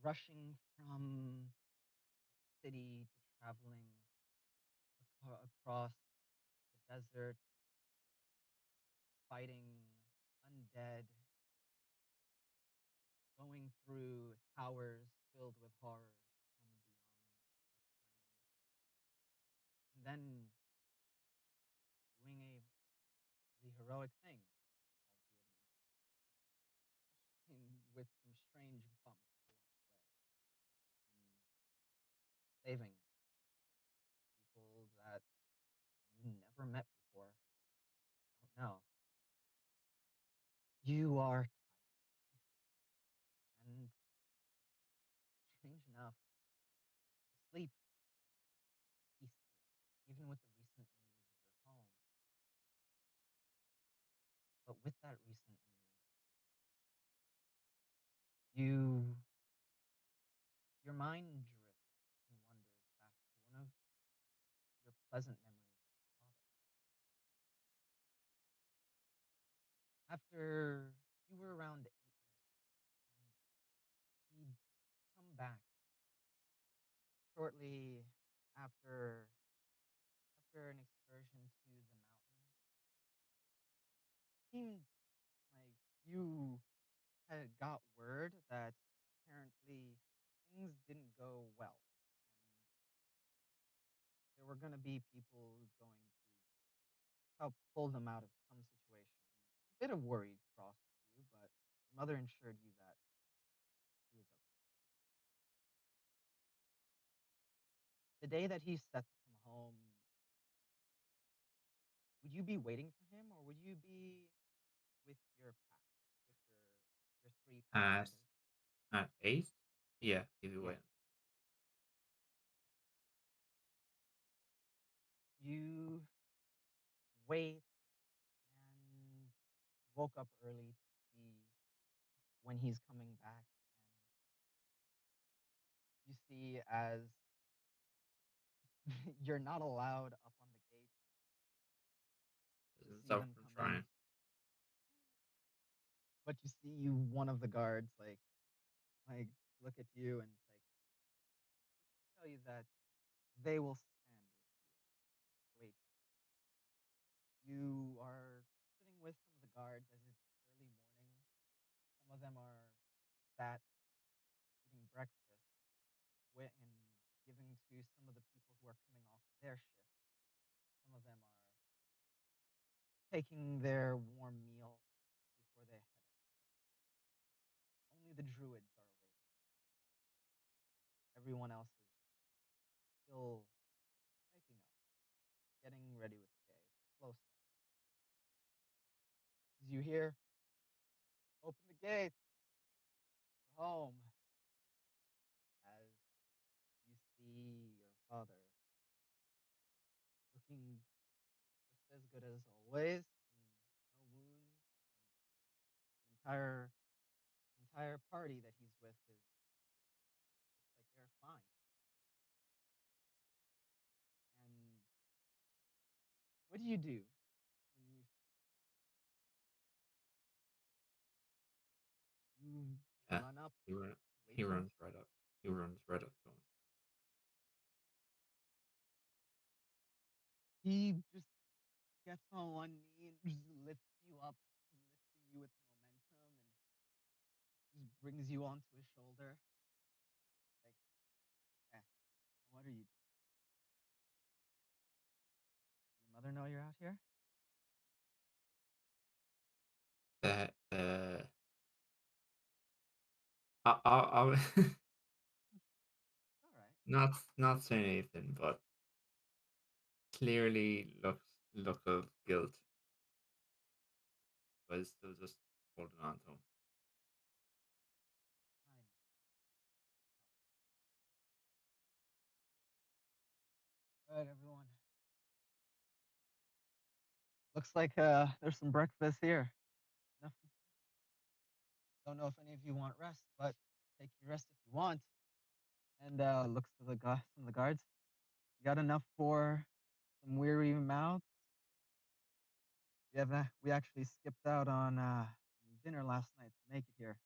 rushing from city to traveling across the desert, fighting undead, going through towers filled with horrors from beyond this plane, and then doing a really heroic thing, with some strange bumps along the way, in saving people that you never met before, don't know. You are tired, and strange enough, you sleep peacefully, even with the recent news of your home. But with that recent news, you your mind drifts and wanders back to one of your pleasant memories of your father. After you were around 8 years old, and he'd come back shortly after after an excursion to the mountains. Seemed like you had got word that apparently things didn't go well, and there were going to be people going to help pull them out of some situation. And a bit of worry crossed you, but your mother assured you that he was okay. The day that he's set to come home, would you be waiting for him, or would you be with your pack, with your three At pathfinders? at 8? Yeah, either Yeah, way. you wait and woke up early to see when he's coming back, and you see as you're not allowed up on the gate to Doesn't see stop them from come in, trying. but you see you one of the guards like look at you and it's like tell you that they will stand with you. Wait, you are sitting with some of the guards as it's early morning. Some of them are sat eating breakfast, and giving to some of the people who are coming off their shift. Some of them are taking their warm meal before they head up. Only the druids are awake. Everyone else is still waking up, getting ready with the day. Slow start. As you hear, open the gate for home. As you see your father looking just as good as always, and no wounds, and the entire party that he's with is looks like they're fine. And what do you do when you Yeah, run up he run, to wake he him? runs right up. He runs right up to him. He just gets on one knee and just lifts you up, lifting you with momentum, and just brings you onto his shoulder. Like, eh, what are you? Your mother know you're out here? Uh, I'll All right. not saying anything, but clearly look of guilt, but it's still just holding on to him. Fine. All right, everyone. Looks like there's some breakfast here. No, don't know if any of you want rest, but take your rest if you want. And looks to some of the guards. You got enough for some weary mouths? We actually skipped out on dinner last night to make it here.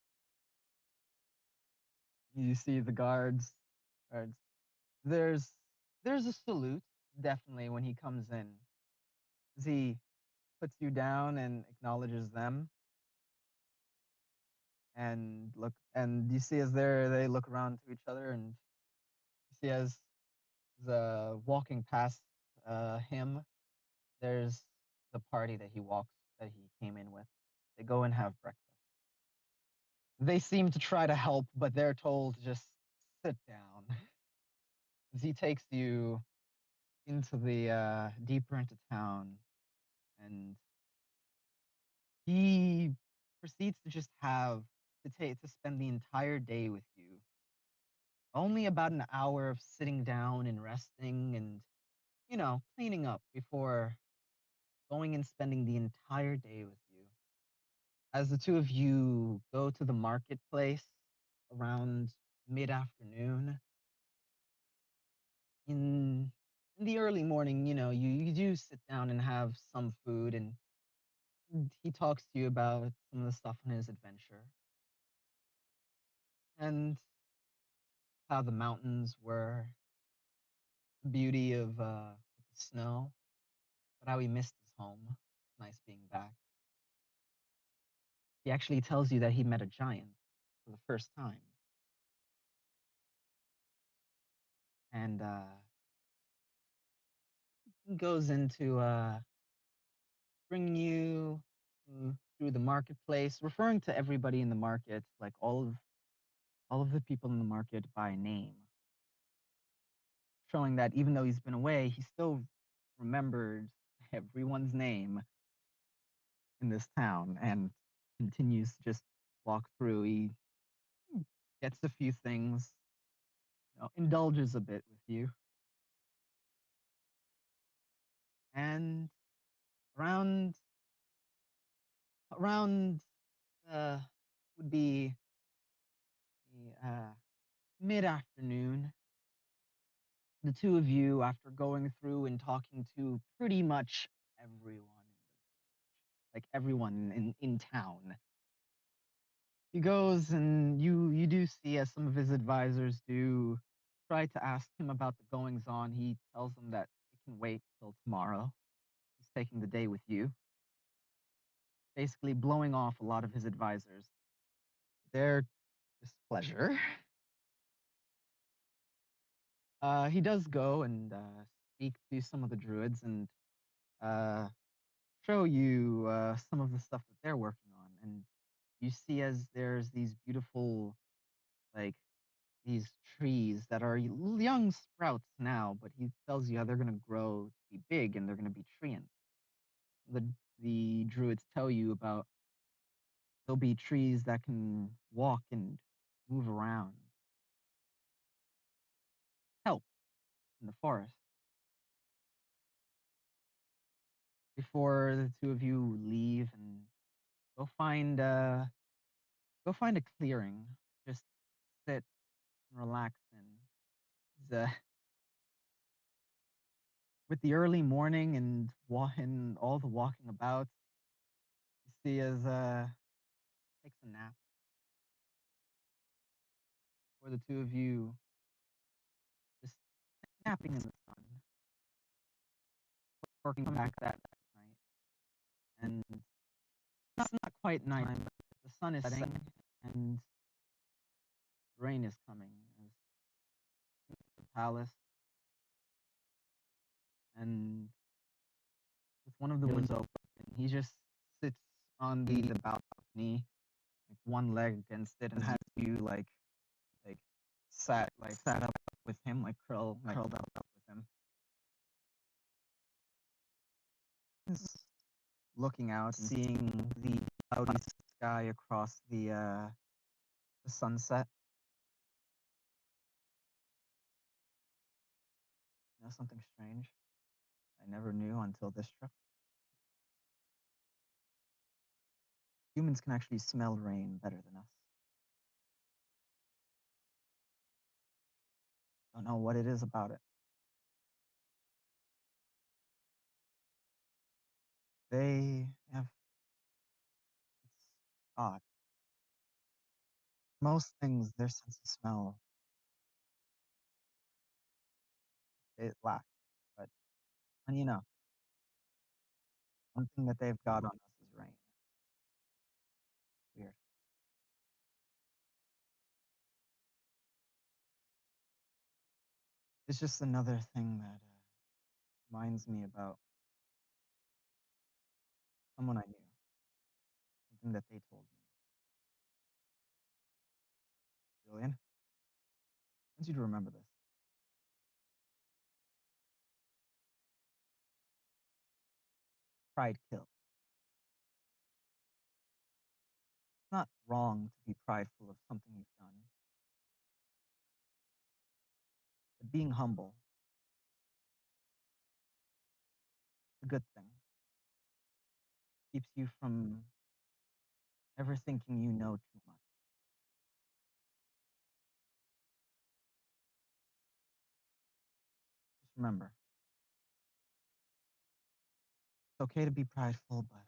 You see the guards. There's there's a salute definitely when he comes in. As he puts you down and acknowledges them, and you see as they look around to each other, and you see as the walking past him, there's the party that he came in with. They go and have breakfast. They seem to try to help, but they're told to just sit down. As he takes you into the deeper into town, and he proceeds to just have to spend the entire day with you. Only about an hour of sitting down and resting and cleaning up before going and spending the entire day with you. As the two of you go to the marketplace around mid-afternoon, in in the early morning, you do sit down and have some food, and he talks to you about some of the stuff on his adventure and how the mountains were, the beauty of the snow, but how he missed his home. Nice being back. He actually tells you that he met a giant for the first time, and he goes into bringing you through the marketplace, referring to everybody in the market, like all of the people in the market by name, showing that even though he's been away, he still remembered everyone's name in this town and continues to just walk through. He gets a few things, indulges a bit with you, and around around uh, would be mid afternoon. The two of you, after going through and talking to pretty much everyone, like everyone in town, he goes and you do see as some of his advisors do try to ask him about the goings on. He tells them that it can wait till tomorrow. He's taking the day with you, basically blowing off a lot of his advisors. Their displeasure. He does go and speak to some of the druids and uh, show you some of the stuff that they're working on. And you see as there's these beautiful, like, these trees that are young sprouts now, but he tells you how they're going to grow to be big and they're going to be treant. The, the druids tell you about there'll be trees that can walk and move around, help in the forest. Before the two of you leave and go find go find a clearing, just sit and relax in. The With the early morning and all the walking about, you see as takes a nap, or the two of you just napping in the sun, working back that night, and it's not quite nighttime, but the sun is setting and rain is coming as the palace, and with one of the windows open, he just sits on the balcony, like one leg against it, and has you like sat up with him, like curled up with him. He's looking out and seeing the cloudy sky across the sunset. Something strange I never knew until this trip. Humans can actually smell rain better than us. Don't know what it is about it. They have It's odd. Most things, their sense of smell, it lacks. But funny enough, one thing that they've got on us is rain. Weird. It's just another thing that reminds me about someone I knew, something that they told me. Julian, I want you to remember this. Pride kills. It's not wrong to be prideful of something you've done, but being humble is a good thing. Keeps you from ever thinking you know too much. Just remember, it's okay to be prideful, but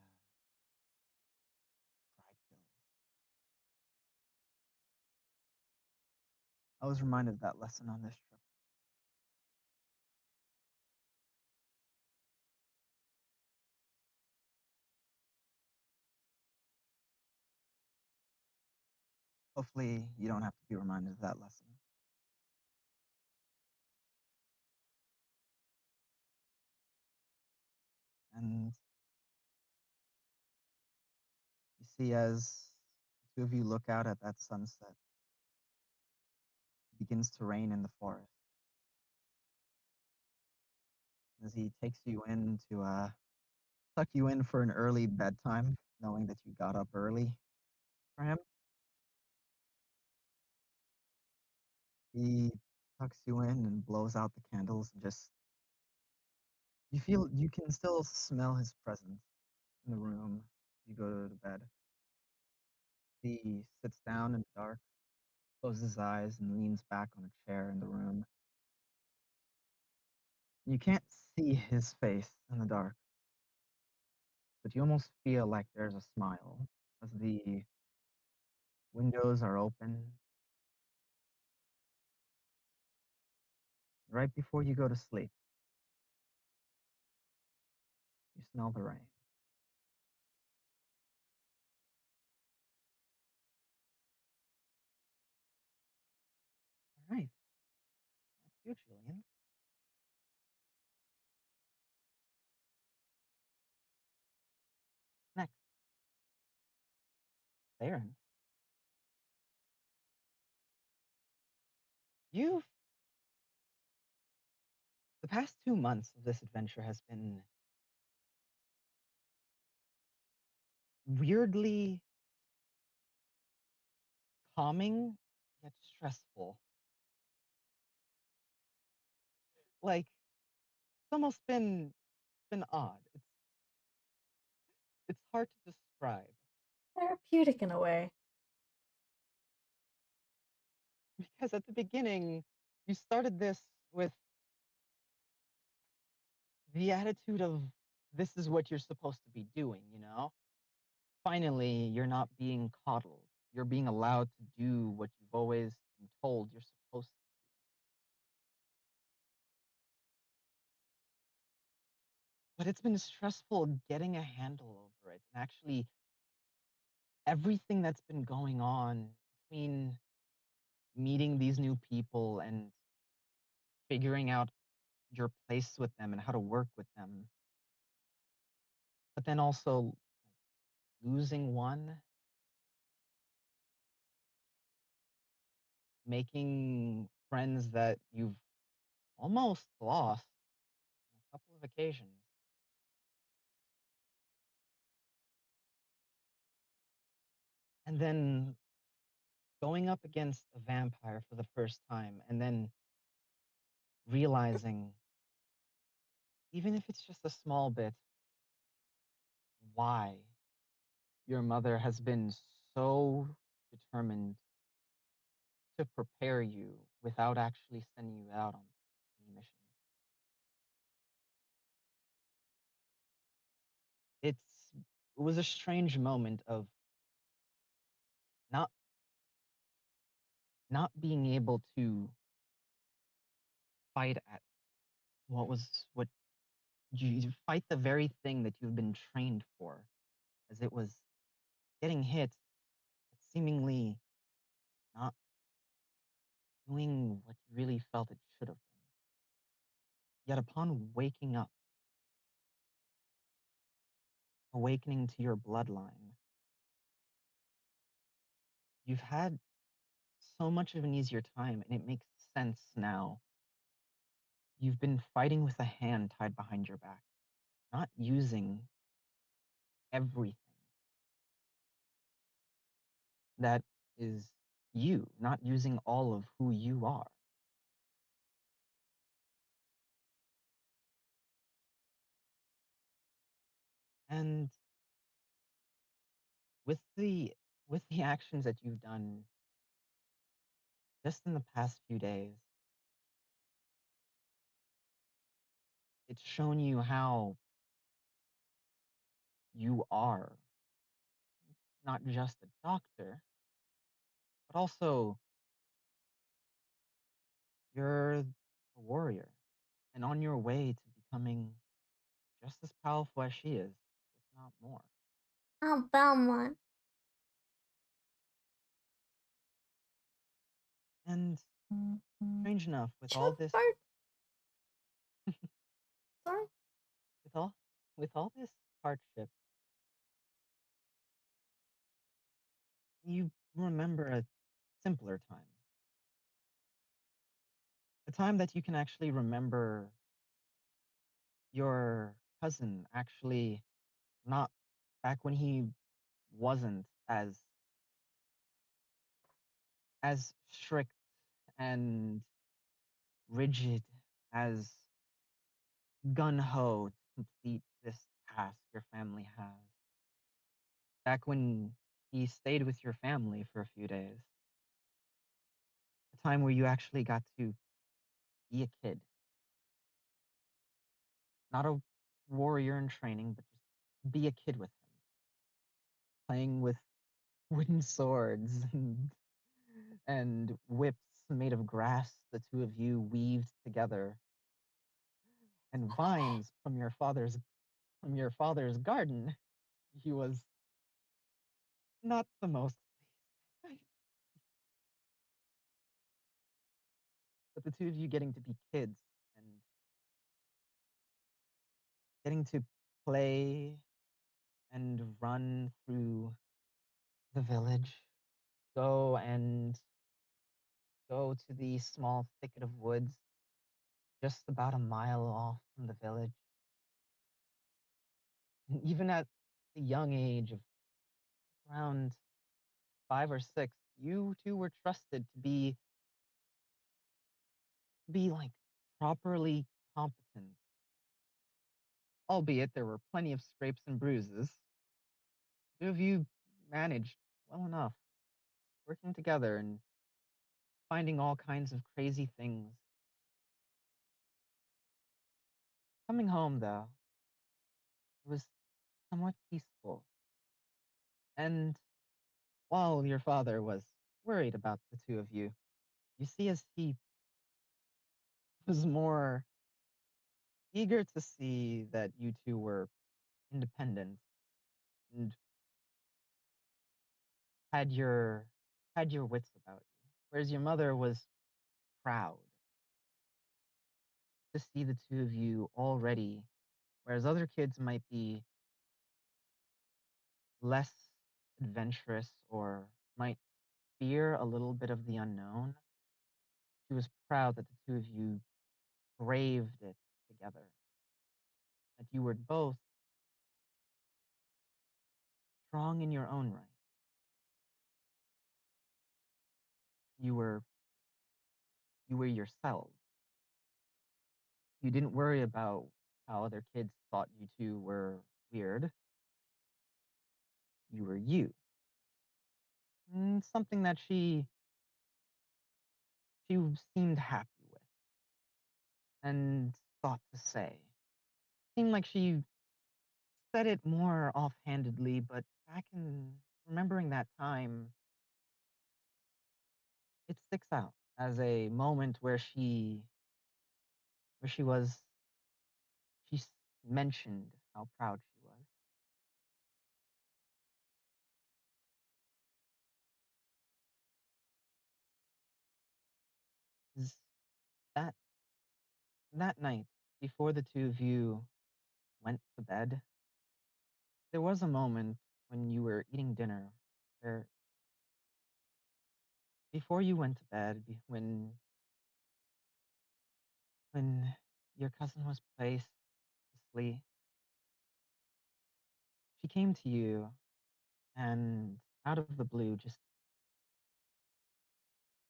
pride kills. I was reminded of that lesson on this trip. Hopefully, you don't have to be reminded of that lesson. And you see, as the two of you look out at that sunset, it begins to rain in the forest. As he takes you in to tuck you in for an early bedtime, knowing that you got up early for him, he tucks you in and blows out the candles and just you can still smell his presence in the room. You go to bed. He sits down in the dark, closes his eyes, and leans back on a chair in the room. You can't see his face in the dark, but you almost feel like there's a smile as the windows are open. Right before you go to sleep, you smell the rain. All right, that's you, Julian. Next, Theron. You've the past 2 months of this adventure has been weirdly calming yet stressful. Like it's almost been odd. It's hard to describe Therapeutic in a way. because at the beginning you started this with the attitude of this is what you're supposed to be doing, you know? Finally, you're not being coddled. You're being allowed to do what you've always been told you're supposed to. But it's been stressful getting a handle over it and actually everything that's been going on between meeting these new people and figuring out your place with them and how to work with them. But then also losing one, making friends that you've almost lost on a couple of occasions. And then going up against a vampire for the first time and then realizing, even if it's just a small bit, why your mother has been so determined to prepare you without actually sending you out on any missions. It was a strange moment of not not being able to fight at what you fight the very thing that you've been trained for, as it was getting hit, but seemingly not doing what you really felt it should have been. Yet upon waking up, awakening to your bloodline, you've had so much of an easier time, and it makes sense now. You've been fighting with a hand tied behind your back, not using everything that is you, not using all of who you are. And with the with the actions that you've done just in the past few days, it's shown you how you are not just a doctor, but also you're a warrior and on your way to becoming just as powerful as she is, if not more. Oh, Belmont. And strange enough, with all this, Shepard. Sorry. with all, with all this hardship, you remember a simpler time, a time that you can actually remember your cousin actually not back when he wasn't as strict and rigid, as gun ho to complete this task your family has. Back when he stayed with your family for a few days, a time where you actually got to be a kid, not a warrior in training, but just be a kid with him, playing with wooden swords and whips made of grass the two of you weaved together, and vines from your father's garden. He was not the most pleased. But the two of you getting to be kids and getting to play and run through the village, go and go to the small thicket of woods just about a mile off from the village. And even at the young age of around 5 or 6, you two were trusted to be like properly competent, albeit there were plenty of scrapes and bruises. Two of you managed well enough, working together and finding all kinds of crazy things. Coming home, though, it was somewhat peaceful. And while your father was worried about the two of you, you see as he was more eager to see that you two were independent and had your had your wits about you. Whereas your mother was proud to see the two of you already, whereas other kids might be less adventurous or might fear a little bit of the unknown. She was proud that the two of you braved it together, that you were both strong in your own right. You were you were yourselves. You didn't worry about how other kids thought you two were weird. You were you. Something that she seemed happy with and thought to say. Seemed like she said it more offhandedly, but back in remembering that time, it sticks out as a moment where she was she s- mentioned how proud she was. Is that that night before the two of you went to bed, there was a moment when you were eating dinner where before you went to bed, when your cousin was placed to sleep, she came to you and out of the blue just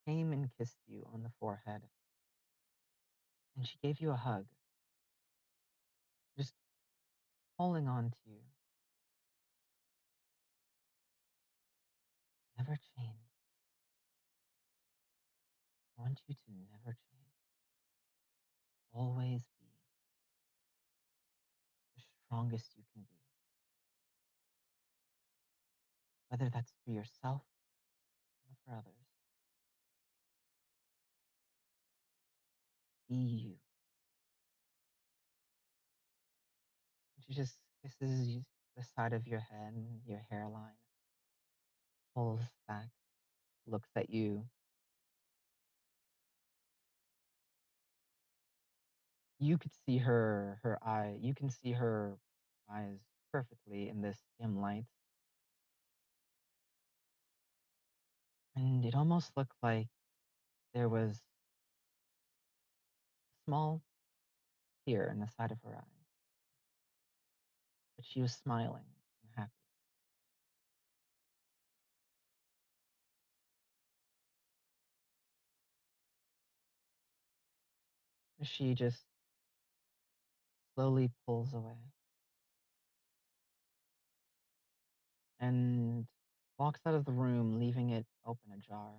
came and kissed you on the forehead and she gave you a hug, just holding on to you. Never change. I want you to never change. Always be the strongest you can be, whether that's for yourself or for others. Be you. And she just kisses you, the side of your head, your hairline, pulls back, looks at you. You could see her eye. You can see her eyes perfectly in this dim light, and it almost looked like there was a small tear in the side of her eye, but she was smiling and happy. She just slowly pulls away and walks out of the room, leaving it open ajar.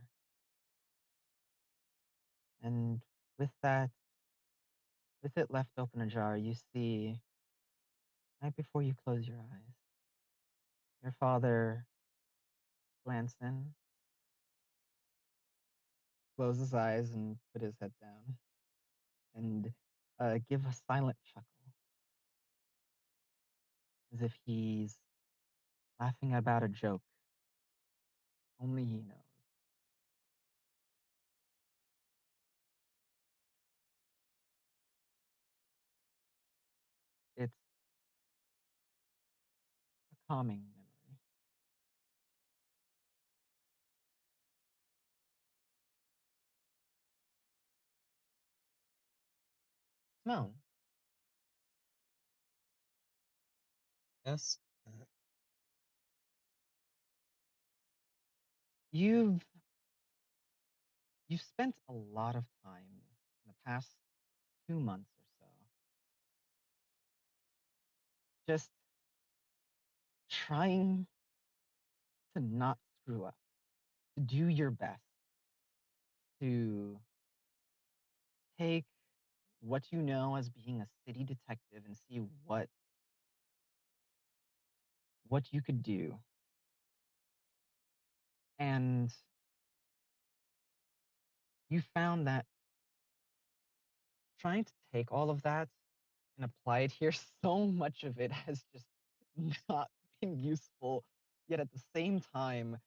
And with that, with it left open ajar, you see, right before you close your eyes, your father glance in, close his eyes, and put his head down, and give a silent chuckle, as if he's laughing about a joke only he knows. It's a calming memory. Simone, Yes. you've you've spent a lot of time in the past 2 months or so just trying to not screw up, to do your best, to take what you know as being a city detective and see what you could do. And you found that trying to take all of that and apply it here, so much of it has just not been useful. Yet at the same time,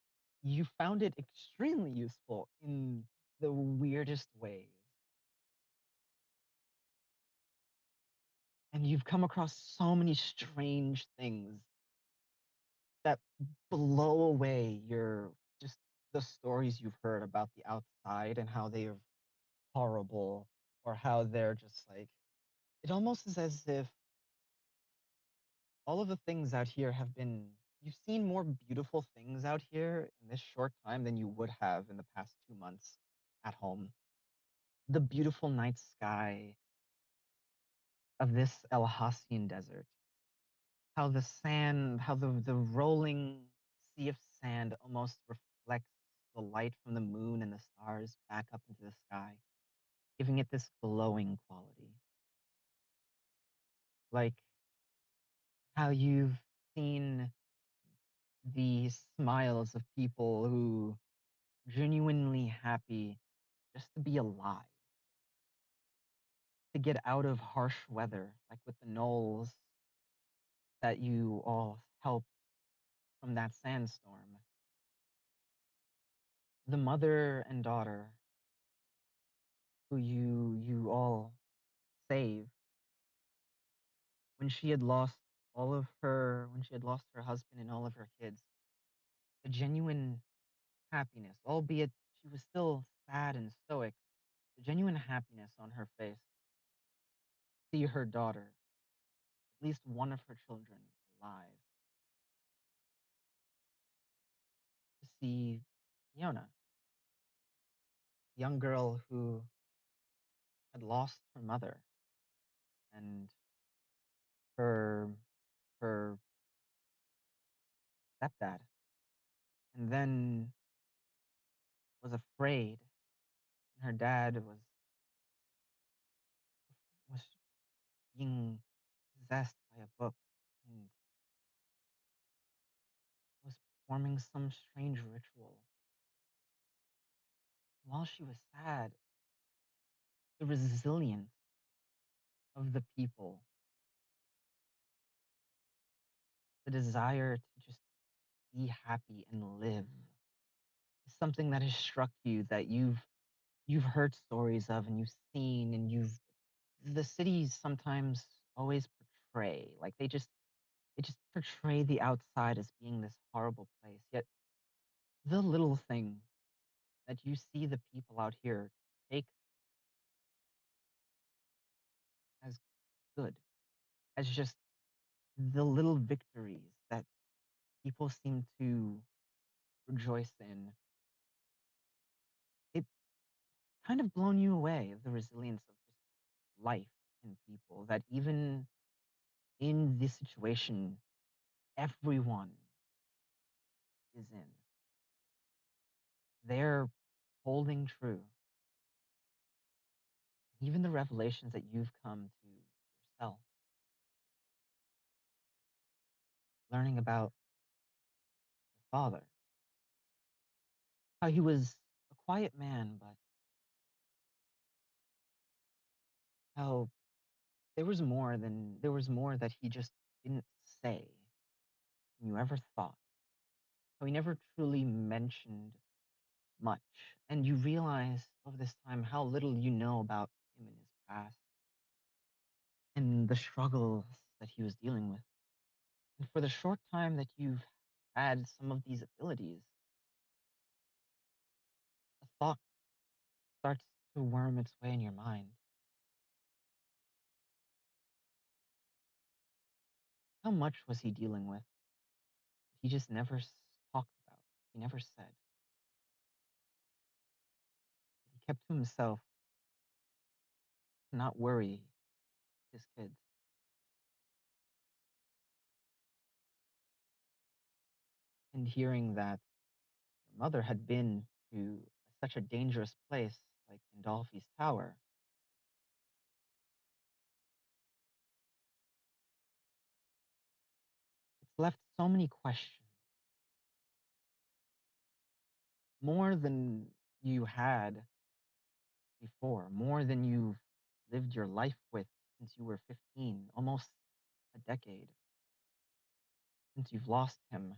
you found it extremely useful in the weirdest ways. And you've come across so many strange things that blow away your just the stories you've heard about the outside and how they are horrible or how they're just like it almost is as if all of the things out here have been you've seen more beautiful things out here in this short time than you would have in the past 2 months at home. The beautiful night sky of this El Hacian desert, how the sand, how the rolling sea of sand almost reflects the light from the moon and the stars back up into the sky, giving it this glowing quality. Like how you've seen the smiles of people who genuinely happy just to be alive, to get out of harsh weather, like with the Knowles that you all helped from that sandstorm. The mother and daughter who you all saved when she had lost when she had lost her husband and all of her kids. The genuine happiness, albeit she was still sad and stoic, the genuine happiness on her face. See her daughter, at least one of her children, alive. To see Fiona, the young girl who had lost her mother and her her stepdad, and then was afraid. And her dad was being possessed by a book and was performing some strange ritual. While she was sad, the resilience of the people, the desire to just be happy and live, is something that has struck you that you've heard stories of and you've seen and you've the cities sometimes always portray like they just portray the outside as being this horrible place, yet the little things that you see the people out here take as good, as just the little victories that people seem to rejoice in, it kind of blown you away of the resilience of just life and people that even in this situation everyone is in. They're holding true. Even the revelations that you've come to yourself, learning about your father, how he was a quiet man, but how there was more that he just didn't say than you ever thought. How he never truly mentioned much. And you realize over this time how little you know about him and his past and the struggles that he was dealing with. And for the short time that you've had some of these abilities, a thought starts to worm its way in your mind. How much was he dealing with? He just never talked about. He never said. He kept to himself to not worry his kids. And hearing that your mother had been to such a dangerous place like Gandolfi's Tower, it's left so many questions, more than you had before, more than you've lived your life with since you were 15, almost a decade since you've lost him.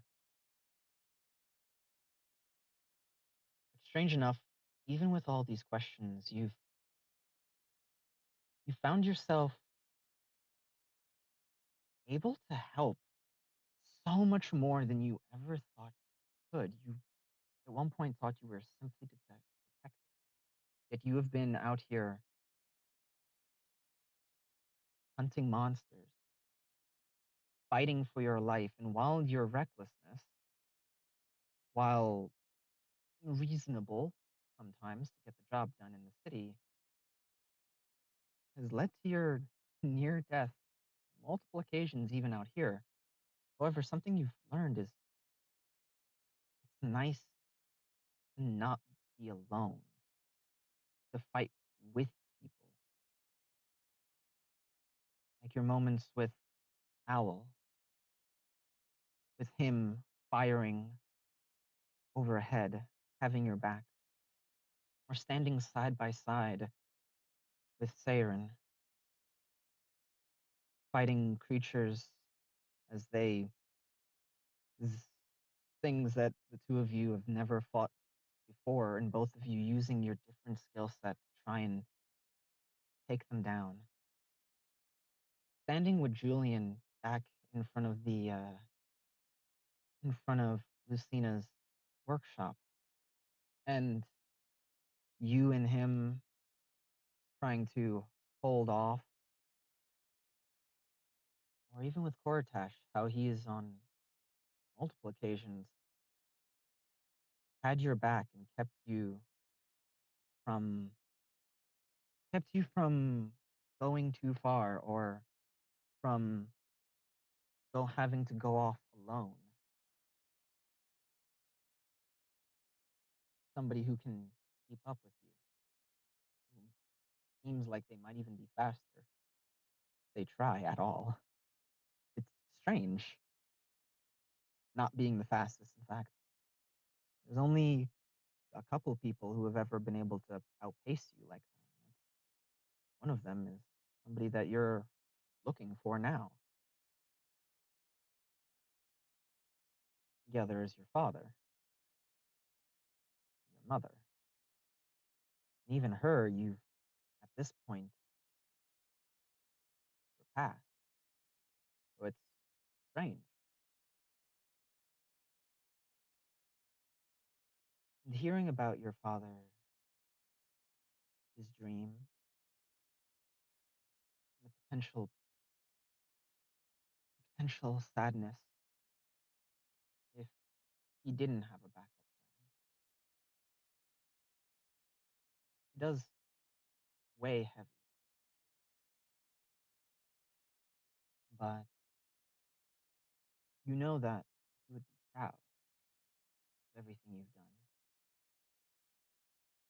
But strange enough, even with all these questions, you found yourself able to help so much more than you ever thought you could. You at one point thought you were simply detective, yet you have been out here hunting monsters, fighting for your life, and while your recklessness, while reasonable sometimes to get the job done in the city, has led to your near death multiple occasions, even out here. However, something you've learned is it's nice to not be alone, to fight with people, like your moments with Owl, with him firing overhead, having your back, or standing side by side with Seiren, fighting creatures as they z- things that the two of you have never fought before, and both of you using your different skill set to try and take them down. Standing with Julian back in front of the in front of Lucina's workshop, and you and him trying to hold off, or even with Kortash, how he is on multiple occasions had your back and from kept you from going too far or from having to go off alone. Somebody who can keep up with you, who seems like they might even be faster if they try at all. It's strange not being the fastest, in fact. There's only a couple people who have ever been able to outpace you like that. One of them is somebody that you're looking for now. The other is your father, your mother. And even her, you've, at this point, surpassed. So it's strange. And hearing about your father, his dream, the potential sadness if he didn't have a backup plan, it does weigh heavy. But you know that he would be proud of everything you've done.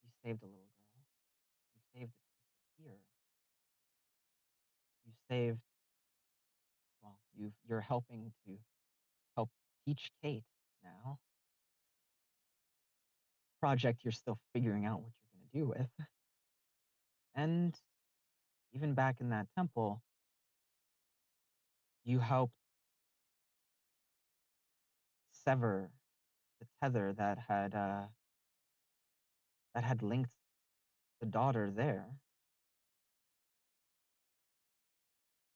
You saved a little girl. You saved the people here. You saved, well, you're helping to help teach Kate now. Project you're still figuring out what you're going to do with. And even back in that temple, you helped sever the tether that had linked the daughter there.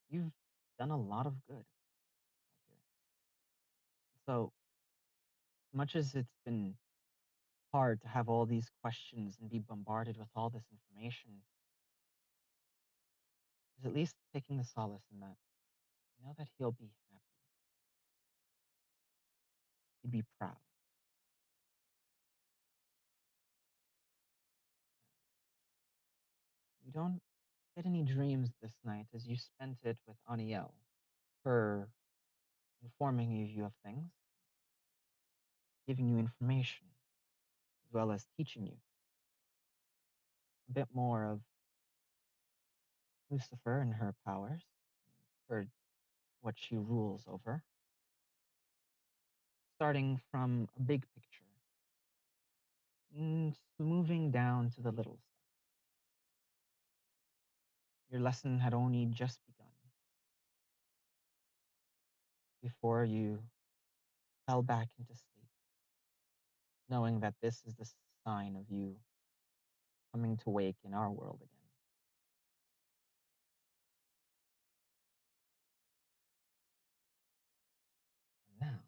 You've done a lot of good out here. So much as it's been hard to have all these questions and be bombarded with all this information, is at least taking the solace in that you know that he'll be happy. He'd be proud. You don't get any dreams this night as you spent it with Aniel, her informing you of things, giving you information, as well as teaching you a bit more of Lucifer and her powers, her what she rules over, starting from a big picture and moving down to the little stuff. Your lesson had only just begun before you fell back into sleep, knowing that this is the sign of you coming to wake in our world again. And now,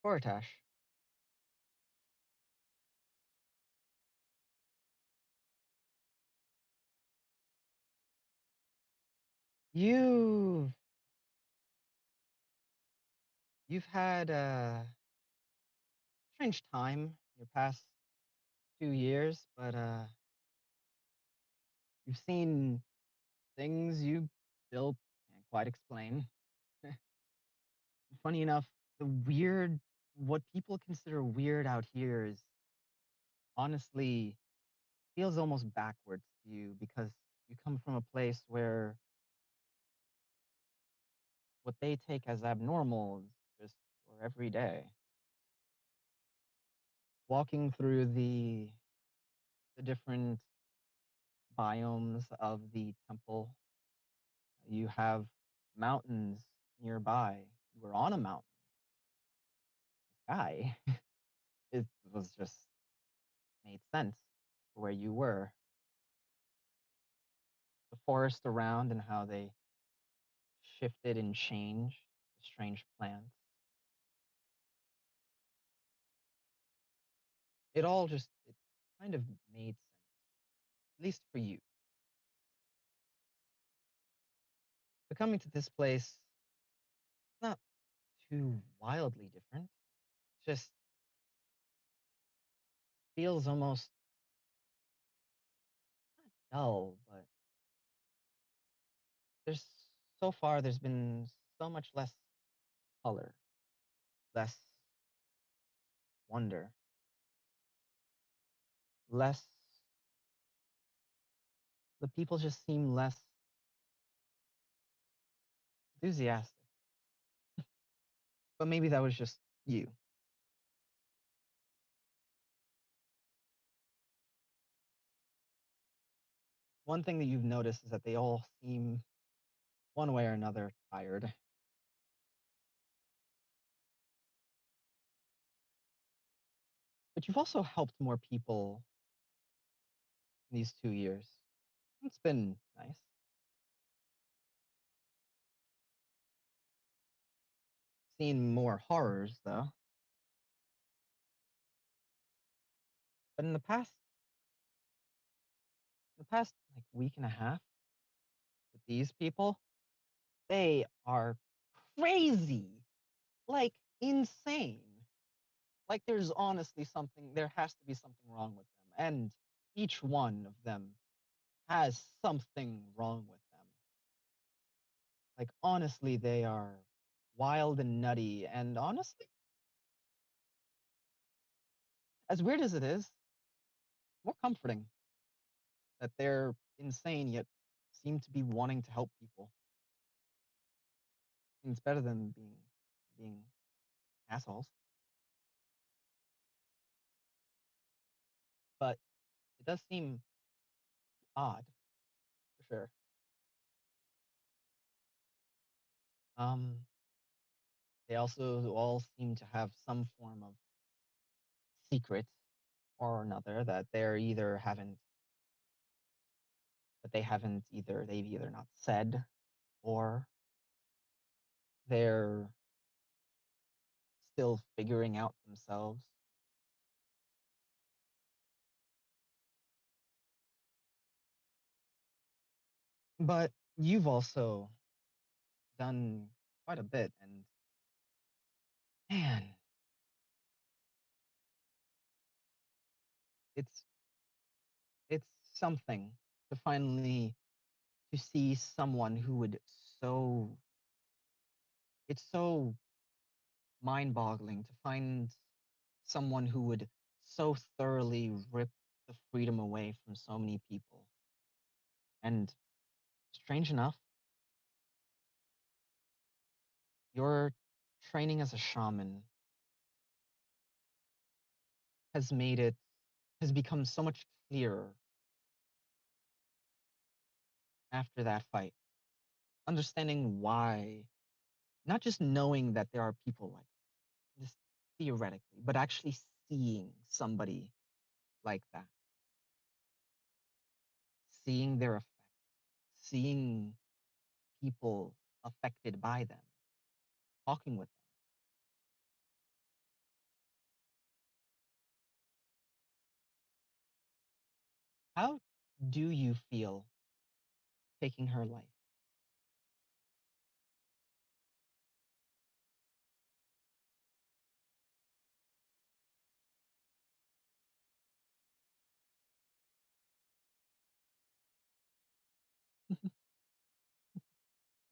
Portash, you you've had a strange time your past 2 years, but you've seen things you still can't quite explain. Funny enough, what people consider weird out here is honestly feels almost backwards to you because you come from a place where what they take as abnormal is just your everyday. Walking through the different biomes of the temple, you have mountains nearby. You were on a mountain sky. It was just made sense for where you were. The forest around and how they shifted and changed, the strange plants. It kind of made sense, at least for you. But coming to this place, not too wildly different. Just feels almost not dull, but there's so far there's been so much less color, less wonder, less the people just seem less enthusiastic. But maybe that was just you. One thing that you've noticed is that they all seem one way or another tired. But you've also helped more people in these 2 years. It's been nice. Seen more horrors though. But in the past like week and a half with these people, they are crazy, like insane. Like there has to be something wrong with them. And each one of them has something wrong with them. Like, honestly, they are wild and nutty. And honestly, as weird as it is, more comforting that they're insane yet seem to be wanting to help people. It's better than being assholes. But it does seem odd, for sure. Um, they also all seem to have some form of secret or another they've either not said or they're still figuring out themselves. But you've also done quite a bit, and man, it's it's something to finally to see someone who would so it's so mind-boggling to find someone who would so thoroughly rip the freedom away from so many people. And strange enough, your training as a shaman has made it has become so much clearer after that fight. Understanding why, not just knowing that there are people like this theoretically, but actually seeing somebody like that, seeing their effect, seeing people affected by them, talking with them. How do you feel taking her life?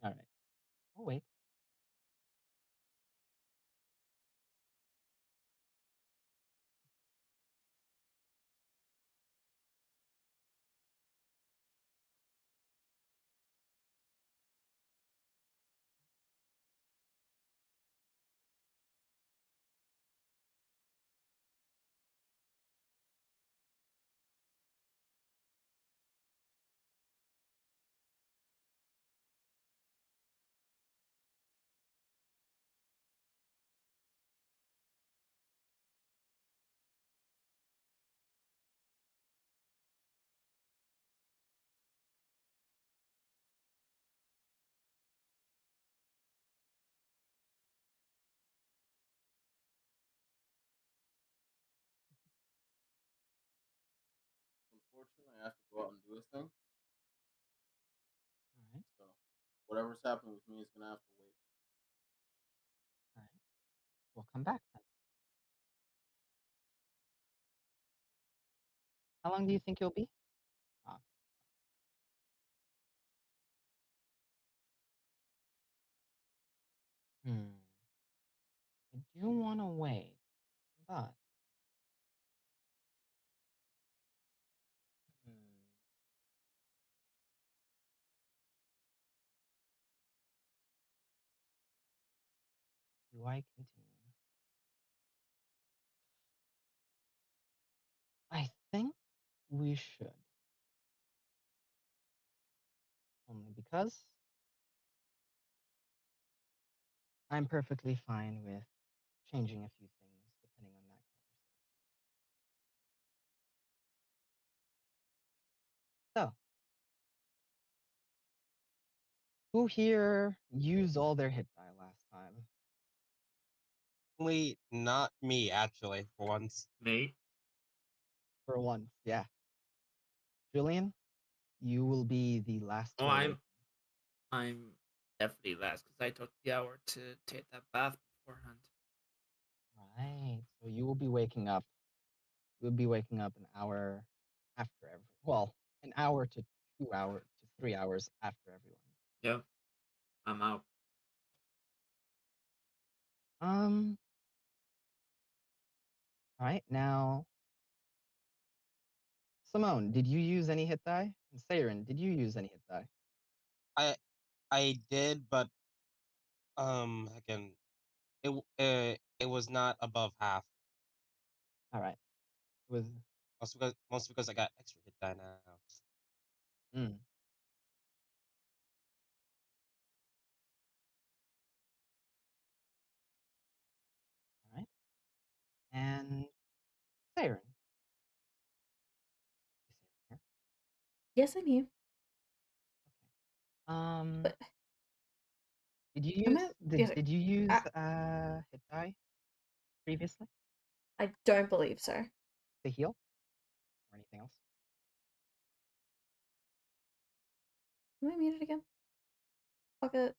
All right. Oh wait. Unfortunately, I have to go out and do a thing. All right. So whatever's happening with me is gonna have to wait. All right. We'll come back then. How long do you think you'll be? Ah, hmm. I do want to wait, but hmm, do I continue? I think we should. Only because I'm perfectly fine with changing a few things depending on that conversation. So, who here used all their hit die last time? Only not me, actually, for once. Me? For once, yeah. Julian, you will be the last Oh, to awake. I'm definitely last because I took the hour to take that bath beforehand. Right. So you will be waking up. You'll be waking up an hour after an hour to 2 hours to 3 hours after everyone. Yep, I'm out. Um. All right. Now, Simone, did you use any hit die? And Saren, did you use any hit die? I did, but again, it was not above half. All right. It was. Mostly because I got extra hit die now. Mm. All right. And Saren. Is Saren here? Yes, I'm here. But Did you am use I? Yes, did you use hit die previously I don't believe so. to heal or anything else? Am I muted again? Fuck it.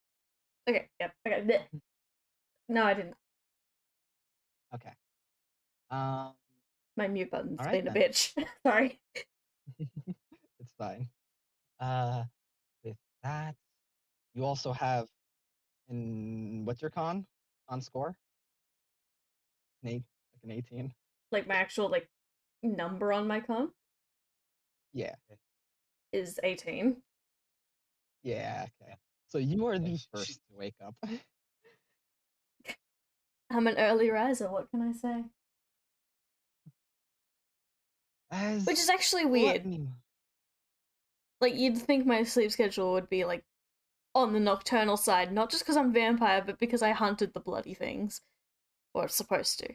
Okay, yep. Okay. Blech. No, I didn't. Okay. Um. My mute button's All right been a then. bitch. Sorry. It's fine. Uh, with that, you also have what's your con score? Like an 18. Like my actual number on my con Yeah. is 18. Yeah. Okay. So you are the Yes, first to wake up. I'm an early riser. What can I say? Which is actually Let weird. me. Like you'd think my sleep schedule would be like on the nocturnal side, not just because I'm vampire, but because I hunted the bloody things, or it's supposed to.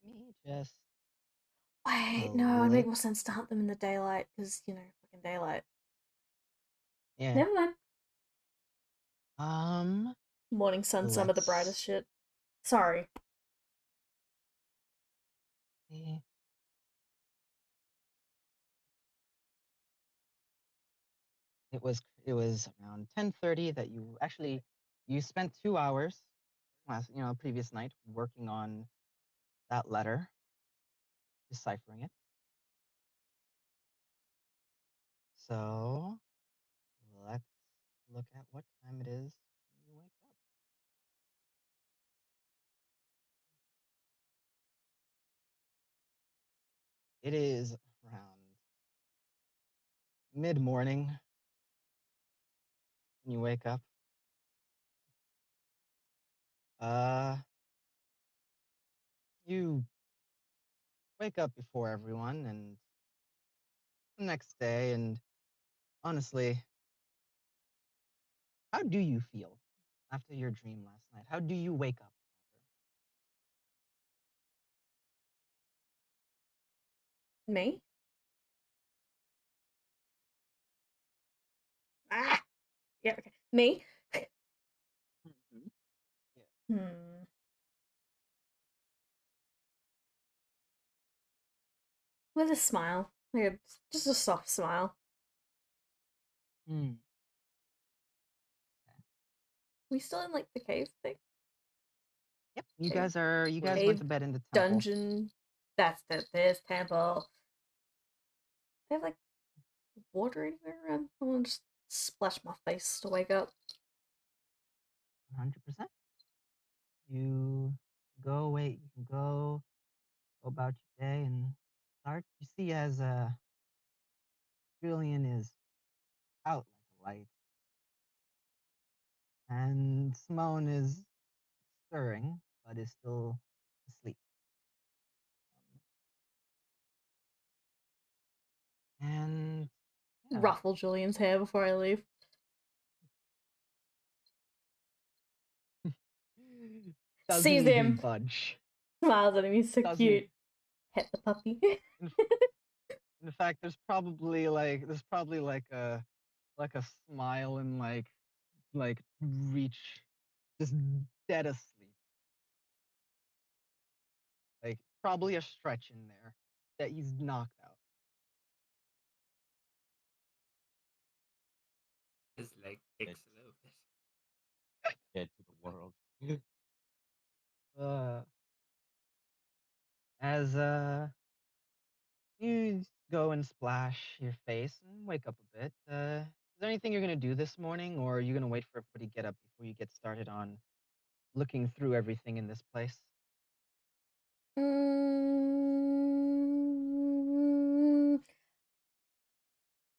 Me just. Wait, no, it would make Click. more sense to hunt them in the daylight because fucking daylight. Yeah. Never mind. Morning sun, some of the brightest Let's shit. Sorry. see. it was around 10:30 that you spent 2 hours previous night working on that letter, deciphering it. So let's look at what time it is when you wake up. It is around mid morning when you wake up. Uh, you wake up before everyone and the next day, and honestly, how do you feel after your dream last night? How do you wake up Me? Ah! Yeah, okay. Me? after? Mhm. Hmm. With a smile. Like just a soft smile. Hmm. We still in like the cave thing? Yep. You Cave. guys went Cave to bed in the temple. dungeon. That's this temple. They have like water anywhere around? I want to just splash my face to wake up. 100%. You go away. You can go about your day and start. You see, as Julian is out like a light, and Simone is stirring but is still asleep. And yeah, Ruffle Julian's hair before I leave. doesn't Sees even him. budge. Smiles at him. He's so Doesn't. cute. Pet the puppy. In fact, there's probably like a smile and like reach, just dead asleep. Like probably a stretch in there that he's knocked out. His leg kicks a little bit. Dead to the world. Uh, as you go and splash your face and wake up a bit. Is there anything you're gonna do this morning, or are you gonna wait for everybody to get up before you get started on looking through everything in this place? Mm,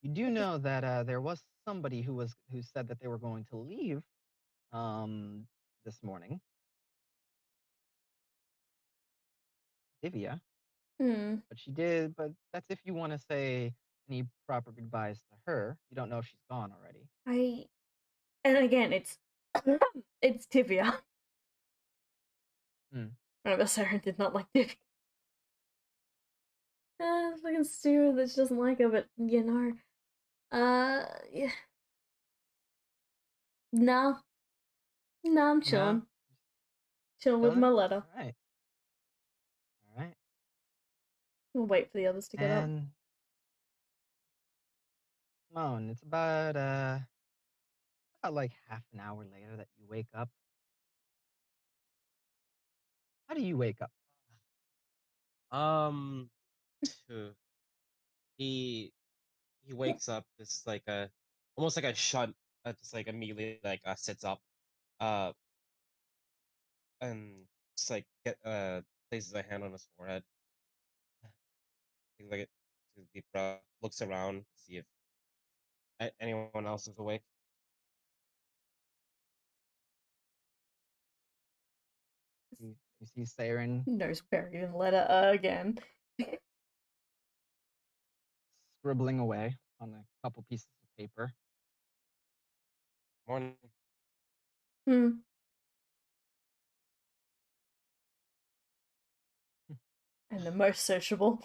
You do know that there was somebody who said that they were going to leave um, this morning. Divya, hmm. but she did. But that's if you want to say any proper goodbyes to her. You don't know if she's gone already. And again, it's it's Tivia. Hmm. Remember, Saren did not like Tivia. Fucking stupid that she doesn't like her, but you know. Yeah. No. No, I'm No, chilling. Chilling with chilling. my letter. All right. All right. We'll wait for the others to get up. And Moan, it's about like half an hour later that you wake up. How do you wake up? Um, phew. he he wakes up. It's like a almost like a shut. Just like immediately like sits up. Uh, and just like places a hand on his forehead. Takes like takes a deep breath. Looks around to see if anyone else is awake. You see Saren Nose buried in letter again. scribbling away on a couple pieces of paper. Morning. Hmm. And the most sociable.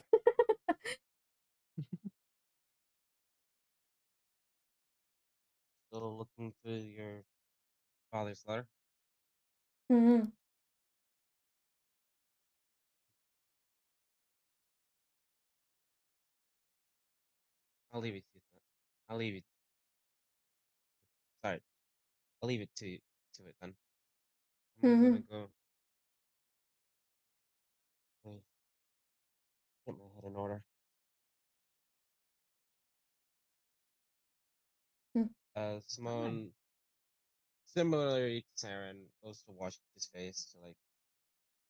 Still looking through your father's letter. Hmm. I'll leave it to you. I'll leave it. I'll leave it to it then. I'm Mhm. gonna go get my head in order. Hmm. Simone, similarly to Saren, goes to wash his face to like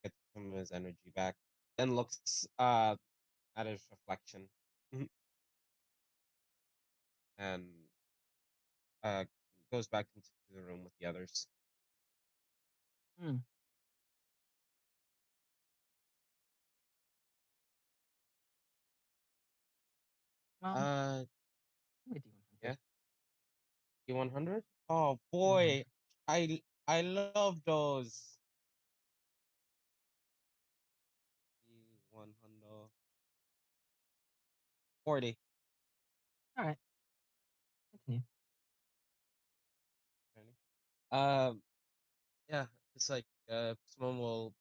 get some of his energy back. Then looks at his reflection and uh goes back into the room with the others. Hmm. Well, Uh give me a D100. yeah, D100. Oh D100. boy, I love those. D100. 40. All right, continue. Um, yeah, it's like Simone will.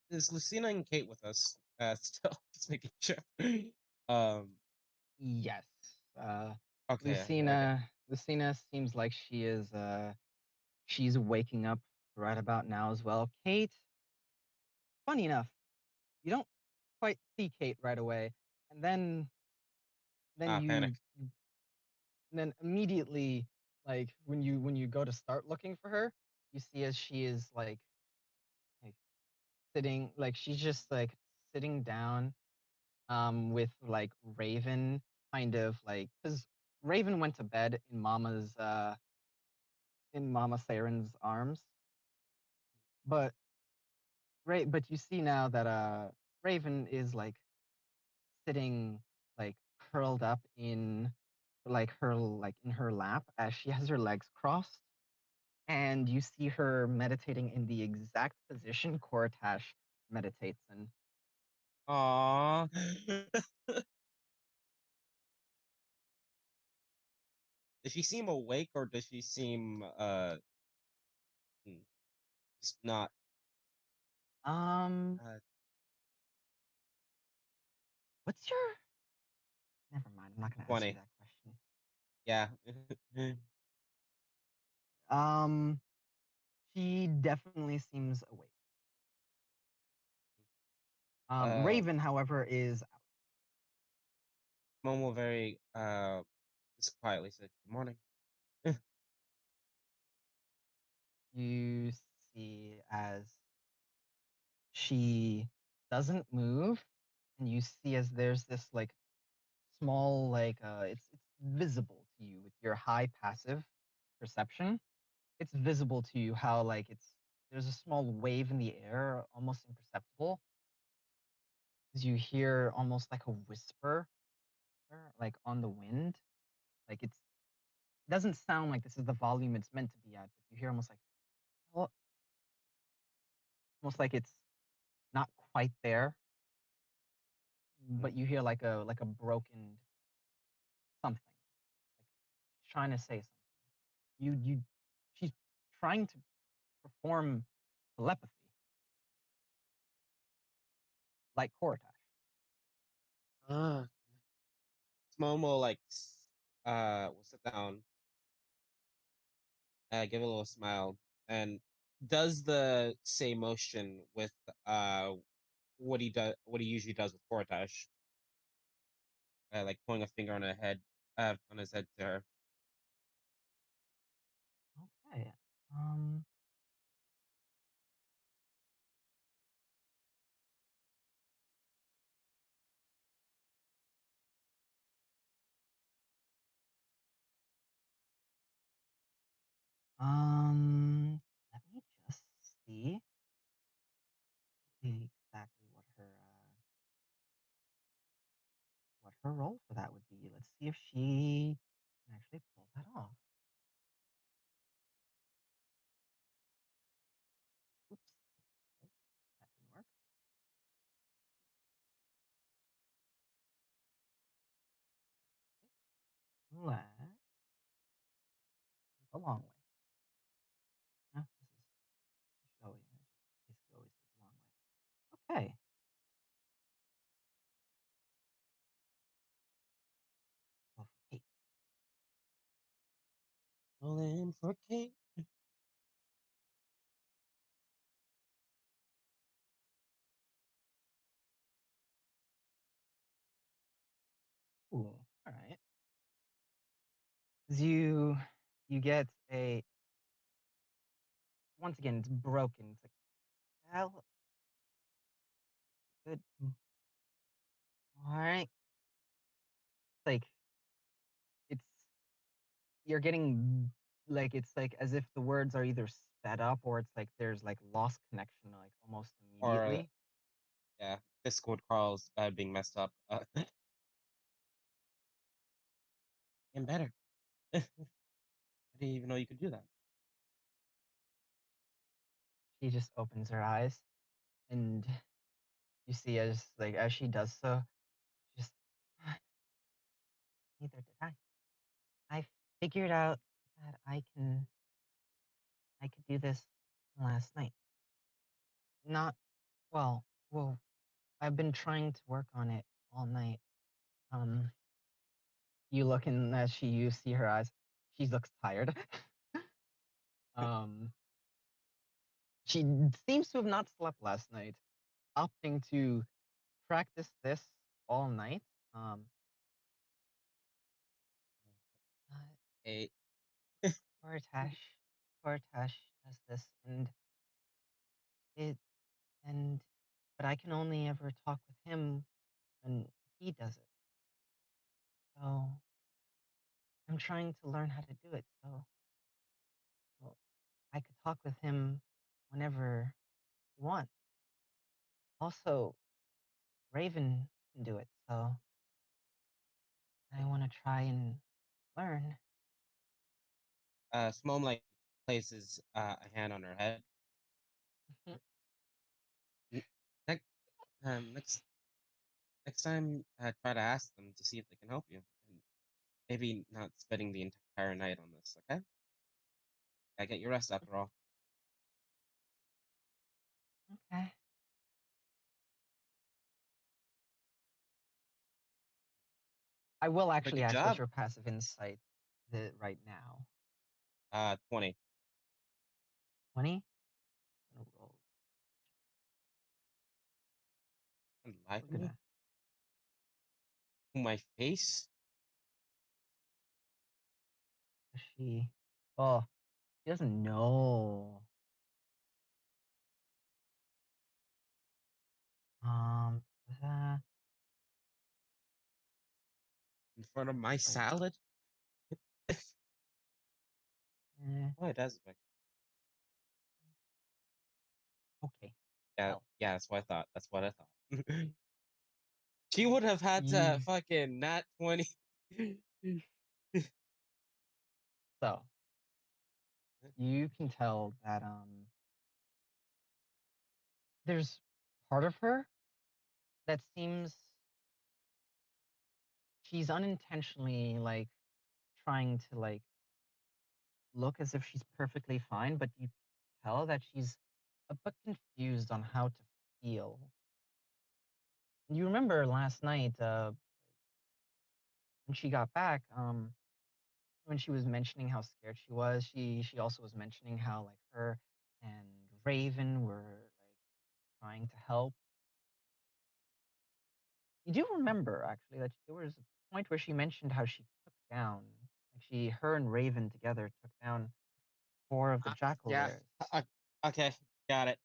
Is Lucina and Kate with us? Still just making sure. Um, Yes. okay, okay. Lucina seems like she's waking up right about now as well. Kate, funny enough, you don't quite see Kate right away, and then Panic. and then immediately, like when you go to start looking for her, you see as she is like sitting, like she's just like sitting down with like Raven, kind of like, because Raven went to bed in Mama Saren's arms, but but you see now that Raven is like sitting, like curled up in her lap as she has her legs crossed, and you see her meditating in the exact position Kortash meditates in. Aww. Does she seem awake or does she seem hmm, just not Um, uh what's your? Never mind. I'm not gonna ask you 20? that question. Yeah. Um, she definitely seems awake. uh Raven, however, is out. Momo very just quietly said good morning. You see as she doesn't move, and you see as there's this like small, like it's visible to you with your high passive perception. It's visible to you how like there's a small wave in the air, almost imperceptible, as you hear almost like a whisper, like on the wind. Like it doesn't sound like this is the volume it's meant to be at, but you hear almost like, "Hello," almost like it's not quite there, but you hear like a broken something, like she's trying to say something. You she's trying to perform telepathy like Kortash. Ah. Momo like will sit down, give a little smile, and does the same motion with what he usually does with Fortash, like pulling a finger on her head, on his head to her. Okay. Um. Let me just see exactly what her role for that would be. Let's see if she can actually pull that off. Oops, that didn't work. Let's. It's a long way. This should always basically always take a long way. Okay. Well, for Kate. Rolling for king. Ooh, all right. You get a once again it's broken. It's like hell good. All right. Like it's you're getting like it's like as if the words are either sped up or it's like there's like lost connection like almost Or immediately. yeah, Discord calls being messed up. And better. I didn't even know you could do that. She just opens her eyes and you see as she does so, she just neither did I. I figured out that I could do this last night. Not well, I've been trying to work on it all night. Um, you look and as you see her eyes, she looks tired. um, she seems to have not slept last night, opting to practice this all night. Um, uh, Hey, poor Tash does this, it and but I can only ever talk with him when he does it. So I'm trying to learn how to do it. So well, I could talk with him whenever you want. Also, Raven can do it, so I want to try and learn. Simone like places a hand on her head. N- Next, next time, try to ask them to see if they can help you, and maybe not spending the entire night on this. Okay? Gotta get your rest after all. Okay. I will But actually good ask what's job. your passive insight right now. 20. 20? Gonna roll. Don't lie to We're me. gonna. To my face. She. Oh, she doesn't know. Um. Uh, In front of my wait. salad. Eh, Oh, it does. okay. Yeah, Well, yeah. That's what I thought. That's what I thought. She would have had you. to fucking nat 20. So you can tell that there's part of her that seems she's unintentionally like trying to like look as if she's perfectly fine, but you tell that she's a bit confused on how to feel. You remember last night when she got back, when she was mentioning how scared she was, she also was mentioning how like her and Raven were like trying to help. You do remember actually that there was a point where she mentioned how she took down, like her and Raven together took down four of the jackal Yeah. bears. Okay. Got it.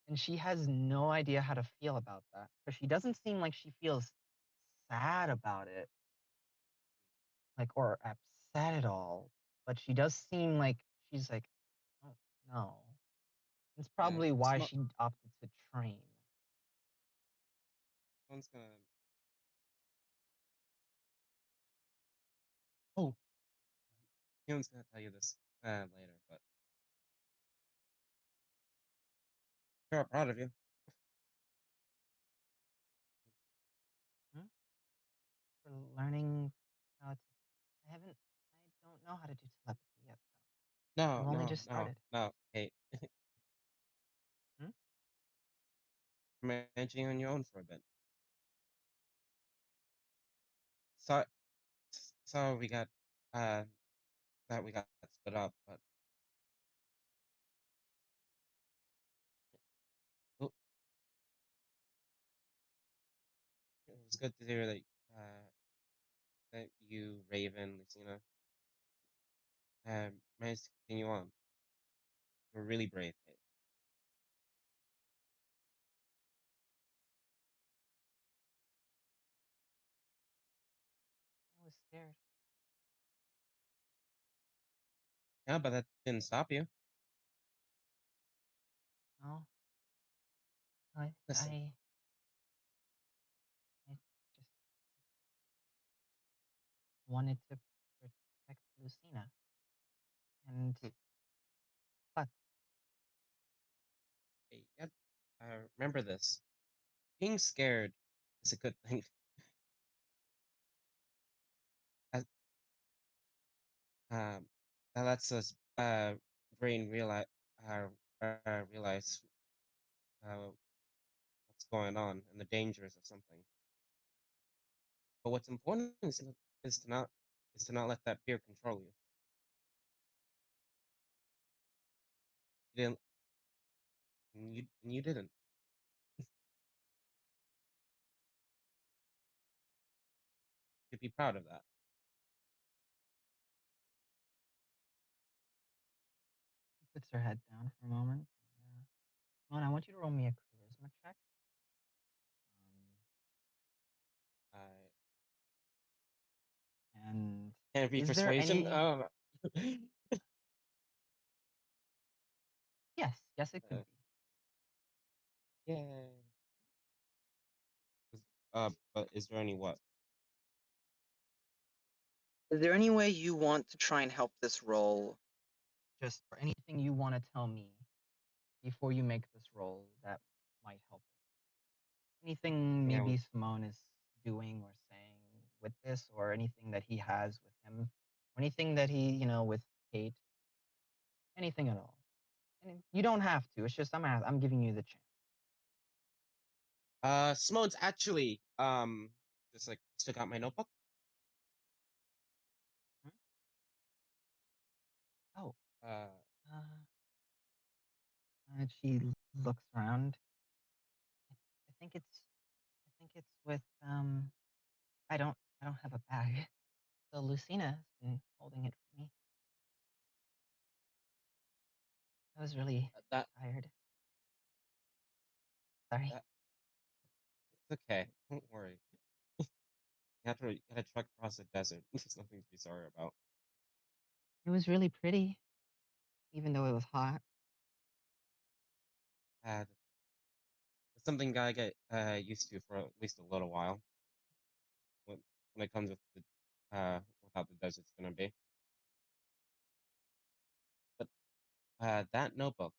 And she has no idea how to feel about that. But she doesn't seem like she feels sad about it, like or upset at all. But she does seem like she's like, oh no. It's Yeah. probably why she opted to train. Someone's gonna. Oh, Keon's gonna tell you this later, but sure, proud of you. Hmm? For learning how to. I don't know how to do telepathy yet. No, I've only no, just no, started. no. Hey, Hmm? managing on your own for a bit. So, so we got that we got stood up, but oh, it was good to hear that that you, Raven, Lucina, managed to continue on. You're really brave. I was scared. Yeah, but that didn't stop you. No, I, Listen, I just wanted to protect Lucina. And Hmm. but hey, yeah, remember this. Being scared is a good thing. That, um, that lets us brain realize what's going on and the dangers of something. But what's important is to not is to not let that fear control you. You didn't. And you didn't. You'd be proud of that. she puts her head down for a moment. Come on, I want you to roll me a charisma check. Uh, And can it be is there persuasion? any? Oh, Yes, it could be. yeah. But is there any what? Is there any way you want to try and help this roll? Just for anything you want to tell me before you make this roll that might help it. Anything Yeah, maybe Simone is doing or saying with this, or anything that he has with him, or anything that he, with Kate, anything at all. And you don't have to. It's just I'm giving you the chance. Simone's actually just like took out my notebook. Hmm? Oh, Uh, uh, she looks around. I think it's with I don't have a bag. So Lucina has been holding it for me. I was really that tired. Sorry. that it's okay. Don't worry. You had to trek across the desert. There's nothing to be sorry about. It was really pretty, even though it was hot. Uh, it's something I get used to for at least a little while. When when it comes with how the desert's gonna be. But that notebook,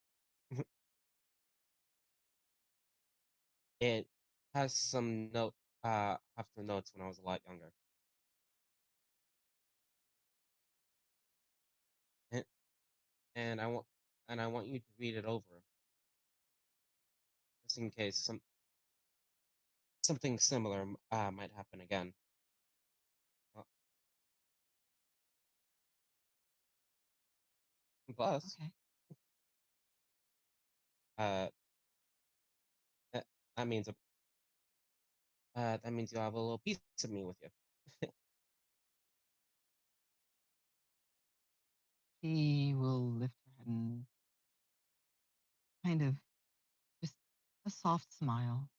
it has some after notes when I was a lot younger. And, and I want you to read it over just in case something similar might happen again. Uh, Plus, Okay. uh, that, that means that means you'll have a little piece of me with you. She will lift her head and kind of just a soft smile.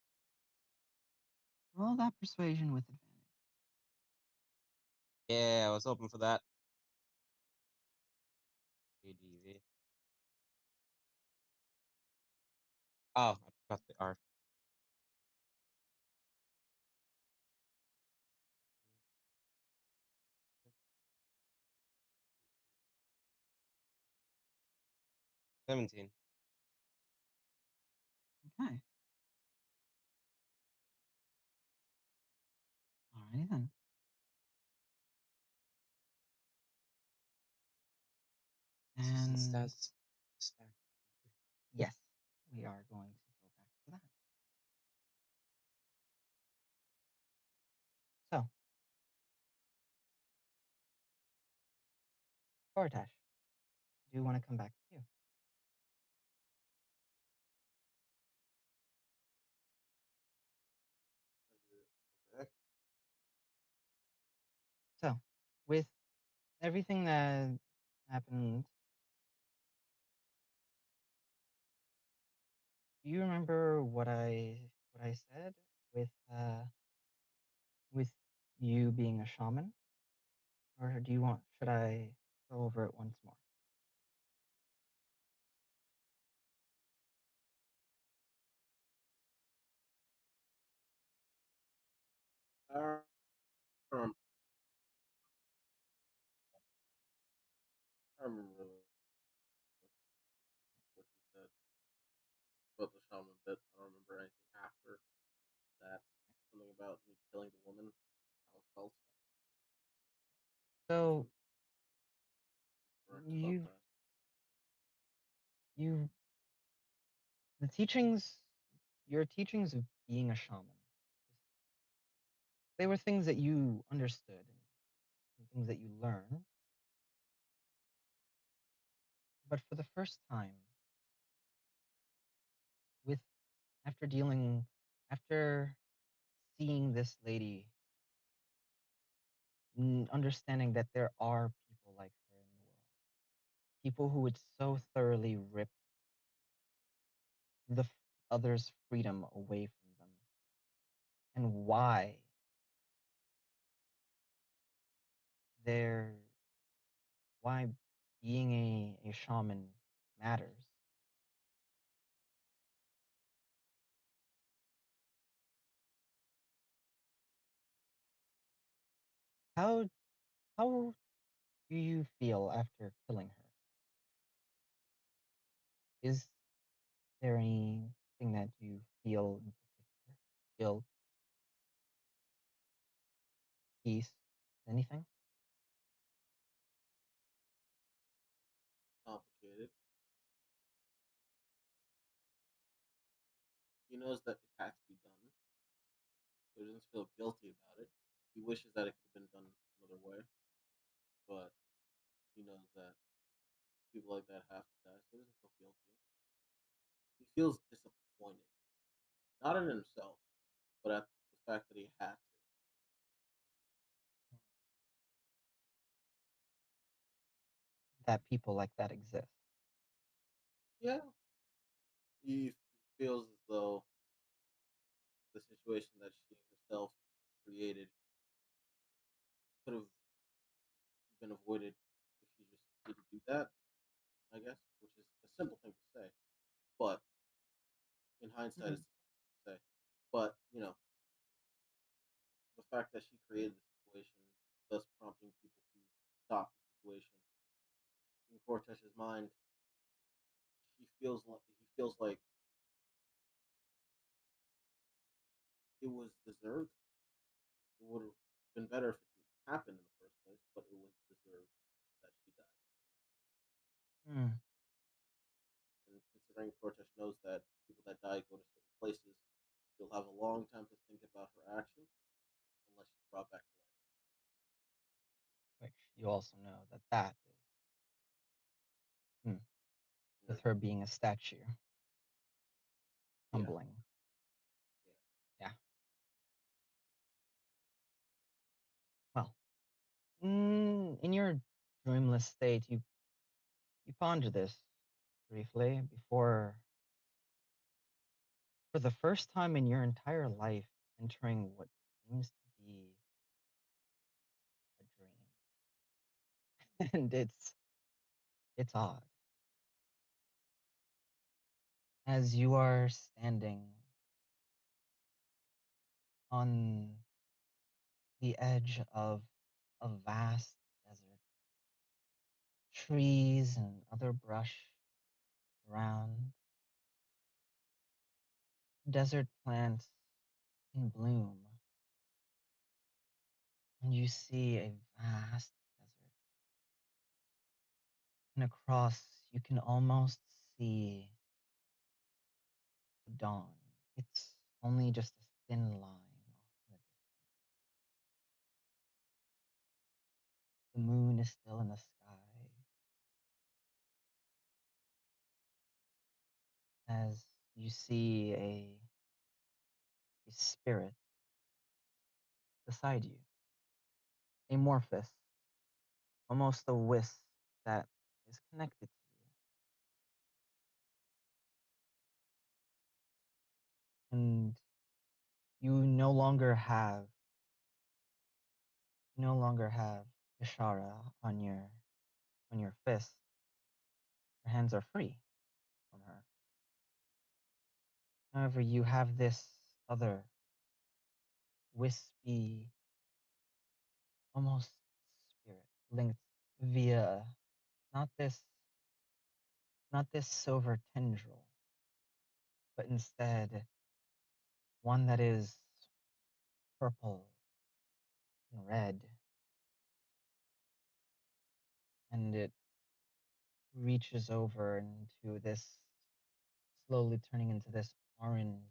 Roll that persuasion with advantage. Yeah, I was hoping for that. ADV. Oh, I forgot the R. $17. Okay. Alrighty then. And yes, we are going to go back to that. So, Portash, do want to come back to you. Okay. So, with everything that happened, do you remember what I said with you being a shaman, or should I go over it once more? I remember, I remember what you said about the shaman bit. I don't remember anything after that. Something about me killing the woman. How it felt. So Correct about you that. you the teachings your teachings of being a shaman, they were things that you understood and things that you learned, but for the first time, with after dealing after seeing this lady, understanding that there are people like her in the world, people who would so thoroughly rip the other's freedom away from them, and they're why being a shaman matters. How how do you feel after killing her? Is there anything that you feel in particular? Guilt, peace, anything? Complicated. He knows that it had to be done, so he doesn't feel guilty about it. He wishes that it could have been done another way, but he knows that people like that have to die, so he doesn't feel guilty. He feels disappointed, not in himself, but at the fact that he had to. That people like that exist. Yeah, he feels as though the situation that she herself created could have been avoided if she just didn't do that, I guess, which is a simple thing to say. But in hindsight, Mhm. it's a simple thing to say. But, the fact that she created the situation, thus prompting people to stop the situation, in Cortez's mind, he feels like it was deserved. It would have been better if it didn't happen in the first place, but it was deserved that she died. Hmm. And considering Cortez knows that people that die go to certain places, she'll have a long time to think about her action unless she's brought back to life. Which you also know that is with Right. her being a statue, Yeah. humbling. Yeah. Yeah. Well, in your dreamless state, you ponder this briefly before, for the first time in your entire life, entering what seems to be a dream, and it's odd as you are standing on the edge of a vast desert, trees and other brush around, desert plants in bloom, and you see a vast desert. And across, you can almost see the dawn. It's only just a thin line off in the distance. The moon is still in the sky, as you see a spirit beside you, amorphous, almost a wisp that is connected to you. And you no longer have Ishara on your fist. Your hands are free from her. However, you have this other wispy, almost spirit linked via not this not this silver tendril, but instead one that is purple and red, and it reaches over into this, slowly turning into this orange,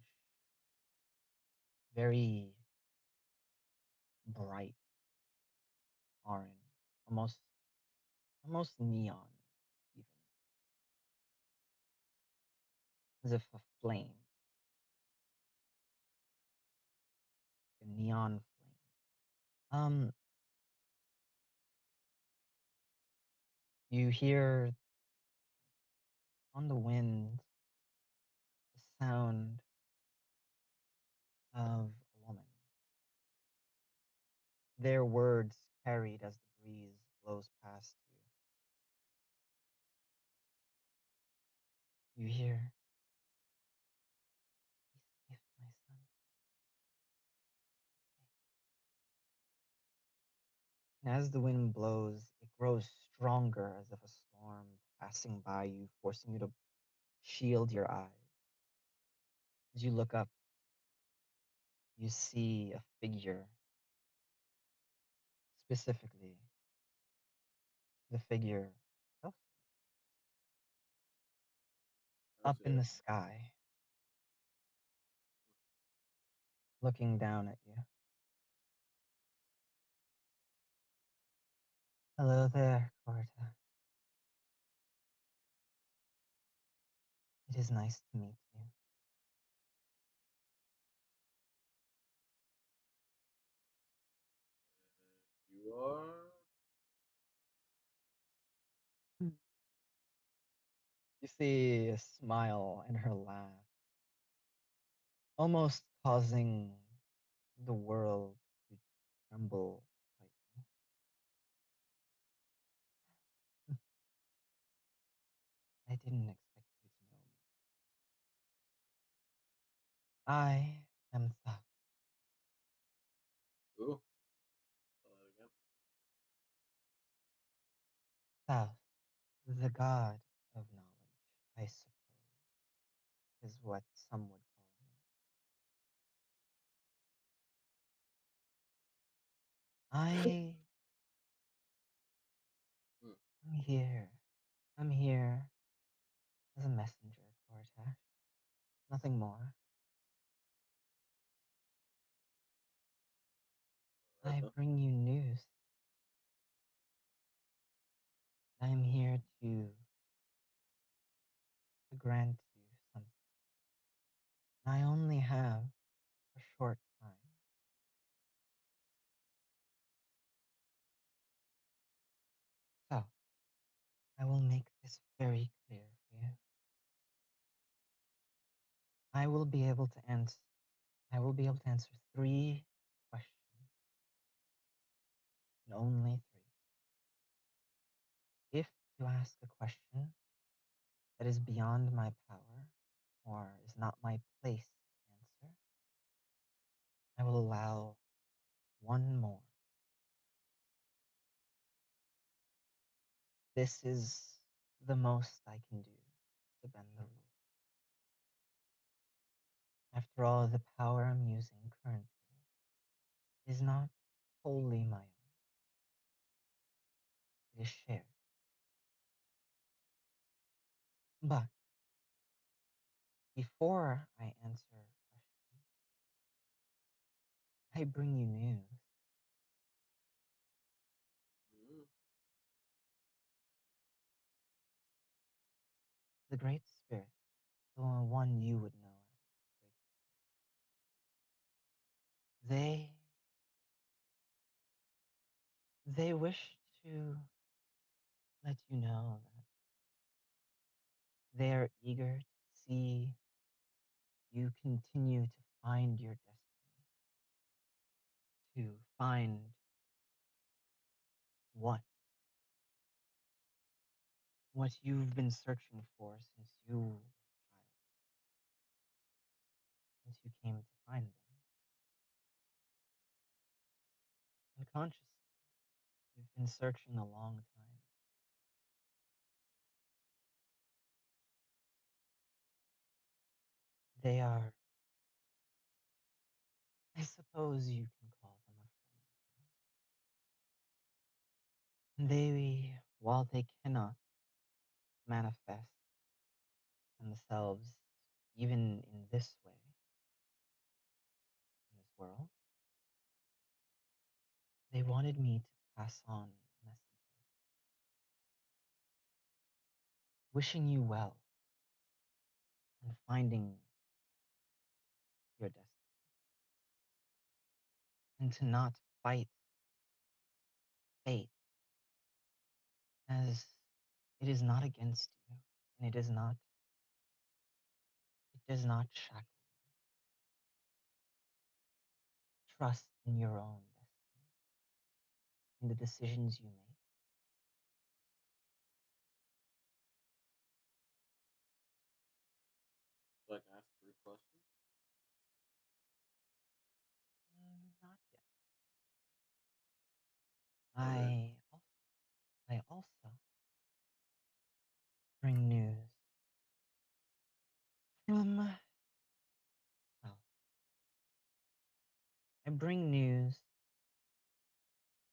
very bright orange, almost almost neon, even as if a flame, a neon flame. You hear on the wind the sound of a woman, their words carried as the breeze blows past you. You hear, "Be safe, my son. And as the wind blows, it grows stronger as if a storm passing by you, forcing you to shield your eyes. As you look up, you see a figure, specifically the figure up in the sky, looking down at you. Hello there, Corta. It is nice to meet you. You are. You see a smile in her laugh, almost causing the world to tremble slightly. I didn't expect you to know me. I am Ooh. Tell that again. South, the god of knowledge, I suppose, is what some would call me. I Hmm. am here. I'm here as a messenger, Cortash. Nothing more. Alright I then. bring you news. I'm here to grant you something. I only have a short time. So, I will make this very clear for you. I will be able to answer I will be able to answer 3 questions, and only 3. If you ask a question that is beyond my power or is not my place to answer, I will allow one more. This is the most I can do to bend the rules. After all, the power I'm using currently is not wholly my own. It is shared. But before I answer questions, I bring you news. Mm. The Great Spirit the one you would know as. They they wish to let you know that they are eager to see you continue to find your destiny, to find what what you've been searching for since you were a child, since you came to find them. Unconsciously, you've been searching a long time. They are, I suppose you can call them a friend. They, while they cannot manifest themselves even in this way, in this world, they wanted me to pass on a message wishing you well and finding your destiny, and to not fight fate, as it is not against you, and it does not shackle you. Trust in your own destiny, in the decisions you make. So I can ask 3 questions. Not yet. Okay. I also bring news from, well, I bring news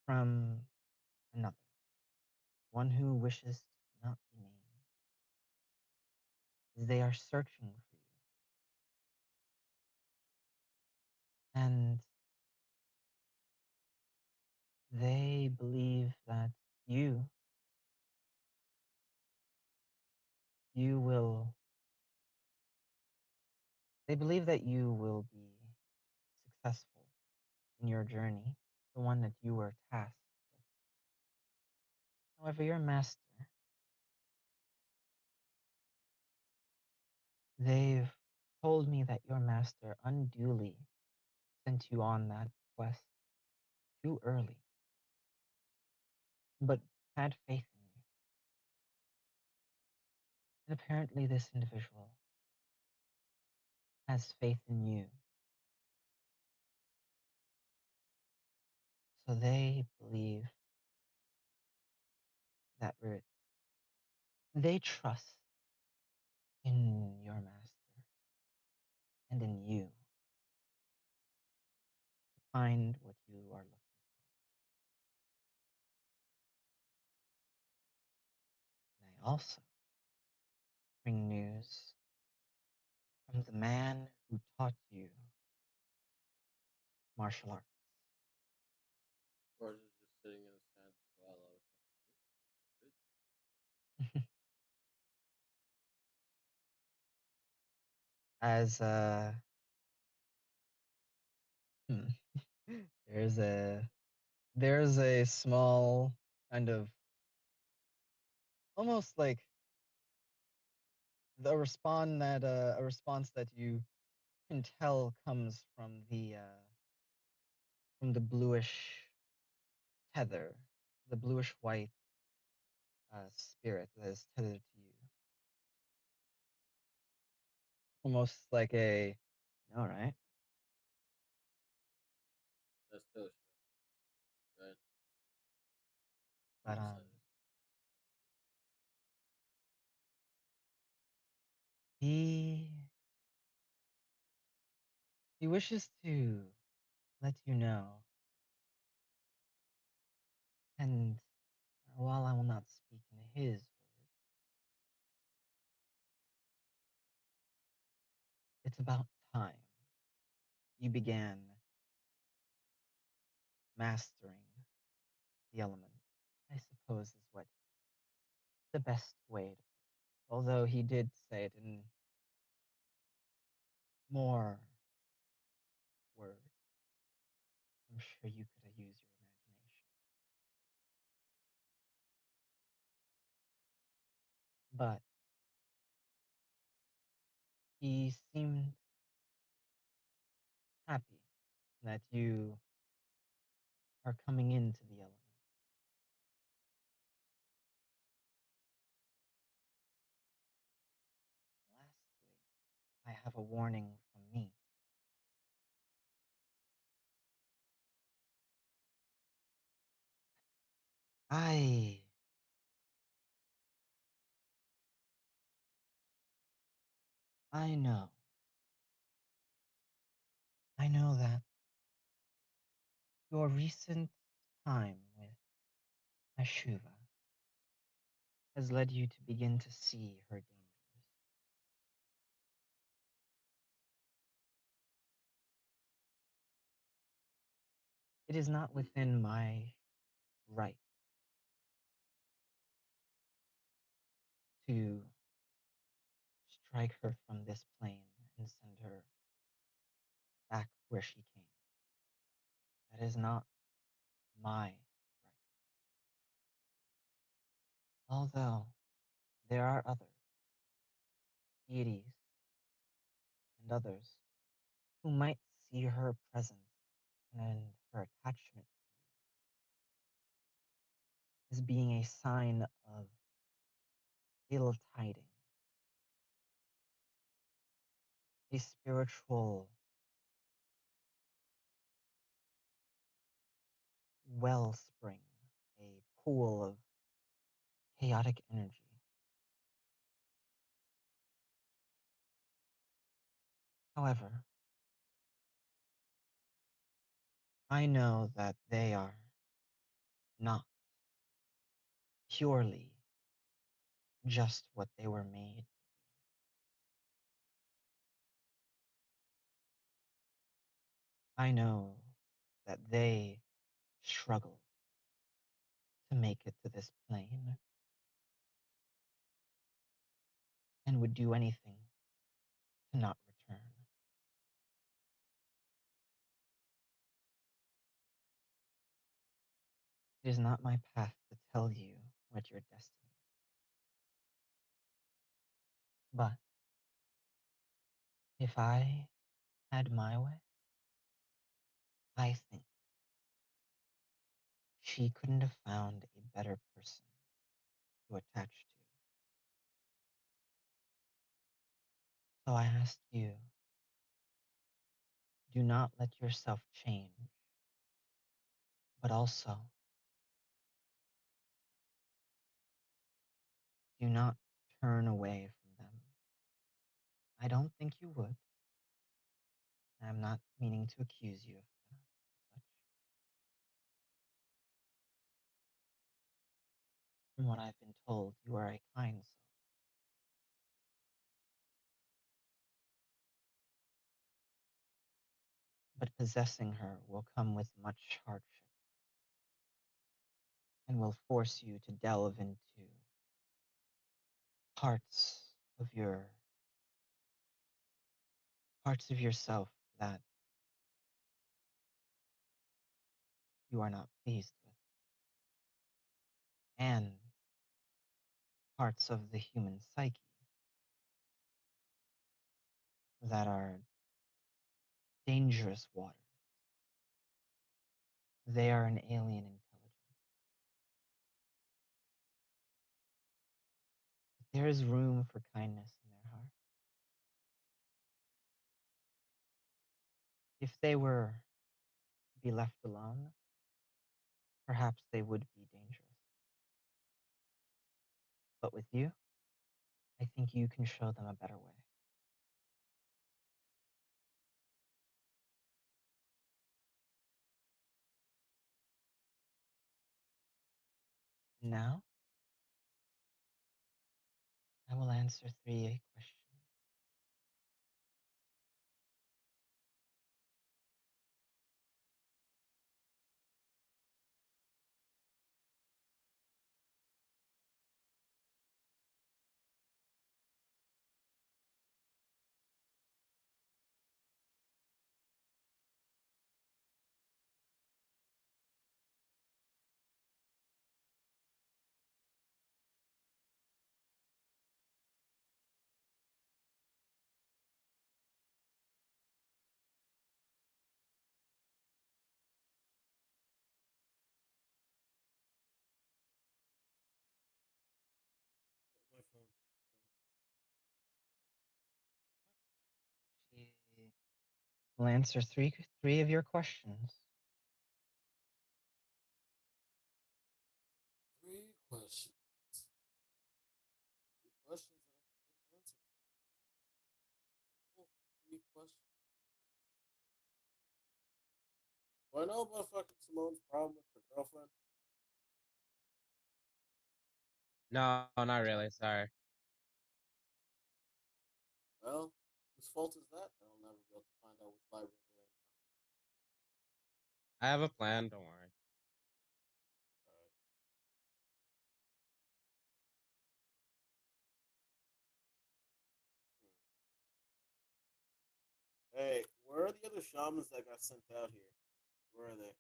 from another, one who wishes to not be named. They are searching for you, and they believe that you, you will, they believe that you will be successful in your journey, the one that you were tasked with. However, your master, they've told me that your master unduly sent you on that quest too early, but had faith in you. And apparently, this individual has faith in you. So they believe that they trust in your master and in you to find what you are looking for. And I also bring news from the man who taught you martial arts. Or is it just sitting in the sand while out of As hmm, there's a there's a small kind of almost like a response that you can tell comes from the bluish tether, the bluish white spirit that is tethered to you, almost like a all right, That's Toshio, right? but Outsiders. he he wishes to let you know, and while I will not speak in his words, it's about time you began mastering the element. I suppose is what the best way to put it. Although he did say it in more word, I'm sure you could have used your imagination. But he seemed happy that you are coming into the element. Lastly, I have a warning from me. I I know. I know that your recent time with Ashuva has led you to begin to see her dangers. It is not within my right to strike her from this plane and send her back where she came. That is not my right. Although there are other deities and others who might see her presence and her attachment as being a sign of ill tidings, a spiritual wellspring, a pool of chaotic energy. However, I know that they are not purely just what they were made. I know that they struggled to make it to this plane and would do anything to not return. It is not my path to tell you what your destiny is. But if I had my way, I think she couldn't have found a better person to attach to. So I ask you, do not let yourself change, but also do not turn away from them. I don't think you would. I'm not meaning to accuse you of such. From what I've been told, you are a kind soul. But possessing her will come with much hardship and will force you to delve into parts of your parts of yourself that you are not pleased with, and parts of the human psyche that are dangerous waters. They are an alien intelligence. But there is room for kindness in their heart. If they were to be left alone, perhaps they would be dangerous. But with you, I think you can show them a better way. Now, I will answer three questions. will answer three of your questions. 3 questions. 3 questions that I can answer. Oh, 3 questions. Do I know about fucking Simone's problem with her girlfriend? No, not really. Sorry. Well, whose fault is that? I'll never be able to find out which library they're in. I have a plan. Don't worry. Alright. Hey, where are the other shamans that got sent out here? Where are they?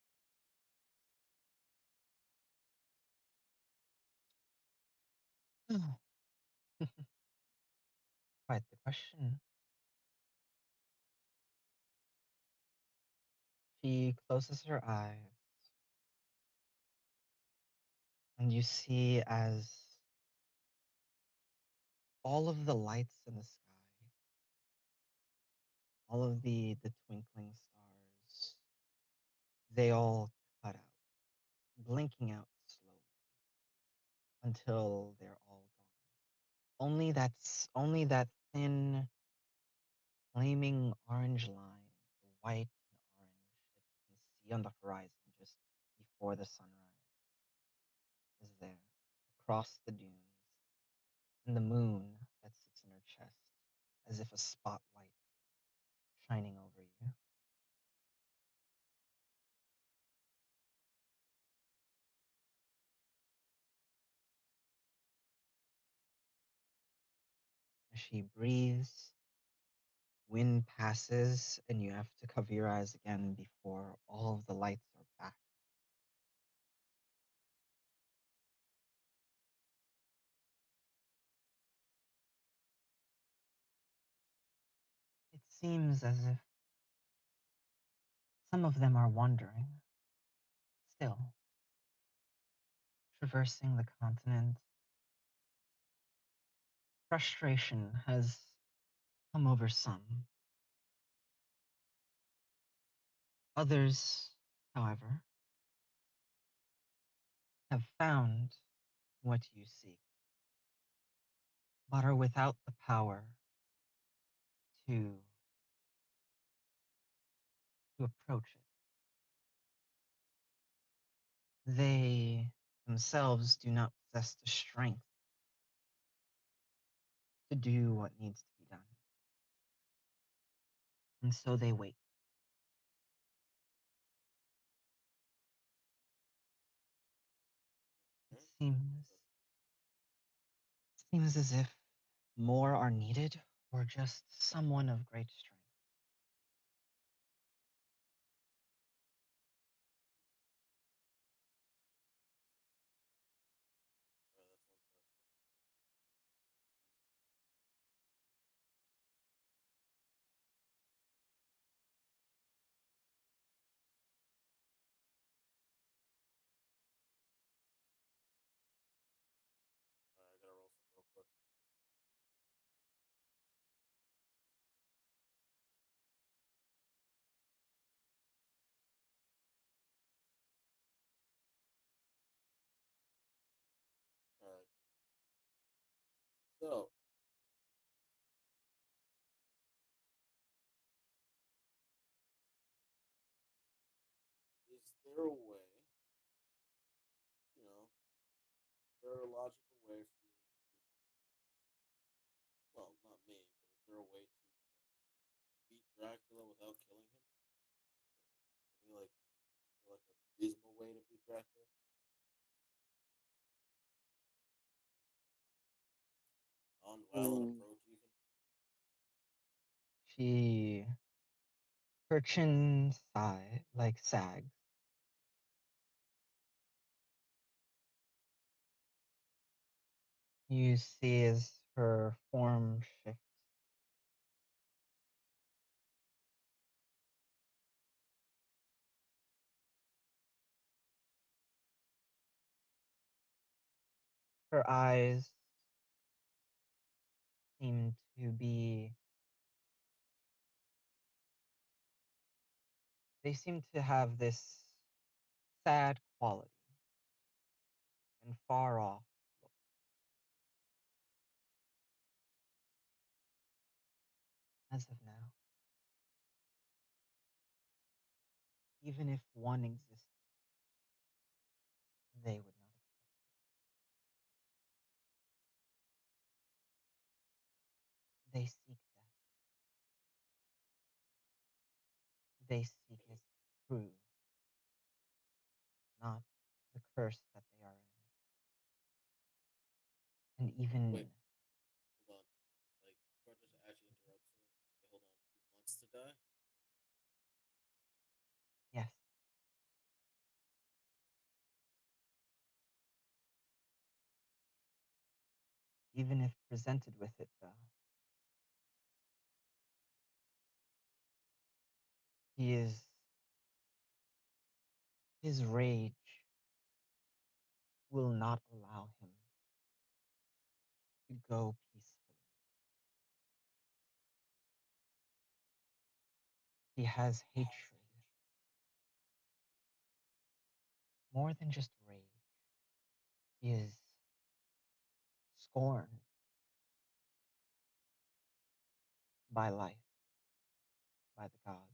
Quite the question. She closes her eyes, and you see as all of the lights in the sky, all of the twinkling stars, they all cut out, blinking out slowly until they're all gone. Only that thin flaming orange line, the white and orange that you can see on the horizon just before the sunrise, is there across the dunes, and the moon that sits in her chest as if a spotlight shining over you. As she breathes, wind passes, and you have to cover your eyes again before all of the lights are back. It seems as if some of them are wandering, still, traversing the continent. Frustration has come over some. Others, however, have found what you seek, but are without the power to, to approach it. They themselves do not possess the strength to do what needs to be done. And so they wait. It Okay. seems as if more are needed, or just someone of great strength. Alright, that's one question. Alright, I gotta roll some real quick. Alright. So, is there a way, you know, is there a logical way for me to, well, not me, but is there a way to beat Dracula without killing him? Can we, like, feel like a reasonable way to beat Dracula? Non-violent Mm. approach, even? She, her chin sigh, like sags. You see as her form shifts. Her eyes seem to be they seem to have this sad quality and far off look. As of now, even if one existed, they would not accept it. They seek death. They seek its true, not the curse that they are in. And even Wait, hold on. Like, Carter's actually interrupts him. Wait, hold on. He wants to die? yes, even if presented with it, though, he is his rage will not allow him to go peacefully. He has hatred, more than just rage. He is scorned by life, by the gods.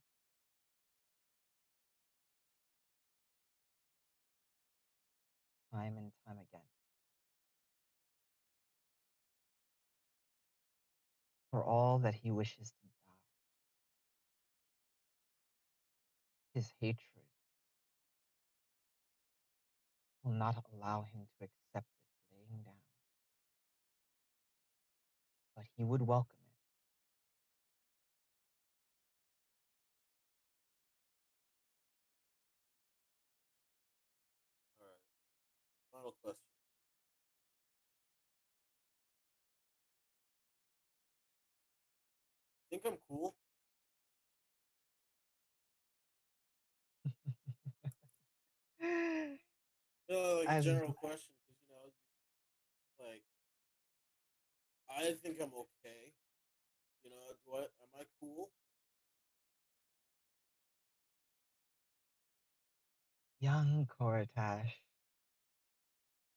Time and time again. For all that he wishes to die, his hatred will not allow him to accept it laying down, but he would welcome it. Alright. Final question. Think I'm cool? Like a As general question, because like I think I'm okay. Do I? Am I cool? young Koratash,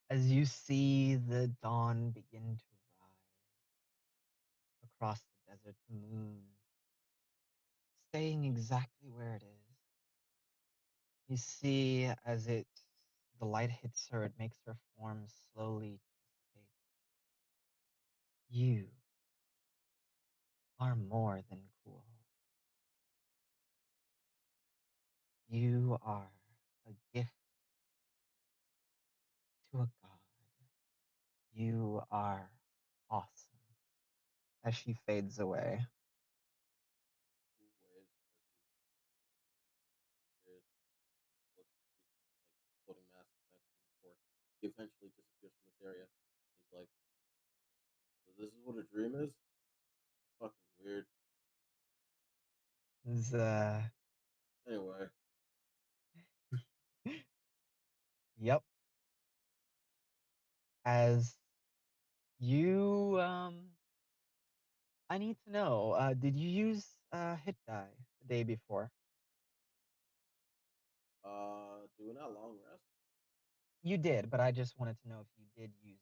as you see the dawn begin to rise across the desert, the moon staying exactly where it is. You see as the light hits her, it makes her form slowly dissipate. You are more than cool. You are a gift to a god. You are awesome. As she fades away. Who waves as she disappears, looks like floating mass next to him before he eventually disappears from this area. He's like, so this is what a dream is? Fucking weird. Is Anyway, yep. As you I need to know, did you use hit die the day before? doing that long rest? You did, but I just wanted to know if you did use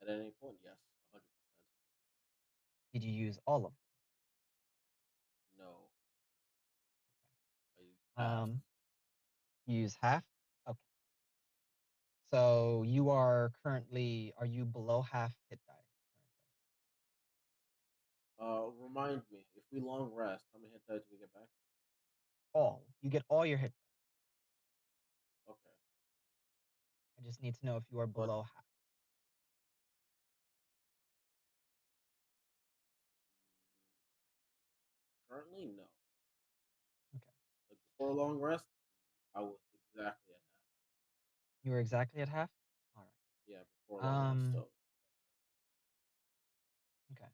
it. At any point, yes, 100%. Did you use all of No, I used them? half. You use half? Okay. So you are you below half hit die currently? Remind me, if we long rest, how many hit dice do we get back? All. You get all your hit die. Okay. I just need to know if you are But below half. currently, no. Okay. Like before long rest, I was exactly at half. You were exactly at half? Alright. Yeah, before long rest. So Okay.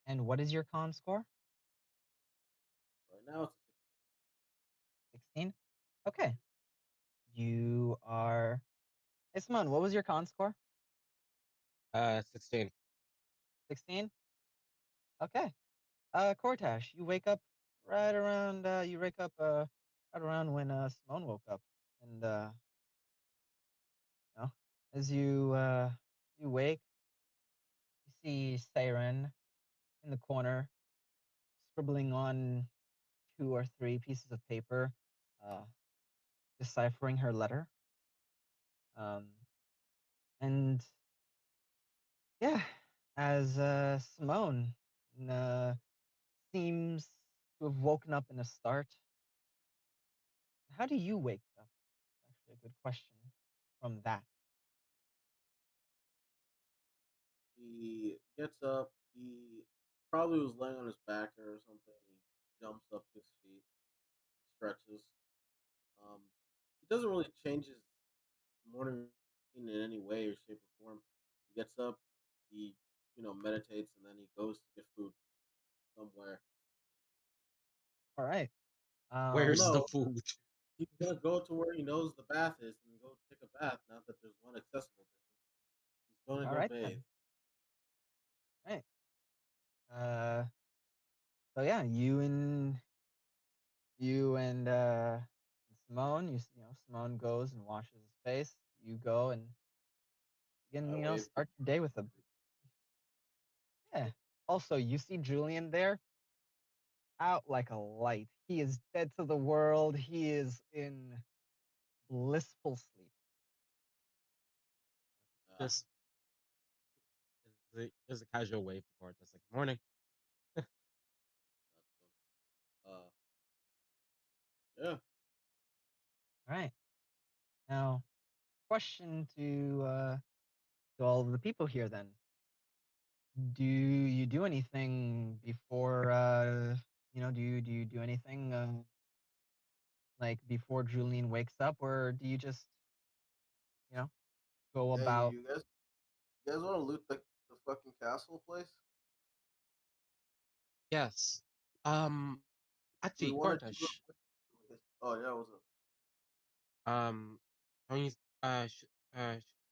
And what is your con score? right now it's 16? Okay. You are Isman, what was your con score? 16. 16? Okay. Cortash, you wake up right around. You wake up right around when Simone woke up, and you know, as you wake, you see Siren in the corner, scribbling on two or three pieces of paper, uh, deciphering her letter. Um, and yeah, as Simone uh, seems to have woken up in a start. How do you wake up? Actually, a good question from that. He gets up. He probably was laying on his back or something. He jumps up to his feet, stretches. Um, he doesn't really change his morning routine in any way or shape or form. He gets up, he meditates, and then he goes to get food somewhere. All right. Well, Where's the no, food? he's gonna go to where he knows the bath is and go take a bath. Now that there's one accessible to him, he's gonna All go right bathe. then. All right. Uh, so yeah, you and Simone. Simone goes and washes his face. You go and you I can wave. start your day with a yeah. Also, you see Julian there, out like a light. He is dead to the world. He is in blissful sleep. Ah, Just is a casual wave to court. That's like morning. that's yeah. All right. Now, question to all of the people here then. Do you do anything before do you do anything like before Julian wakes up, or do you just, you know, go Hey, about you guys want to loot the fucking castle place? Yes. We Actually, want to do Cortesh. it. Oh yeah, what's up? Can we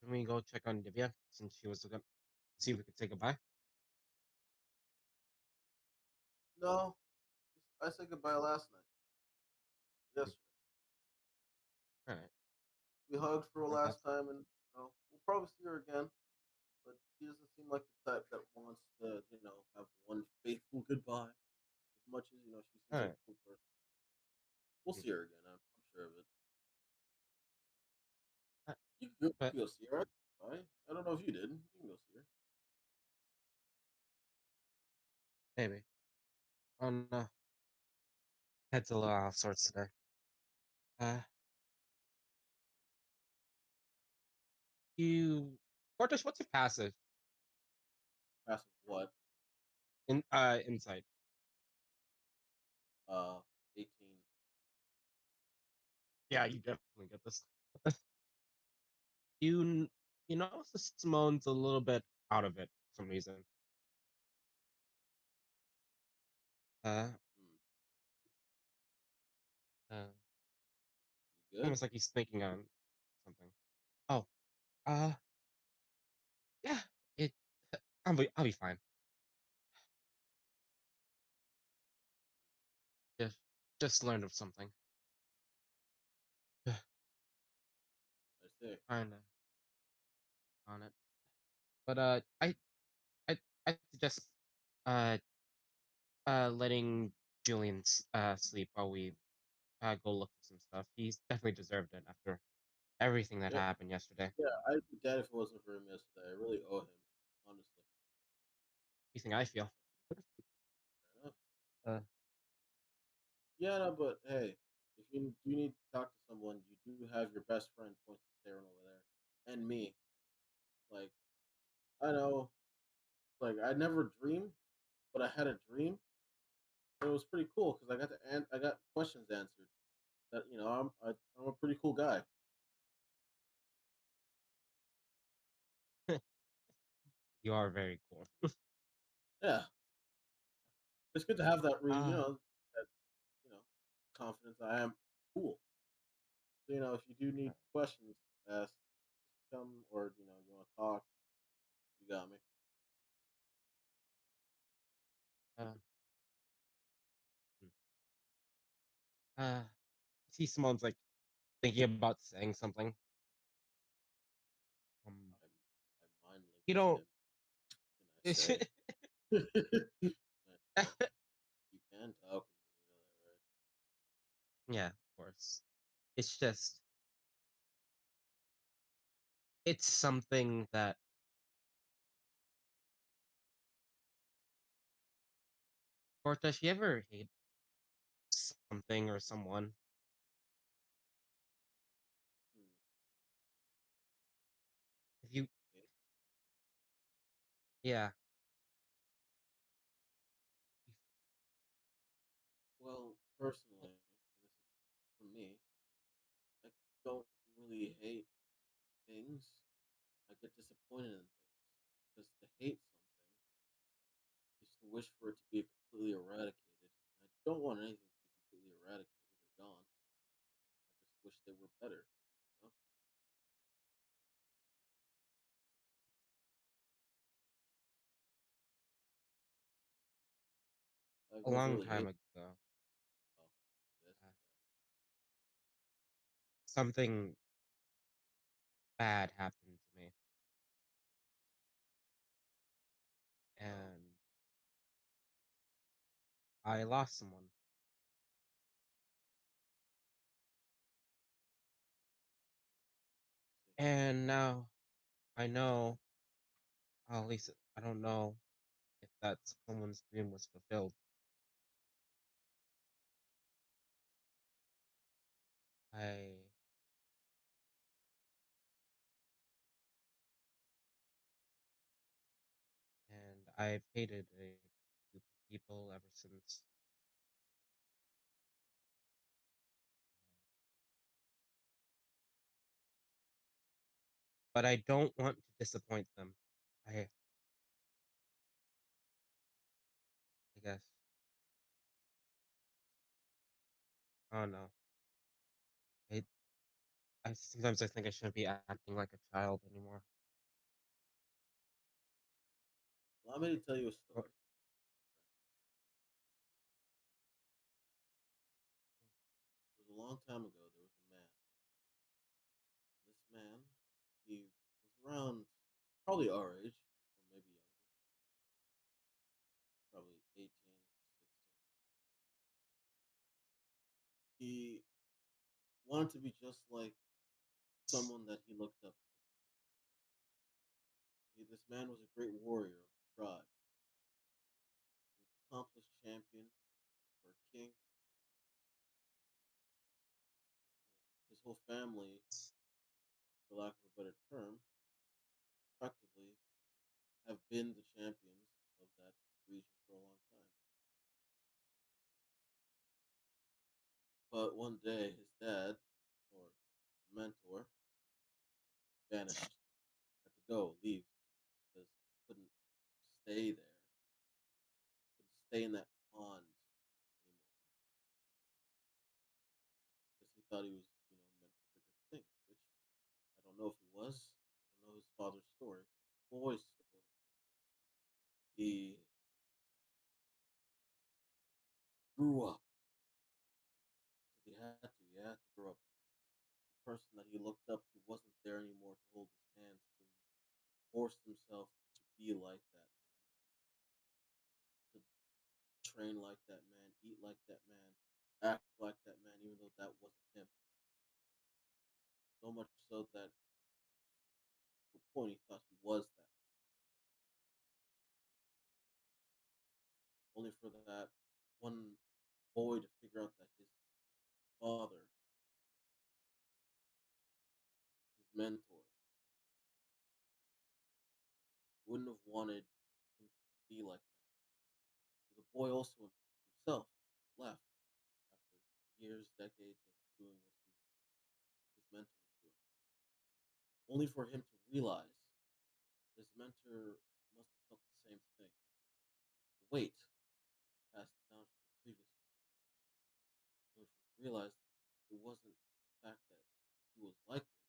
can we go check on Divya since she was gonna see if we could say goodbye? No, I said goodbye last night. Yesterday, All right. we hugged for a Like last that's time, and we'll probably see her again. But she doesn't seem like the type that wants to, have one faithful goodbye. As much as she all seems like right. a cool person. We'll see her again. I'm sure of it. Uh, You But can go see her. Right? I don't know if you did. You can go see her. maybe on heads a little off sorts today. Uh, you Cortesh, what's your passive Passive what? in insight? 18. Yeah, you definitely get this. You you notice that Simone's a little bit out of it for some reason. Uh, Hmm. uh, You good? almost like he's thinking on something. Oh, uh, yeah, it. I'll be fine. Just just learned of something. I see. Kinda on it, but I I suggest uh letting Julian sleep while we go look for some stuff. He's definitely deserved it after everything that Yeah, happened yesterday. yeah. I'd be dead if it wasn't for him yesterday. I really owe him, honestly. You think I feel? Fair enough. Uh, Yeah, no, but hey, if you do need to talk to someone, you do have your best friend points to Darren over there, and me. Like I know, like I never dreamed, but I had a dream, and it was pretty cool because I got questions answered. That I'm a pretty cool guy. you are very cool. Yeah, it's good to have that Ah, that you know confidence. I am cool. So, if you do need questions, ask, just come, or you want to talk, you got me. uh, See, Simone's like thinking about saying something. Um, I mind linked you with don't. him. Can I say? Man, you can talk with me, you know that, right? Yeah, of course. It's just it's something that or does she ever hate something or someone? Hmm. If you Okay. yeah. Well, personally, and this is for me, I don't really hate things. I get disappointed in things. Because to hate something is to wish for it to be completely eradicated. And I don't want anything to be completely eradicated or gone. I just wish they were better. You know? I've A never long really time hated. ago, Oh, yes, uh, something bad happened to me, oh, and I lost someone. see. And now I know, well, at least I don't know if that someone's dream was fulfilled. I and I've hated a group of people ever since. But I don't want to disappoint them. I guess. I don't know. I I sometimes I think I shouldn't be acting like a child anymore. Allow me to tell you a Oh, story. It was a long time ago. There was a man. This man, he was around probably our age, or maybe younger, probably 18, 16. He wanted to be just like someone that he looked up to. This man was a great warrior of the tribe, accomplished champion for a king. His whole family, for lack of a better term, effectively have been the champions of that region for a long time. But one day, his dad, or mentor, vanished. Had to go, leave, because he couldn't stay there. Couldn't stay in that pond anymore. Because he thought he was, meant for bigger things. Which I don't know if he was. I don't know his father's story, the boy's story. He grew up because he had to. He had to grow up. The person that he looked up to wasn't there anymore to hold his hand, so he forced himself to be like that man, to train like that man, eat like that man, act like that man, even though that wasn't him. So much so that to a point he thought he was that. Only for that one boy to figure out that his father, his mentor, wouldn't have wanted him to be like that. So the boy also himself left after years, decades of doing what his mentor was doing. Only for him to realize his mentor must have felt the same thing. The weight passed down from the previous one. Only for him to realize it wasn't the fact that he was like this.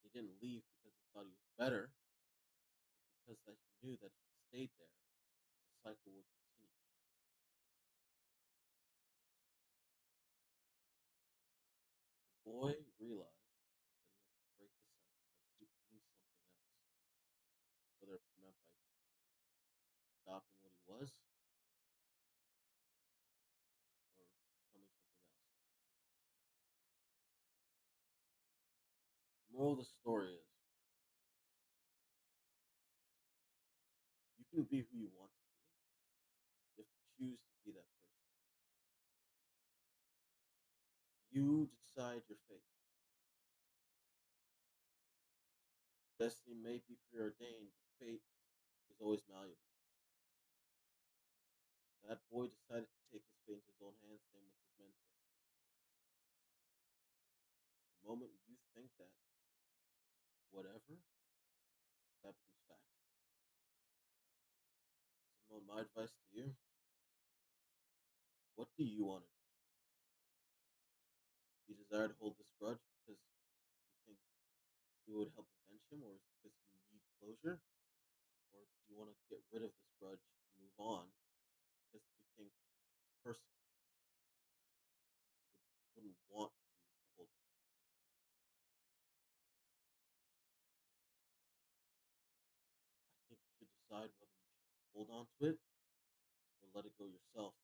He didn't leave because he thought he was better, but because that he knew that if he stayed there, the cycle would continue. boy realized that he had to break the cycle by doing something else, whether it meant by stopping what he was or becoming something else. The moral of the story is you can be who you want to be. You have to choose to be that person. You decide your fate. Destiny may be preordained, but fate is always malleable. That boy decided to take his fate into his own hands, same with his mentor. The moment you think that, whatever, that becomes fact. Simone, my advice to you, what do you want to do? Do you desire to hold this grudge because you think you would help avenge him, or is it because you need closure? Or do you want to get rid of this grudge and move on because you think this person wouldn't want you to hold it? I think you should decide whether you should hold on to it or let it go yourself,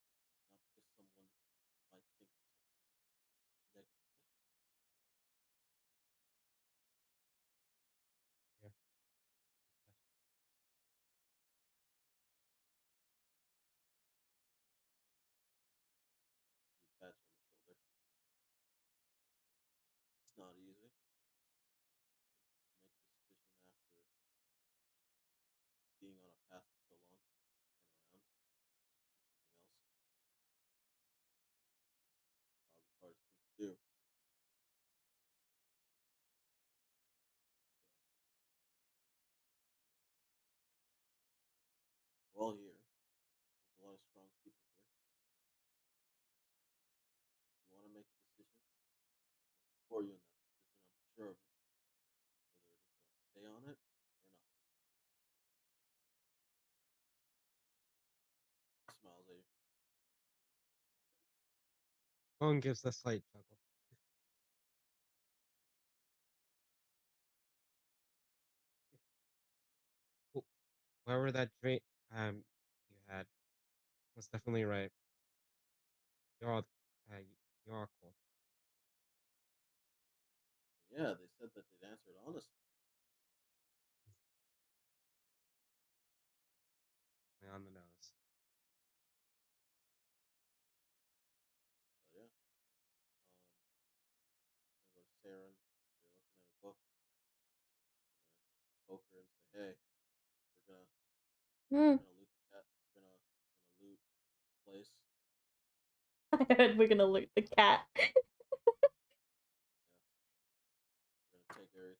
not because someone might think of something negatively. Yeah. You pat you on the shoulder. It's not easy. Make a decision after being on a path for so long. Turn around, do something else. Probably the hardest thing to do. We're all here. There's a lot of strong people here. If you want to make a decision, I'll support you in that decision. I'm sure of it. Whether it is you want to stay on it or not. He smiles at you. Owen gives a slight chuckle. Wh- Whoever that dream you had was definitely right. You're all you're all cool. Yeah, they said that they'd answer it honestly. On the nose. But yeah, I'm gonna go to Saren. They're looking at a book. I'm gonna poke her and say, "Hey, Hmm. we're gonna loot the cat. We're gonna loot the place. I heard we're gonna loot the cat. Yeah, we're gonna take everything from there.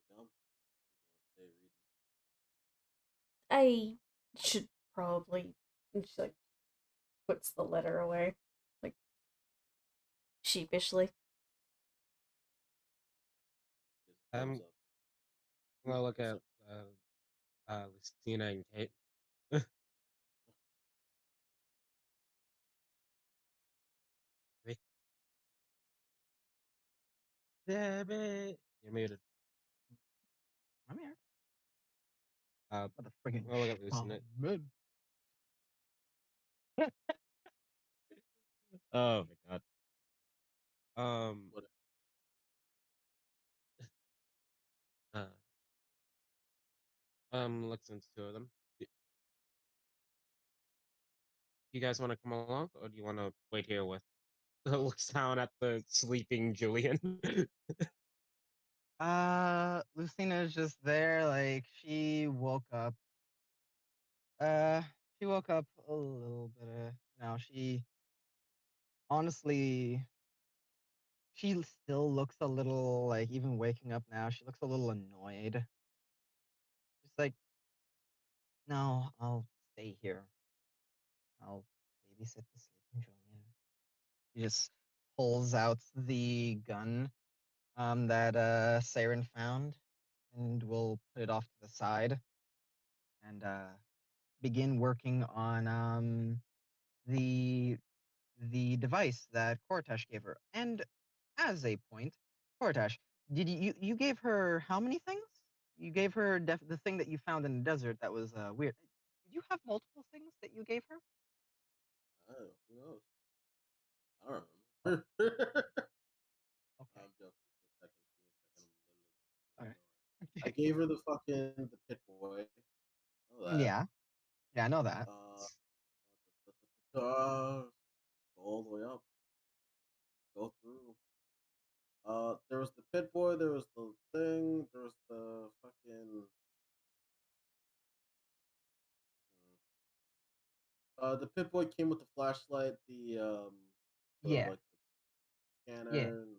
You wanna come? Or you wanna stay reading?" I should probably. And she like puts the letter away, like sheepishly. Gives a thumbs I'm up. gonna look What's at up? Lucina and Kate. Hey, Debbie, you're muted. I'm here. Uh, What the friggin' I'll look at Lucina. man. Oh my god. What? Uh, looks into two of them. You guys want to come along, or do you want to wait here with? Looks down at the sleeping Julian. Lucina's just there, like she woke up. Uh, she woke up a little bit. She honestly, she still looks a little like even waking up now. She looks a little annoyed. She's like, no, I'll stay here. I'll babysit the sleeping Julian. She just pulls out the gun that Siren found, and we'll put it off to the side and begin working on the the device that Kortash gave her. And as a point, Kortash, did you gave her how many things? You gave her the thing that you found in the desert that was weird. Did you have multiple things that you gave her? Oh, who knows? I don't Oh, remember. okay. I'm joking. Give me a second. Give me a second. All I'm literally right. I gave her the fucking the pit boy. Know that. Yeah. Yeah, I know that. Go all the way up. Go through. There was the pit boy. There was the thing. There was the fucking. The pit boy came with the flashlight, the Yeah. like the Yeah. scanner, and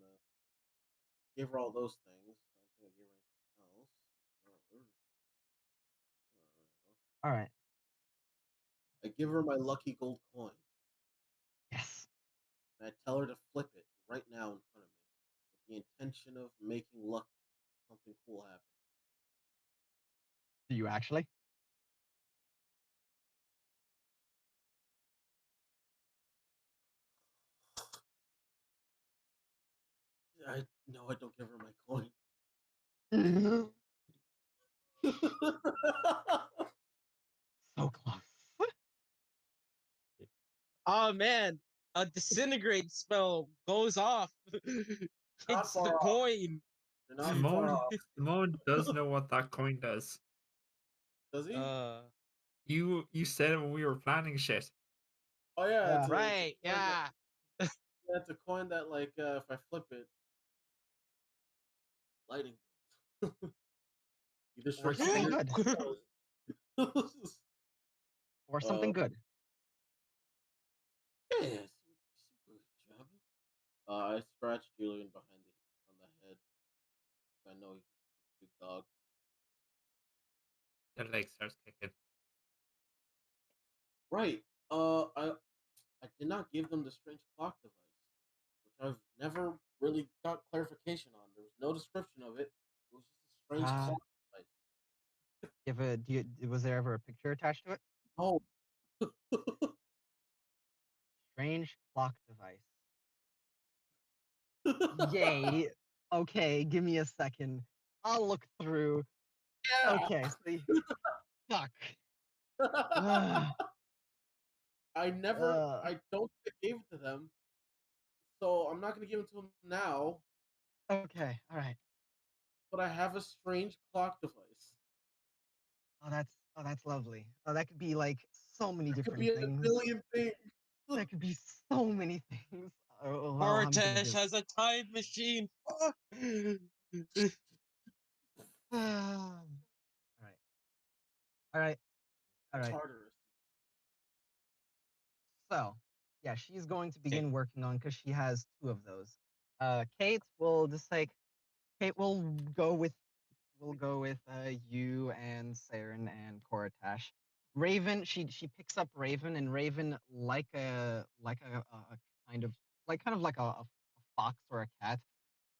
gave her all those things. I don't think I gave her anything else. All right. I give her my lucky gold coin, Yes. and I tell her to flip it right now in front of me, with the intention of making luck something cool happen. Do you actually? I no, I don't give her my coin. So close. Oh man, a disintegrate spell goes off. Not It's the far off. coin. You're not far off. Simone does know what that coin does. Does he? You said it when we were planning shit. Oh yeah, Yeah. it's Right, a coin yeah. yeah, it's a coin that like if I flip it, lightning. Either Or strikes something again. good. Or something good. Yeah, good job. I scratched Julian behind on the head. I know he's a big dog. The leg starts kicking. Right. I did not give them the strange clock device, which I've never really got clarification on. There was no description of it. It was just a strange Ah. clock device. Was there ever a picture attached to it? Oh. Strange clock device. Yay. Okay, give me a second. I'll look through. Yeah. Okay, fuck. Ugh. I don't think I gave it to them. So I'm not gonna give it to them now. Okay, alright. But I have a strange clock device. Oh, that's lovely. Oh, that could be like so many It could different be a things. million things. That could be so many things. Oh, well, I'm gonna Kortash do has a time machine. Fuck. Alright. Tartarus. So, yeah, she's going to Okay. begin working on because she has two of those. Kate will just like Kate will go with you and Saren and Koratash. Raven, she picks up Raven, and Raven a kind of like a fox or a cat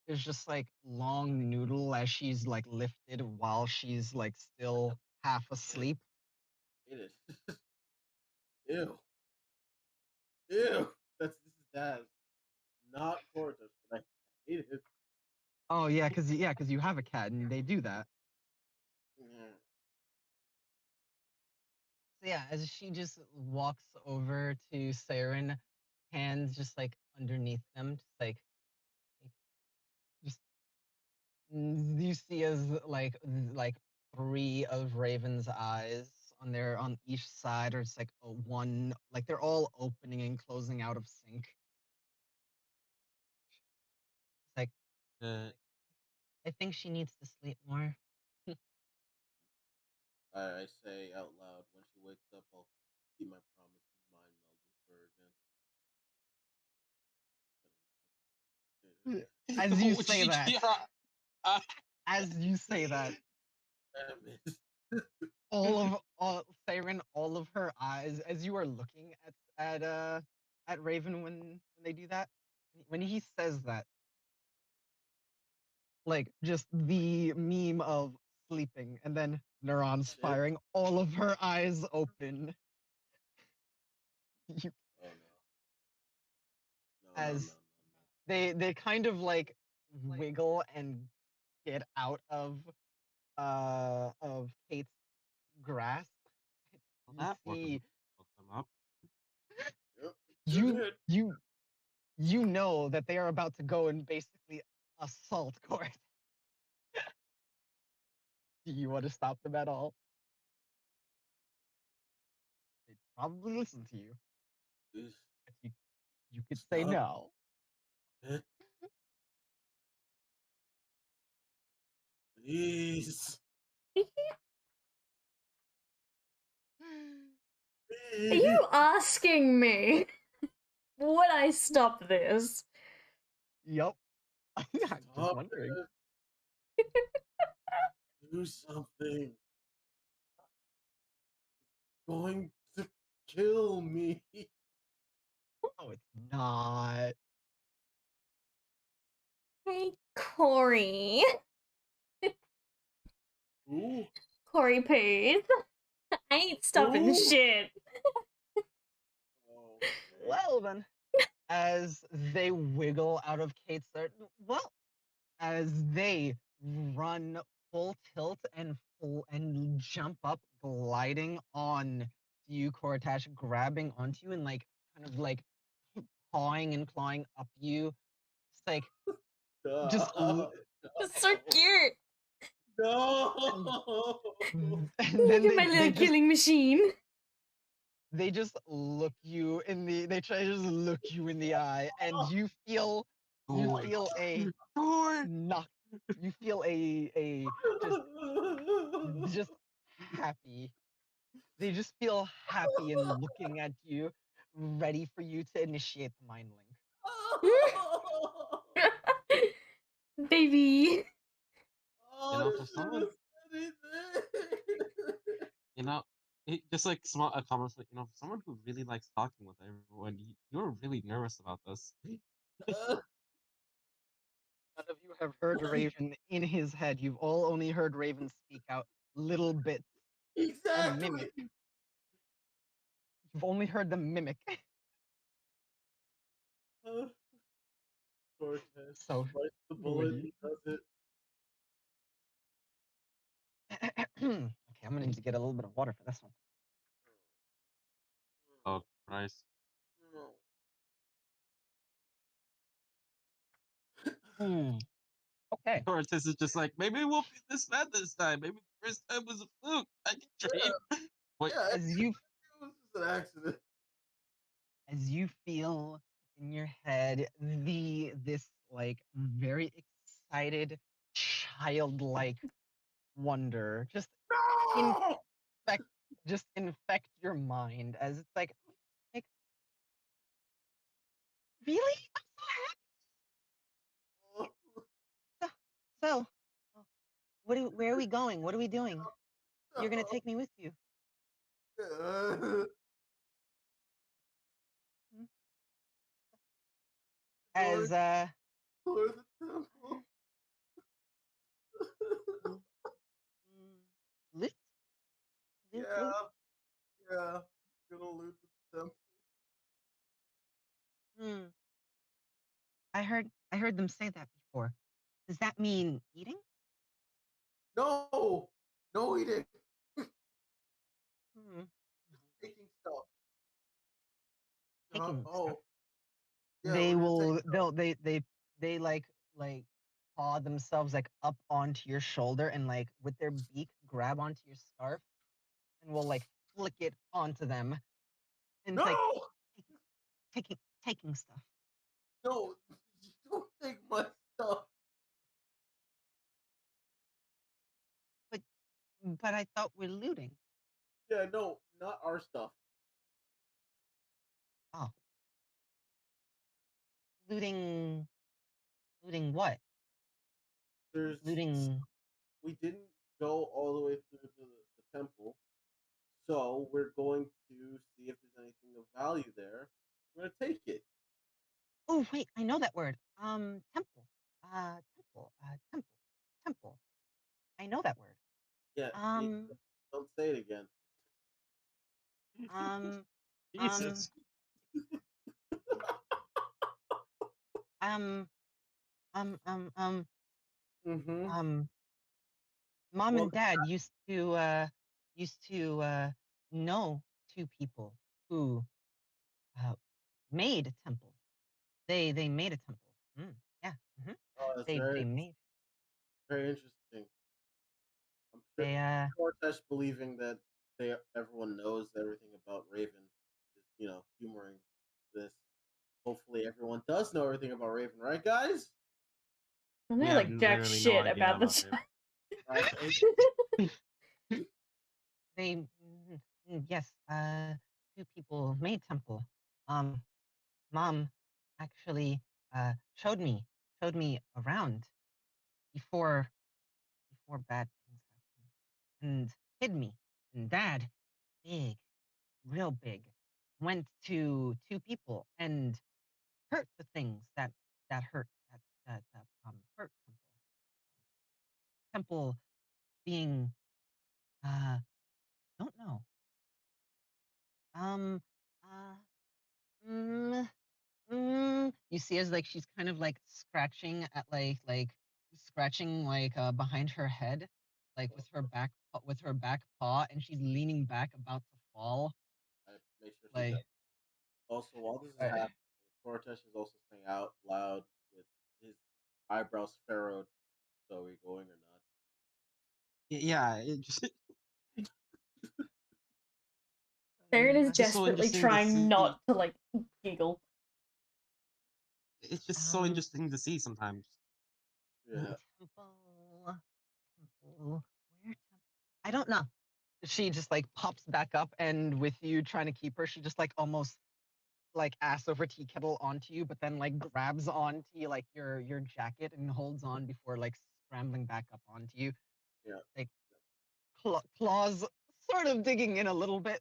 is just like long noodle as she's like lifted while she's like still half asleep. It is. Ew. Ew. This is Daz. Not Cortus, but I hate it. Oh yeah, because you have a cat and they do that. Yeah. So yeah, as she just walks over to Saren, hands just like underneath them, just you see as like three of Raven's eyes on each side, or it's like a one, like they're all opening and closing out of sync. It's like I think she needs to sleep more. I say out loud when she wakes up, I'll keep my promise and mind meld with her again. As you say that, Yeah. as you say that, Damn it. all Siren, all of her eyes, as you are looking at Raven when they do that, when he says that, like just the meme of sleeping and then neurons Shit. firing, all of her eyes open. You, Oh no. as they kind of like wiggle and get out of Kate's grasp. Well, You that see, woke them up. Yep, you did. you know that they are about to go and basically assault Court. Do you want to stop them at all? They'd probably listen to you. Please But you could say Stop. no. it. Please. Are you asking me? Would I stop this? Yup. I'm just Stop wondering. it. Do something. Going to kill me. Oh, it's not. Hey, Corey. Ooh. Corey Pooth. I ain't stopping Ooh. shit. Okay. Well then, as they wiggle out of Kate's well, as they run full tilt and jump up, gliding on you, Cortash, grabbing onto you and like kind of like pawing and clawing up you. It's like just Stop. It's so cute. No. and Look then at my little killing machine. they just look you in the they try to just look you in the eye and you feel a knock you feel a just happy. They just feel happy and looking at you, ready for you to initiate the mind link. Baby. Oh, You know, you for should've someone, said anything. you know, just like small a comment, like, for someone who really likes talking with everyone, you're really nervous about this. None of you have heard Raven in his head. You've all only heard Raven speak out little bits or Exactly. mimic. You've only heard them mimic. Cortez So, bites the what bullet do and does it. okay, I'm gonna need to get a little bit of water for this one. Oh, Christ. Okay. Cortez is just like, maybe it won't be this bad this time. Maybe the first time was a fluke. I can train. Wait, Yeah, As you it was just an accident. as you feel in your head this like very excited childlike wonder No! infect your mind as it's like really I'm so happy. So where are we going? What are we doing? You're gonna take me with you. As Lord of the temple. loot? Yeah, yeah. Gonna loot the temple. I heard them say that before. Does that mean eating? No! No eating! Hmm. Taking stuff. Taking Oh. stuff. Yeah, They we're gonna will take stuff. they like paw themselves like up onto your shoulder and like with their beak grab onto your scarf and will like flick it onto them and it's like No! taking stuff. No! Don't take my stuff. But I thought we're looting. Yeah, no, not our stuff. Oh. Looting what? There's Looting we didn't go all the way through the temple, so we're going to see if there's anything of value there. We're gonna take it. Oh wait, I know that word. Temple. Temple. I know that word. Yeah, don't say it again. Um, Jesus. um, um, um, um, Mm-hmm. um, mom Well, and dad used to know two people who uh, made a temple. They made a temple. Yeah. that's They very made very interesting. I'm sure they Cortesh believing that everyone knows everything about Raven is humoring this. Hopefully, everyone does know everything about Raven, right, guys? I We know have like jack literally no shit idea about about this. Raven. Right. they yes, two people made temple. Um, mom actually showed me around before before bad things happened and hid me. And dad, big, real big, went to two people and hurt the things that hurt that hurt temple being don't know um uh mm, you see as like she's kind of like scratching at like scratching like behind her head like with her back paw and she's leaning back about to fall I make sure she like does. Also, while this is uh, happening, Cortesh is also saying out loud with his eyebrows furrowed. So, are we going or not? Yeah, it just Saren is um, just so desperately interesting to trying see. not to like giggle. It's just so um interesting to see sometimes. Yeah. temple temple where temple I don't know she just like pops back up and with you trying to keep her she just like almost like ass over tea kettle onto you but then like grabs onto you like your jacket and holds on before like scrambling back up onto you Yeah. like claws sort of digging in a little bit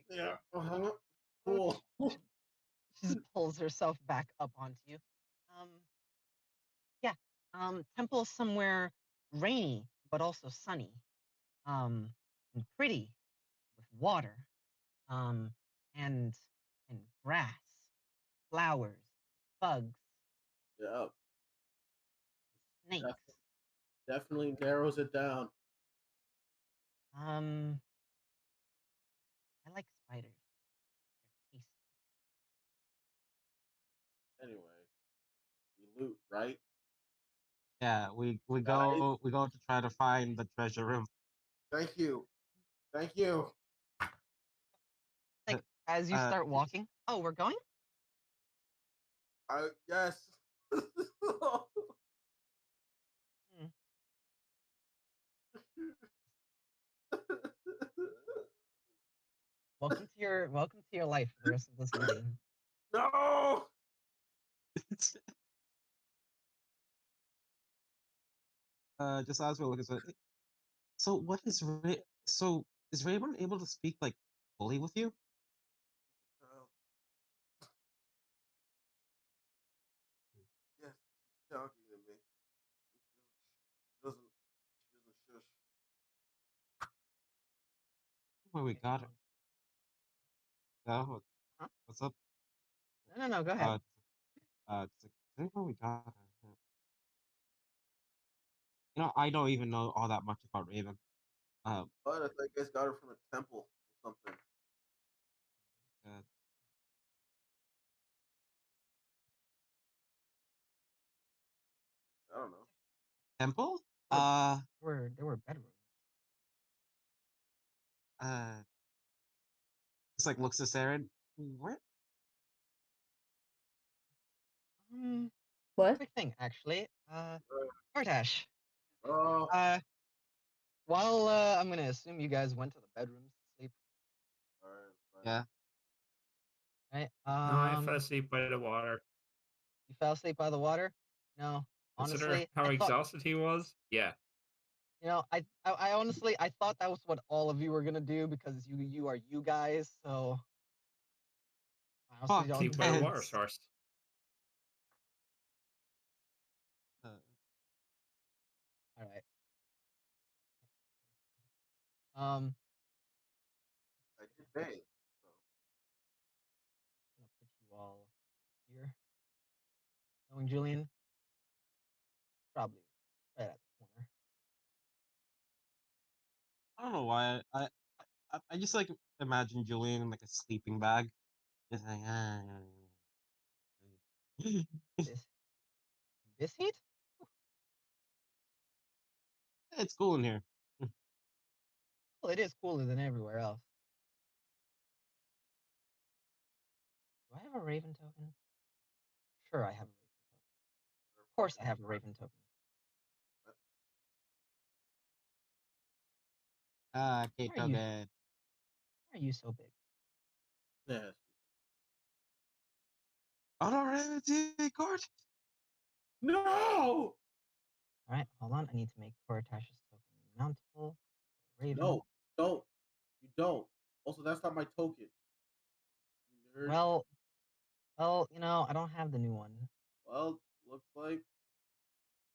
like Yeah. Uh-huh. Cool. she just pulls herself back up onto you um yeah temple somewhere rainy but also sunny and pretty with water um and and grass flowers bugs Yeah. snakes Def- Definitely narrows it down. um I like spiders. They're tasty. Anyway, we loot, right? Yeah, we Guys, go to try to find the treasure room. thank you. Thank you. Like as you Uh, start walking. Oh, we're going? Yes. Hmm. Welcome to your life for the rest of this night. No. just as we're looking at it. So what is so is Raymond able to speak like fully with you? Yes, she's talking to me. She doesn't. She doesn't shush. Where we got it? Huh? What's up? No, go ahead. It's like, I think where we got her. Yeah. I don't even know all that much about Raven. But I think I guys got her from a temple or something. Uh, I don't know. Temple? There were, Uh, there were bedrooms. uh, just like looks at Saren. Where? What? Quick thing actually. Uh, Artash. Oh, While I'm gonna assume you guys went to the bedrooms to sleep, all right, fine. Yeah. right? No, I fell asleep by the water. You fell asleep by the water? No. Consider Honestly, how I thought exhausted he was. Yeah. I honestly I thought that was what all of you were gonna do because you are you guys. So I honestly Fucking don't. Sleep by the water heads. source. Uh, All right. Um, I did bathe. So I'm gonna put you all here. Knowing Julian, probably right at the corner. I don't know why. I just like imagine Julian in like a sleeping bag. Just like This this heat? it's cool in here. Well, it is cooler than everywhere else. Do I have a Raven token? Sure, I have a Raven token. Of course, I have a Raven token. Kate Why are you? Nugget. Why are you so big? Yes. Honorary card. No. All right, hold on. I need to make Koratash's token mountable. Raven. No. Don't. You don't. Also, that's not my token. You nerd. Well, I don't have the new one. Well, looks like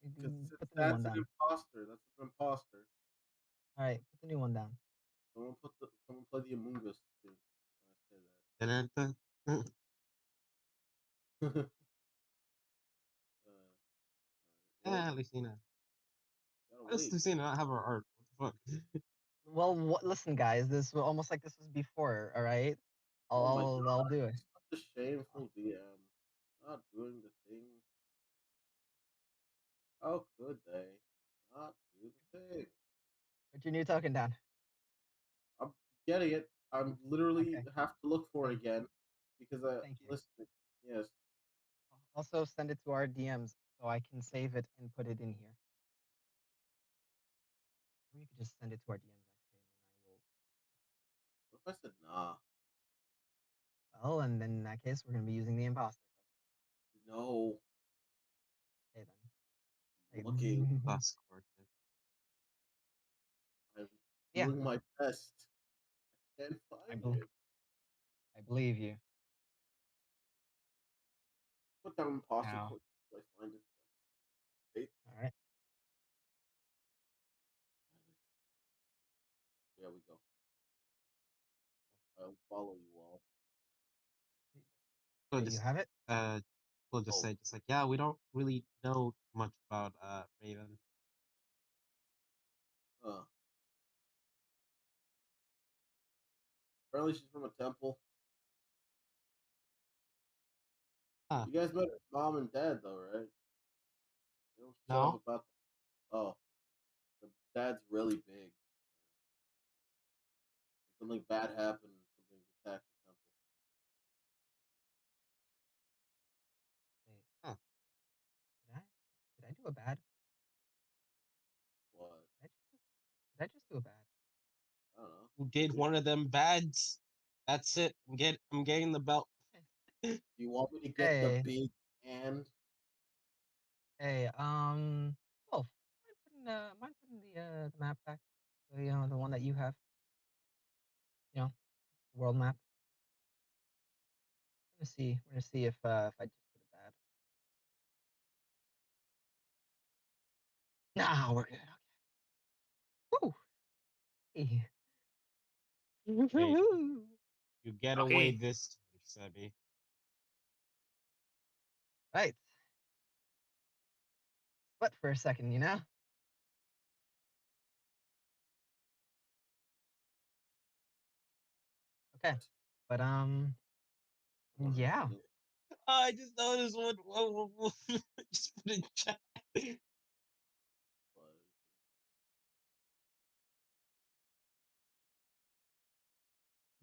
because Put the new one that's an down. imposter. That's an imposter. All right, put the new one down. Someone play the Among Us thing. Dun-dun-dun. When I say that. Yeah, Lucina. Gotta Why does wait. Lucina not have her art? What the fuck? Well, listen, guys. This was almost like this was before. All right, Oh my I'll god, do it. such a shameful DM. Not doing the things. How could they not do the thing? Put your new token down. I'm getting it. I'm literally Okay. have to look for it Thank again because Thank you. listen. Yes. Also, send it to our DMs so I can save it and put it in here. Or you could just send it to our DMs actually, and What if I said nah? then I will. Well, and then in that case, we're gonna be using the imposter. No. Okay then. Looking. That's gorgeous. I'm Yeah, doing my best. I can't find it. I believe you. Put down imposter Now. code until I find it. Wait. All right. There we go. I'll follow you all. We'll Okay, you just have it. we'll just Oh. say just like, yeah, we don't really know much about Raven. Apparently she's from a temple. Huh. You guys met her mom and dad though, right? They don't show up No. about oh. The dad's really big. Something bad happened, something attacked the temple. Wait, Huh. did I do a bad? What? Did I just do a bad? I don't know. Who did one of them bads? That's it. I'm getting the belt. Do you want me to get Hey. the big and Hey, Wolf, mind putting the map back? The one that you have. World map. We're gonna see if I just did a bad. Nah, we're good. Okay. Woo. Hey. Hey, you get away Okay. this time, Sebby. Right. But for a second, Okay. But yeah. I just noticed one. Just put in chat.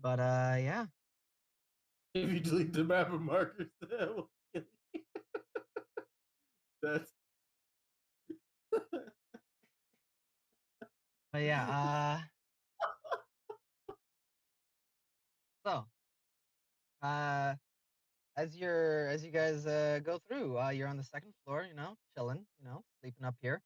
But yeah. If you delete the map of markers, that will kill you. That's But yeah, so as you guys go through, you're on the second floor, chilling, sleeping up here.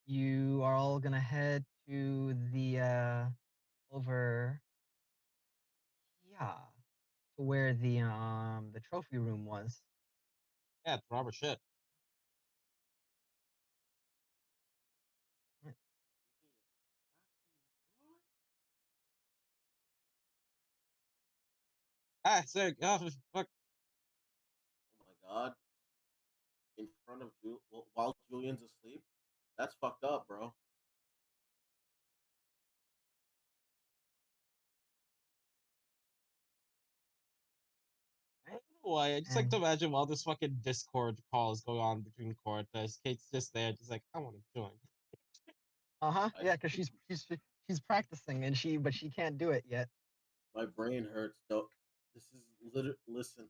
You are all gonna head to the over yeah, to where the trophy room was. Yeah, it's Robert shit. Yeah. Ah, sick. Oh, fuck. god, in front of while Julian's asleep. That's fucked up, bro. I don't know why. I just like And to imagine while this fucking Discord call is going on between Cortez, Kate's just there, just like, I want to join. I, yeah, because she's practicing and she can't do it yet. my brain hurts. Though. This is listen.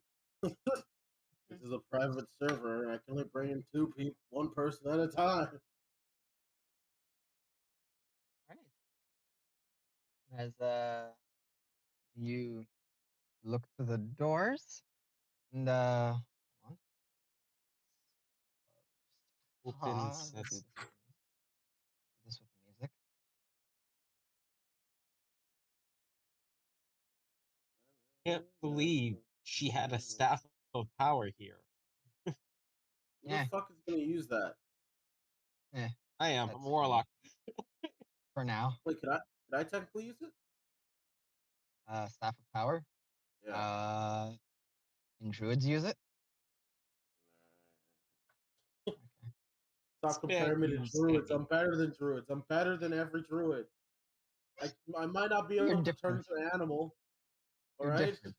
This is a private server, and I can only bring in one person at a time. Right. As you look to the doors and hold on. Open Let's do sesame. this with the music. Can't believe she had a staff of power here. Who Yeah. the fuck is gonna use that? Yeah, I am. that's I'm a warlock. for now. Wait, could I technically use it? Staff of power. Yeah. And druids use it. Stop comparing me to use druids. any. I'm better than druids. I'm better than every druid. I might not be You're able to turn different. into an animal. All You're right. different.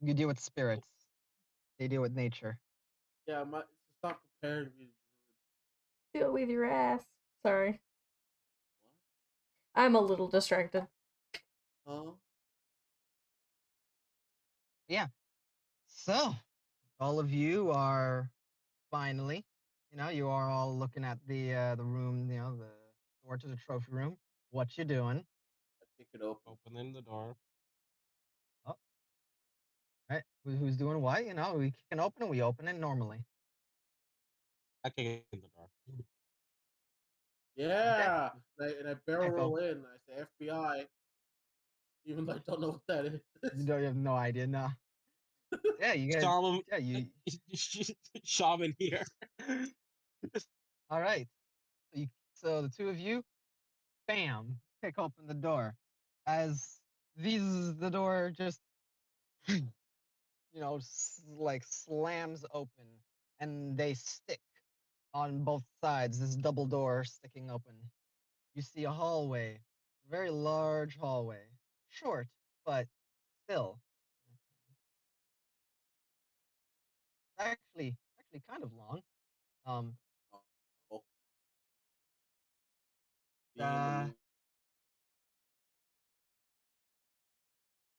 You deal with spirits. They deal with nature. Yeah. Stop comparing me to druids. Do it with your ass. Sorry. What? I'm a little distracted. Huh? Yeah. So, all of you are finally, you are all looking at the room, the door to the trophy room. What you doing? I kick it open. Opening the door. Oh, right. Who's doing what? We can open it. We open it normally. I kick in the door. Yeah. And I barrel Echo. roll in. I say FBI, even though I don't know what that is. You have no idea, no. Yeah, you guys. Shaman, Yeah, you. shaman here. All right. So the two of you, bam, kick open the door. As the door just, like slams open, and they stick on both sides. This double door sticking open. You see a hallway, very large hallway, short, but still, actually kind of long. Um, Oh, being in the uh, mood.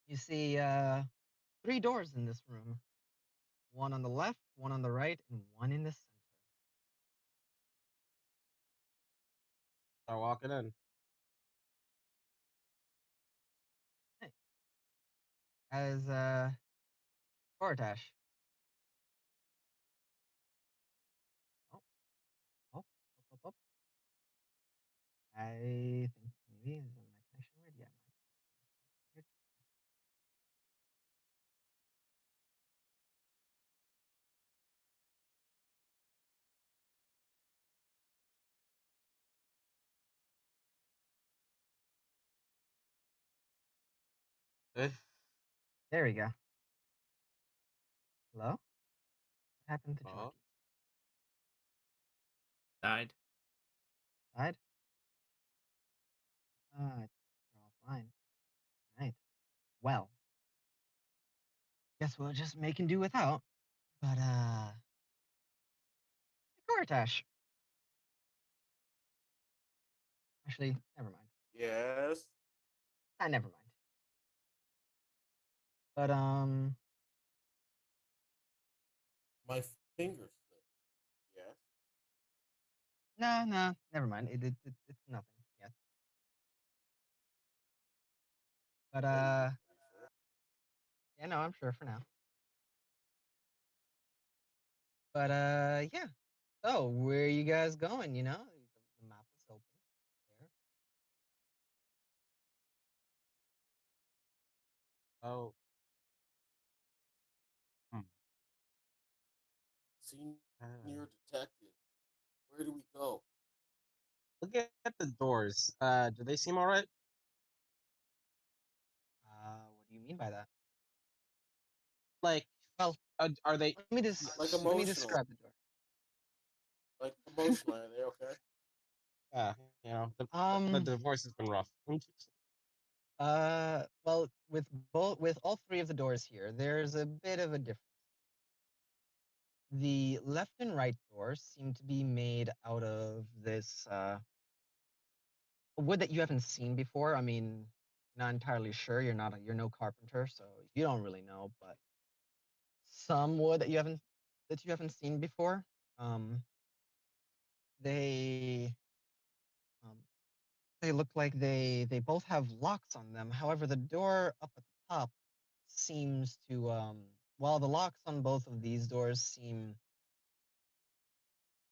you see three doors in this room. One on the left, one on the right, and one in the center. Start walking in. Hey, as Kortash. Oh, oh, up. I think maybe is my connection weird? Yeah, my Eh? There we go. Hello? What happened to Oh. Jorky? Died. Died? We're all fine. Right. Well, guess we'll just make and do without. But Kortash. Actually, never mind. Yes. Never mind. But My finger slipped. Yes. no, never mind. It's nothing yet. But Are you sure? yeah, no, I'm sure for now. But yeah. So where are you guys going? The map is open there. Oh. Hmm. Senior detective. Where do we go? Look at the doors. Do they seem alright? What do you mean by that? Like, Well, Are they? Like let me emotional. describe the door. Like emotionally, are they okay? Yeah, you know, the Um, divorce has been rough. well, with all three of the doors here, there's a bit of a difference. The left and right doors seem to be made out of this wood that you haven't seen before. I mean, not entirely sure. You're no carpenter, so you don't really know, but some wood that you haven't seen before. Um, they um, they look like they both have locks on them. However, the door up at the top seems to while the locks on both of these doors seem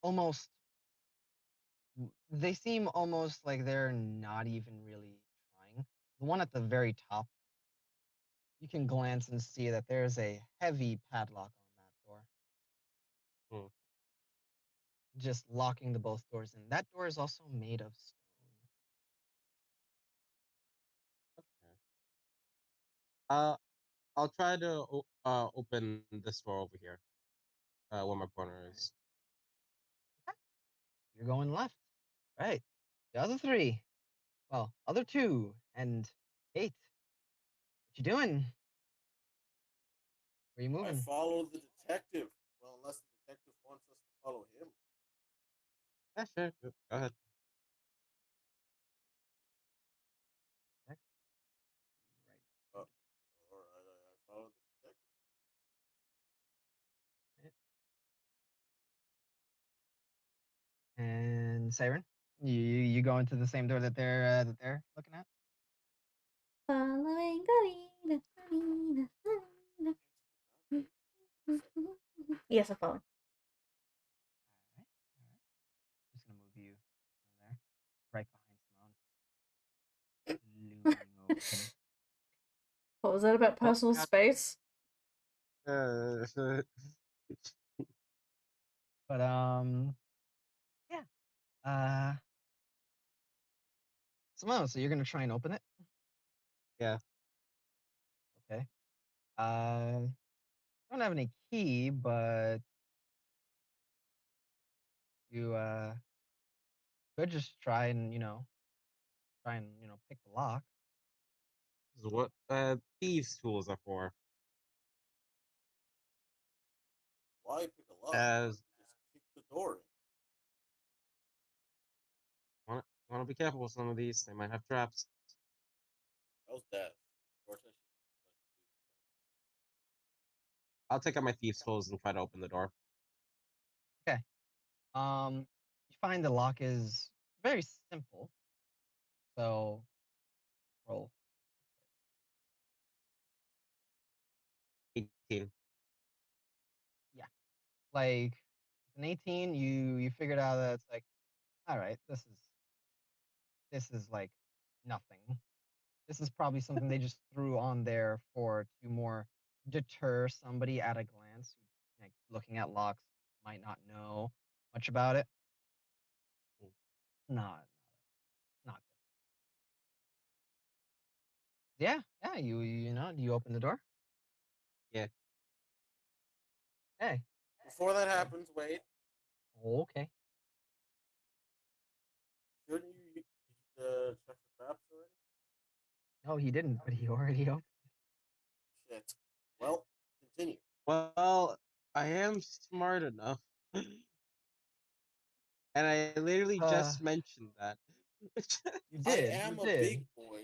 almost they seem almost like they're not even really trying. The one at the very top, you can glance and see that there's a heavy padlock on that door, Hmm. just locking the both doors in. That door is also made of stone. Uh, I'll try to open this door over here. Where my partner is. Okay, you're going left. Right. The other three, well, other two, and Kate. What you doing? Where you I moving? follow the detective. Well, unless the detective wants us to follow him. Yeah, sure. Go ahead. Right. All right, I follow the detective. And Siren, you go into the same door that they're looking at. Following the leader, the leader. Yes, I'm following. All right, all right. Just gonna move you over there, right behind Simone, looming over him. What was that about Oh, personal God. space? Uh, But yeah. Simone, so you're gonna try and open it? yeah. Okay. I don't have any key, but you could just try and pick the lock. This is what thieves' tools are for. Why pick a lock? As Just kick the door in. want to be careful with some of these. They might have traps. That was death. Door touch. I'll take out my thieves' tools and try to open the door. Okay. You find the lock is very simple. So roll. 18. Yeah. Like an 18, you figured out that it's like, all right, this is like nothing. This is probably something they just threw on there to more deter somebody at a glance who, like, looking at locks, might not know much about it. Not not yeah, yeah, you open the door. Yeah. Hey. Before that happens, wait. Okay. Shouldn't you check for traps already? No, he didn't, but he already opened. Shit. Well, continue. Well, I am smart enough. And I literally just mentioned that. You I did. am You a did. big boy.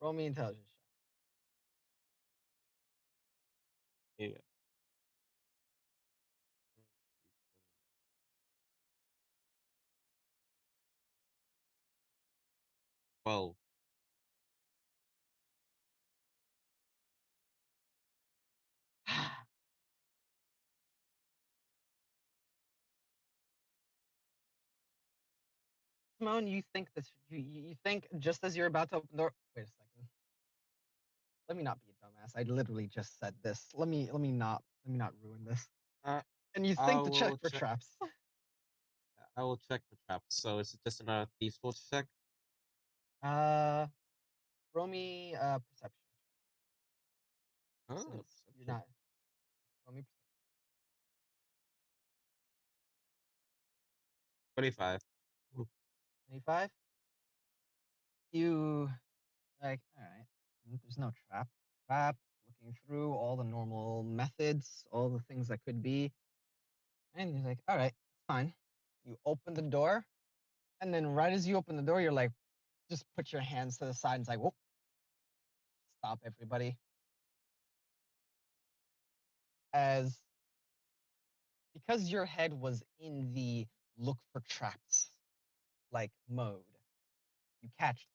Roll me intelligence check. Yeah. 12. Simone, you think this? You think just as you're about to open the door? Wait a second. Let me not be a dumbass. I literally just said this. Let me not ruin this. Uh, And you I think to check will for check. traps? I will check for traps. So is it just another thieves' tools check? Uh, roll me perception. Oh, Since you're perception. not. Roll me 25. 25. You like, all right. There's no trap. Looking through all the normal methods, all the things that could be, and you're like, all right, it's fine. You open the door, and then right as you open the door, you're like, just put your hands to the side and it's like, whoop, stop everybody. As because your head was in the look for traps like mode, you catch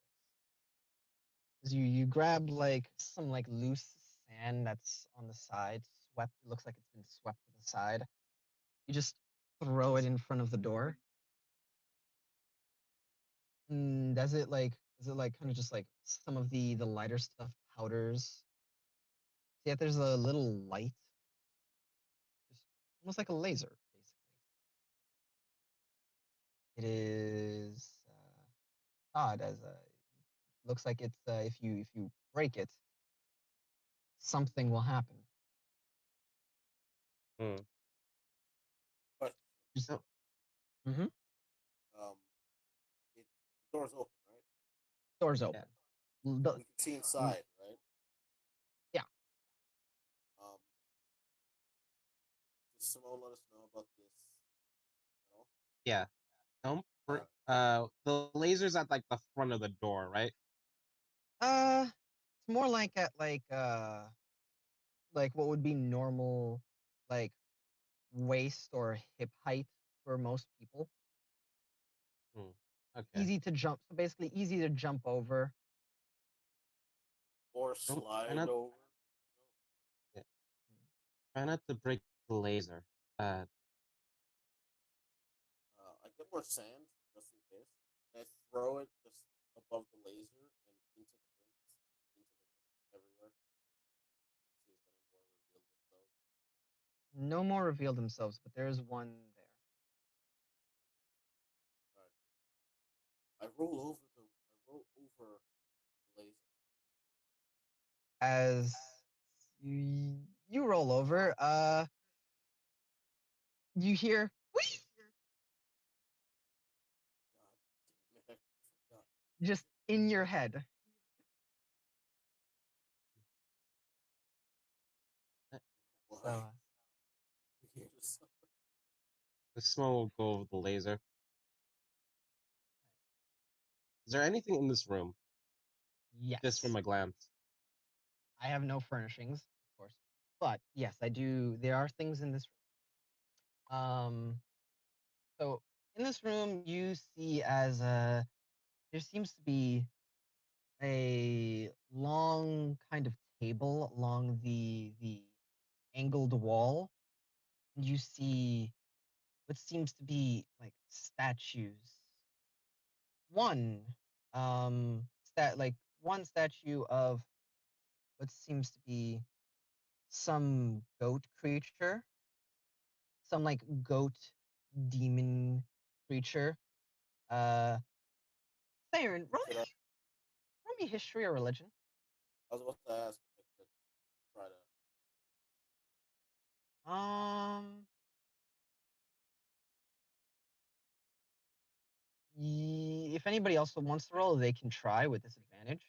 this. You grab like some like loose sand that's on the side, swept. It looks like it's been swept to the side. You just throw it in front of the door. And is it like kind of just like some of the lighter stuff, powders? See, there's a little light, just almost like a laser, basically. It is odd as looks like it's if you break it, something will happen. Hmm. But Just, Oh, mm-hmm. the door's open, right? Doors open. We can see inside, right? Yeah. Does Simone let us know about this at all? yeah. Don't the laser's at like the front of the door, right? It's more like at like what would be normal, like waist or hip height for most people. Hmm. Okay. Easy to jump. So basically, easy to jump over. Or Don't- slide why not- over? Try not to break the laser. I get more sand just in case. And I throw it just above the laser and into the room, everywhere. See if any more reveal themselves. No more reveal themselves, but there is one there. Alright. I roll over the laser. As you roll over, you hear "Whee!" God damn it, I forgot. just in your head. Why? So You hear this? The smoke will go over the laser. Is there anything in this room? yes, Just from a glance. I have no furnishings, of course, but yes, I do. There are things in this room. So in this room, you see as there seems to be a long kind of table along the angled wall, and you see what seems to be like statues. One, one statue of what seems to be some goat creature, some like goat demon creature. Uh, Siren, roll me history or religion. I was about to ask if I could try to. If anybody else wants to roll, they can try with disadvantage.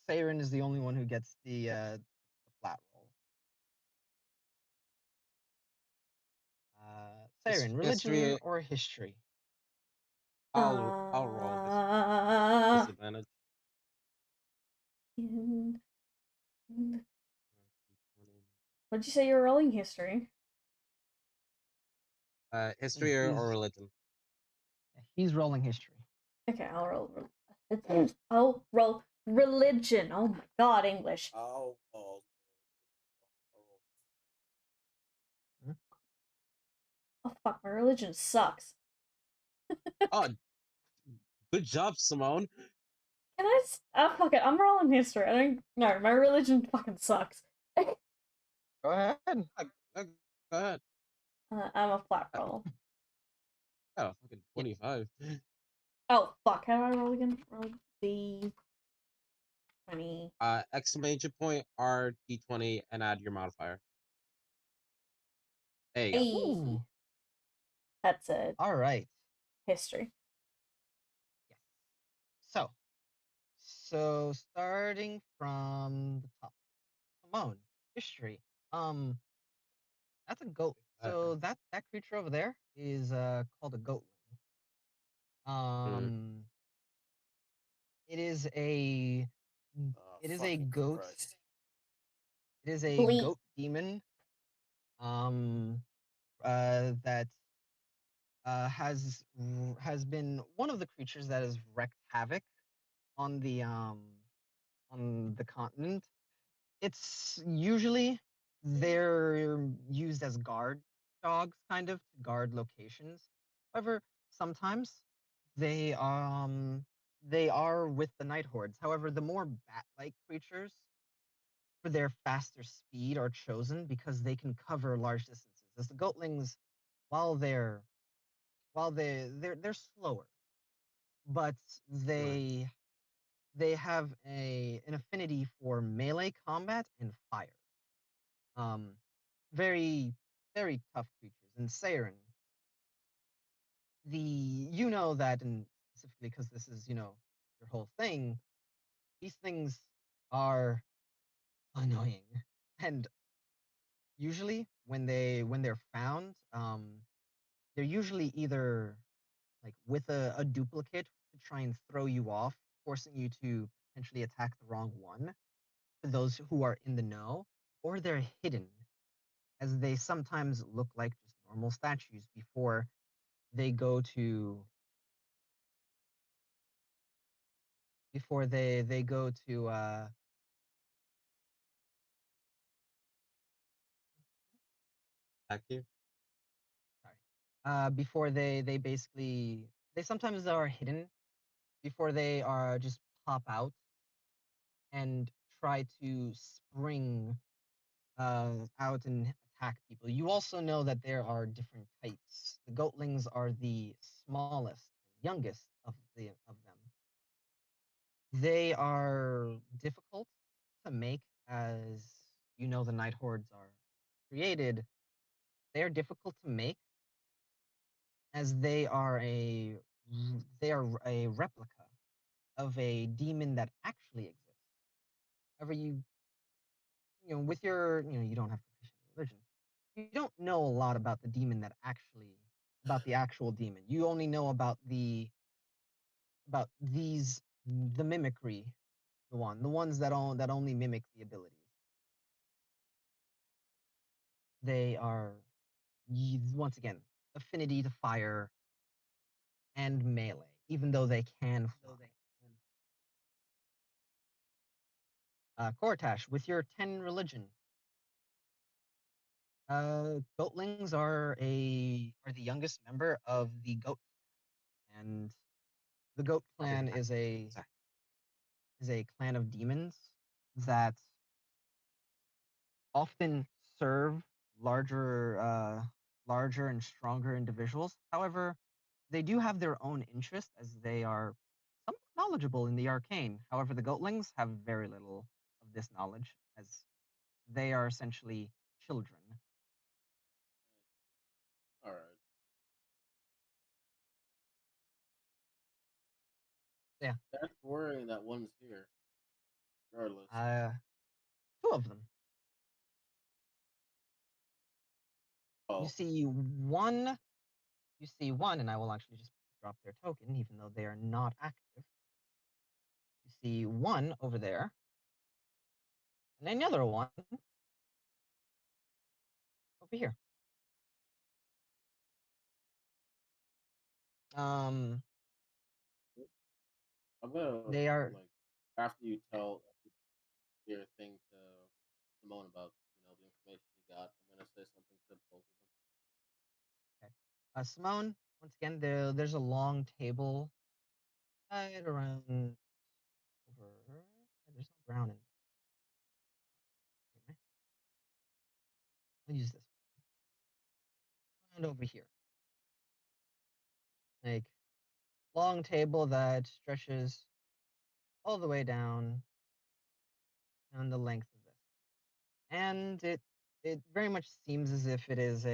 Siren is the only one who gets the flat roll. Siren, religion History. or history? I'll roll this Uh, disadvantage. What'd you say you were rolling history? History or religion? He's rolling history. Okay, I'll roll. I'll roll religion. Oh my god, English. I'll Oh fuck, my religion sucks. Oh, good job, Simone. Can I? Fuck it. I'm rolling history. I don't. No, my religion fucking sucks. Go ahead. Go ahead. I'm a flat roll. Oh, fucking 25. Oh fuck! How do I roll again? Roll D 20. Exclamation point R D20 and add your modifier. There you go. Hey, Ooh. that's a All right. history. Yes. So starting from the top, Simone, history. Um, that's a goat. So that creature over there is called a goatling. Um, it is a it is a Fucking goat. Christ. It is a Bleep. goat demon. That has been one of the creatures that has wreaked havoc on the continent. It's usually they're used as guard dogs, kind of to guard locations. However, sometimes they they are with the night hordes. However, the more bat-like creatures for their faster speed are chosen because they can cover large distances. As the goatlings, while they're slower, but they have an affinity for melee combat and fire. Um, very very tough creatures. And Saren, you know that, and specifically because this is your whole thing. These things are annoying, and usually when they're found, they're usually either like with a duplicate to try and throw you off, forcing you to potentially attack the wrong one for those who are in the know, or they're hidden as they sometimes look like just normal statues they go to before they go to Back you. sorry before they basically they sometimes are hidden before they are just pop out and try to spring out and attack people. You also know that there are different types. The goatlings are the smallest, youngest of them. They are difficult to make, as you know the night hordes are created. They are difficult to make as they are a replica of a demon that actually exists. However, with you don't have proficient religion. You don't know a lot about the demon about the actual demon. You only know about the mimicry, the ones that only mimic the abilities. They are once again affinity to fire and melee, even though they can fly. Kortash, with your 10 religion, goatlings are the youngest member of the goat clan, and the goat clan is a clan of demons that often serve larger and stronger individuals. However, they do have their own interest as they are somewhat knowledgeable in the arcane. However, the goatlings have very little of this knowledge as they are essentially children. All right. Yeah, That's worrying that one's here, regardless. two of them. Oh, You see one. You see one, and I will actually just drop their token, even though they are not active. You see one over there, and another one over here. Um, I'm gonna they are like after you tell your thing to Simone about the information you got. I'm gonna say something to both of them. okay. Simone. Once again, there's a long table right around over. There's no brown in. Anyway, I'll use this around over here. Like long table that stretches all the way down the length of this, and it it very much seems as if it is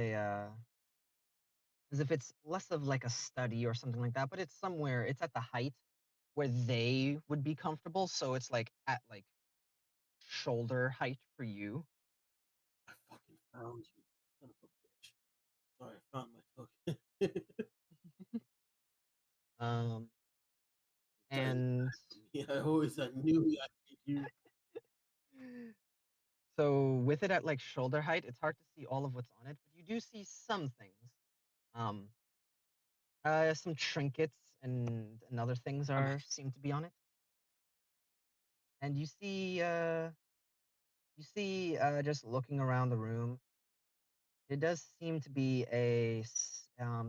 as if it's less of like a study or something like that, but it's somewhere. It's at the height where they would be comfortable, so it's like at like shoulder height for you. I fucking found you, son of a bitch. Sorry, I found my token. Um, Guys, and I knew I hate you. so with it at like shoulder height, it's hard to see all of what's on it, but you do see some things. Um, some trinkets and other things I'm are seem to be on it, and you see just looking around the room, it does seem to be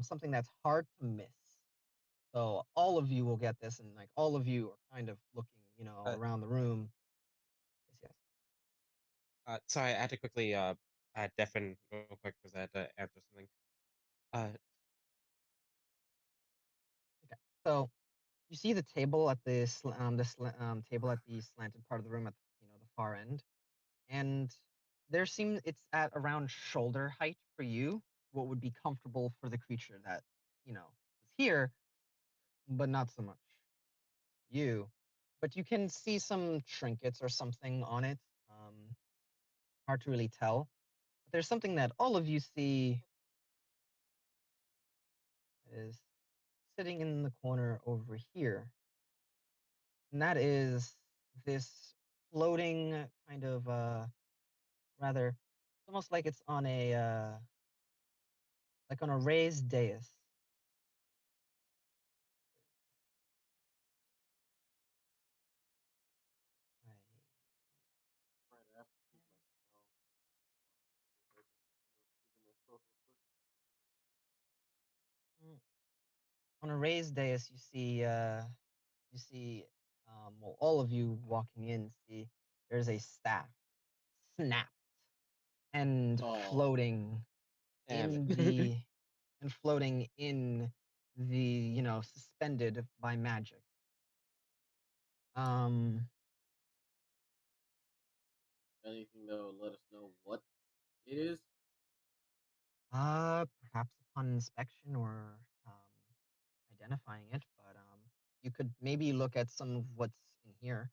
something that's hard to miss. So all of you will get this, and like all of you are kind of looking, around the room. Yes, yes. sorry, I had to quickly deafen real quick because I had to answer something. Okay. So you see the table at the table at the slanted part of the room at the far end, and it's at around shoulder height for you. What would be comfortable for the creature that is here, but not so much you. But you can see some trinkets or something on it. Hard to really tell. But there's something that all of you see is sitting in the corner over here, and that is this floating kind of rather it's almost like it's on a like on a raised dais. Right after my spell. My spell real quick. Mm. On a raised dais, you see well, all of you walking in see there's a staff snapped and Oh, floating Damn in it. the suspended by magic. Um, anything that will let us know what it is? perhaps upon inspection or identifying it, but you could maybe look at some of what's in here.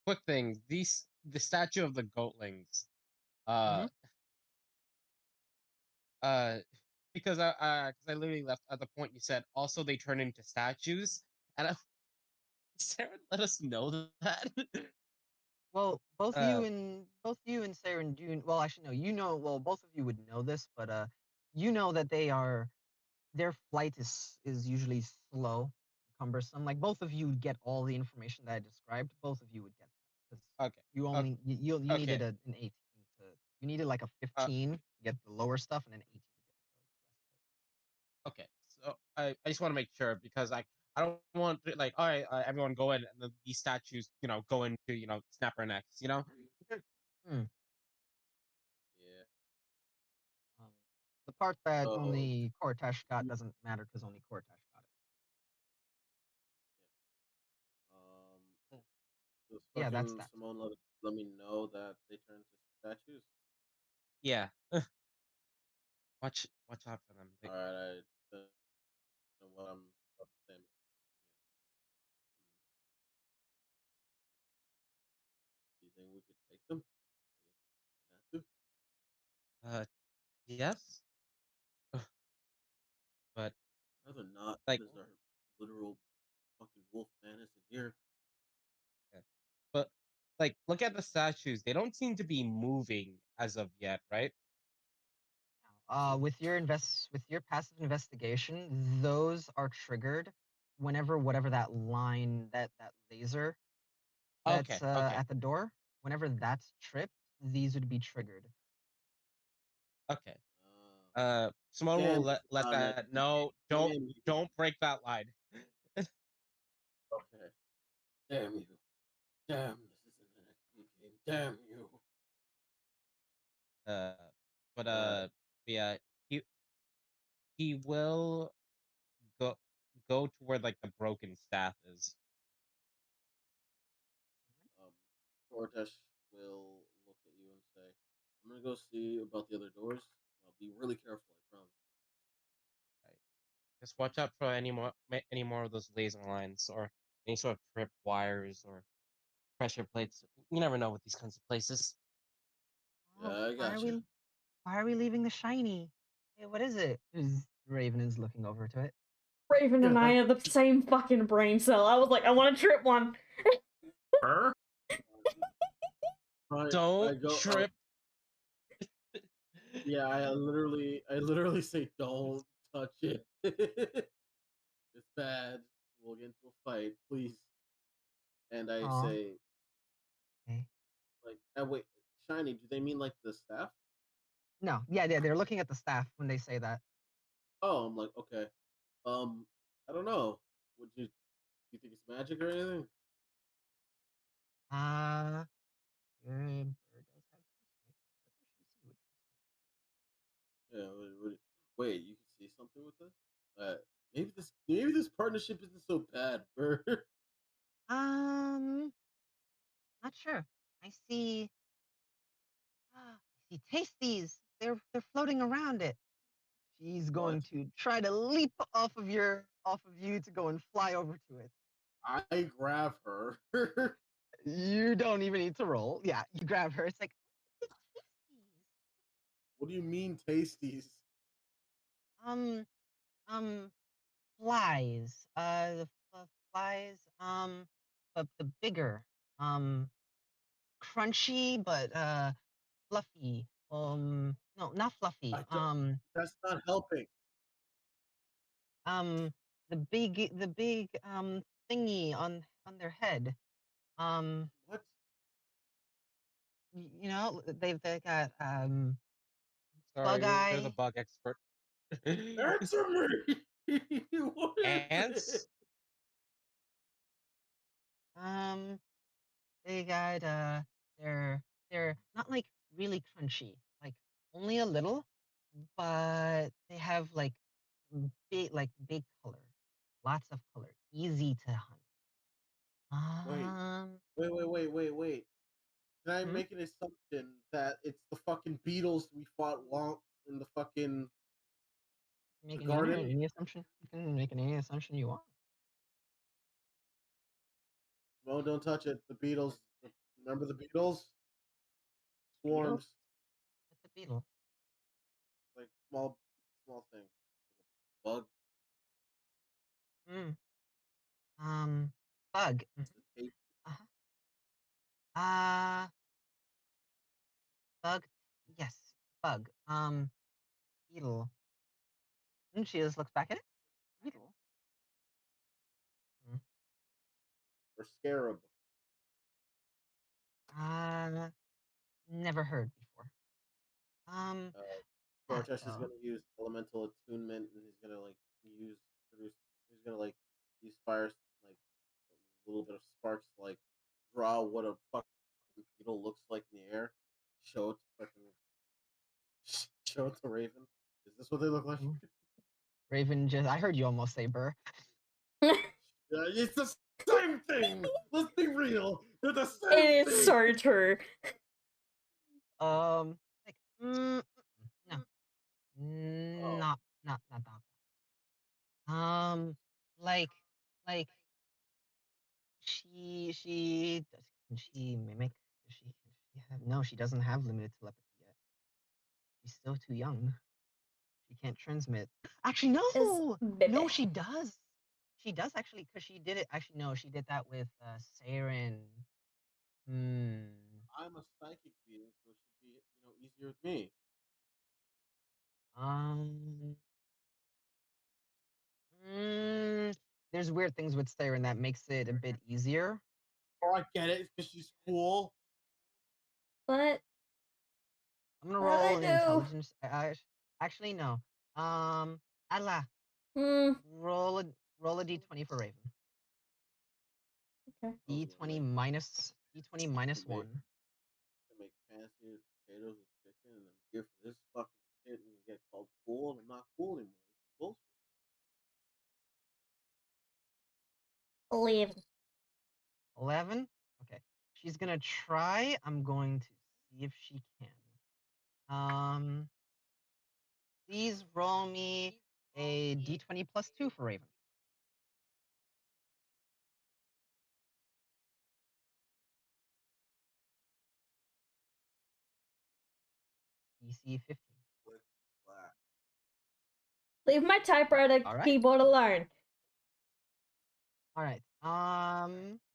quick thing. The statue of the goatlings. Uh Mhm. uh because I literally left at the point you said also they turn into statues and Sarah let us know that. Well, uh both you and Saren do well. Actually, no. Well, both of you would know this, but you know that their flight is usually slow, cumbersome. Like both of you get all the information that I described. Both of you would get that because okay. you Okay. only you needed Okay. an 18 to you needed like a Uh 15 to get the lower stuff and an 18 to get the okay. So I just want to make sure because I don't want to, like, all right, everyone go in and then these statues, go into, snap our necks, rest of it. Yeah. Um, the part that So, only Cortesh got doesn't matter because only Cortesh got um, it. does Yeah, that's fucking that. Simone let me know that they turn into statues? Yeah. Watch out for them. All right, then what I'm about to say. Yeah. Do you think we could take them? I guess we have to. Yes, but Rather not, like, because our literal fucking wolf man is in here. yeah. But like, look at the statues. They don't seem to be moving as of yet, right? With your passive investigation, those are triggered whenever whatever that line that laser Okay, that's okay, at the door, whenever that's tripped, these would be triggered. okay. Uh, Simone will damn let you, that no. Damn Don't you. don't break that line. Okay. Damn you. Damn, this isn't an XP game. Damn you. Uh, but Alright. yeah, he will go go to where like the broken staff is. Um, Cortesh will look at you and say, "I'm gonna go see about the other doors. I'll be really careful. I promise." Just watch out for any more of those laser lines or any sort of trip wires or pressure plates. You never know with these kinds of places. Yeah, Oh, I got you. why are we leaving the shiny? Hey, what is it? Raven is looking over to it. Raven and I Yeah. are the same fucking brain cell. I was like, I want to trip one. Her? I Don't go. trip. Yeah, I literally say, "Don't touch it. It's bad. We'll get into a fight, please." And I Aw. say, Okay. like, wait, shiny? Do they mean like the staff? No, yeah, they're looking at the staff when they say that. Oh, I'm like, okay. I don't know. Would you think it's magic or anything? Your bird does have foresight. What does she see? Yeah. Wait, you can see something with this? Maybe this partnership isn't so bad, bro. Not sure. I see. I see tasties. They're floating around it. She's going What? to try to leap off of you to go and fly over to it. I grab her. You don't even need to roll. Yeah, you grab her. It's like "It's tasties." What do you mean, tasties? Um, um, flies. The flies. But the bigger. Um, crunchy, but fluffy. No, not fluffy. I don't. That's not helping. Um, the big thingy on their head. Um, What? they've got Sorry, bug you're the eye. bug expert. Answer me. What is it? Ants? Um, they got they're not like really crunchy, like only a little, but they have big color, lots of color, easy to hunt. Wait, Um, wait. Can I hmm? make an assumption that it's the fucking beetles we fought long in the fucking Make the garden? any assumption. You can make any assumption you want. No, don't touch it. The beetles. Remember the beetles? Beetle? Swarms, It's a beetle. like small thing. Bug. Mm. Bug. It's a tape. Uh-huh. Uh, bug. Yes, bug. Beetle. And she just looks back at it. Beetle. Mm. Or scarab. Uh, never heard before. Uh, That Torchesh is though. gonna use elemental attunement, and he's gonna like use produce. He's gonna like use fire, like a little bit of sparks, to, like draw what a fucking beetle looks like in the air. Show it to fucking show it to Raven. Is this what they look like? Mm. Raven just. I heard you almost say burr. Yeah, it's the same thing. Let's be real. They're the same It is thing. so true. Like, no, Oh, not that. Like, like can she mimic? Can she have? No, she doesn't have limited telepathy yet. She's still too young. She can't transmit. Actually, Is no, Bebe. she does. She does actually, because she did it. Actually, no, she did that with Saren. Hmm. I'm a psychic being, so it should be easier with me. Um. Mm, there's weird things with Saren that makes it a bit easier. Oh, I get it. It's because she's cool. What? I'm gonna What did roll I an do? intelligence. Actually, no. Allah, Hmm. roll a d20 for Raven. Okay. D20 minus To make one. to make fancy potatoes with chicken, and I'm here for this fucking shit, and you get called cool, and I'm not cool anymore. It's bullshit. 11. 11. Okay. She's gonna try. I'm going to see if she can. Please roll me a d20 plus 2 for Raven. DC 15. Click black. Leave my typewriter All right. keyboard alone. All right.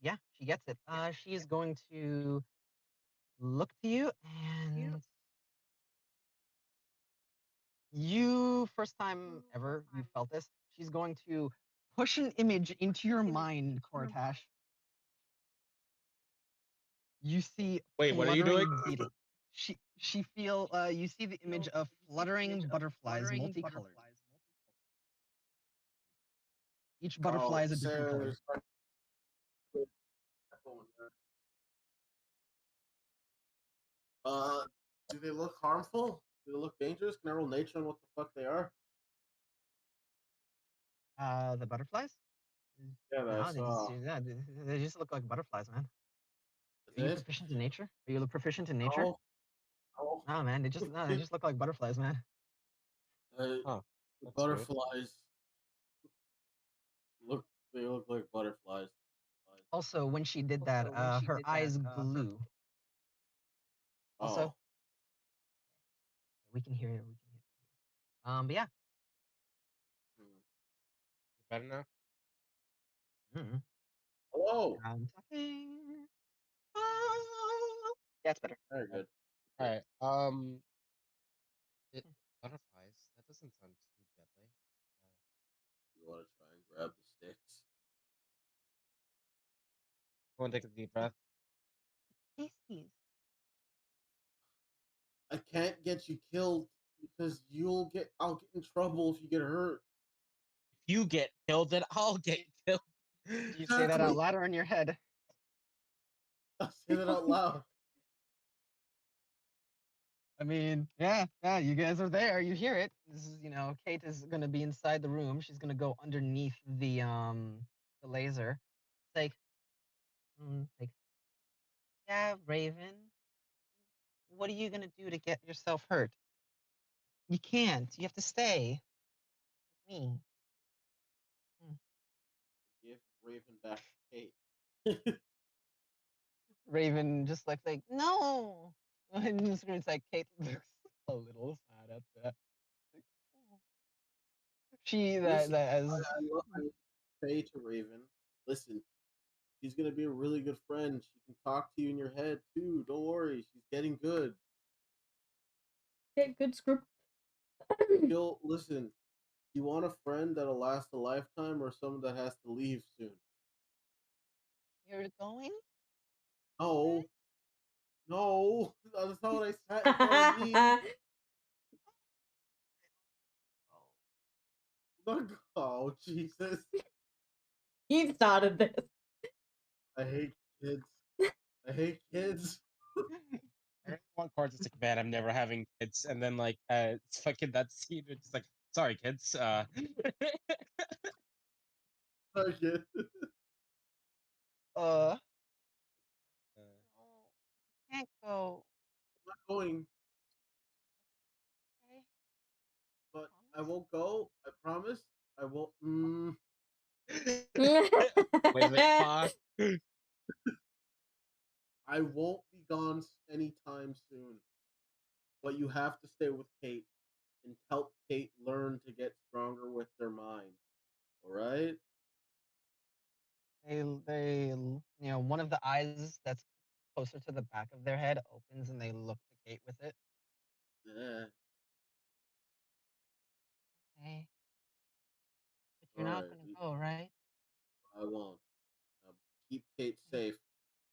Yeah, she gets it. She is going to look to you, and you, first time ever you felt this, she's going to push an image into your mind, Cortash. You see Wait, what are you doing? fluttering beetle. She feel you see the image of fluttering butterflies, multicolored. Each butterfly is a different color. Do they look harmful? Do they look dangerous? Can I roll nature on what the fuck they are? The butterflies? Yeah, No, that's they just look like butterflies, man. Are you it. proficient in nature? Are you proficient in nature? No. No. No, man. They just look like butterflies, man. Oh, The that's weird. butterflies they look like butterflies. Also, when she did that, her eyes glue. Also, Oh, we can hear it. We can hear it. But yeah. Better now? Mm-mm. hello. I'm talking. Yeah, it's better. Very good. Alright, butterflies. That doesn't sound too deadly. You want to try and grab the sticks? Go and take a deep breath. Tasties. I can't get you killed because I'll get in trouble if you get hurt. If you get killed, then I'll get killed. Do you say that out loud or in your head? I'll say that out loud. I mean, yeah, you guys are there. You hear it. This is, Kate is gonna be inside the room. She's gonna go underneath the laser. It's like, yeah, Raven. What are you gonna do to get yourself hurt? You can't. You have to stay with me. Give Raven back to Kate. Raven just like no. And it's like Kate looks a little sad at that. Like, oh. She Listen, that as I say to Raven, listen, she's gonna be a really good friend. She can talk to you in your head too. Don't worry, she's getting good. Get good script. She'll listen. You want a friend that'll last a lifetime, or someone that has to leave soon? you're going. No, no, that's not what I said. That's not what I mean. Oh Jesus! You started this. I hate kids. I hate kids. I really want cards to like, man, I'm never having kids, and then like it's fucking that scene. It's just like, sorry, kids. Okay. No, can't go. I'm not going, Okay. but I won't go. I promise. I won't. wait, pause. I won't be gone anytime soon. But you have to stay with Kate and help Kate learn to get stronger with their mind. All right? They one of the eyes that's closer to the back of their head opens and they look to Kate with it. Yeah. Okay. But you're All not right. gonna go, right? I won't. Now, keep Kate safe.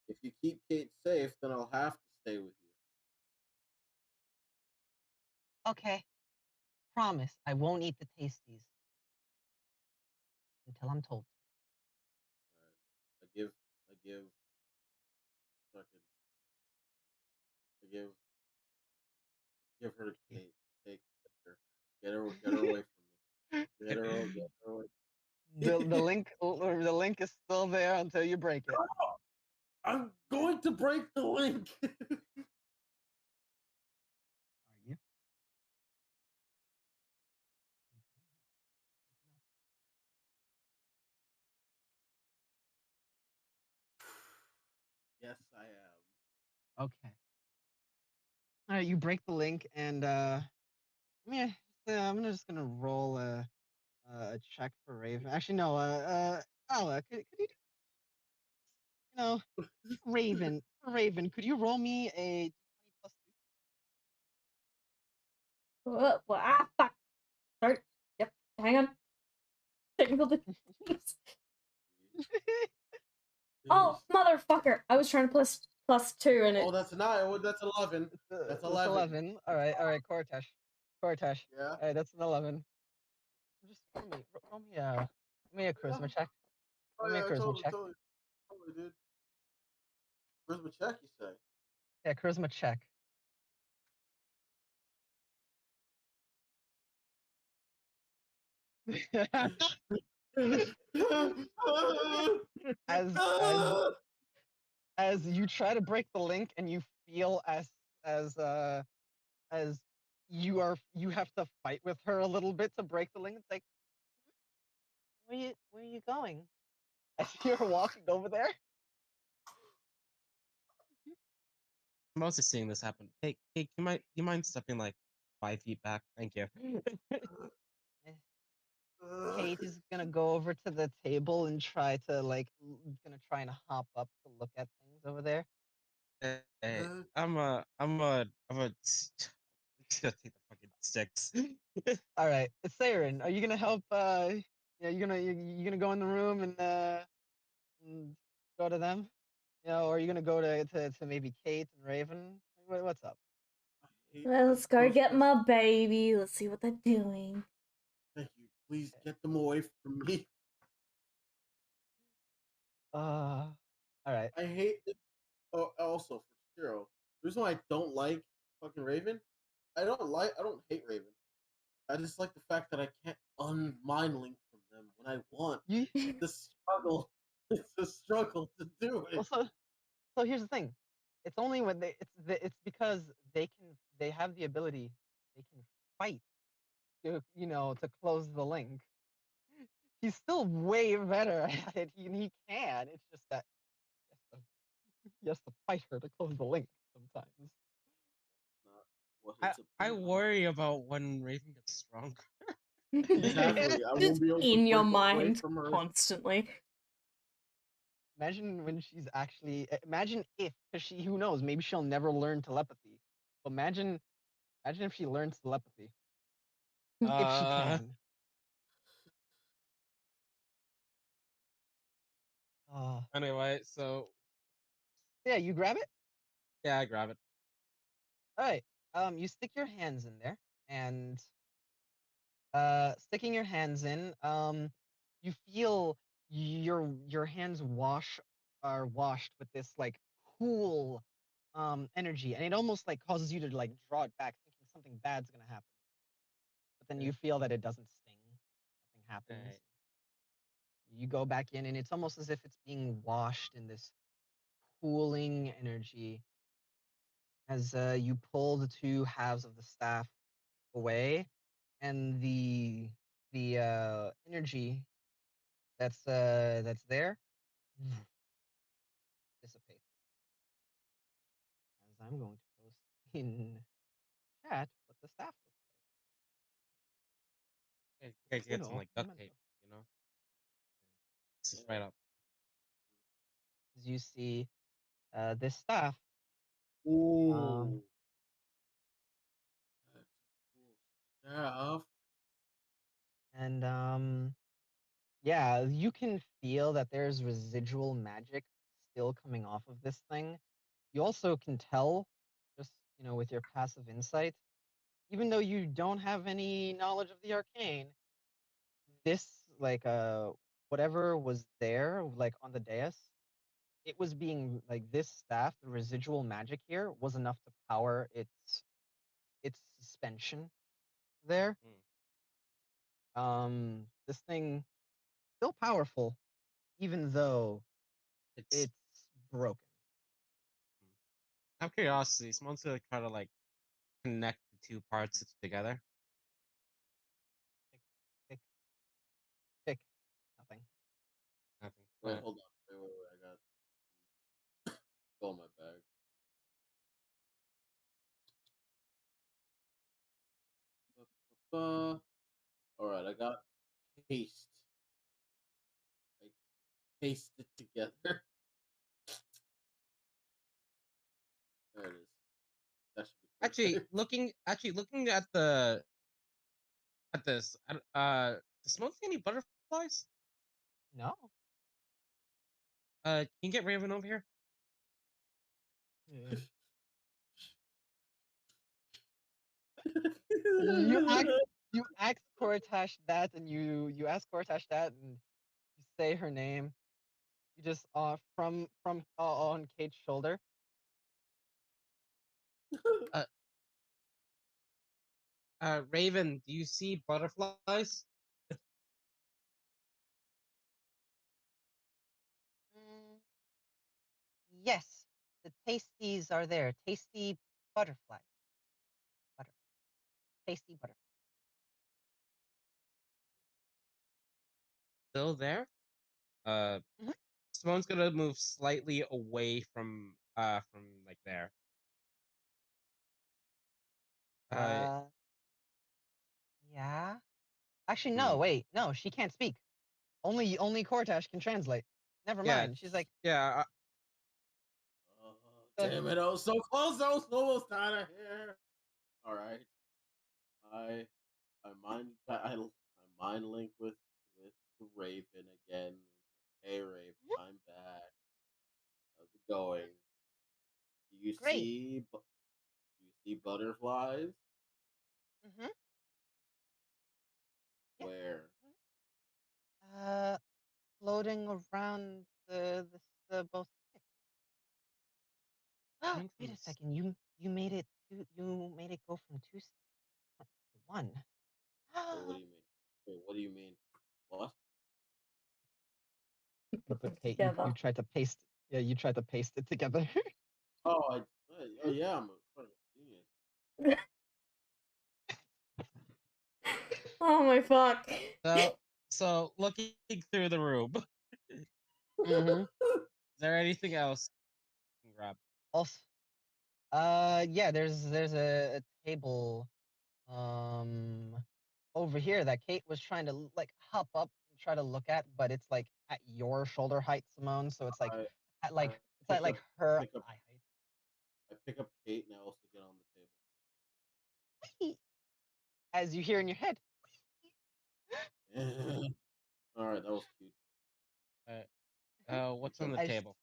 If you keep Kate safe, then I'll have to stay with you. Okay. Promise I won't eat the tasties until I'm told to. All right. Fucking, give her to Kate. Take her. Get her away from me. Get her away. The link is still there until you break it. I'm going to break the link. Okay. All right, you break the link, and I'm just gonna roll a check for Raven. Actually, no. Ala, could you, you know, Raven, could you roll me a d20 Fuck. Sorry. Yep. Hang on. Technical difficulties. Oh, motherfucker! I was trying to plus 2 and it. Oh, that's 9. That's 11. That's 11. 11. All right, Cortesh. Yeah. All right, that's an 11. Just roll me a charisma check. Oh Roll me a yeah, I charisma check. totally did. Charisma check, you say? Yeah, charisma check. as as you try to break the link and you feel as you have to fight with her a little bit to break the link. It's like, where are you going? As you're walking over there. I'm also seeing this happen. Hey, you mind stepping like 5 feet back? Thank you. Kate is gonna go over to the table and try to gonna try and hop up to look at things over there. Hey, I'm a take the fucking sticks. All right, Saren, are you gonna help? Yeah, you gonna go in the room and go to them? You know, or are you gonna go to maybe Kate and Raven? What's up? Let's go get my baby. Let's see what they're doing. Thank you. Please get them away from me. All right. I hate it. Oh, also for Shiro, the reason why I don't like fucking Raven, I don't hate Raven. I just like the fact that I can't unmind link from them when I want. You The struggle. It's a struggle to do it. also. So here's the thing. It's only when it's because they have the ability, they can fight to close the link. He's still way better at it. He can. It's just that he has to fight her to close the link sometimes. Not what I his I opinion. worry about when Raven gets stronger. Exactly. I Just won't be able in to your break away mind from her. constantly. Imagine when she's actually. Imagine if, because who knows? Maybe she'll never learn telepathy. But imagine if she learns telepathy. If she can. Anyway, so Yeah, you grab it. yeah, I grab it. All right. You stick your hands in there, and sticking your hands in, you feel your hands are washed with this like cool energy, and it almost like causes you to like draw it back, thinking something bad's gonna happen. But then you feel that it doesn't sting. Nothing happens. Right. You go back in, and it's almost as if it's being washed in this cooling energy as you pull the two halves of the staff away, and the energy that's there dissipates. As I'm going to post in chat what the staff looks You guys like. get some like duct tape, you know. This is right up. As you see, this staff. Ooh. That's cool stuff. And yeah, you can feel that there's residual magic still coming off of this thing. You also can tell, just with your passive insight, even though you don't have any knowledge of the arcane, this like whatever was there like on the dais, it was being like this staff, the residual magic here was enough to power its suspension there. This thing still powerful, even though it's broken. Out of curiosity, someone's gonna try to like connect the two parts together. Tick, tick, nothing. Nothing. Wait, hold on. Wait. I got go in my bag. All right, I got paste. I paste it together. There it is. That should be Actually, quick. looking at this, does Smoke see any butterflies? No. Can you get Raven over here? You ask you ask Cortash that, and you ask Cortash that, and you say her name. You just from on Kate's shoulder. Uh, Raven, do you see butterflies? Mm, yes, the tasties are there. Tasty butterfly. Butter. Tasty butterfly. Still there? Uh, Mhm. Simone's gonna move slightly away from like there. Uh, yeah. Actually, no. Hmm. Wait, no. She can't speak. Only Cortash can translate. Never Yeah, mind. She's like, yeah. Oh, damn it! I was so close. I was almost out of here. All right. I I mind link with the Raven again. Hey Raven, I'm back. How's it going? Do you great. see do you see butterflies? Mm-hmm. Yeah. Where? Uh, floating around the both sticks. Coming from Wait a this. second. You made it two. You made it go from two sticks to one. Wait, what do you mean? Wait, what do you mean? What? You put you Together. tried to paste. Yeah, you tried to paste it together. Oh, oh yeah, I'm a fucking genius. Oh my fuck. So looking through the room, is Mm-hmm. there anything else you can grab? Also, yeah. There's a table over here that Kate was trying to like hop up and try to look at, but it's like at your shoulder height, Simone. So it's like I at I like it's at pick like up her pick up eye I pick up Kate and I also get on height. As you hear in your head. the table. All right, that was cute. What's on Because the As table?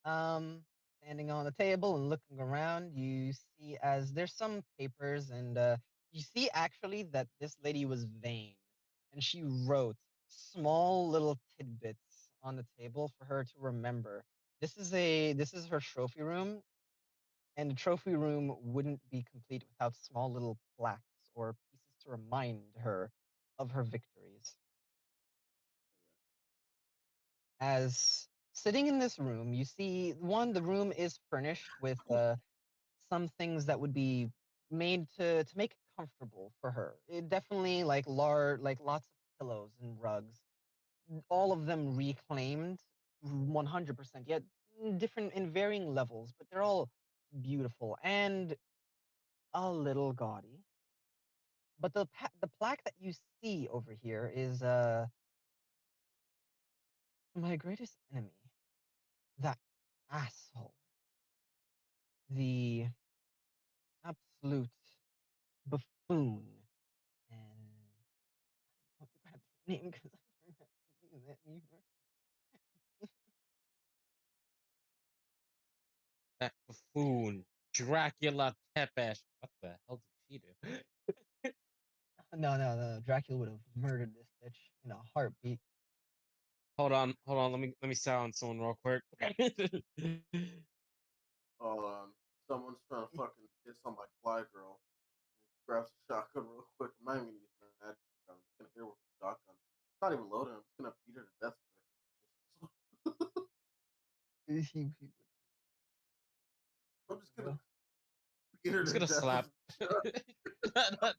um standing on the table and looking around, you see as there's some papers, and you see actually that this lady was vain, and she wrote small little tidbits on the table for her to remember. This is her trophy room, and the trophy room wouldn't be complete without small little plaques or pieces to remind her of her victories. As sitting in this room, you see the room is furnished with some things that would be made to make it comfortable for her. It definitely like lots of pillows and rugs, all of them reclaimed 100%, yet different in varying levels, but they're all beautiful and a little gaudy. But the plaque that you see over here is my greatest enemy, that asshole, the absolute buffoon, and what the crap name because I forgot to do that before. That buffoon, Dracula Tepesh. What the hell did she do? No. Dracula would have murdered this bitch in a heartbeat. Hold on. Let me silence someone real quick. Someone's trying to fucking diss on my fly girl. Grabs a shotgun real quick. I'm not even gonna use magic. I'm just gonna hit her with a shotgun. It's not even loaded. I'm just gonna beat her to death with it. I'm just gonna beat her I'm just to gonna death with slap. a shotgun.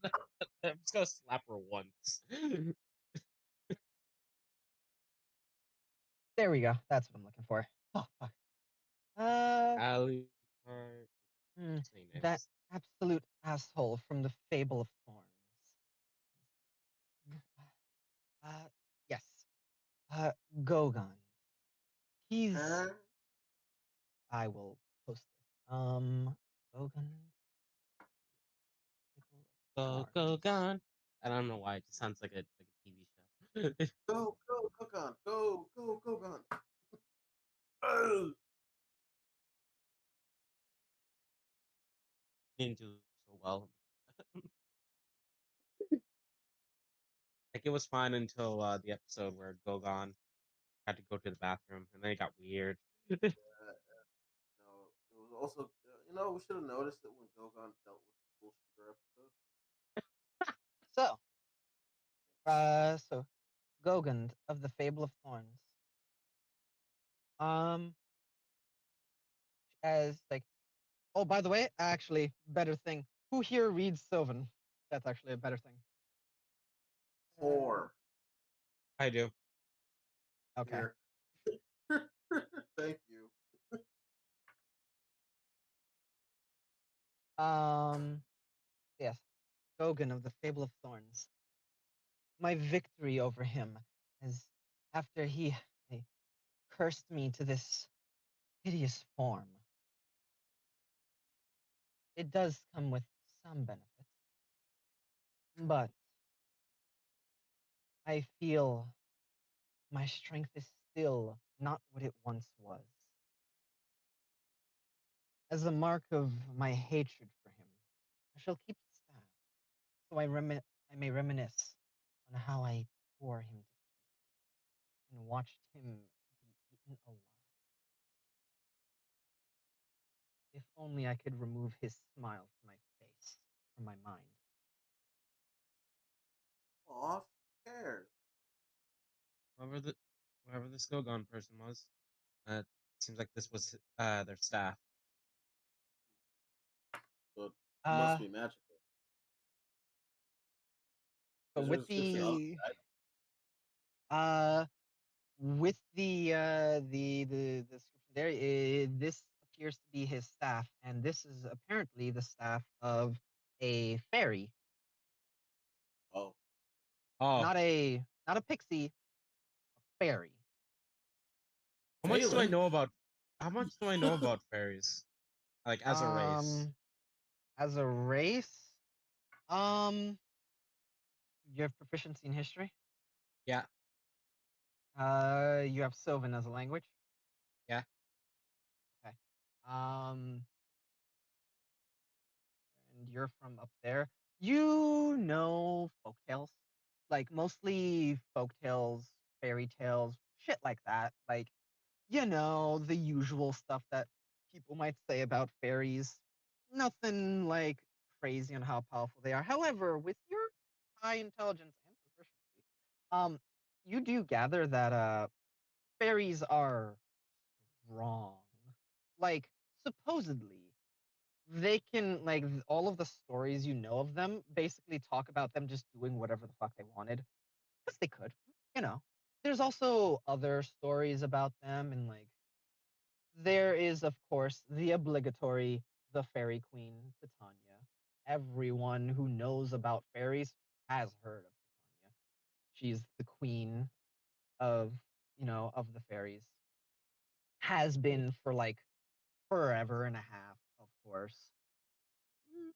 I'm just gonna slap her once. There we go. That's what I'm looking for. Oh fuck. Uh, Ali. Many That names. absolute asshole from the Fable of Thorns. Uh, yes. Gogond. He's. Huh? I will post it. Gogond. Fable of Go Thorns. gone. I don't know why. It just sounds like a TV show. Go, Gone. Go, Gone. Oh, Didn't do so well. Like it was fine until the episode where Gogon had to go to the bathroom, and then it got weird. no, it was also, we should have noticed it when Gogon dealt with the school shooter episode. So Gogond of the Fable of Thorns. Um, as like, oh, by the way, actually, better thing. Who here reads Sylvan? That's actually a better thing. Poor. I do. Okay. Here. Thank you. Yes, Goghan of the Fable of Thorns. My victory over him is after he cursed me to this hideous form. It does come with some benefits, but I feel my strength is still not what it once was. As a mark of my hatred for him, I shall keep the staff, so I may reminisce on how I tore him to pieces and watched him be eaten alive. If only I could remove his smile from my face, from my mind. Aw, who cares? Whoever the whoever this Gogon person was, uh, seems like this was their staff. So it must Uh, be magical. but Is there a description of the item? uh, with the description there, this appears to be his staff, and this is apparently the staff of a fairy, Oh, Oh, not a pixie, a fairy. how much do I Phelan? know about? How much do I know about fairies? Like as a race. As a race, um, you have proficiency in history. Yeah, You have Sylvan as a language. yeah. Okay. Um, and you're from up there. You know folktales, like mostly folktales, fairy tales, shit like that. Like, the usual stuff that people might say about fairies. Nothing like crazy on how powerful they are. However, with your high intelligence and proficiency, you do gather that fairies are strong. Like, supposedly, they can all of the stories you know of them basically talk about them just doing whatever the fuck they wanted because they could, you know. There's also other stories about them, and there is, of course, the obligatory the fairy queen Titania. Everyone who knows about fairies has heard of Titania. She's the queen of of the fairies. Has been for forever and a half, of course. Mm,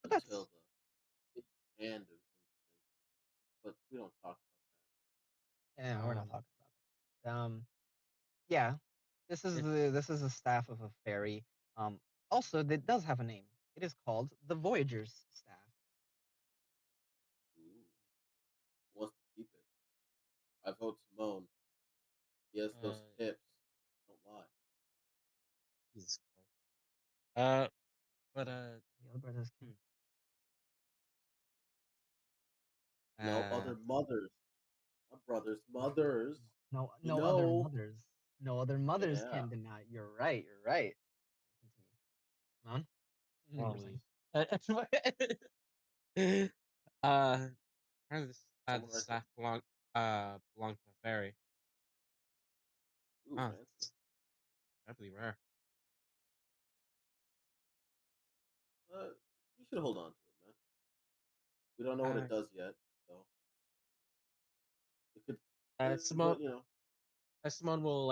But that's until the big end of instance. But we don't talk yeah, we're not Um, talking about that. Yeah, it, this is a staff of a fairy. Also, it does have a name. It is called the Voyager's staff. that. Ooh, who wants to keep it? I vote Simone. He has those uh, tips. Don't lie. Jesus Christ. But The other brothers can. hmm, No uh, other mothers. My brother's mothers. No, You no other know. mothers. No other mothers Yeah. can deny. You're right. You're right. Continue. On. You were saying. Wally. uh, apparently this, Someone the right there. staff belong to a fairy. Ooh, Oh, fancy. it's incredibly rare. You should hold on to it, man. We don't know what it does yet, so it could. Simone, But you know, Simone will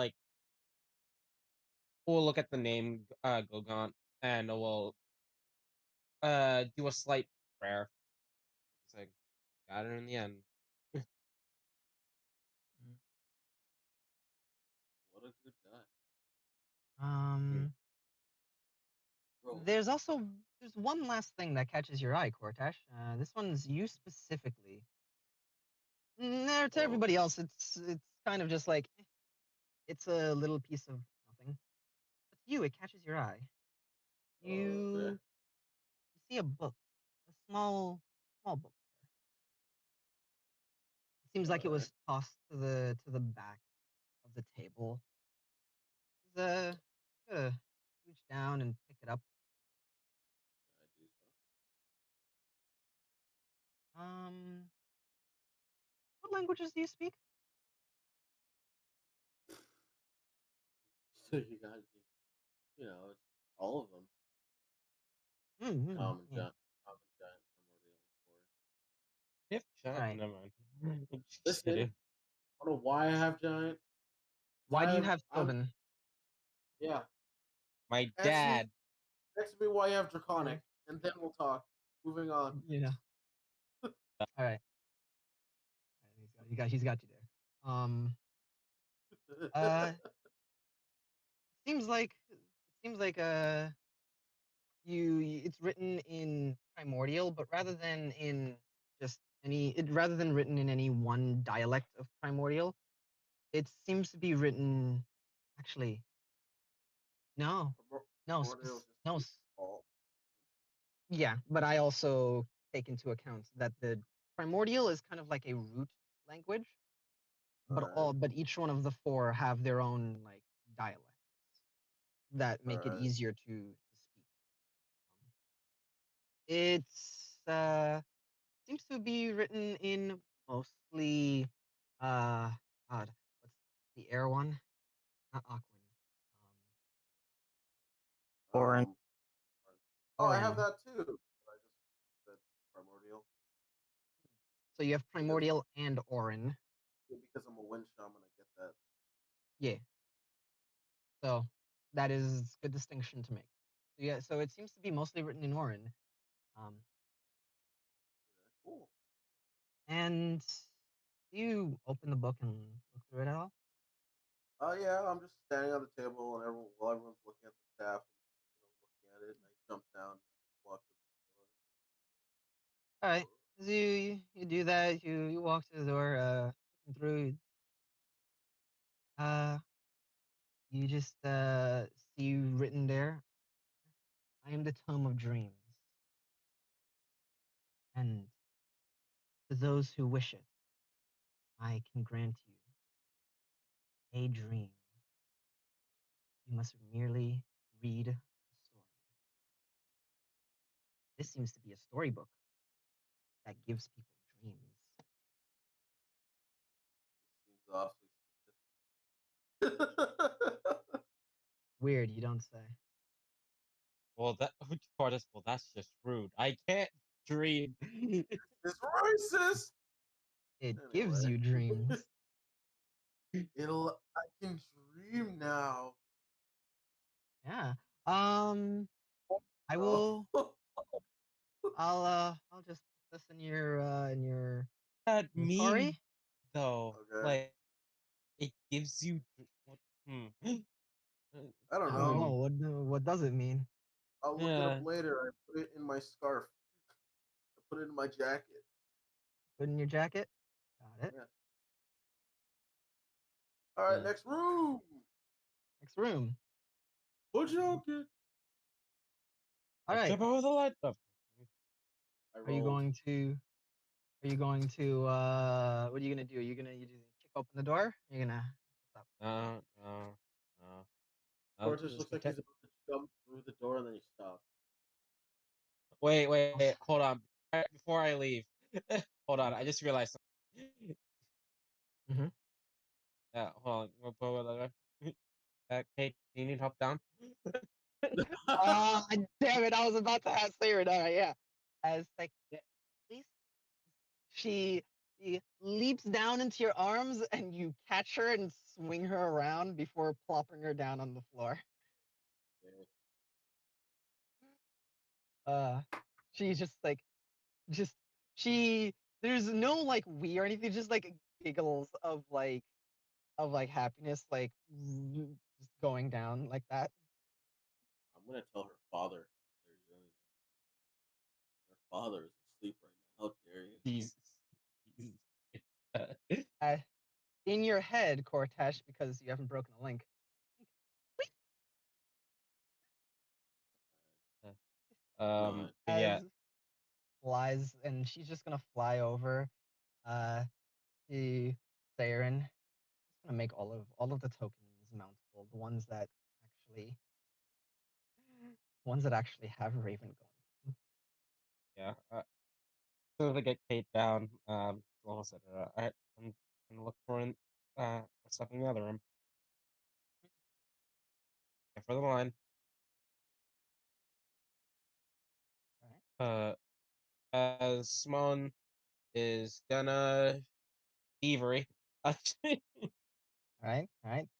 look at the name Gogon and will do a slight prayer. It's like got it in the end. what a good guy. Bro, There's one last thing that catches your eye, Cortash. This one's you specifically. To Oh, everybody else, it's kind of just like it's a little piece of nothing. But to you, it catches your eye. okay. You see a book, a small book there. It seems like it was tossed to the back of the table. Gotta reach down and pick it up. I do so. What languages do you speak? So you got, you know, it's all of them. Mm-hmm. Common Yeah. giant, primordial, or If All right. never mind. Just listen. kidding. I don't know why I have giant. Why do you I'm- have I'm- Sylvan? My Actually- dad. Next me why you have draconic, and then we'll talk. Moving on. Yeah. All right. He's got you there. It seems like it's written in primordial, but rather than written in any one dialect of primordial, it seems to be written. Actually, no, no, Primordial is just no. all. Yeah, but I also take into account that the primordial is kind of like a root language, but each one of the four have their own like dialects that make it Alright. easier to speak. It's seems to be written in mostly God, what's the air one? Not Aquan. Orin. Oh, I have Orin. that too. I just said primordial. So you have primordial and Orin. Because I'm a wind shaman, I get that. Yeah. So that is good distinction to make. Yeah, so it seems to be mostly written in Orin. Cool. And do you open the book and look through it at all? Oh yeah, I'm just standing on the table, and while everyone's looking at the staff, looking at it, and I jump down, walk to the door. All right. As you do that, you walk to the door, looking through. You just see written there, I am the tome of dreams, and to those who wish it, I can grant you a dream. You must merely read the story. This seems to be a storybook that gives people dreams. Seems awfully Weird, you don't say. Well, that's just rude. I can't dream. It's racist. It gives you dreams. I can dream now. Yeah. I will. I'll just put this in your That inventory. mean though, Okay. like it gives you. I don't I know. don't know what does it mean. I'll look it up later. I put it in my scarf. I put it in my jacket. Put in your jacket. Got it. Yeah. All right, next room. Next room. What jacket? All right. Jump over the light up. Are you going to? What are you gonna do? You kick open the door? You're gonna. No. Cortez looks like he's about to jump through the door, and then he stops. Wait. Hold on. Before I leave, hold on. I just realized something. Mm-hmm. Hold on. Hey, do you need help down? Ah, damn it! I was about to ask Siren. All right, yeah. As like, please, she leaps down into your arms, and you catch her and swing her around before plopping her down on the floor. Uh, she's just like, just she. There's no like we or anything. Just like giggles of like happiness, like just going down like that. I'm gonna tell her father they're doing it. Her father is asleep right now. How dare you? Jesus. Uh, in your head, Cortesh, because you haven't broken a link. But As yeah, flies, and she's just gonna fly over to Saren. Just gonna make all of the tokens mountable, the ones that actually have Raven going. yeah. As soon as I get Kate down, almost said, I'm gonna look for stuff in the other room. Yeah, for the line. As Simone is gonna thievery. All right.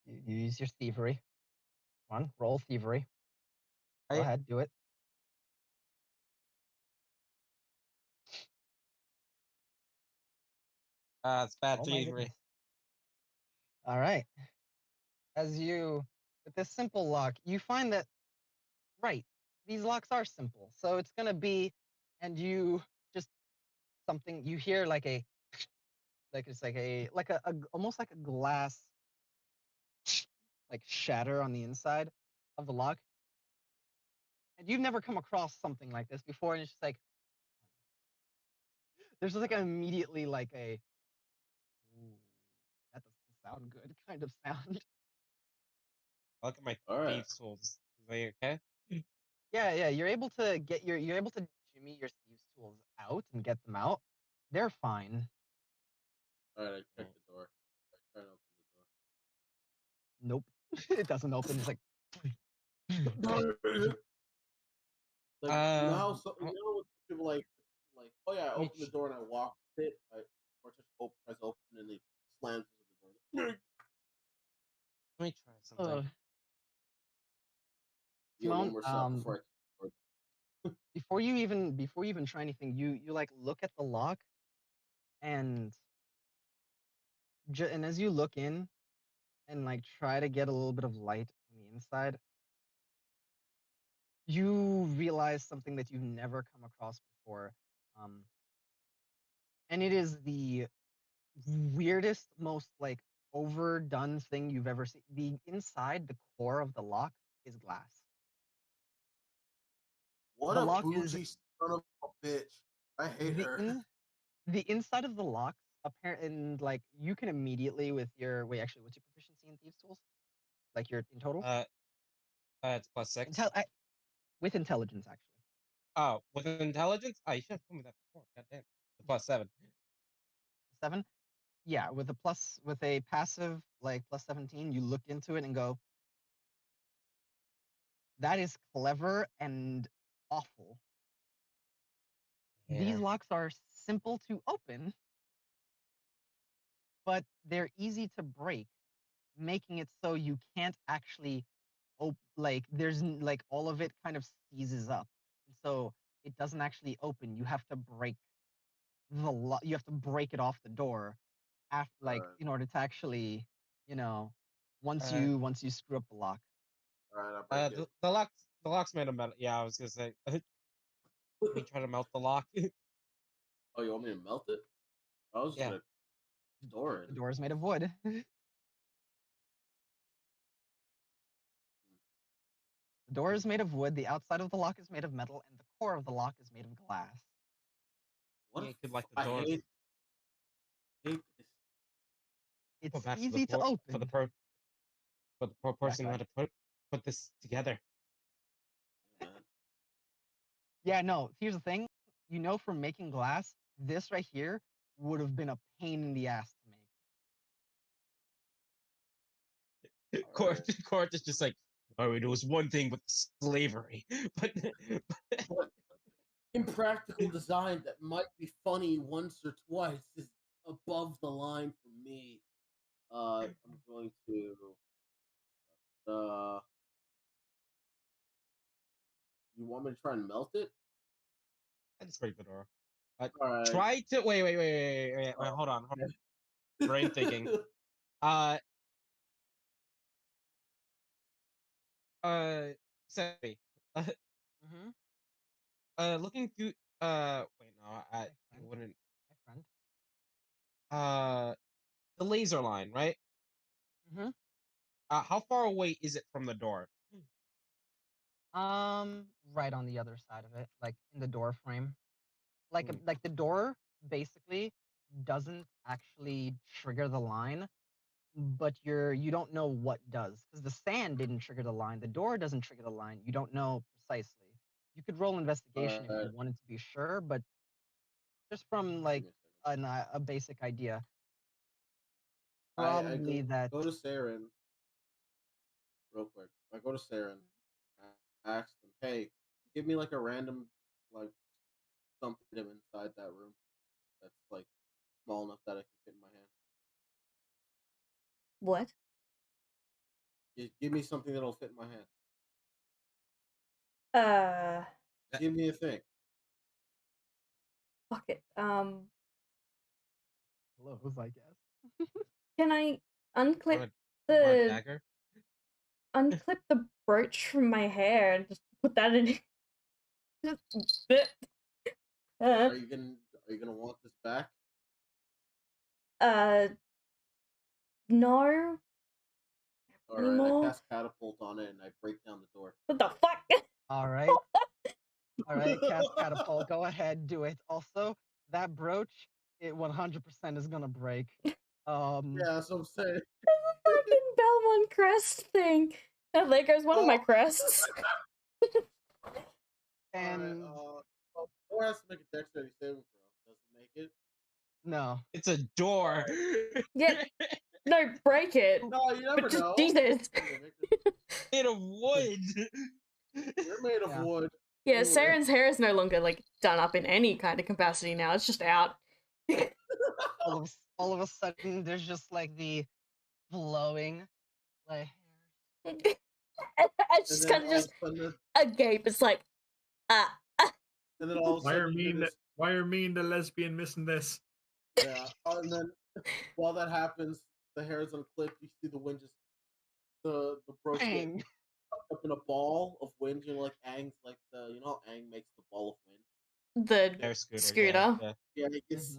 You use your thievery. Come on, roll thievery. Go ahead, do it. It's bad Oh my thievery. goodness. All right. As you, with this simple lock, you find that, right, these locks are simple. So it's going to be, and you just something, you hear like it's like a almost like a glass, like shatter on the inside of the lock. And you've never come across something like this before. And it's just like, there's just like immediately like ooh, that doesn't sound good kind of sound. I look at my All right. thieves tools. Is they okay? Yeah, you're able to you're able to jimmy your thieves tools out and get them out. They're fine. All right, I checked the door. I try to open Nope. It doesn't open. It's like the door. Like you know how you Let know when people like oh yeah, I me opened the door and I walked it. Or just tries to open and he slams into the door. let me try something. Yeah, one Simone, more shot before I. before you even try anything, you like look at the lock and and as you look in and like try to get a little bit of light on the inside, you realize something that you've never come across before. Um, and it is the weirdest, most like overdone thing you've ever seen. The inside, the core of the lock is glass. What The a lock is bougie son of a bitch! I hate the her. the inside of the locks apparent and like you can immediately with your wait actually what's your proficiency in thieves tools, like your in total It's +6. With intelligence actually Oh, with intelligence? Oh, you should have told me that before. Goddamn. The +7. 7. Yeah, with a plus with a passive like plus 17 you look into it and go, that is clever and awful. Yeah. These locks are simple to open, but they're easy to break, making it so you can't actually like like all of it kind of seizes up. So it doesn't actually open. You have to break you have to break it off the door after like in order to actually, you know, once you screw up the lock. All right, I'll break it. The lock's made of metal. Yeah, I was gonna say. Let me try to melt the lock. Oh, you want me to melt it? I was Yeah. gonna store it. The door is made of wood. The door is made of wood, the outside of the lock is made of metal, and the core of the lock is made of glass. What Yeah, a you could like the I door. hate this. It's That's easy to open. for the poor person who go had to put this together. Yeah, man. Yeah, no, here's the thing. You know, from making glass, this right here would have been a pain in the ass to make. Court is just like, Oh, it was one thing with slavery, but But impractical design that might be funny once or twice is above the line for me. I'm going to. Uh, you want me to try and melt it? I just break the door. All right. Try to wait, hold on. Brain thinking. Sorry. Mm-hmm. Looking through. Wait, no, My it friend. wouldn't. My friend. The laser line, right? Mm-hmm. How far away is it from the door? Right on the other side of it, like in the door frame. Like Hmm. like the door basically doesn't actually trigger the line, but you don't know what does because the sand didn't trigger the line. The door doesn't trigger the line. You don't know precisely. You could roll investigation if you wanted to be sure, but just from like Give me a second. a basic idea, I probably that. go to Saren real quick. I go to Saren. I ask them, "Hey, give me like a random like something inside that room that's like small enough that I can fit in my hand. What? Give me something that'll fit in my hand. Give me a thing. Fuck it. Close, I guess. Can I unclip Want a the dagger? unclip the brooch from my hair and just put that in? Are you gonna want this back? No. All right, Anymore? I cast catapult on it and I break down the door. What the fuck? All right. All right, cast catapult. Go ahead, do it. Also, that brooch, it 100% is gonna break. Yeah, that's what I'm saying. Fucking Belmont crest thing. And there goes one of my crests. And Or has to make a dexterity saving throw. Does it make it? no, It's a door. Yeah. No, break it. No, you never But just know. Jesus. Made of wood. You're made of Yeah. wood. Yeah, Anyway. Saren's hair is no longer like done up in any kind of capacity now. It's just out. all of a sudden, there's just like the flowing like It's just kind of just a gape. It's like, and then all of a Why sudden, are me and the lesbian missing this? Yeah, and then while that happens, the hair is unclipped. You see the wind just the brooch get up in a ball of wind. You know, like Aang's like you know how Aang makes the ball of wind. The Air scooter. Yeah, it gets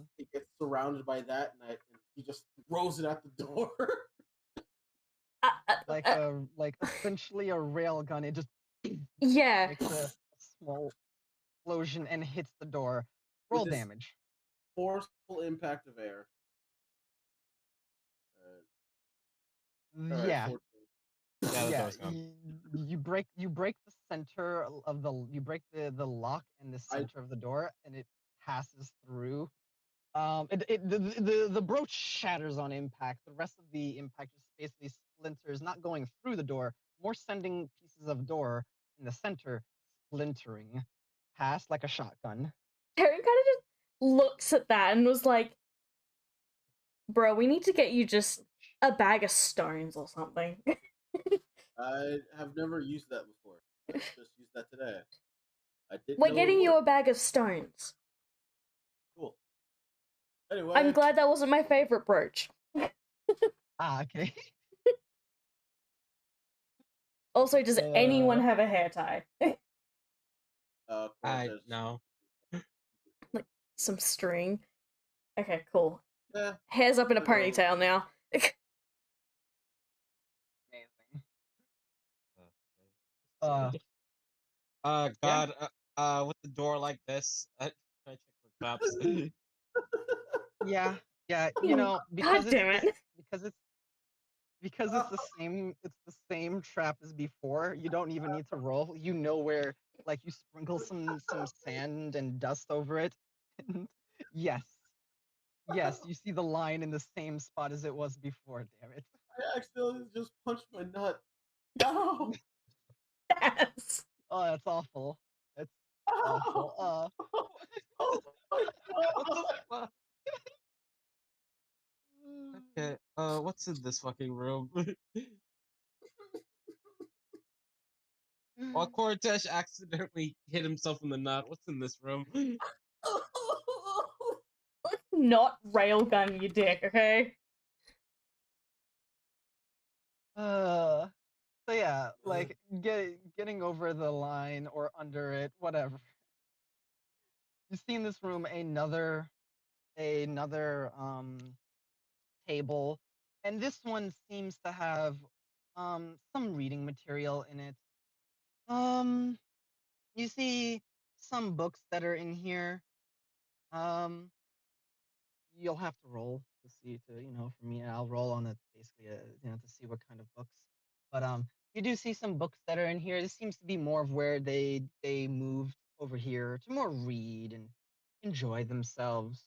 surrounded by that, and he just throws it at the door. like essentially a rail gun. It just yeah makes a small explosion and hits the door. Roll With this damage. Forceful impact of air. Yeah. 14. Yeah, you break the center of you break the lock in the center of the door, and it passes through. The brooch shatters on impact. The rest of the impact just basically splinters, not going through the door, more sending pieces of door in the center splintering past like a shotgun. Taryn kind of just looks at that and was like, "Bro, we need to get you just a bag of stones or something." I have never used that before. I just used that today. We're getting you a bag of stones. Cool. Anyway, I'm glad that wasn't my favorite brooch. Okay. Also, does anyone have a hair tie? No. Like some string. Okay, cool. Yeah. Hair's up in a ponytail now. Amazing. God, with the door like this, I check for traps. Yeah, you know, because God damn it. because it's the same trap as before. You don't even need to roll. You know where, like, you sprinkle some sand and dust over it. And yes, you see the line in the same spot as it was before. Damn it! I accidentally just punched my nut. No. Yes. Oh, that's awful. That's awful. What the fuck? Okay, what's in this fucking room? While Cortesh accidentally hit himself in the nut, what's in this room? Let's not railgun your dick, okay? So yeah, like getting over the line or under it, whatever. You see in this room another table, and this one seems to have some reading material in it. Um, you see some books that are in here. Um, you'll have to roll to see for me. I'll roll on it basically, to see what kind of books. But you do see some books that are in here. This seems to be more of where they moved over here to more read and enjoy themselves.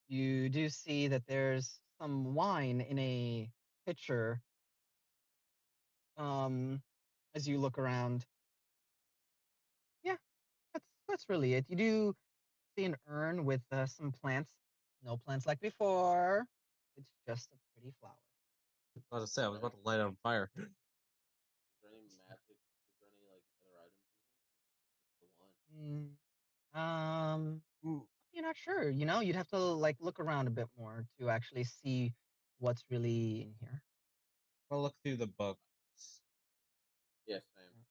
You do see that there's some wine in a pitcher. As you look around, yeah, that's really it. You do see an urn with some plants. No plants like before. It's just a pretty flower. I was about to say, I was about to light it on fire. Is there any magic? Is there any like other items in here? Just the one. You're not sure. You'd have to like look around a bit more to actually see what's really in here. I'll look through the books. Yes, I am.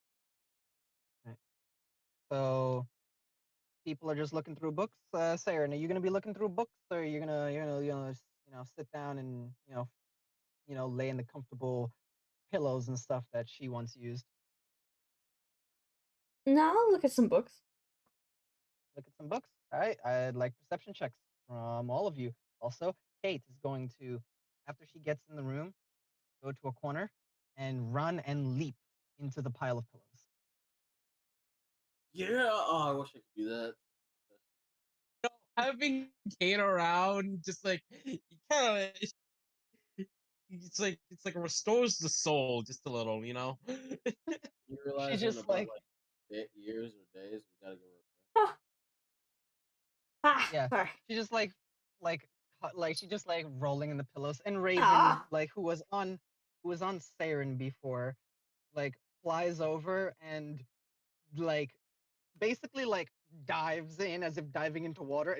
Right. So people are just looking through books. Sarah, are you gonna be looking through books, or you're gonna sit down and lay in the comfortable pillows and stuff that she once used? Now I'll look at some books. Look at some books. All right, I'd like perception checks from all of you. Also, Kate is going to, after she gets in the room, go to a corner and run and leap into the pile of pillows. Yeah. Oh, I wish I could do that. Having Kate around, just like you kind of, it's like restores the soul just a little, you know. You She realize in just about like, years or days we gotta get Ah, yeah, sorry. she just she just like rolling in the pillows. And Raven, Ah. like who was on Siren before, like flies over and like basically like dives in as if diving into water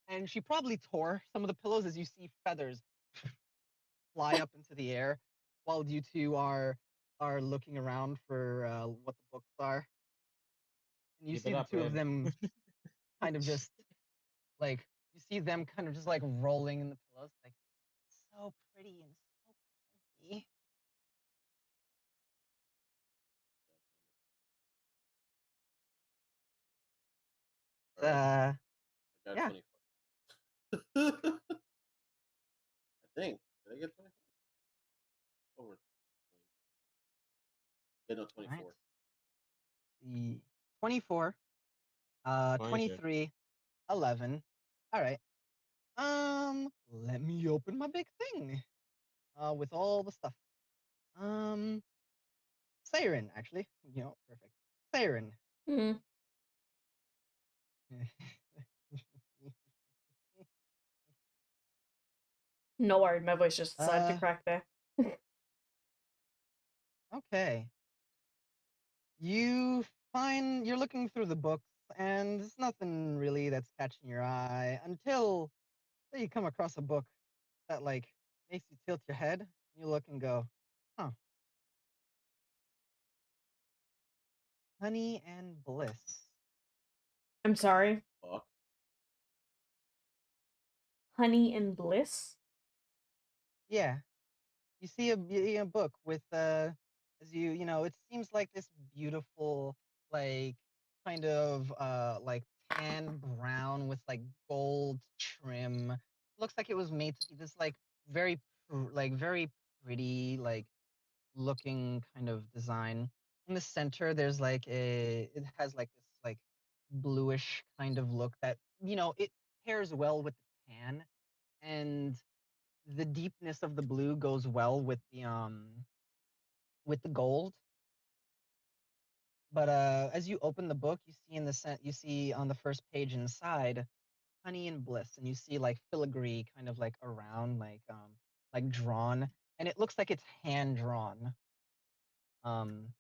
and she probably tore some of the pillows as you see feathers fly up into the air while you two are looking around for what the books are. And you Keep see it the up, two of Raven. them kind of just like you see them kind of just like rolling in the pillows, like so pretty and so comfy. All right. I got Yeah. 24. I think. Did I get 24? Over 20. Yeah, no, All right. 24. The 24, 22. 23, 11. All right. Let me open my big thing. With all the stuff. Siren, actually. Perfect. Siren. Mm. No worry, my voice just decided to crack there. Okay. You're looking through the books, and there's nothing really that's catching your eye until say you come across a book that like makes you tilt your head. You look and go, huh? Honey and Bliss. I'm sorry. Fuck. Honey and Bliss? Yeah. You see a book with as it seems like this beautiful like kind of like tan brown with like gold trim. Looks like it was made to be this like very pretty like looking kind of design. In the center there's like it has like this like bluish kind of look that it pairs well with the tan, and the deepness of the blue goes well with the gold. But as you open the book, you see you see on the first page inside honey and bliss, and you see like filigree kind of like around, like drawn, and it looks like it's hand drawn. Um.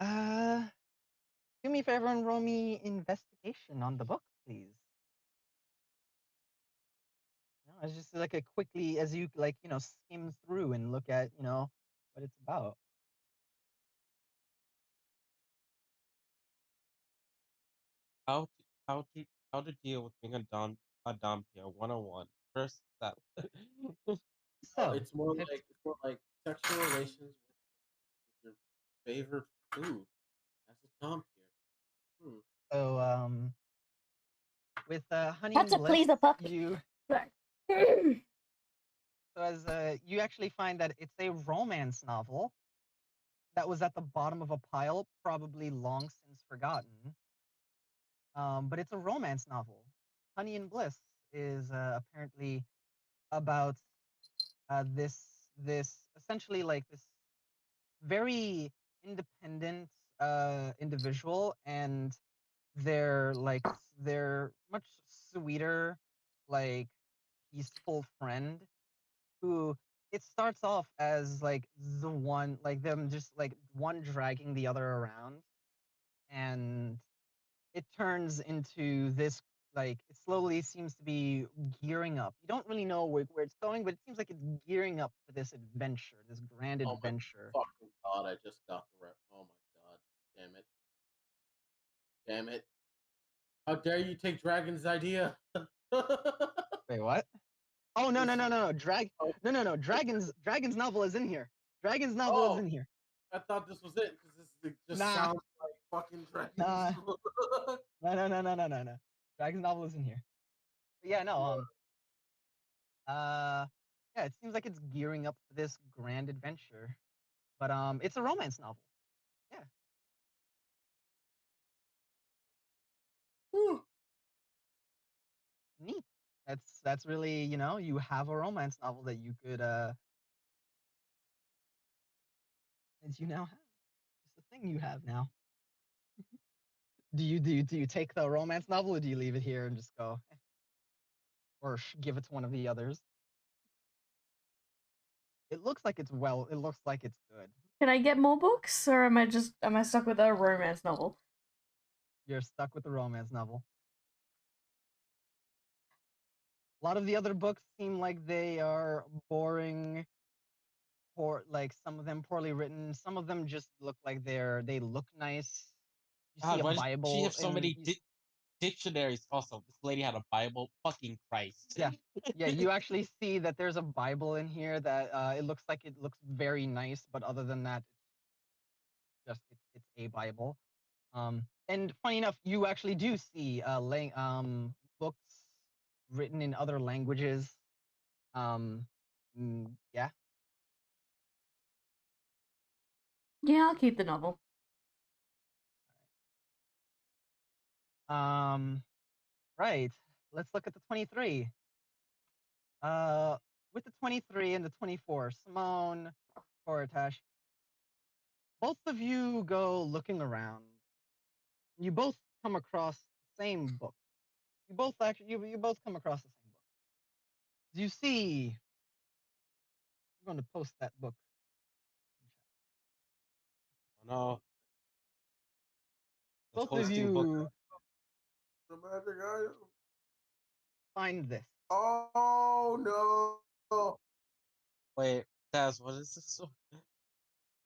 Do me a favor and roll me investigation on the book, please. It's just like a quickly as you skim through and look at what it's about. How to how to how to deal with being a Dompier 101. First step. Oh, So it's more like sexual relations with your favorite food as a Dompier. Hmm. so with honey That's and a bliss, please a puppy. you so as you actually find that it's a romance novel that was at the bottom of a pile, probably long since forgotten. But it's a romance novel. Honey and Bliss is apparently about this essentially like this very independent individual and their much sweeter, like peaceful friend who it starts off as like the one like them just like one dragging the other around, and it turns into this like it slowly seems to be gearing up. You don't really know where it's going, but it seems like it's gearing up for this adventure, this grand Oh my adventure. fucking god! I just got the rep. Oh my god! Damn it! Damn it! How dare you take Dragon's idea? Wait, what? Oh no no This- no no no drag oh, no Dragon's novel is in here. Dragon's novel is oh, in here. I thought this was it because this just Nah, sounds like fucking nah, Dragon's. no. Dragon's novel is in here. But yeah, no, uh, yeah, it seems like it's gearing up for this grand adventure. But it's a romance novel. Yeah, Whew. neat. That's really you have a romance novel that you could that you now have. It's a thing you have now. Do you take the romance novel or do you leave it here and just go or give it to one of the others? It looks like it's well. It looks like it's good. Can I get more books, or am I stuck with a romance novel? You're stuck with the romance novel. A lot of the other books seem like they are boring, or like some of them poorly written. Some of them just look like they look nice. You see God, a why does she Bible have so and many dictionaries? Also, this lady had a Bible. Fucking Christ. yeah, yeah. You actually see that there's a Bible in here that it looks like it looks very nice, but other than that, it's a Bible. And funny enough, you actually do see books written in other languages. Yeah. Yeah, I'll keep the novel. Right. Let's look at the 23. With the 23 and the 24, Simone, Koratash, both of you go looking around. You both come across the same book. You both come across the same book. You see, I'm going to post that book. Oh no. The Both of hosting book. you The magic item. find this. Oh no! Wait, Taz, what is this?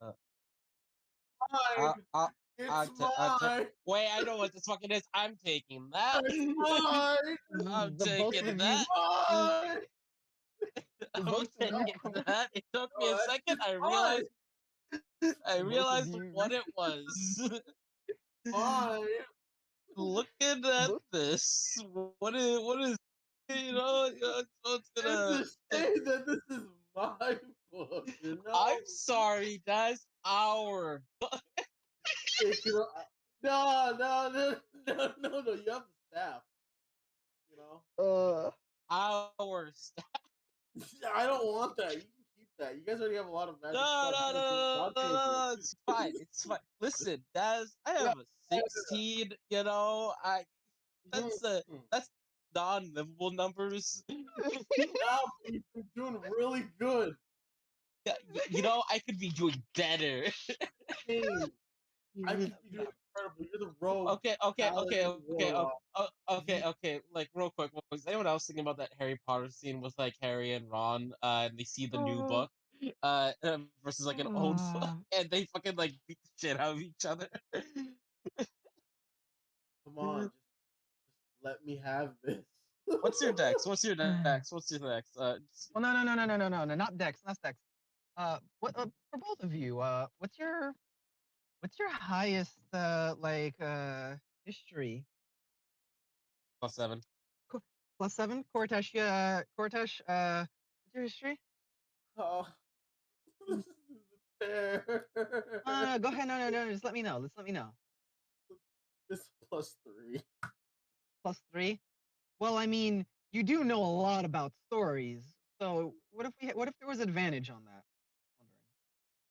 Uh, Mine. I'll It's I'll mine. wait, I know what this fucking is. I'm taking that. It's mine. I'm The both taking of you, that. Mine. the I'm both of you taking come. that. It took me a Oh, second. it's mine. I The both of realized you, what it was. Mine. Looking the at both. this, what is so it's gonna It's a shame that this is my book. You know. I'm sorry, that's our It can, no. You have the staff. You know. our stuff. I don't want that. You can keep that. You guys already have a lot of magic No, stuff. no, no, no, It's fine. It's fine. Listen, Daz, I Yeah, have a 16. You know, that's mhm. that's non-livable numbers. Yeah, but you've been doing really good. Yeah, you know, I could be doing better. Same. I think you're doing incredible. You're the rogue Okay. paladin warlock. Okay. Like real quick, was anyone else thinking about that Harry Potter scene with like Harry and Ron, and they see the new book, versus like an old book, and they fucking like beat the shit out of each other. Come on, just let me have this. What's your dex? What's your dex? What's your dex? Well, no, not Dex, not Dex. What for both of you? What's your highest history? +7. +7. Cortesh, Cortesh, what's your history? Oh, this isn't fair. Go ahead. No. Just let me know. Let me know. It's +3. +3. Well, I mean, you do know a lot about stories. So what if there was advantage on that?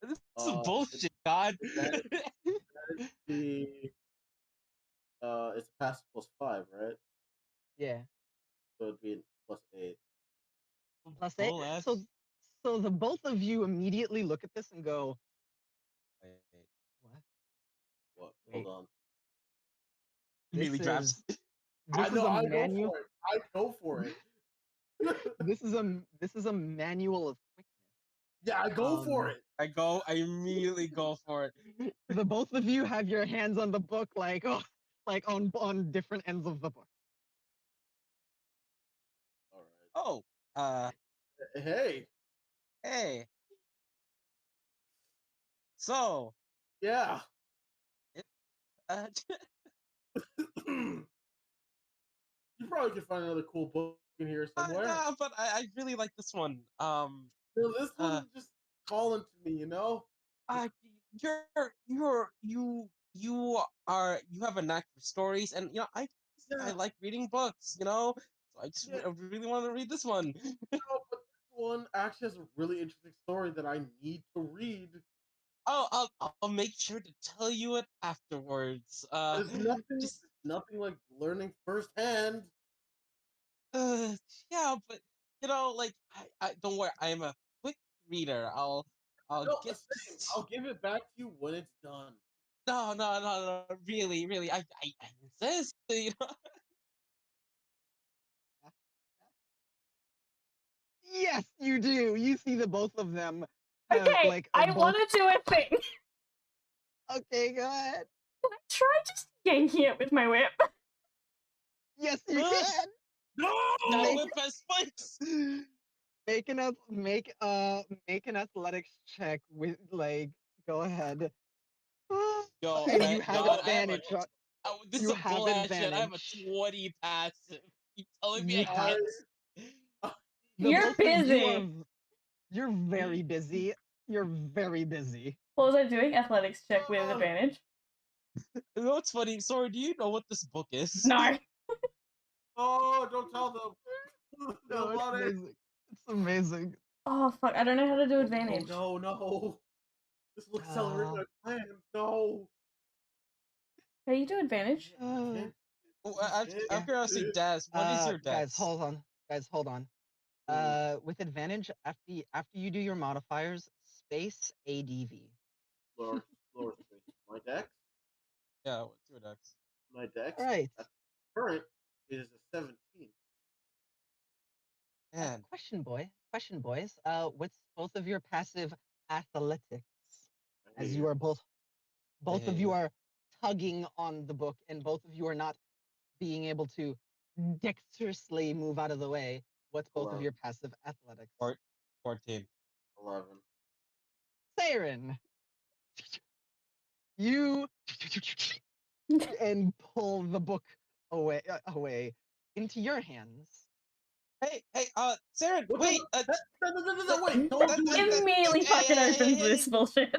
This is Uh, bullshit, God. that is the it's a pass +5, right? Yeah. So it'd be +8. +8. Bull ass. So the both of you immediately look at this and go, Wait. what? What? Wait. Hold on. This Immediately drops. is I this is know. a I go manual. for it. I go for it. This is a manual of quickness. Yeah, I go for it. I immediately go for it. The both of you have your hands on the book like on different ends of the book. All right. Oh, Hey. hey. So, Yeah. uh, You probably could find another cool book in here somewhere. nah, but I really like this one. No, this one just calling to me, you know? You have a knack for stories, and you know I Yeah. like reading books. You know, so I really want to read this one. No, but this one actually has a really interesting story that I need to read. I'll make sure to tell you it afterwards. There's Just nothing like learning firsthand. uh, yeah, but you know, like I don't worry, I am a quick reader. I'll No, get same. I'll give it back to you when it's done. no, really, I insist. You know, Yes, you do. You see the both of them have Okay, I both. want to do a thing. Okay, go ahead. Can I try just yanking it with my whip? Yes, you can. No! that Make- whip has spikes. Make an athletics check with go ahead. Yo, And I, you have God, I have a. advantage. This You is a have bullshit shit. I have a advantage. 20 passive. You telling me You I have can't? the You're both of you are. busy. You're very busy. You're very busy. What was I doing? Athletics check with advantage. You know what's funny? Sorry, do you know what this book is? No. Oh, don't tell them. No, it's About it. amazing. It's amazing. Oh fuck! I don't know how to do advantage. Oh, no. This will accelerate my plans. No. How do you do advantage? Can't- Out of curiosity, Daz, what is your Guys, dex? hold on. Guys, hold on. With advantage, after you do your modifiers, space ADV. Lower space. My dex? Yeah, what's your dex? My dex? All right. Current is a 17. Man, Question, boys. What's both of your passive athletics? I As hate you it. are both of hey, you are tugging on the book, and both of you are not being able to dexterously move out of the way. What's both of 11. your passive athletics? 14. 11. Saren, you and pull the book away into your hands. Hey, Saren, What wait, the? No, wait. Don't do it. Immediately fucking opens hey. this bullshit.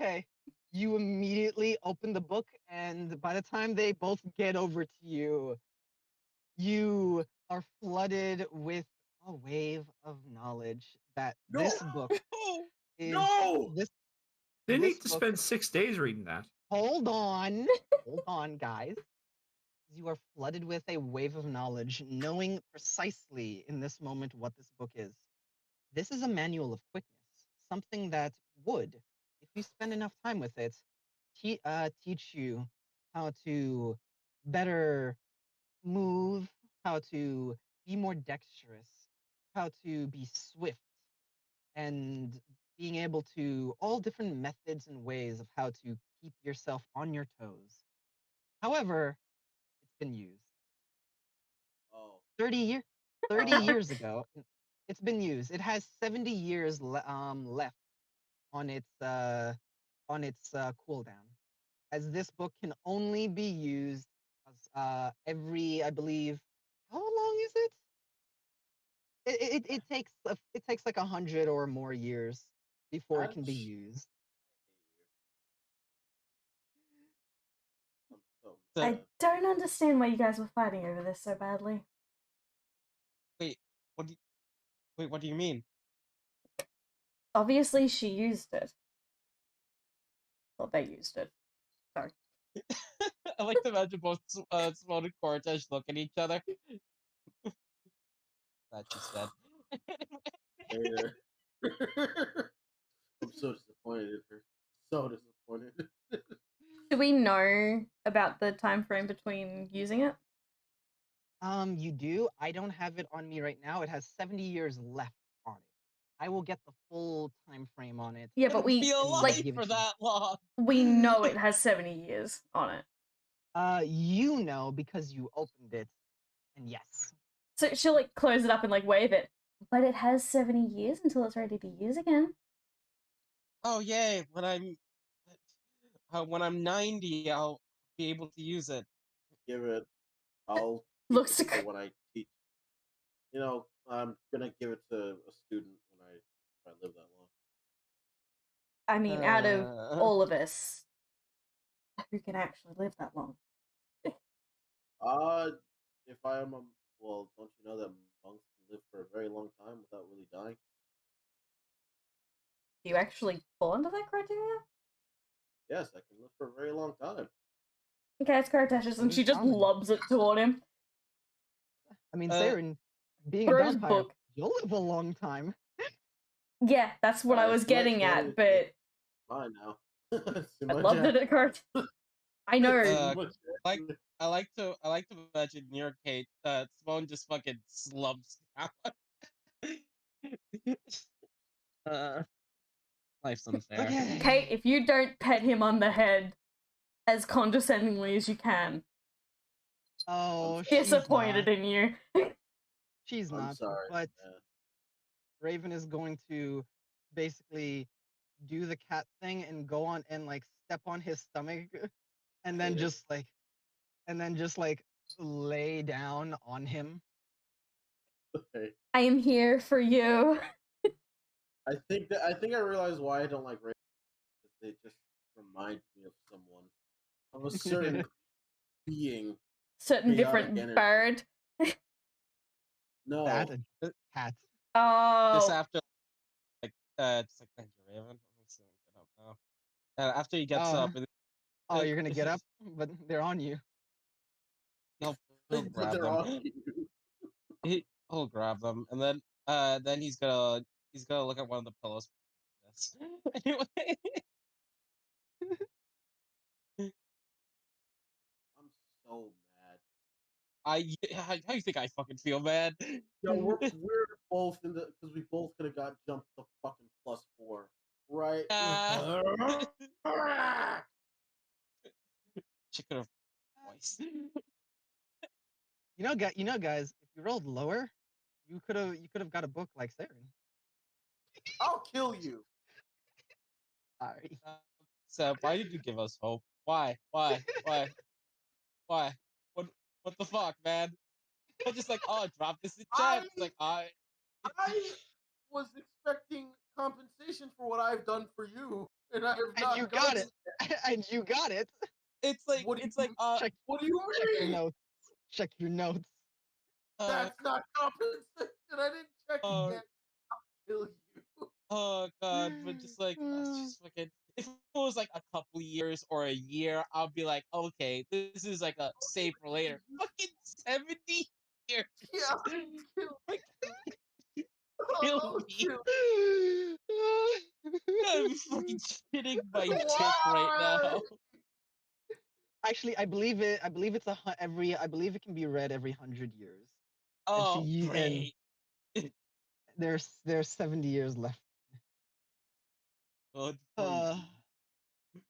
Okay. You immediately open the book, and by the time they both get over to you, you are flooded with a wave of knowledge that No. this book is No. this They This need to book- spend 6 days reading that. Hold on, guys. You are flooded with a wave of knowledge, knowing precisely in this moment what this book is. This is a manual of quickness, something that would, if you spend enough time with it, teach you how to better move, how to be more dexterous, how to be swift, and being able to all different methods and ways of how to keep yourself on your toes. However, it's been used. Oh, 30 years ago, it's been used. It has 70 years left on its cooldown, as this book can only be used every, I believe, how long is it? It takes like 100 or more years before it can be Ouch. used. I'm so I mad. don't understand why you guys were fighting over this so badly. Wait, what do you mean? Obviously, she used it. Well, they used it. Sorry. I like to imagine both Simone and Cortez look at each other. That she said. Later. I'm so disappointed in her. So disappointed. Do we know about the time frame between using it? You do. I don't have it on me right now. It has 70 years left on it. I will get the full time frame on it. Yeah, but It'll we be and alive give it for to you. that long. we know it has 70 years on it. You know because you opened it, and yes. So she'll like close it up and like wave it. But it has 70 years until it's ready to use again. Oh yay! When I'm 90, I'll be able to use it. Give it. I'll keep Looks it for when I teach. You know, I'm gonna give it to a student when if I live that long. I mean, out of Uh, all of us, who can actually live that long? If I am a well, don't you know that monks can live for a very long time without really dying? Do you actually fall under that criteria? Yes, I can live for a very long time. Okay, it's Karatash's, and she just Uncommon. lobs it toward him. I mean, Uh, Saren, being a Throws vampire, book. you'll live a long time. Yeah, that's what I was It's my getting story, at, but Mine now. I loved it at Kart. I know. I like to imagine near Kate, Simone just fucking slumps down. Life's unfair. Okay. Kate, if you don't pet him on the head as condescendingly as you can, Oh, disappointed in you. She's I'm not. sorry. But man. Raven is going to basically do the cat thing and go on and like step on his stomach and then Yeah. just like lay down on him. Okay. I am here for you. I think I realize why I don't like Ravens. They just remind me of someone, of a certain being. Certain Chaotic different energy. bird. No, That a cat. Just Oh, after, like, it's like, thank you, Raven. Let me see if I can get up now. After he gets Oh. up, and Oh, you're gonna get up, but they're on you. he'll but grab they're them. on you. He'll grab them, and then he's gonna look at one of the pillows. Anyway, I'm so mad. how you think I fucking feel, man? No, we're both in the because we both could have got jumped the fucking +4, right? She could have twice. You know, guys, if you rolled lower, you could have got a book like Saren. I'll kill you. Sorry. So why did you give us hope? Why? What the fuck, man? I'm just like, oh, drop this in chat. It's like, I was expecting compensation for what I've done for you, and I have And not you done got it. And you got it. It's like, What do it's you- like, Check, What do you check your mean? notes. Check your notes. That's not compensation. I didn't check it uh, yet. I'll kill you. oh god, but just like, it's just fucking. If it was like a couple years or a year, I'll be like, okay, this is like a save for later. Fucking 70 years. Yeah, Like, kill oh, me. kill. I'm fucking shitting my dick right Why? now. Actually, I believe it. I believe it's every. I believe it can be read every 100 years. And Oh, and great. there's 70 years left. Good for Uh, you.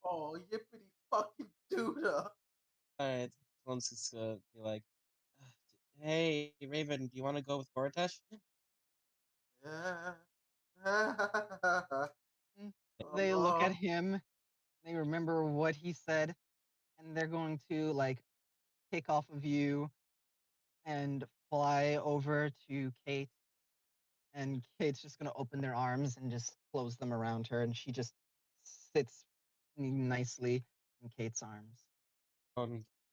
Oh, yippity fucking duda. Alright, one's just gonna be like, hey, Raven, do you want to go with Gortash? Yeah. they look at Oh, him. They remember what he said, and they're going to like take off of you and fly over to Kate. And Kate's just gonna open their arms and just close them around her, and she just sits nicely in Kate's arms.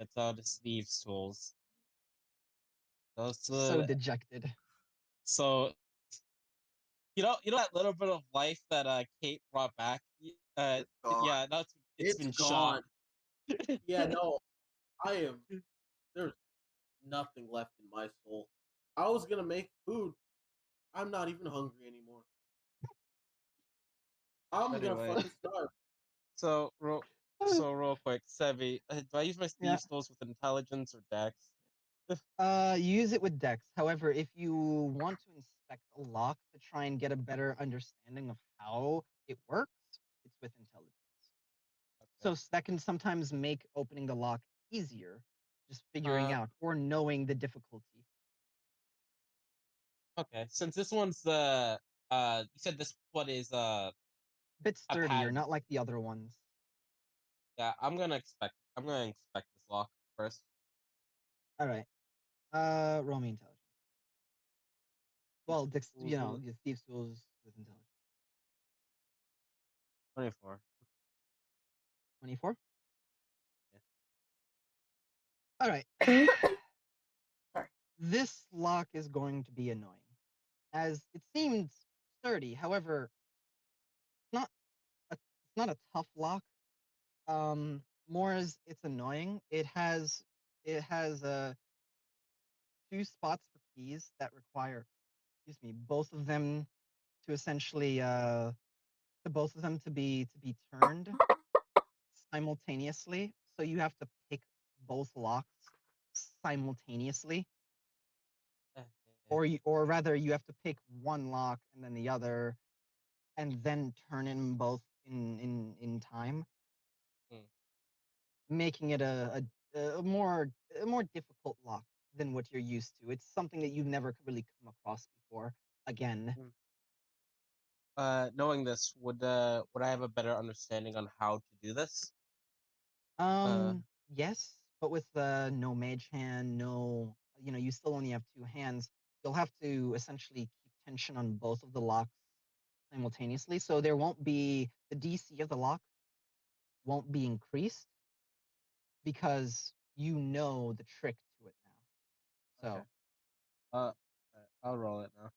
It's all the sleeve tools. Those So dejected. so you know that little bit of life that Kate brought back. it's gone. Yeah, it's It's been gone. shot. Yeah, no, I am. There's nothing left in my soul. I was gonna make food. I'm not even hungry anymore. I'm gonna Anyway, fucking starve. so real quick, Sevi, do I use my Yeah. sleeve tools with intelligence or dex? Use it with Dex. However, if you want to inspect a lock to try and get a better understanding of how it works, it's with intelligence. So that can sometimes make opening the lock easier, just figuring out or knowing the difficulty. Okay, since this one's the you said this one is Bit a sturdier, pattern. not like the other ones. Yeah, I'm gonna inspect this lock first. All right. Roll me intelligence. Well, Dex, you know, your thieves tools with intelligence. 24. 24. Yeah. All right. Sorry. This lock is going to be annoying, as it seems sturdy. However, it's not a tough lock. More as it's annoying. It has two spots for keys that require, excuse me, both of them to essentially to both of them to be turned simultaneously. So you have to pick both locks simultaneously, or rather, you have to pick one lock and then the other, and then turn in both in time, making it a more difficult lock than what you're used to. It's something that you've never really come across before. Again, Knowing this, would I have a better understanding on how to do this? yes, but with no mage hand, no, you still only have two hands. You'll have to essentially keep tension on both of the locks simultaneously, so there won't be the DC of the lock won't be increased because you know the trick to it now. So, Okay. I'll roll it now.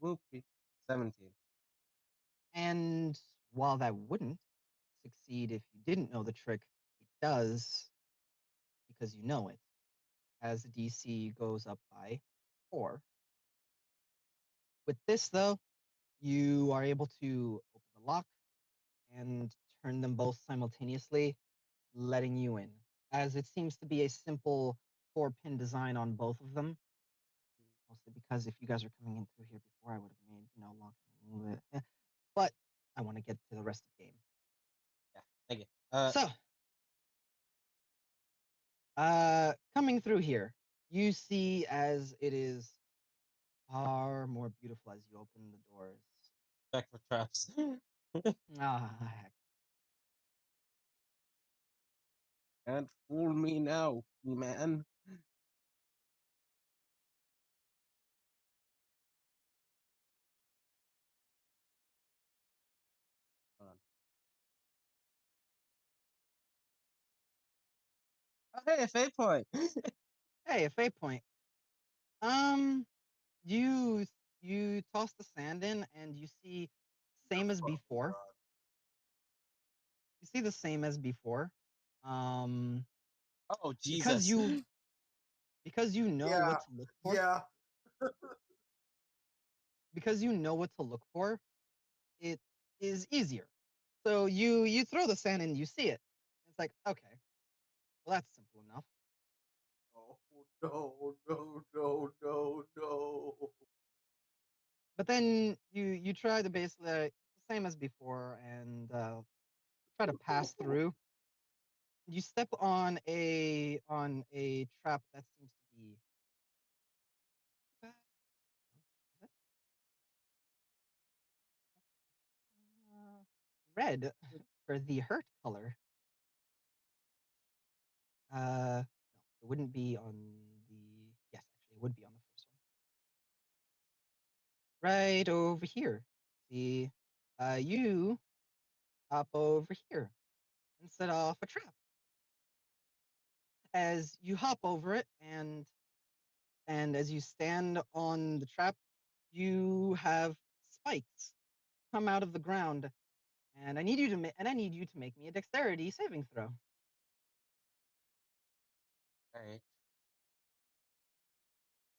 Whoopie. 17. and while that wouldn't succeed if you didn't know the trick, it does because you know it. As the DC goes up by 4. With this, though, you are able to open the lock and turn them both simultaneously, letting you in. As it seems to be a simple 4-pin design on both of them. Mostly because if you guys are coming in through here before, I would have made, locking a little bit. But I want to get to the rest of the game. Yeah, thank you. Coming through here, you see as it is far more beautiful as you open the doors. Check for traps. Ah, heck. Can't fool me now, man. Oh, hey, a fate point. Hey, a fate point. Um, you you toss the sand in, and you see same as Oh, before. God. You see the same as before. Um, Oh because Jesus! you know Yeah. what to look for. Yeah. Because you know what to look for, it is easier. So you throw the sand and you see it. It's like, okay, well that's simple enough. Oh no, no, no, no, no. But then you try to basically the same as before and try to pass through. You step on a trap that seems to be red for the hurt color. No, it wouldn't be on the. Yes, actually, it would be on the first one. Right over here. See, you hop over here and set off a trap. As you hop over it, and as you stand on the trap, you have spikes come out of the ground, and I need you to make me a dexterity saving throw. Alright.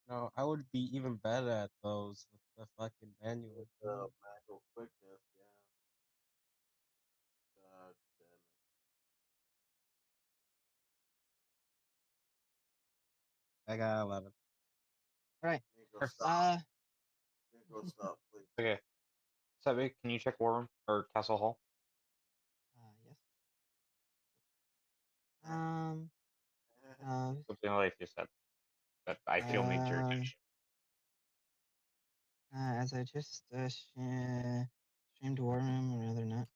No, I would be even better at those with the fucking manual. Manual quickness, yeah. God damn I got 11. All right. it. Nico, stop. Uh, Nico, stop, please. Okay. Sebby, can you check War Room or Castle Hall? yes. Uh, Something like you said. That I feel needs your uh, attention. as I just streamed War Room, or rather not.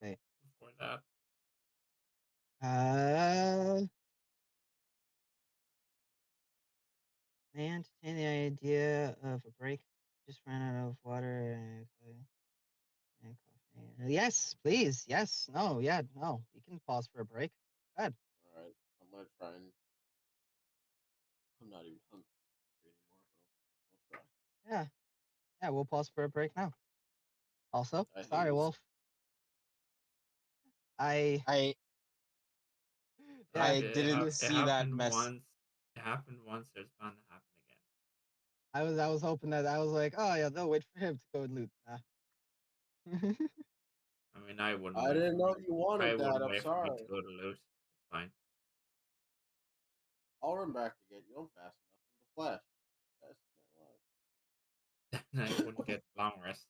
Wait. Before that, May I entertain the idea of a break? Just ran out of water and coffee. Yes, please. Yes. No. Yeah. No. We can pause for a break. Go ahead. All right, I'm gonna try and. I'm not even hungry anymore, bro. I'll try. Yeah. Yeah. We'll pause for a break now. Also, I hate sorry, this. Wolf. I I yeah. I didn't it see that happened mess. once. It happened once. There's bound to happen again. I was hoping that I was like, oh yeah, they'll wait for him to go and loot. Nah. I mean, I wouldn't. I wait didn't for know me- you I wanted that. wouldn't I'm wait for me sorry. to go to loot. It's fine. I'll run back to get you. I'm fast enough. I'm the Flash. Fast Then I wouldn't get long rest.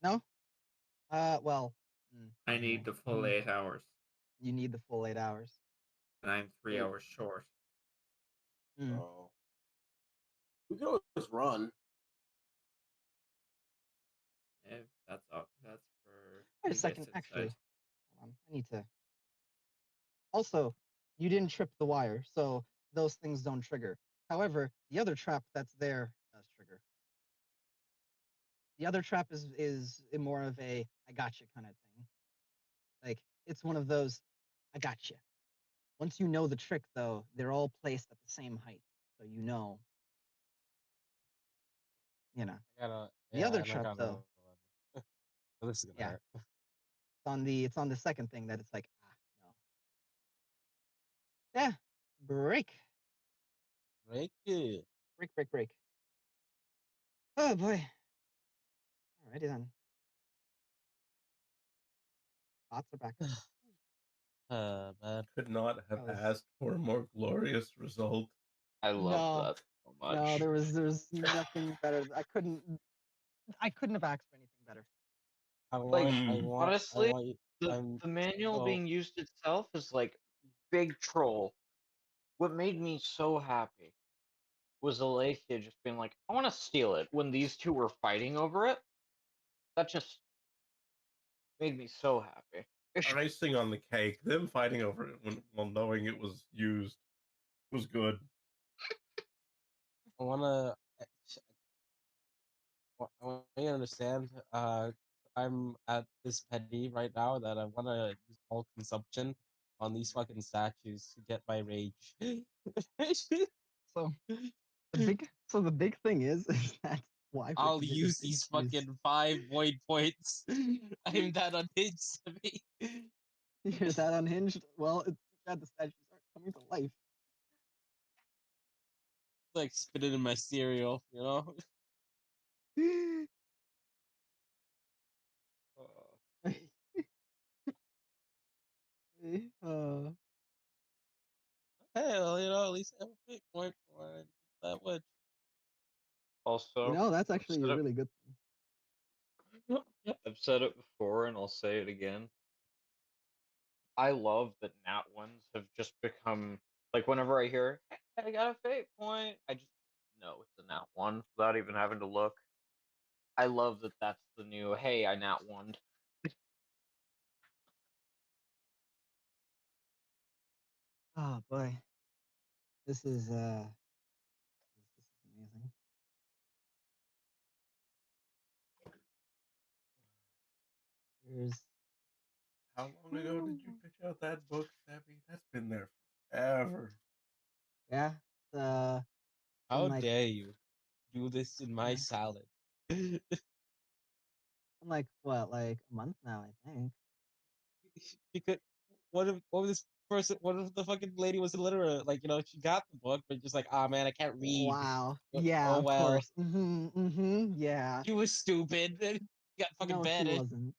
No. Well. I need the full 8 hours, You need the full 8 hours. and I'm 3 Wait. hours short. So we can always run. If that's up, that's for. Wait a who second. gets to Actually, decide. hold on. I need to. Also, you didn't trip the wire, so those things don't trigger. However, the other trap that's there does trigger. The other trap is more of a I gotcha kind of thing. Like it's one of those I gotcha. Once you know the trick, though, they're all placed at the same height, so you know. You know. I got The other and I trap, got though, 11. So this is gonna yeah, hurt. it's on the second thing that it's like no. Yeah, break, Break it. break. Oh boy. Alrighty then. Thoughts are back. Man. Could not have That was- asked for a more glorious result. I love No. that so much. No, there's nothing better. I couldn't have asked for anything better. Honestly, I'm the manual so- being used itself is like big troll. What made me so happy was Alethea just being like, I want to steal it when these two were fighting over it. That just made me so happy. Icing on the cake, them fighting over it while knowing it was used was good. I want you to understand. I'm at this petty right now that I want to use all consumption on these fucking statues to get my rage. So the big thing is that Why? I'll freaking use did it these use- fucking 5 void points. I'm that unhinged to me. You're that unhinged. Well, it's too bad the statues aren't coming to life. Like spitting in my cereal, you know? uh, Hell, you know, at least I have a big point for it. That would. Also, that's I've actually said a it- really good thing. I've said it before and I'll say it again. I love that nat ones have just become like whenever I hear, "Hey, I got a fate point," I just know it's a nat one without even having to look. I love that that's the new, hey, I nat one. Oh boy, this is amazing. There's How long ago did you pick out that book, Sabby? That's been there forever. yeah, How like- dare you do this in my Yeah. salad? like what, like a month now, I think. Because what if the fucking lady was illiterate? Like, you know, she got the book, but just like, ah man, I can't read. Wow. But- Yeah, oh of well. course. Yeah. She was stupid. Got fucking No, she banned. wasn't.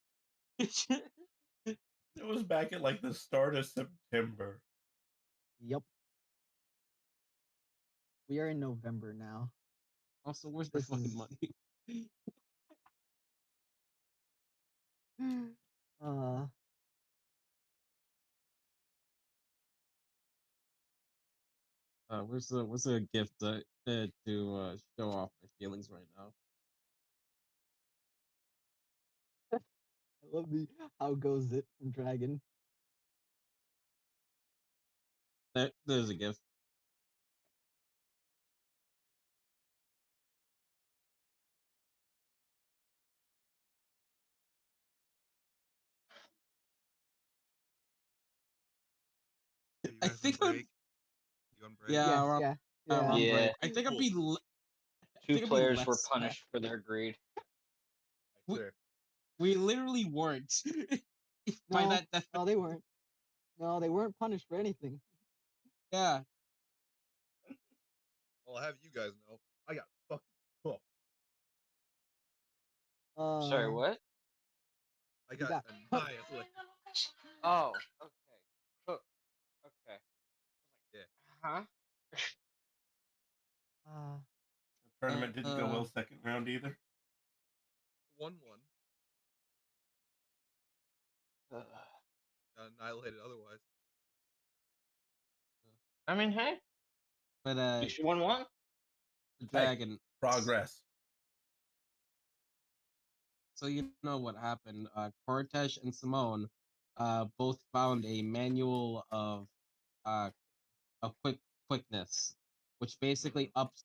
It was back at like the start of September. Yep. We are in November now. Also, where's my This fucking is- money? uh Where's the gift to show off my feelings right now? I love the how goes it from Dragon. There's a gift. You I guys on think I'm- break? You on break? Yeah, Yes, we're on- yeah. we're on Yeah. break. I think I'd be. Cool. Two players were punished for their greed. We- Fair. We literally weren't. By No, that definition. no, they weren't. No, they weren't punished for anything. Yeah. Well, I'll have you guys know, I got fucking cooked. Sorry, what? I you got got annihilated. Oh, okay. Cook. Okay. Yeah. Huh? The tournament didn't go well second round either. 1-1. Got annihilated otherwise. I mean, hey, But you should 1-1. the dragon. Progress. So you know what happened. Cortesh and Simone both found a manual of quickness, which basically ups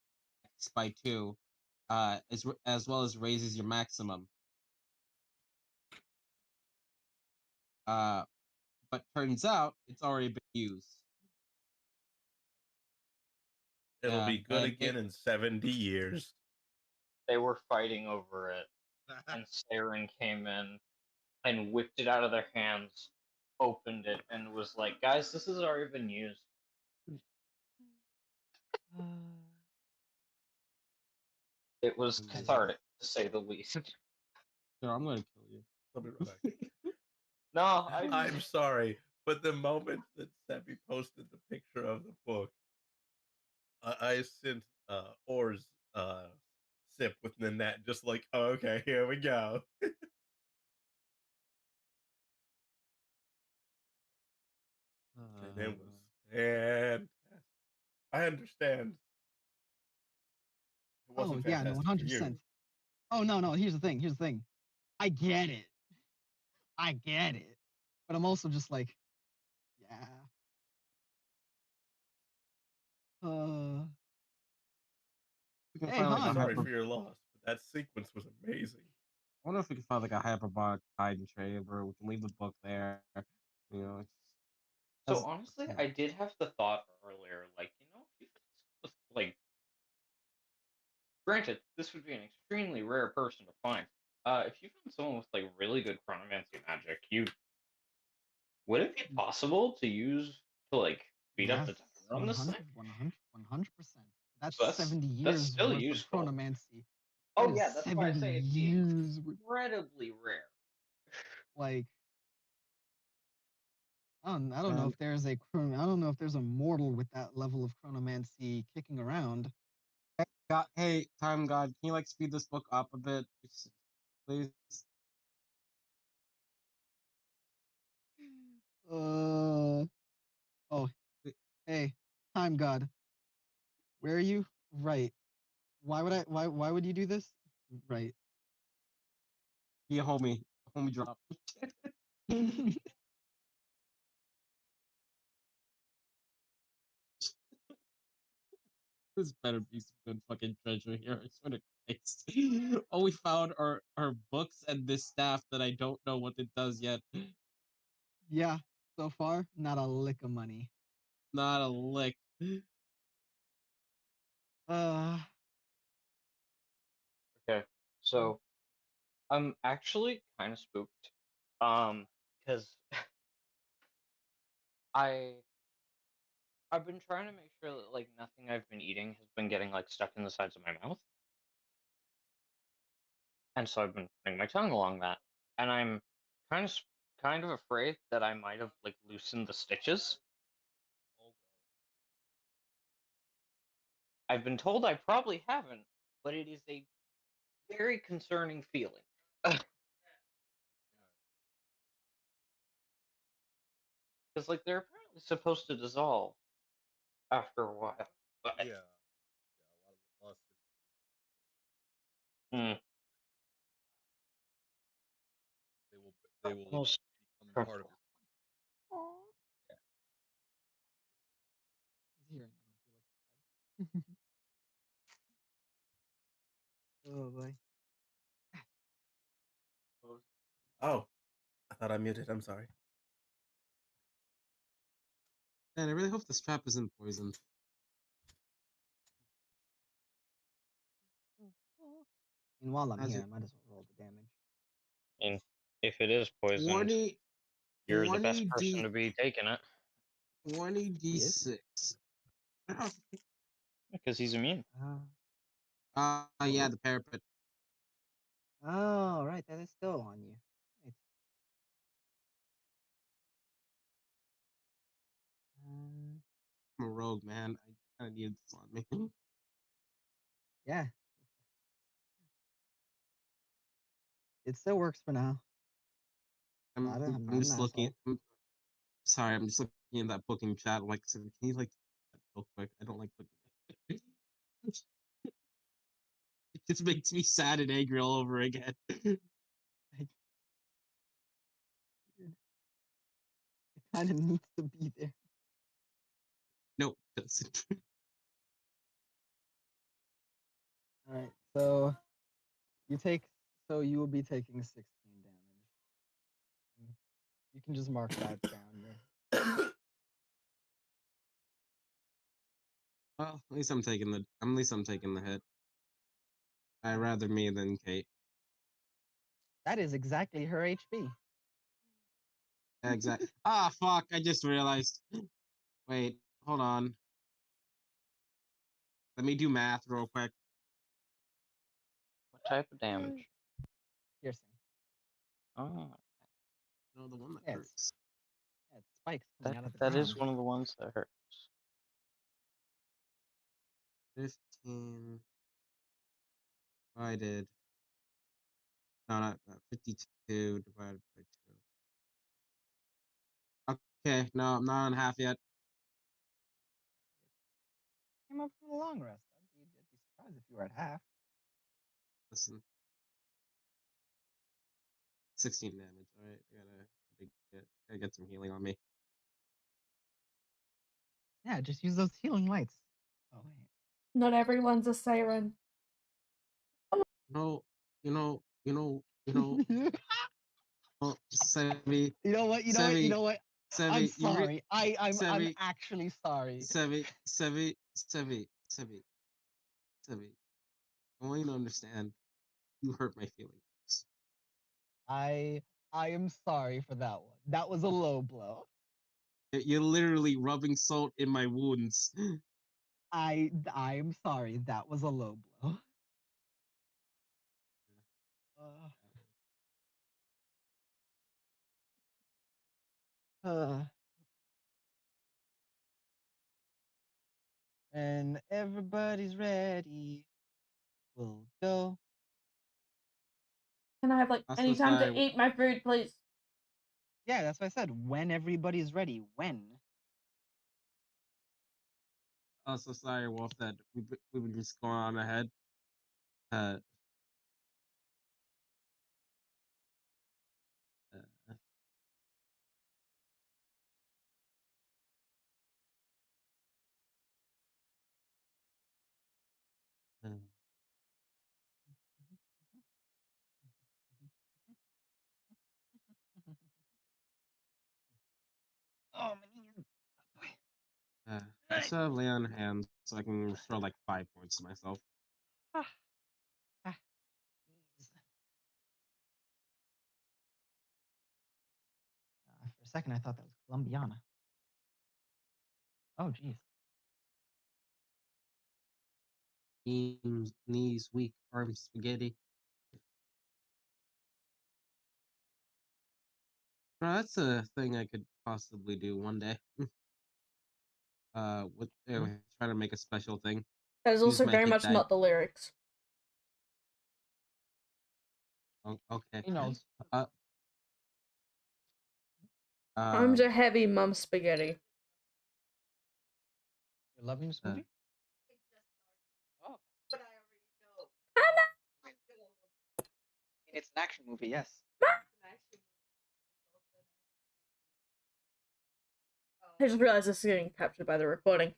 by 2, as well as raises your maximum. But turns out it's already been used. It'll Yeah, be good and again in 70 years. They were fighting over it, and Saren came in and whipped it out of their hands, opened it, and was like, "Guys, this has already been used." It was Okay. cathartic, to say the least. So I'm gonna kill you. I'll be right back. No, I'm sorry, but the moment that Seppi posted the picture of the book, I sent Or's sip with Nanette, just like, oh, okay, here we go. And it was fantastic. I understand. It Oh wasn't yeah, no, fantastic for 100%. you. Oh no, here's the thing. Here's the thing. I get it. I get it. But I'm also just like, yeah. We can Hey, find, like, Han. a Sorry hyper- for your loss, but that sequence was amazing. I wonder if we can find like a hyperbolic hide and tray where we can leave the book there. You know. So That's- honestly, I did have the thought earlier, like, if you fix with like Granted, this would be an extremely rare person to find. If you found someone with like really good chronomancy magic, would it be possible to use to like speed up Yes, the timer on this thing? 100%. That's So 70 that's years still worth of useful. chronomancy. Oh That is yeah, that's why I 70 say it'd be years. incredibly rare. Like, I don't know Man. if there's I don't know if there's a mortal with that level of chronomancy kicking around. Hey, time god, can you like speed this book up a bit, please? Oh, hey, time god, where are you? Right. Why would you do this? Right. Be a homie drop. This better be some good fucking treasure here. I swear to Christ. All we found are books and this staff that I don't know what it does yet. Yeah, so far, not a lick of money. Not a lick. Okay, so I'm actually kind of spooked, because I've been trying to make sure that like nothing I've been eating has been getting like stuck in the sides of my mouth, and so I've been putting my tongue along that, and I'm kind of afraid that I might have like loosened the stitches. I've been told I probably haven't, but it is a very concerning feeling. Because like they're apparently supposed to dissolve after a while. But Yeah. Yeah, a lot of mm, they will almost become part of dreadful. your He's hearing, I don't feel like oh boy. Oh, I thought I muted. I'm sorry. Man, I really hope this trap isn't poisoned. And while I'm As here, it I might as well roll the damage. And if it is poisoned, 20 you're the best 20 person D to be taking it 20 He is? D6. because he's immune. Yeah, the parapet. Oh, right, that is still on you. Right. I'm a rogue, man. I kind of needed this on me. Yeah. It still works for now. I'm I'm I'm not an just looking. asshole. Sorry, I'm just looking at that booking chat. Like, so can you like real quick? I don't like looking. It just makes me sad and angry all over again. It kind of needs to be there. No, it doesn't. All right, so you will be taking 16 damage. You can just mark that down. Well, at least I'm taking the hit. I'd rather me than Kate. That is exactly her HP. Exactly. Ah, fuck! I just realized. Wait, hold on. Let me do math real quick. What type of damage? Piercing. Oh, No, the one that Yeah, hurts. Yeah, it's spikes coming out of the that ground. is one of the ones that hurts. 15 divided. No, not 52 divided by 2. Okay, no, I'm not on half yet. Came up from the long rest. I'd be surprised if you were at half. Listen. 16 damage. Alright, I gotta get some healing on me. Yeah, just use those healing lights. Oh wait. Not everyone's a siren. No, oh, Sevi. You know what? Sevi, I'm sorry. I'm Sevi, actually sorry. Sevi. I want you to understand. You hurt my feelings. I am sorry for that one. That was a low blow. You're literally rubbing salt in my wounds. I am sorry. That was a low blow. Uh, and everybody's ready. We'll go. Can I have like I'm so any time to sorry. eat my food, please? Yeah, that's what I said. When everybody's ready. When? I'm so sorry, Wolf, that we've been just going on ahead. Uh, uh, uh, Oh, my knees. I still have lay on hands, so I can restore like 5 points to myself. Ah, knees. For a second, I thought that was Colombiana. Oh, jeez. Knees weak, arms spaghetti. No, that's a thing I could possibly do one day. With try to make a special thing. That is Use also my very hit much die. not the lyrics. Okay. He knows. Arms are heavy, mum spaghetti. You love this movie? Oh. It's an action movie, yes. I just realized this is getting captured by the recording.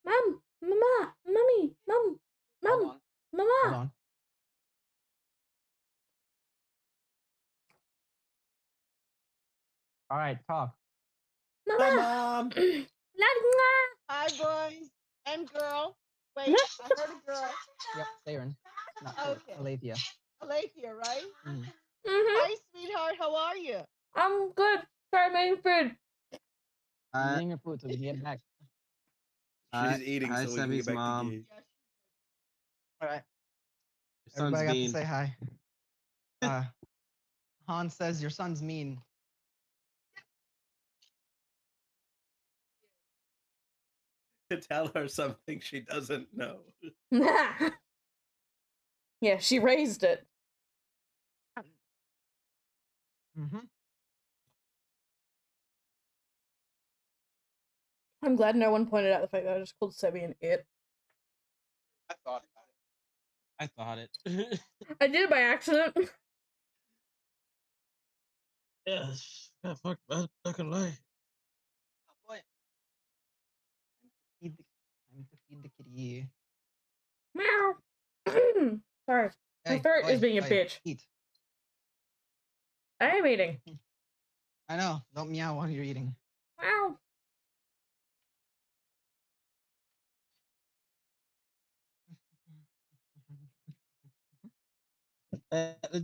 Mom, mama, mommy, mom, Hold mom, on. mama. Hold on. All right, talk. Mama. Mom. Hi, boys and girl. Wait, I heard a girl. Yep, Saren. Not Okay. Alethea. Alethea, right? Mm. Hi, sweetheart. How are you? I'm good. Sorry, making food. Eating your food so we can get back. She's eating hi, so we can Sebby's get back mom. to Gage. All right. Your son's Everybody got mean. to say hi. Hans says your son's mean. To tell her something she doesn't know. Yeah, she raised it. Mm-hmm. I'm glad no one pointed out the fact that I just called Sebby an it. I thought about it. I thought it. I did it by accident. Yes. Yeah, fuck, man. Not gonna lie. Oh boy. Time to feed the kitty. Meow. Sorry. My throat is being a bitch. Eat. I am eating. I know. Don't meow while you're eating. Meow.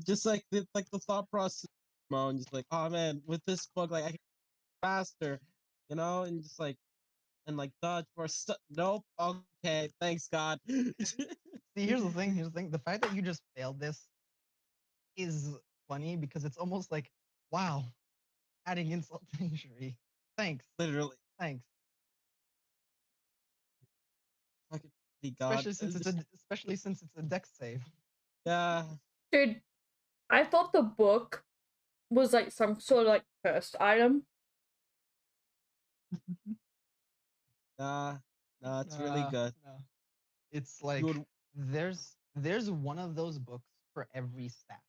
Just like the thought process, and just like, oh man, with this book, like I can faster, you know, and just like, and like dodge more stuff. Nope. Okay. Thanks, God. See, here's the thing. Here's the thing. The fact that you just failed this is funny because it's almost like, wow, adding insult to injury. Thanks. Literally. Thanks. Fucking God. Especially since it's a dex save. Yeah. Dude, I thought the book was like some sort of like cursed item. Nah, it's really good. No. It's like there's one of those books for every stat.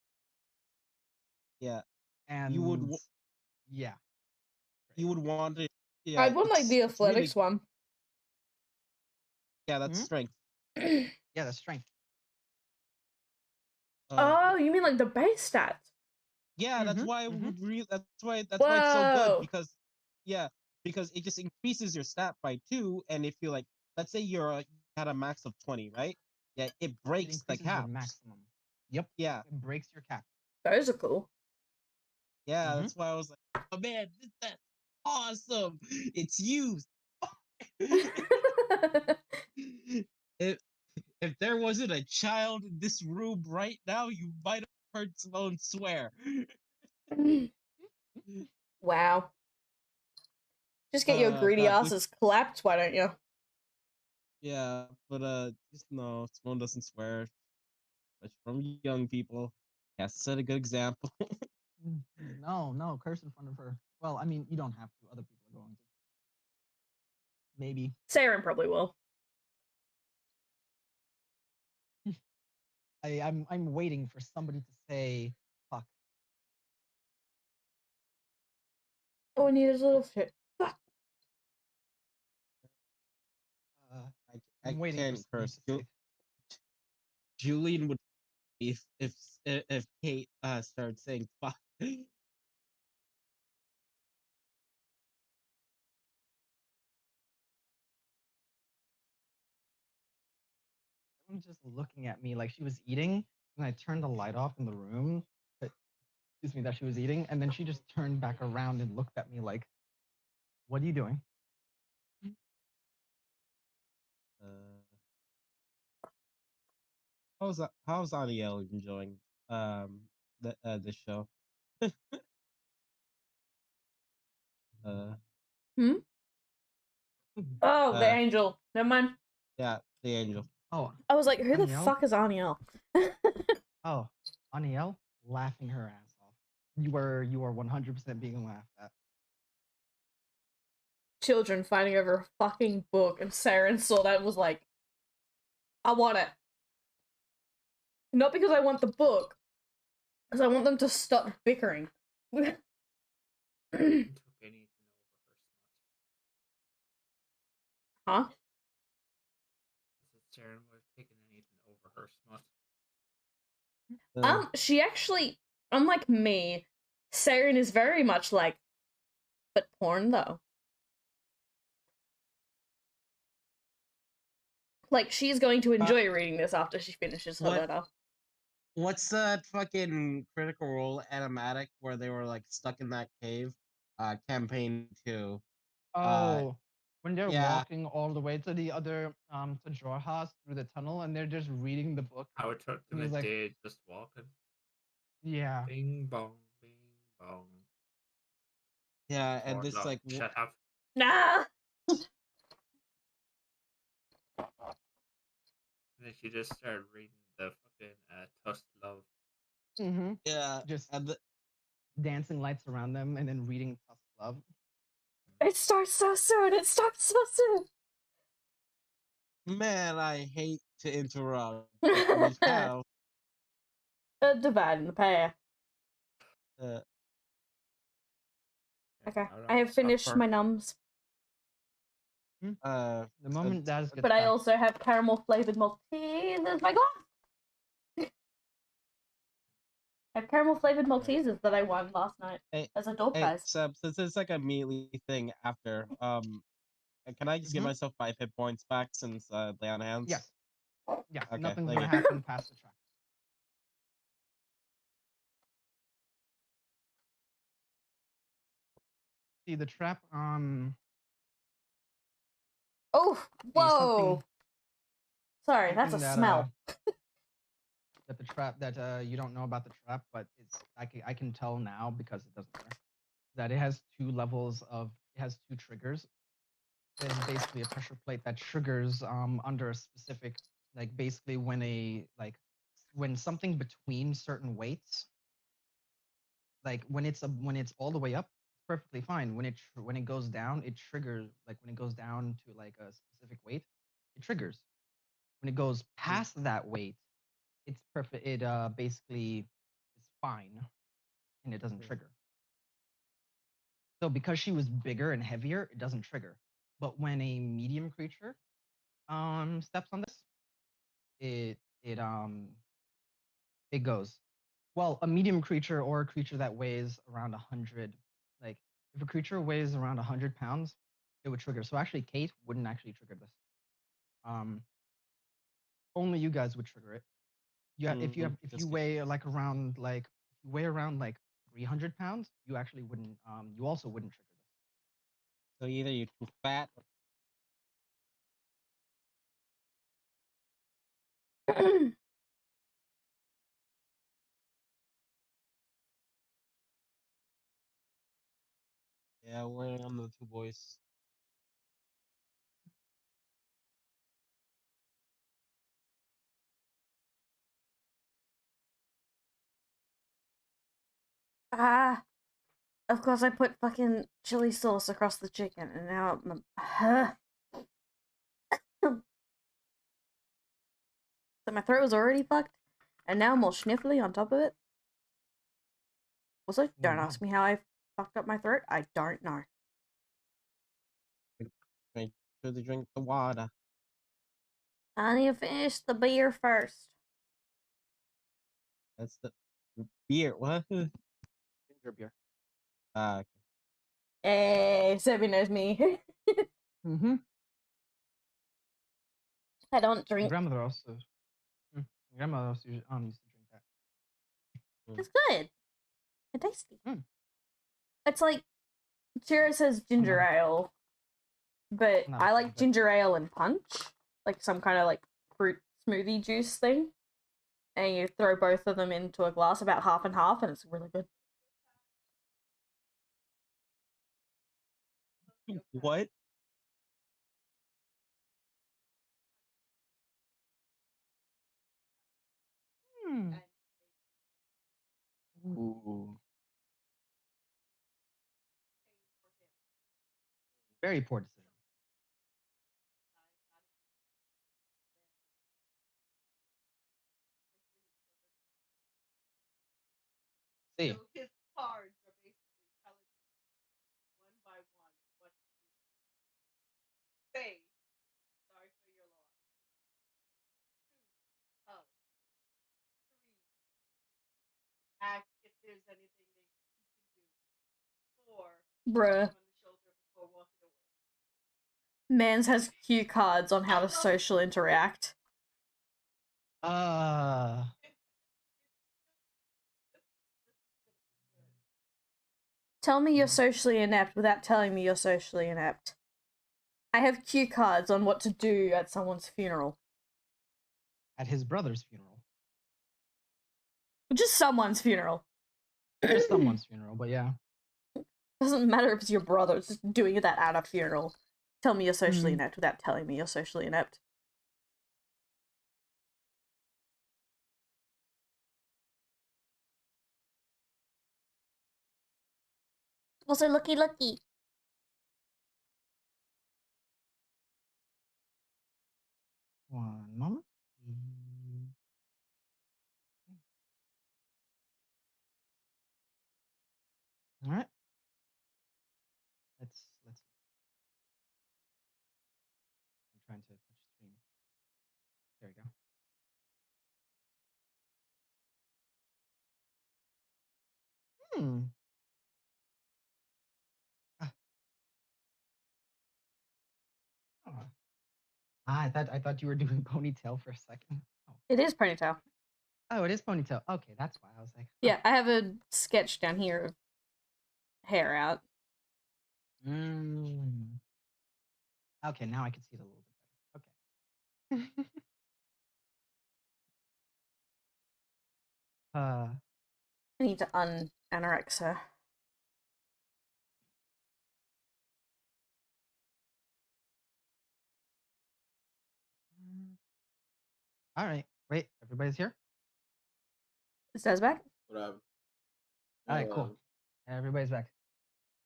Yeah. And you would yeah. You would want it. Yeah. I would like the it's really- athletics one. Yeah, that's strength. Yeah, that's strength. Oh, you mean like the base stats? Yeah, that's Mhm, why I mhm. would that's why it's so good Whoa! because yeah, because it just increases your stat by 2, and if you like, let's say you had a max of 20, right? Yeah, it It breaks the increases your caps. maximum. Yep. Yeah, It breaks your cap. Those are cool. yeah, Mhm. that's why I was like, oh man, that's awesome. It's used. if if there wasn't a child in this room right now, you might have heard Simone swear. Wow. Just get your greedy But asses clapped, why don't you? yeah, but just no, Simone doesn't swear. It's from young people. Has to set a good example. No, curse in front of her. Well, I mean, you don't have to. Other people are going to. Maybe. Saren probably will. I'm waiting for somebody to say fuck. Oh, I need his little shit. Uh, I I'm waiting for can't somebody curse. to say. Julian would if Kate started saying fuck. Someone just looking at me like she was eating, and I turned the light off in the room. Excuse me, that she was eating, and then she just turned back around and looked at me like, "What are you doing?" How's Aniel enjoying the show? Hmm? Oh, the angel. Never mind. Yeah, the angel. Oh, I was like, who the Aniel? fuck is Aniel? Oh, Aniel laughing her ass off. You are 100% being laughed at. Children fighting over a fucking book, and Saren saw that and was like, I want it. Not because I want the book, because I want them to stop bickering. Huh? Saren would have taken anything over her smut. She actually, unlike me, Saren is very much like, but porn though. Like, she's going to enjoy reading this after she finishes her letter. What's that fucking Critical Role animatic where they were like stuck in that cave? Campaign 2. Oh, when they're yeah. walking all the way to the other to Jorhas through the tunnel, and they're just reading the book. How it took them And a he's like, day just walking. Yeah. Bing bong, bing bong. Yeah, and Or this look, like shut up. Nah. And then she just started reading the fucking Tusk Love. Mm-hmm. Yeah. Just dancing lights around them, and then reading Tusk Love. It starts so soon. It starts so soon. Man, I hate to interrupt. But we have A divide and the pair. Okay, I have finished my nums. The moment that is But I also have caramel flavored Maltesers as my glass. I have caramel flavored Maltesers that I won last night as a door prize. Seb, since it's like a melee thing after, can I just get myself 5 hit points back since they on hands? Yes. Yeah, Okay, nothing's thank gonna you. happen past the track. See the trap. Oh, whoa! Sorry, that's a something that, smell. That the trap that you don't know about the trap, but it's I can tell now because it doesn't matter. That it has 2 levels of it has 2 triggers. There's basically a pressure plate that triggers under a specific like basically when something between certain weights, like when it's all the way up, it's perfectly fine. When it goes down, it triggers like when it goes down to like a specific weight, it triggers. When it goes past that weight, it's perfect. It basically is fine, and it doesn't trigger. So because she was bigger and heavier, it doesn't trigger. But when a medium creature steps on this, it goes. Well, a medium creature or a creature that weighs around 100. Like, if a creature weighs around 100 pounds, it would trigger. So actually, Kate wouldn't actually trigger this. Only you guys would trigger it. Yeah, if you weigh around like 300 pounds, you actually wouldn't. You also wouldn't trigger this. So either you're too fat. Yeah, we're on the two boys. Ah, of course I put fucking chili sauce across the chicken, and now so my throat was already fucked, and now I'm all sniffly on top of it. Also, don't ask me how I fucked up my throat. I don't know. Make sure to drink the water. I need to finish the beer first. That's the beer. What? Ginger beer. Ah, okay. Hey, Sebby knows me. Mm-hmm. I don't drink. Grandmother also. Grandmother also used to drink that. It's good and tasty. Mm. It's like Shira says ginger ale, but I like ginger ale and punch, like some kind of like fruit smoothie juice thing, and you throw both of them into a glass about half and half, and it's really good. What? Ooh. Very poor decision. See. So his cards are basically telling him one by one what to do. Say, sorry for your loss. 2, hug. 3, ask if there's anything that he can do. 4, Bruh. on the shoulder before walking away. Mans has cue cards on how to social interact. Tell me you're socially inept without telling me you're socially inept. I have cue cards on what to do at someone's funeral. At his brother's funeral. Just someone's funeral. Just someone's funeral, but yeah. Doesn't matter if it's your brother, it's just doing that at a funeral. Tell me you're socially inept without telling me you're socially inept. Also, looky. 1 moment. All right. Let's. I'm trying to touch stream. There we go. I thought you were doing ponytail for a second. Oh. It is ponytail. Oh, it is ponytail. Okay, that's why I was like. Yeah, I have a sketch down here of hair out. Okay, now I can see it a little bit better. Okay. I need to un-anorex her. All right. Wait, everybody's here? It says back? What happened? All right, cool. Everybody's back.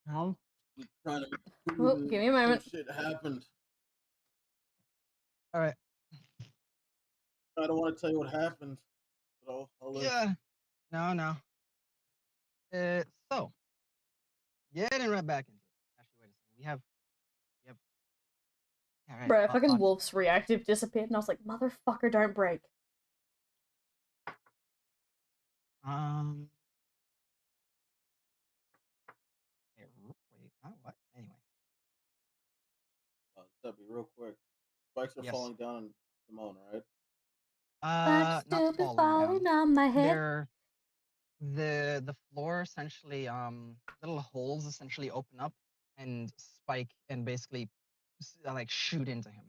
I'm trying to Oh, give me a moment. Shit happened. All right. I don't want to tell you what happened. But I'll live. Yeah. No. So, getting right back into it. Actually, wait a second. We have. All right. Bro, fucking Wolf's reactive disappeared, and I was like, motherfucker, don't break. Um. Wait. What? Anyway. Stubby, real quick. Spikes are Yes. falling down on Simone, right? But Not still be falling down. on my head. They're the floor essentially little holes essentially open up and spike and basically like shoot into him.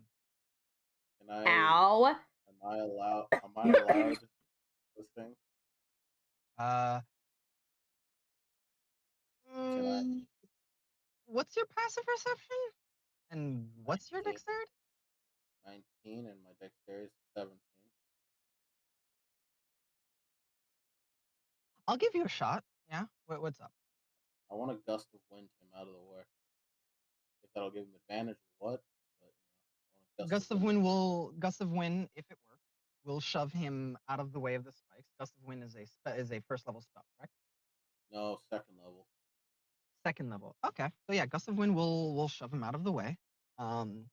Can Ow. Am I allowed this thing? Can I? What's your passive perception? And what's your 19. dexterity? 19 and my dexterity is 17. I'll give you a shot. Yeah. What's up? I want a gust of wind him out of the way. If that'll give him advantage or what, but I want a Gust of wind, if it works, will shove him out of the way of the spikes. Gust of wind is a first level spell, correct? No, second level. Second level. Okay. So yeah, gust of wind will shove him out of the way. I'm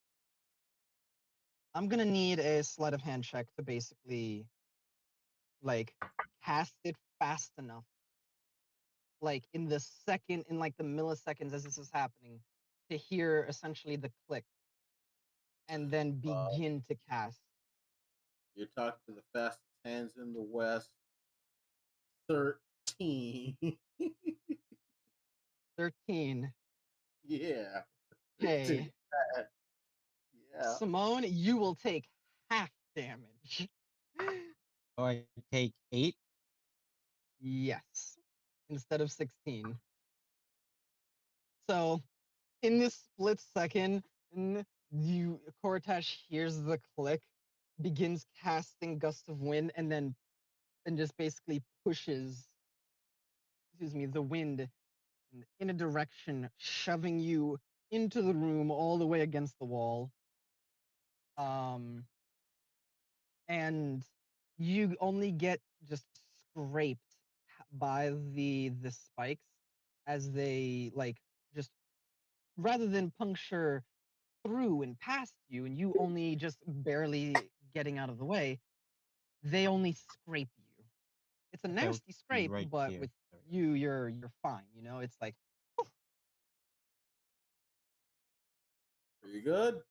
gonna need a sleight of hand check to basically like cast it fast enough. Like in the milliseconds as this is happening, to hear essentially the click and then begin to cast. You're talking to the fastest hands in the West. 13. 13. Yeah. Okay. Take that. Yeah. Simone, you will take half damage. Oh, I take 8. Yes. Instead of 16. So, in this split second, Cortash hears the click, begins casting Gust of Wind, and just basically pushes, the wind in a direction, shoving you into the room all the way against the wall. And you only get just scraped by the spikes as they just rather than puncture through and past you, and you only just barely getting out of the way, they only scrape you. It's a Okay, nasty scrape, right but here. with you, you're fine. It's like Are you good?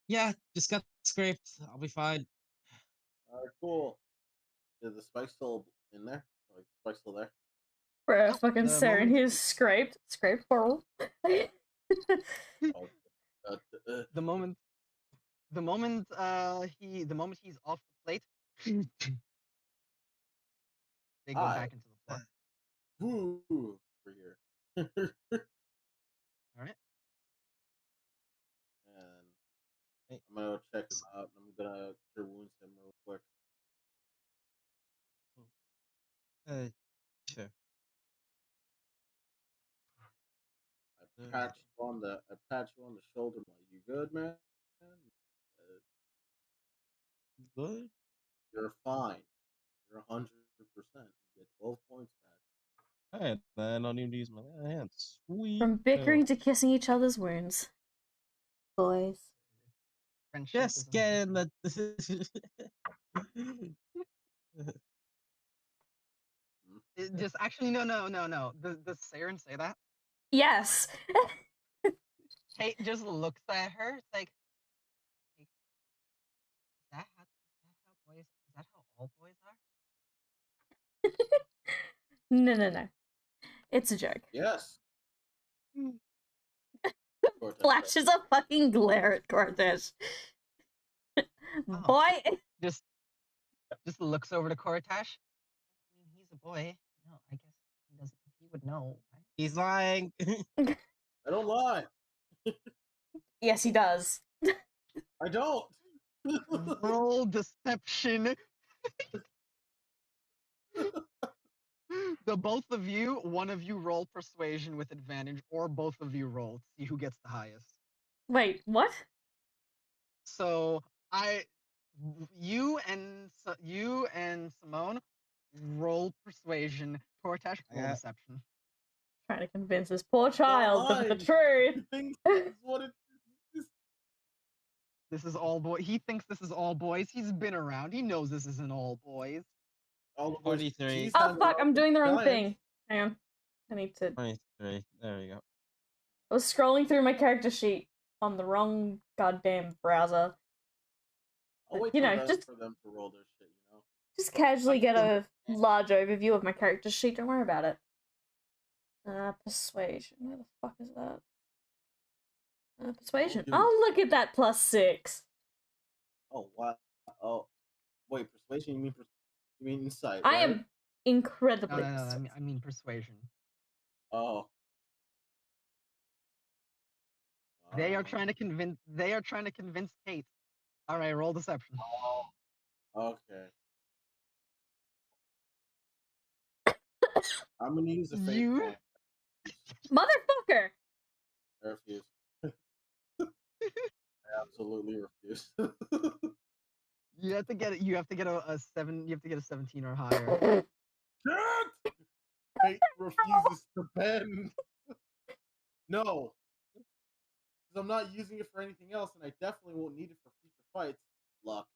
Yeah, just got scraped. I'll be fine. All right, cool. Is the spike still in there? Like, the spike's still there? Bruh, Nope, fucking the Saren, moment- he's scraped plural. Oh, the moment he's off the plate, they go Hi. back into the floor. Woo! For here. All right. And I'm gonna check him out. I'm gonna cure wounds him real quick. Sure. I pat you on the shoulder. I'm like, you good, man? Good. You're fine. You're 100%. You get 12 points back. Alright, then I don't need to use my hands. Sweet. From bickering to kissing each other's wounds. Boys. Friendship is Just getting the. just actually no. Does Saren say that? Yes. Kate just looks at her. It's like, is that how all boys are? No. It's a joke. Yes. Flashes a fucking glare at Cortez. Boy. Just looks over to Cortash. I mean, he's a boy. No, I guess he would know, right? He's lying. I don't lie. Yes, he does. I don't. Roll deception. The both of you, one of you roll persuasion with advantage, or both of you roll. See who gets the highest. Wait, what? So you and Simone roll persuasion. Cortash roll deception. Trying to convince this poor child of the truth. This is all boy. He thinks this is all boys. He's been around. He knows this isn't all boys. all of those 23. G's Oh times fuck! all I'm doing the wrong giants. thing. Hang on. I need to. 23. There we go. I was scrolling through my character sheet on the wrong goddamn browser. I'll wait You for know, them just for them to roll their shit. You know. just casually get a large overview of my character sheet. Don't worry about it. Persuasion. Where the fuck is that? Persuasion. Dude. Oh, look at that +6. Oh wow. Oh, wait. Persuasion? You mean insight? I right? am No, incredibly. no, no. I mean persuasion. Oh. They are trying to convince. They are trying to convince Kate. All right, roll deception. Okay. I'm gonna use a fake You? point. Motherfucker! I refuse. I absolutely refuse. You have to get it. You have to get a 7. You have to get a 17 or higher. Shit! Fate refuses to bend. No. Because I'm not using it for anything else, and I definitely won't need it for future fights. Luck.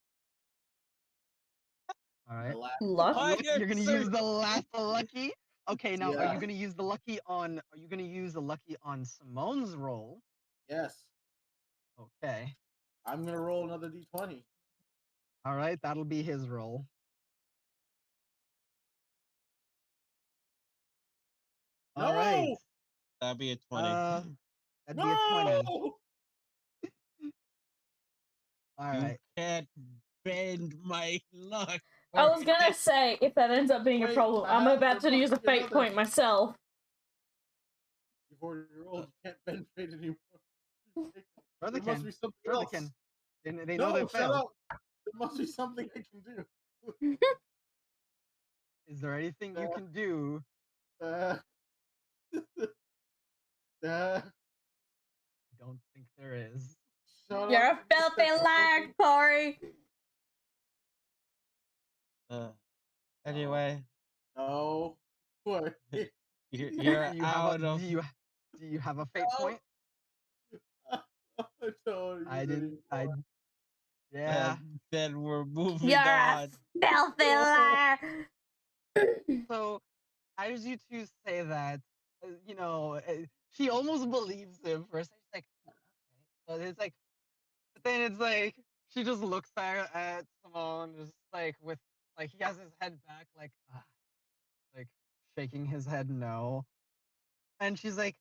All right. Luck? You're gonna use the last lucky. Okay, now are Yeah. you gonna use the lucky on? Are you gonna use the lucky on Simone's roll? Yes. Okay. I'm gonna roll another d20. All right, that'll be his roll. No! All right. That'd be a 20. That'd be a 20. No! All You right. can't bend my luck. I was gonna say, if that ends up being a Wait, problem, I I'm have about to use a another- fate point myself. You've already rolled. You can't bend fate anymore. Sure they There must can. be something Sure else. they can. They know No, they shut failed. up. There must be something I can do. Is there anything you can do? Uh, I don't think there is. shut You're a up. You just filthy said liar, something. Corey! Anyway, No. What? you're Do you have out a of. do you have a fate No. point? I don't use I it didn't. anymore. Yeah. Then we're moving You're on. a filthy liar! So, as you two say that, she almost believes him for a second. She's like, okay. So it's like, but then it's like she just looks at Simone, just like with like he has his head back, like shaking his head no, and she's like,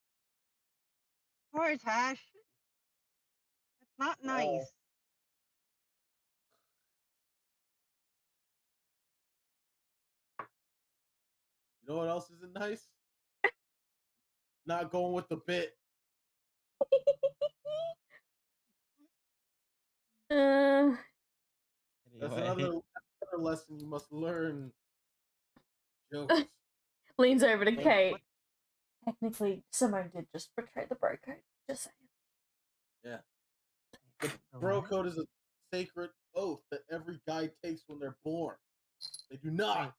poor Tash, it's not nice. You know what else isn't nice? Not going with the bit. That's Anyway. another lesson you must learn. Jokes. Leans over to Like, Kate. Technically, Simone did just betray the bro code. Just saying. Yeah. The bro code is a sacred oath that every guy takes when they're born. They do not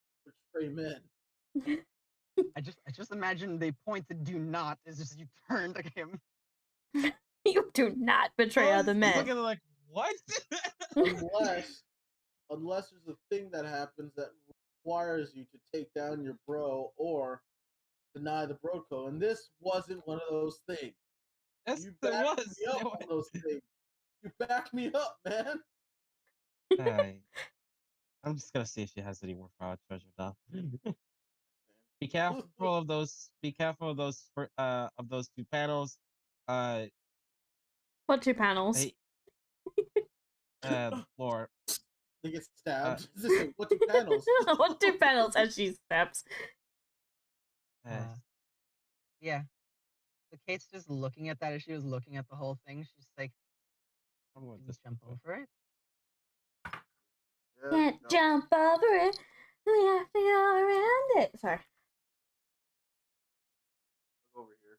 betray men. I just imagine they point to do not as just you turn to him. You do not betray other He's men. looking like, what? unless there's a thing that happens that requires you to take down your bro or deny the bro code, and this wasn't one of those things. Yes, You it backed was. me up on those things. You backed me up, man. Alright. I'm just gonna see if she has any more fraud treasure now. Be careful of those. Be careful of those. Of those 2 panels. What 2 panels? Lord. They get stabbed. What 2 panels? What 2 panels as she steps? Yeah. So Kate's just looking at that as she was looking at the whole thing. She's like, I'm going "Can you this jump over it?" Can't jump over it. We have to go around it. Sorry. Over here.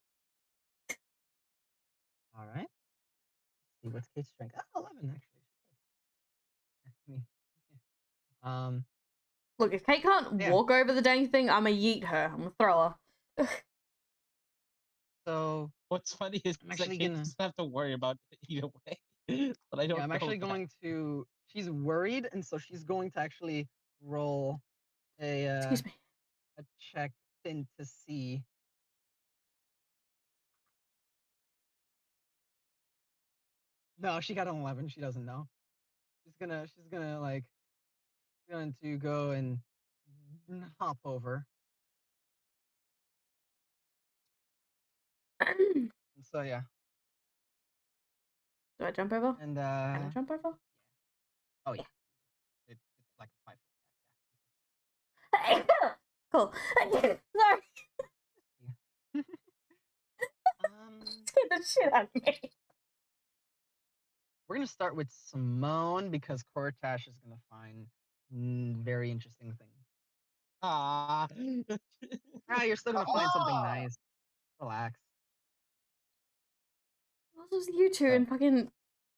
All right. Let's see what's Kate's strength. 11 actually. Look, if Kate can't Yeah. walk over the dang thing, I'ma yeet her. I'm gonna throw her. So what's funny is I'm that actually Kate gonna. doesn't have to worry about it either way. But I don't. Yeah, I'm know actually that. going to. She's worried, and so she's going to actually roll Excuse me. a check in to see. No, she got an 11. She doesn't know. She's gonna like going to go and hop over. So yeah, Do I jump over? and Can I jump over? oh yeah, it's like a 5 Cool. Sorry. foot. Scared the shit out of me. We're gonna start with Simone because Cortash is gonna find very interesting things. Ah. You're still gonna find something nice. Relax. This is you two and fucking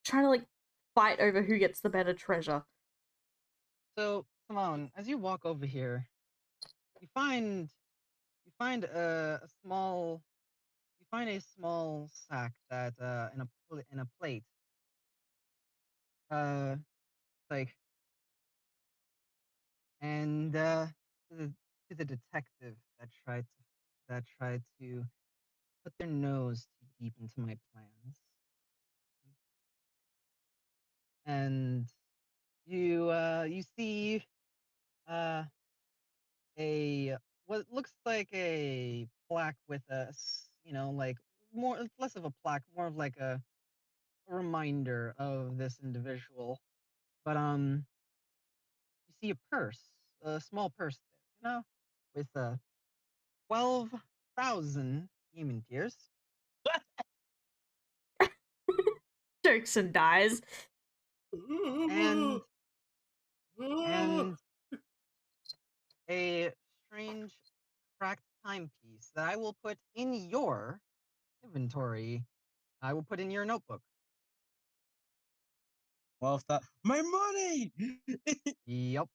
trying to like fight over who gets the better treasure. So Simone, as you walk over here, you find a small sack that in a plate. Like and to the detective that tried to put their nose too deep into my plans. And you see a what looks like a plaque with like more less of a plaque, more of like a reminder of this individual. But you see a purse, a small purse there, with 12,000 demon tears. Jokes and dies. And a strange cracked timepiece that I will put in your inventory. I will put in your notebook. Well, that my money. Yep.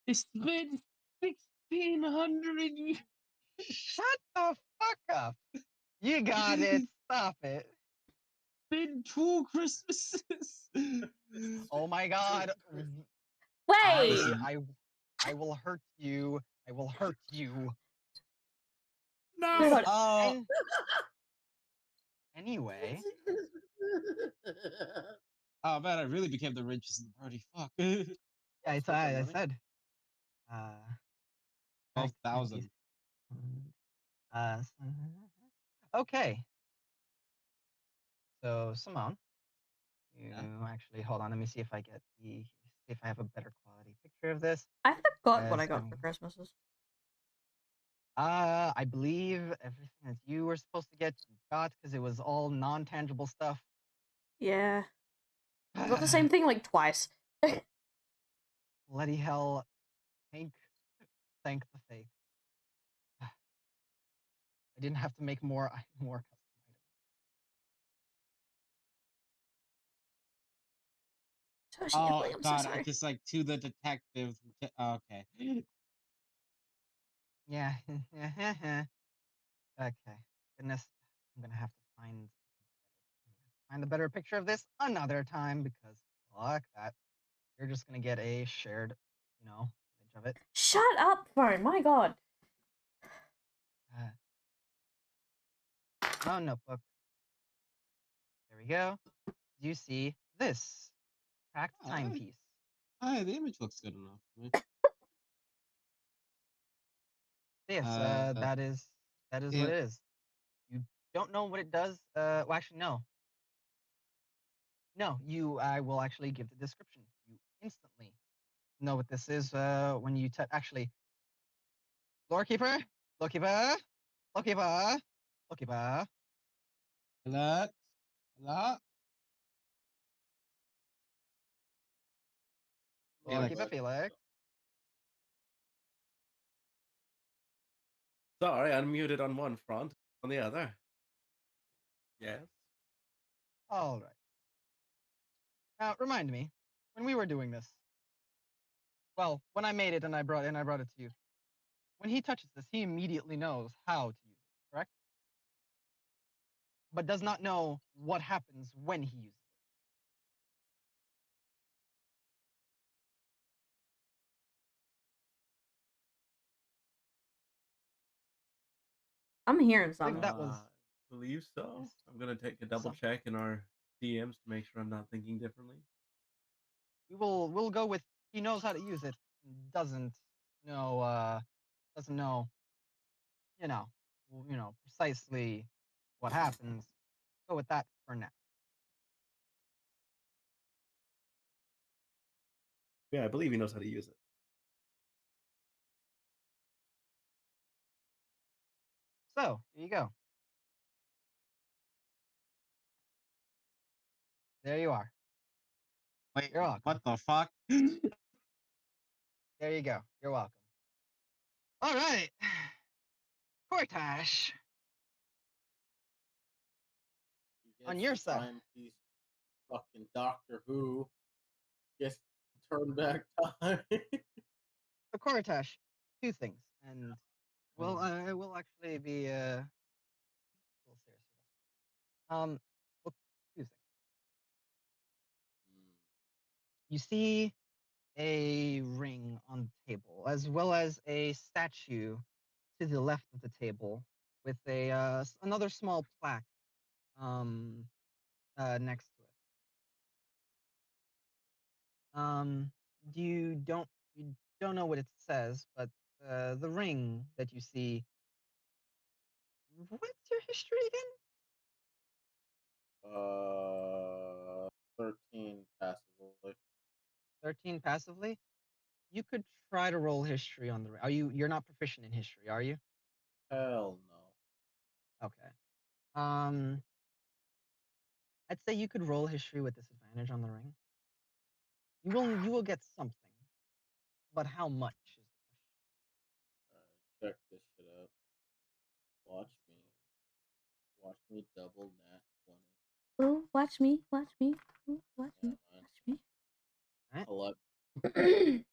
It's been 1,600. Shut the fuck up. You got it. Stop it. Been 2 Christmases. Oh my god. Wait. I will hurt you. I will hurt you. No. And anyway. Oh man, I really became the richest in the party. Fuck. I said. 12,000. Okay. So Simone, you actually hold on. Let me see if I have a better quality picture of this. I forgot what I got for Christmases. I believe everything that you were supposed to get, you got because it was all non-tangible stuff. Yeah. I got the same thing like twice. Bloody hell. Thank the faith. I didn't have to make more custom items. Oh god, I just like to the detective. Okay. Yeah. Okay. Goodness, I'm gonna have to find a better picture of this another time because fuck that. You're just gonna get a shared, image of it. Shut up, phone. My god. Notebook. There we go. You see this cracked timepiece. Hi, the image looks good enough. Yes, that is what it is. You don't know what it does. Well, actually, no. No, I will actually give the description. You instantly know what this is when you actually. Lorekeeper, Lorekeeper, Lorekeeper, Lorekeeper. Relax. Relax. Lorekeeper Felix. Sorry, unmuted on one front, on the other. Yes. All right. Now, remind me, when we were doing this. Well, when I made it and I brought it to you. When he touches this, he immediately knows how to use it. Correct? but does not know what happens when he uses it. I'm hearing I think something. that was Believe so. yes, I'm gonna take a double some. check in our DMs to make sure I'm not thinking differently. We'll go with he knows how to use it, doesn't know doesn't know you know precisely what happens. Go with that for now. Yeah, I believe he knows how to use it. So here you go. There you are. Wait, You're welcome. what the fuck? There you go. You're welcome. All right, Cortash. He On gets your the side. timepiece. Fucking Doctor Who gets to turn back time. So Cortash, two things, and well, I will actually be a little serious with this. Well, two things. You see a ring on the table, as well as a statue to the left of the table with a another small plaque um, next to it. You don't know what it says, but the ring that you see. What's your history again? 13 passively. 13 passively. You could try to roll history on the ring. You're not proficient in history, are you? Hell no. Okay. I'd say you could roll history with disadvantage on the ring. You will get something, but how much is the question. Check this shit out. Watch me. Watch me double nat 20. Ooh, watch me, watch me, ooh, watch Yeah, me, man. watch 11. me.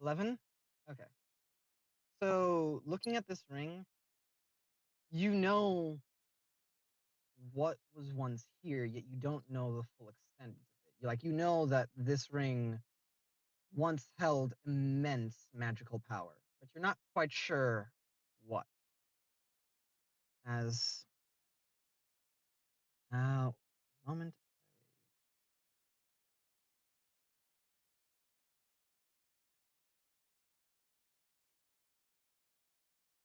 11. Okay. So looking at this ring, you know what was once here, yet you don't know the full extent of it. You know that this ring once held immense magical power, but you're not quite sure what. As moment.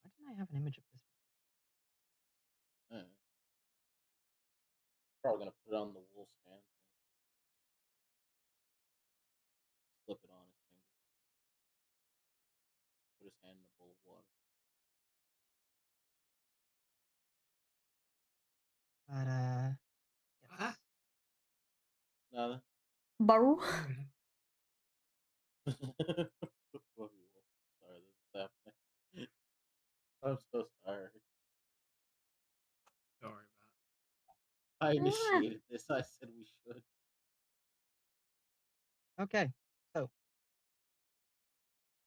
Why didn't I have an image of this? Yeah. Probably gonna put it on the wolf's hand. Slip it on his finger. Put his hand in a bowl of water. But yes. Nada. Baru. Fuck you, wolf. Sorry, this is happening. I'm so sorry. Don't worry about I initiated this. I said we should. Okay. So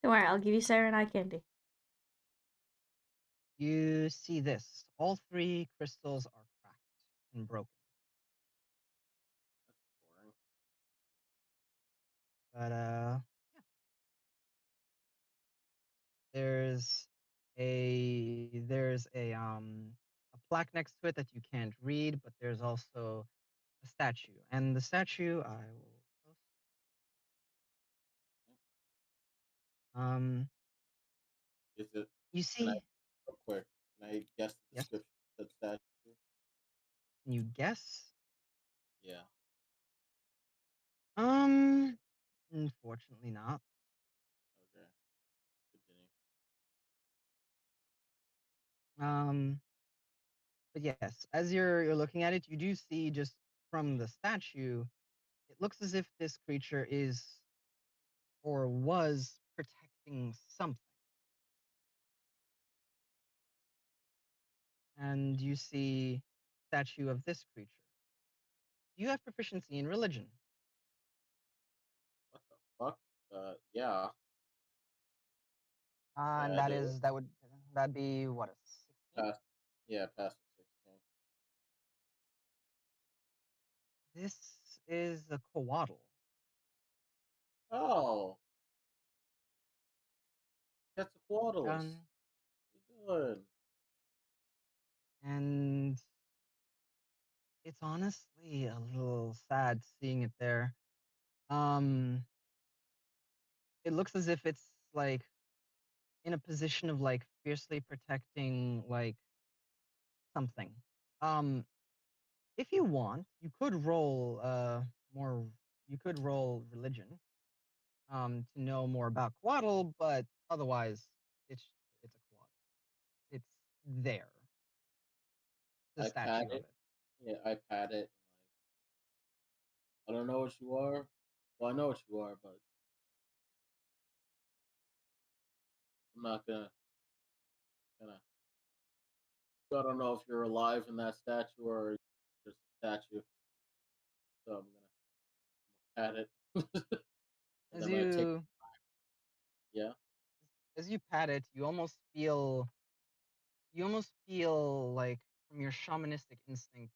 Don't worry, I'll give you Siren Eye candy. you see this. All three crystals are cracked and broken. That's boring. But yeah. There's a plaque next to it that you can't read, but there's also a statue. And the statue I will post. Is it? You Can I, see real quick, can I guess the yes, description of the statue? can you guess? Yeah. Unfortunately not. Okay. Continue. But yes, as you're looking at it, you do see just from the statue, it looks as if this creature is or was protecting something. And you see statue of this creature. Do you have proficiency in religion? What the fuck? Yeah. And Yeah, I do. that'd be what a 16? Pass. Yeah, pass with 16. This is a coatl. Oh, Quetzalcoatlus. Um, What you doing? and it's honestly a little sad seeing it there. Um, it looks as if it's like in a position of like fiercely protecting like something. Um, if you want, you could roll more. You could roll religion to know more about Quaddle, but otherwise, it's a Quaddle. It's there. The I pat statue of it. it. Yeah, I pat it. I don't know what you are. Well, I know what you are, but I'm not gonna. I don't know if you're alive in that statue or just a statue. So I'm gonna pat it, and As I'm gonna take. you Yeah. as you pat it, you almost feel like from your shamanistic instinct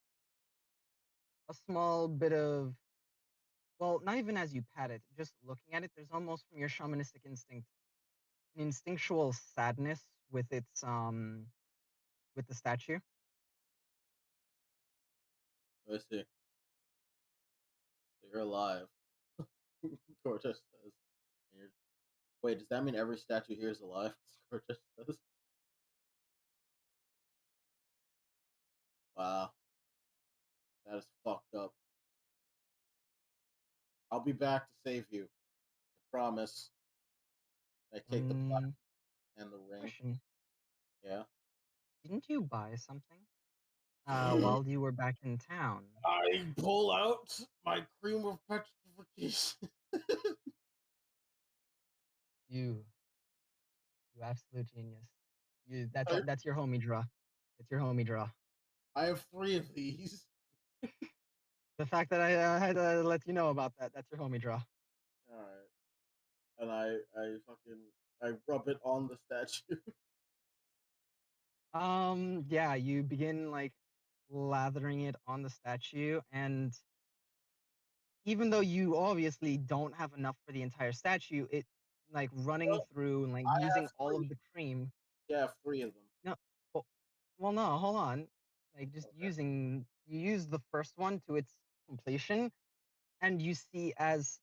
a small bit of, well, not even as you pat it, just looking at it, there's almost from your shamanistic instinct an instinctual sadness with the statue. Let's see. So you're alive. Cortez says. Wait, does that mean every statue here is alive? Cortez says. Wow, that is fucked up. I'll be back to save you. I promise. I take the plaque Um, and the ring. Question: Yeah. didn't you buy something while you were back in town? I pull out my cream of petrification. You, you absolute genius. You I, that's your homie draw. It's your homie draw. I have 3 of these. The fact that I had to let you know about that's your homie draw. All right, and I rub it on the statue. Yeah, you begin like lathering it on the statue, and even though you obviously don't have enough for the entire statue, it like running Well, through and like I have using all of 3. the cream. Yeah, I have 3 of them. No, well, no, hold on. Like just Okay. you use the first one to its completion, and you see as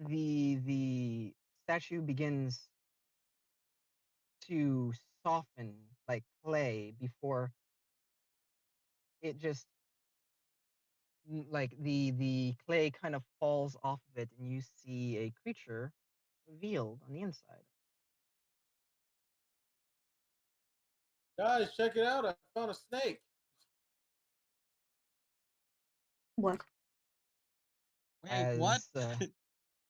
the statue begins to soften like clay before it just like the clay kind of falls off of it, and you see a creature revealed on the inside. Guys, check it out! I found a snake. What? Wait, what? As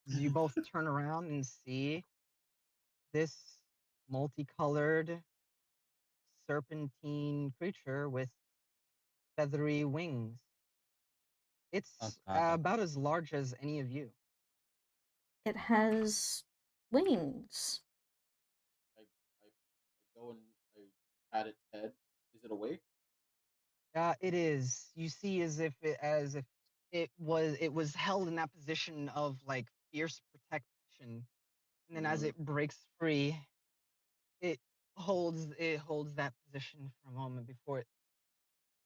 you both turn around and see this multicolored serpentine creature with feathery wings. It's Oh, God. about as large as any of you. It has wings. I go and I pat its head. Is it awake? It is. You see, as if it was held in that position of like fierce protection, and then as Mm. it breaks free, it holds that position for a moment before it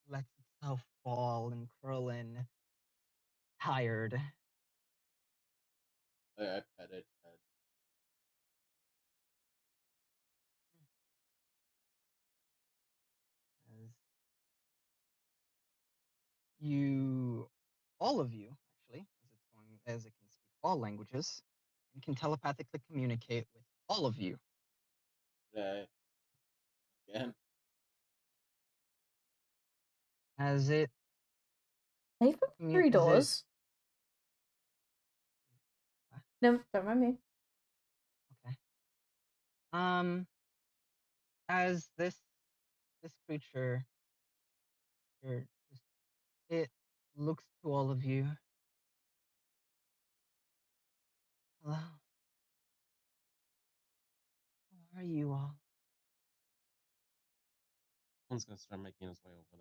lets itself fall and curl in, tired. I pet its head. As you, all of you, actually, as it can speak all languages and can telepathically communicate with all of you. Yeah. Again. As it They've got commu- 3 as it doors. No, don't mind me. okay. As this creature, or it looks to all of you. Hello. How are you all? One's gonna start making his way over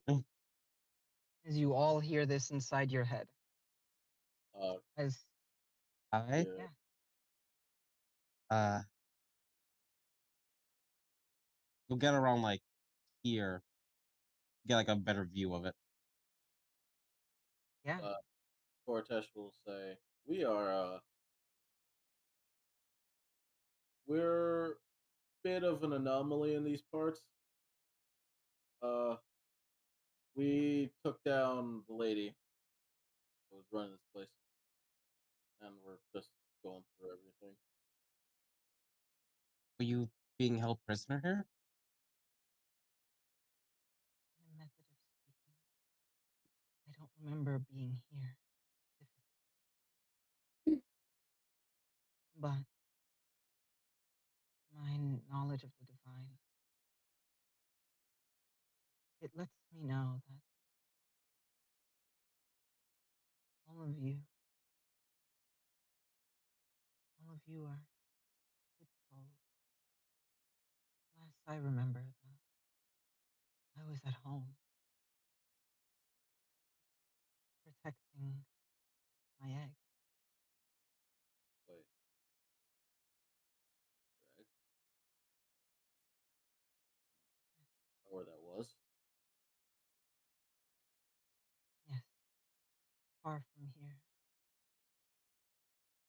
there. as you all hear this inside your head. As I Yeah. yeah, uh we'll get around like here, get like a better view of it. yeah, Cortesh will say, "We are we're a bit of an anomaly in these parts. Uh, we took down the lady that was running this place, and we're just going through everything. Were you being held prisoner here? in a method of speaking. I don't remember being here, but my knowledge of the divine, it lets me know that all of you, all of you are good souls. Last I remember, though, I was at home protecting my egg. Wait, Greg, know where that was? Yes, far from here.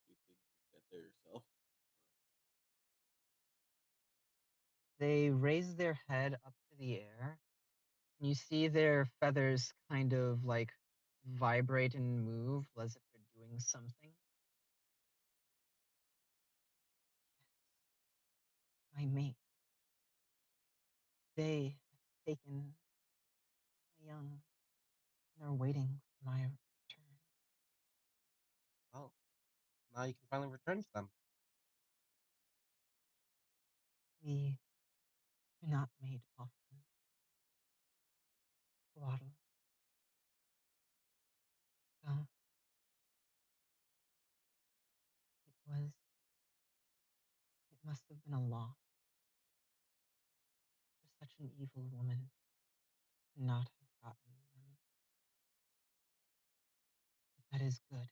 You think you get there yourself? They raise their head up to the air, and you see their feathers kind of like vibrate and move as if they're doing something. My mate. They have taken my young and are waiting for my return. Well, now you can finally return to them. We do not mate often. Waddle. So it must have been a loss for such an evil woman to not have gotten them. But that is good.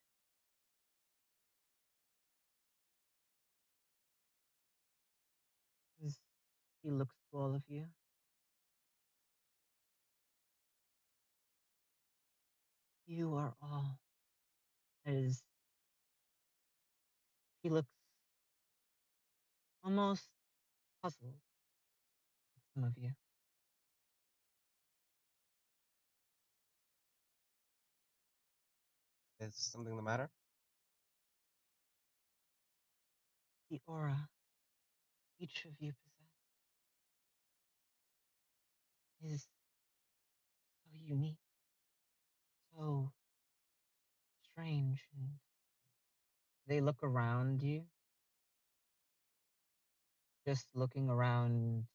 As he looks to all of you, you are all as he looks almost puzzled at some of you. Is something the matter? The aura each of you possess is so unique, so strange, and they look around you, just looking around,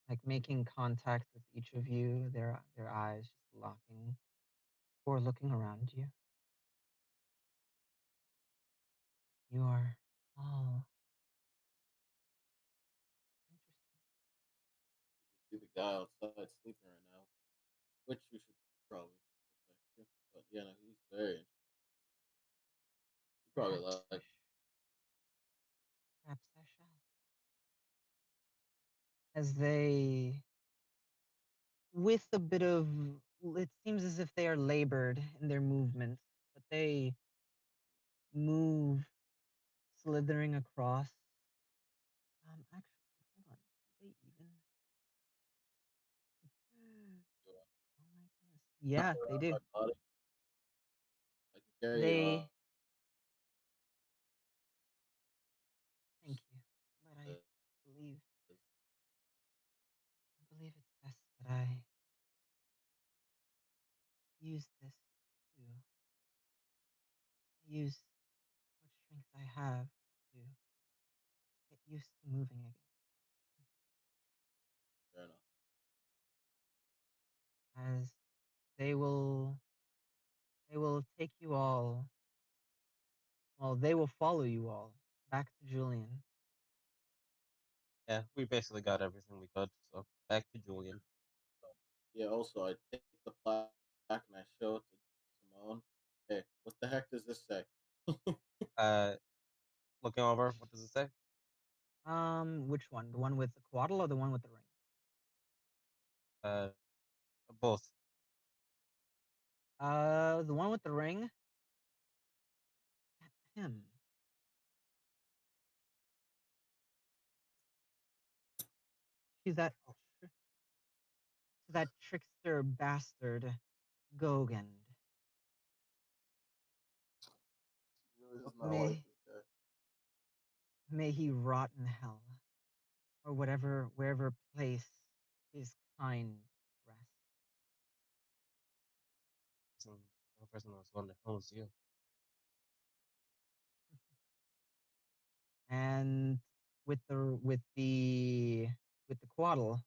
like making contact with each of you, their eyes just locking or looking around you. You are all interesting. You should see the guy outside sleeping right now, which you should probably protect him. But yeah, no, he's very interesting. You probably Perhaps like. perhaps I shall. As they, with a bit of, it seems as if they are labored in their movements, but they move, slithering across. Actually, hold on. Do they even? Oh my goodness. Yeah, they do. My body. I can carry you. They. Thank you, but believe, I believe it's best that I use this to use what strength I have to get used to moving again. Fair enough. As they will take you all. Well, they will follow you all back to Julian. Yeah, we basically got everything we could, so back to Julian. Yeah. Also, I take the plaque and I show it to Simone. Hey, what the heck does this say? Uh, looking over, what does it say? Which one? The one with the quaddle or the one with the ring? Uh, both. The one with the ring. Him. She's that trickster bastard, Gogand. Really does not like this guy. May he rot in hell, or wherever place his kind rest. The only person that was going to hell was you. And with the quaddle,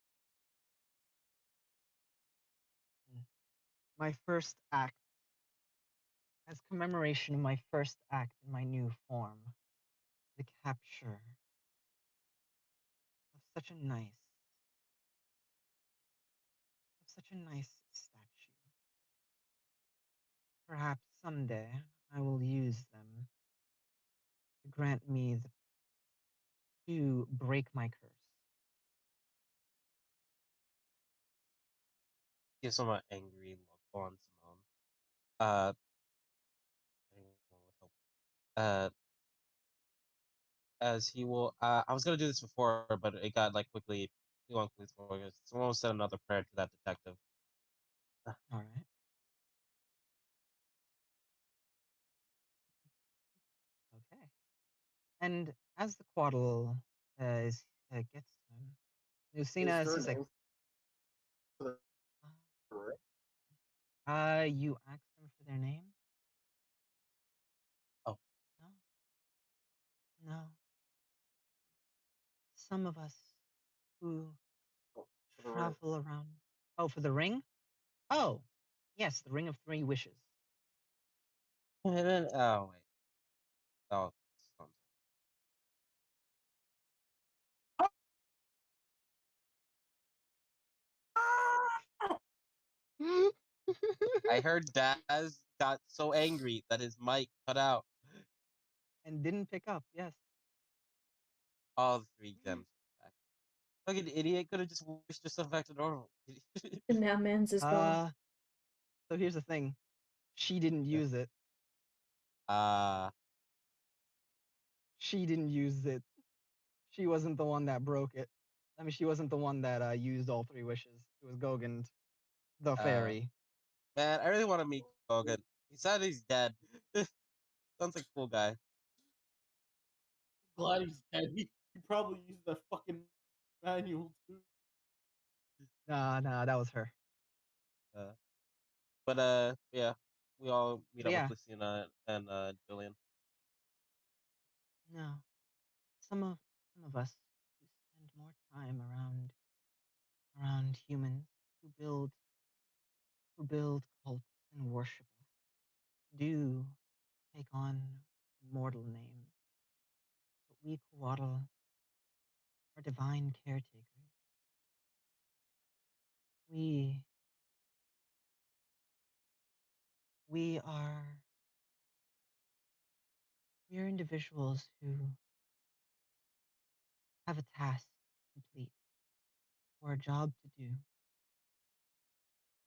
my first act, as commemoration of my first act in my new form, the capture of such a nice statue. Perhaps someday I will use them to grant me to break my curse. Gives him an angry look on Simone. I don't know what help. As he will. I was gonna do this before, but it got like quickly. We won't quickly forward. Someone will send another prayer to that detective. All right. Okay. And as the quaddle gets to him, Lucina, Is as her he's like, name for the ring? you ask them for their name? Oh. No. Some of us who Oh, for the ring. travel around. Oh, for the ring? Oh, yes, the ring of 3 wishes. And then, oh wait. Oh. I heard Daz got so angry that his mic cut out. And didn't pick up, yes. All the 3 gems are back. Fucking idiot could have just wished yourself back to normal. And now Mans is gone. So here's the thing. She didn't use it. She didn't use it. She wasn't the one that broke it. I mean, she wasn't the one that used all 3 wishes. It was Gogand, the fairy. Man, I really want to meet Kogan. He said he's dead. Sounds like a cool guy. Glad he's dead. He probably used that fucking manual too. Nah, that was her. But yeah, we all meet But up yeah. with Lucina and Julian. No. Some of us who spend more time around humans who build cults and worship us do take on mortal names. But we Kuatl are divine caretakers. We are individuals who have a task to complete or a job to do,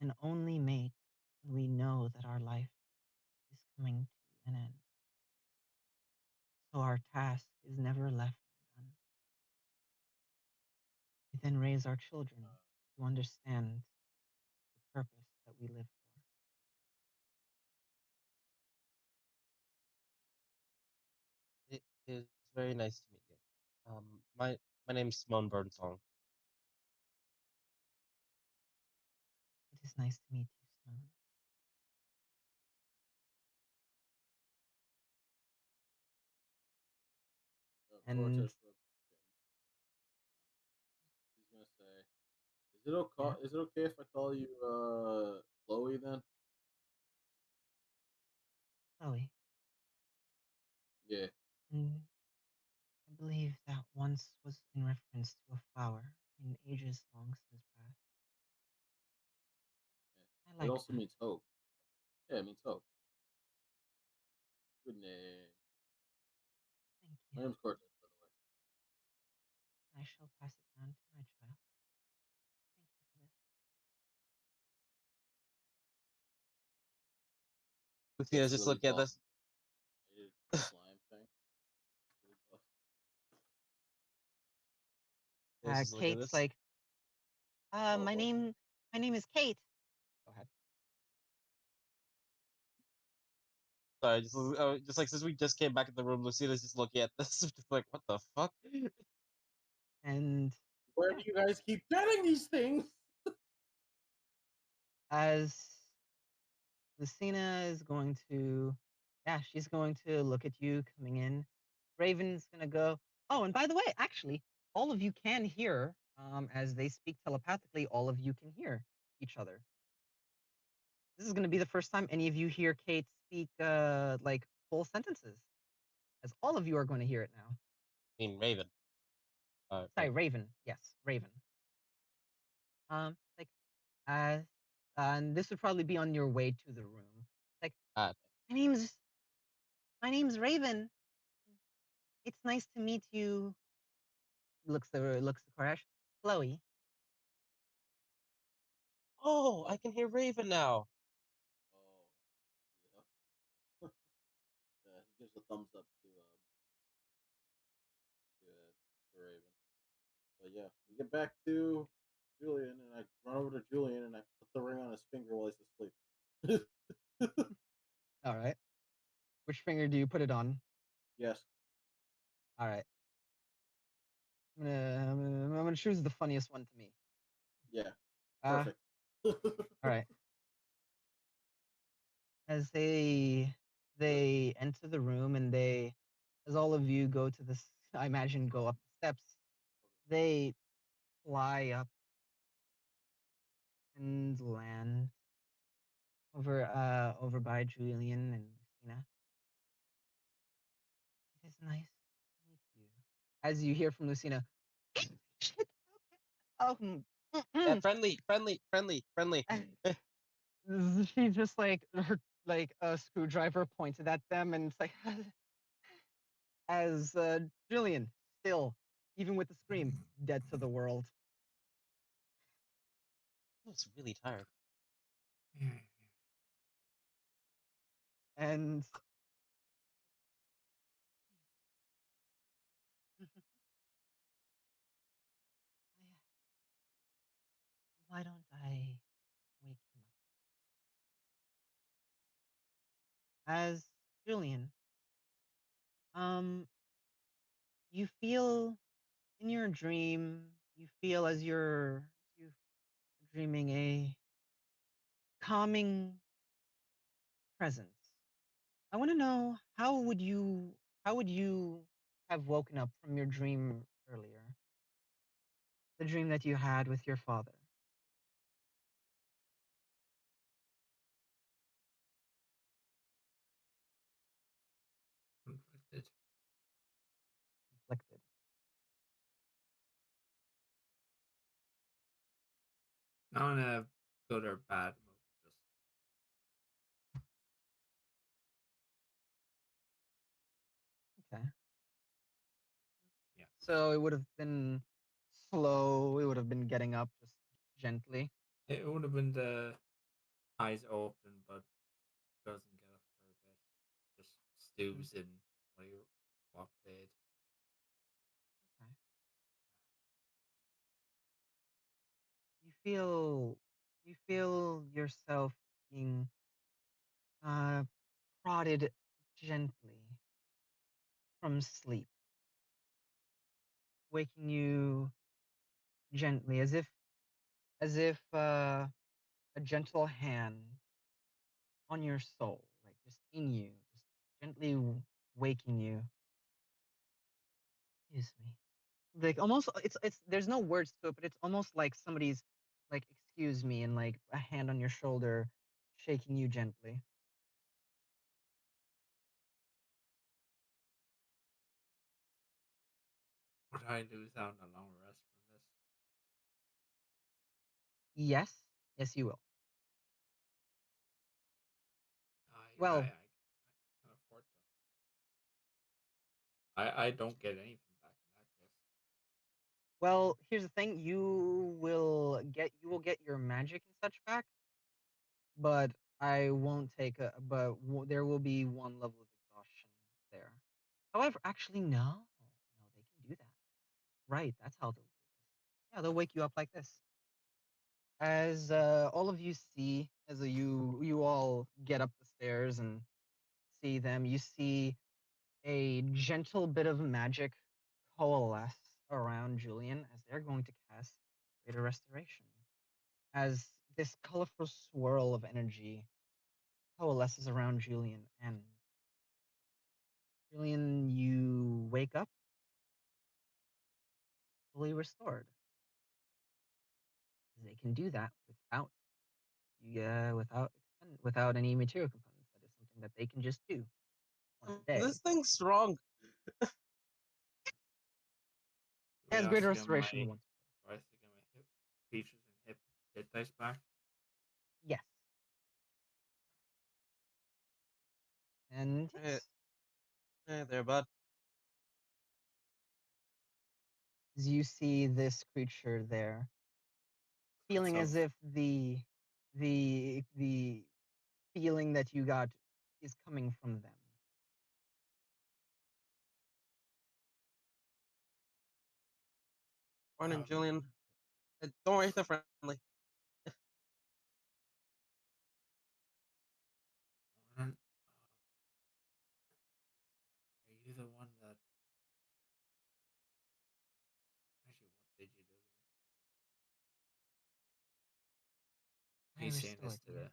and only make when we know that our life is coming to an end. So our task is never left undone. We then raise our children to understand the purpose that we live for. It is very nice to meet you. My name's Simone Burnsong. It is nice to meet you, Simone. And Cortez shrugs his chin. He's gonna say, Is it okay if I call you Chloe then?" Chloe. Yeah. I believe that once was in reference to a flower in ages long since past. I It like also that. means hope. Yeah, I mean so. Good name. Thank My you. name's Cortez, by the way. I shall pass it down to my child. Thank you for this. Lucina's It's just really looking at buff. this. Slime thing. Really buff. Lucy's just looking at Kate's this. like, Oh, my boy. name is Kate. Go ahead. Sorry, just like since we just came back in the room, Lucina's just looking at this, just like, what the fuck? And Where yeah, do you guys keep getting these things? as Lucina is going to, yeah, she's going to look at you coming in. Raven's gonna go, oh, and by the way, actually, all of you can hear, as they speak telepathically, all of you can hear each other. This is gonna be the first time any of you hear Kate speak, like full sentences, as all of you are going to hear it now. I mean, Raven. Sorry, Raven. Yes, Raven. Like, uh, and this would probably be on your way to the room. Like, Ah, my name's Raven. It's nice to meet you. Looks to Koresh. Chloe. oh, I can hear Raven now. Oh, yeah. He gives a thumbs up to Raven. But yeah, we get back to Julian, and I run over to Julian, and I put the ring on his finger while he's asleep. All right. Which finger do you put it on? Yes. All right. I'm gonna choose the funniest one to me. Yeah. Perfect. All right. As they enter the room and as all of you go to this, I imagine, go up the steps, they fly up and land over by Julian and Lucina. It is nice to meet you. As you hear from Lucina, oh, Yeah, friendly. She just like her like a screwdriver pointed at them, and it's like as Julian still, even with the scream, dead to the world. I was really tired. And why don't I wake him up? As Julian, you feel in your dream, you feel as you dreaming a calming presence. I want to know how would you have woken up from your dream earlier? The dream that you had with your father. Conflicted. Conflicted. I want to go to bad mode. Okay. Yeah. So it would have been slow. It would have been getting up just gently. It would have been the eyes open, but doesn't get up for a bit. Just stews in what played. Okay. You feel yourself being prodded gently from sleep, waking you gently, as if a gentle hand on your soul, like just in you, just gently waking you. Excuse me. Like almost, it's there's no words to it, but it's almost like somebody's like, excuse me, and like a hand on your shoulder, shaking you gently. Would I lose out on a long rest from this? Yes, yes, you will. Well, I can afford them. I don't get anything back in that case. well, here's the thing: you will get your magic and such back, but I won't take a. But there will be one level of exhaustion there. However, actually, no, they can do that. Right, that's how they'll do this. Yeah, they'll wake you up like this. As all of you see, as you all get up the stairs and see them, you see a gentle bit of magic coalesce around Julian as they're going to cast Greater Restoration. As this colorful swirl of energy coalesces around Julian, and Julian, you wake up fully restored. They can do that without any material components. That is something that they can just do once a day. This thing's strong. Do I Has also Greater get Restoration my- once. Do I also get my hip features and hit dice back? Yes. And Hey, hey there, bud. as you see this creature there, feeling as So- if the feeling that you got is coming from them. Morning, Julian. Don't worry, they're friendly. Morning. Are you the one that? Actually, what did you do to me? I He's saying this restored to you. the.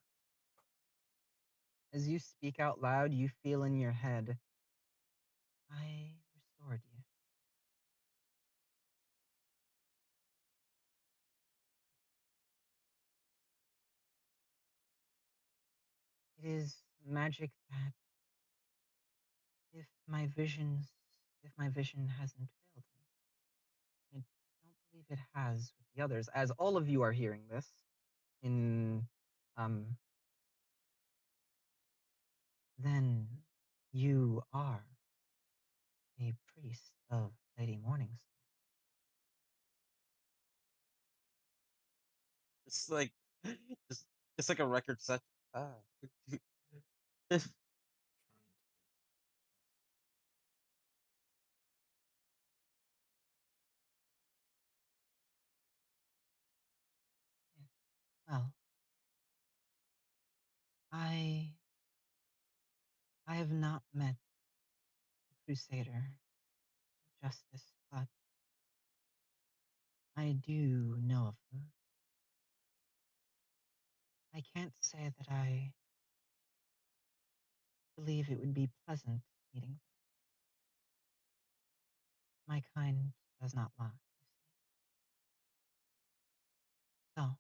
As you speak out loud, you feel in your head, I restored you. It is magic that if my vision hasn't failed me, I don't believe it has with the others. As all of you are hearing this, in then you are a priest of Lady Morningstar. It's like, it's like a record set. Ah. Well, I have not met the Crusader of Justice, but I do know of them. I can't say that I believe it would be pleasant meeting them. My kind does not lie, you see. So,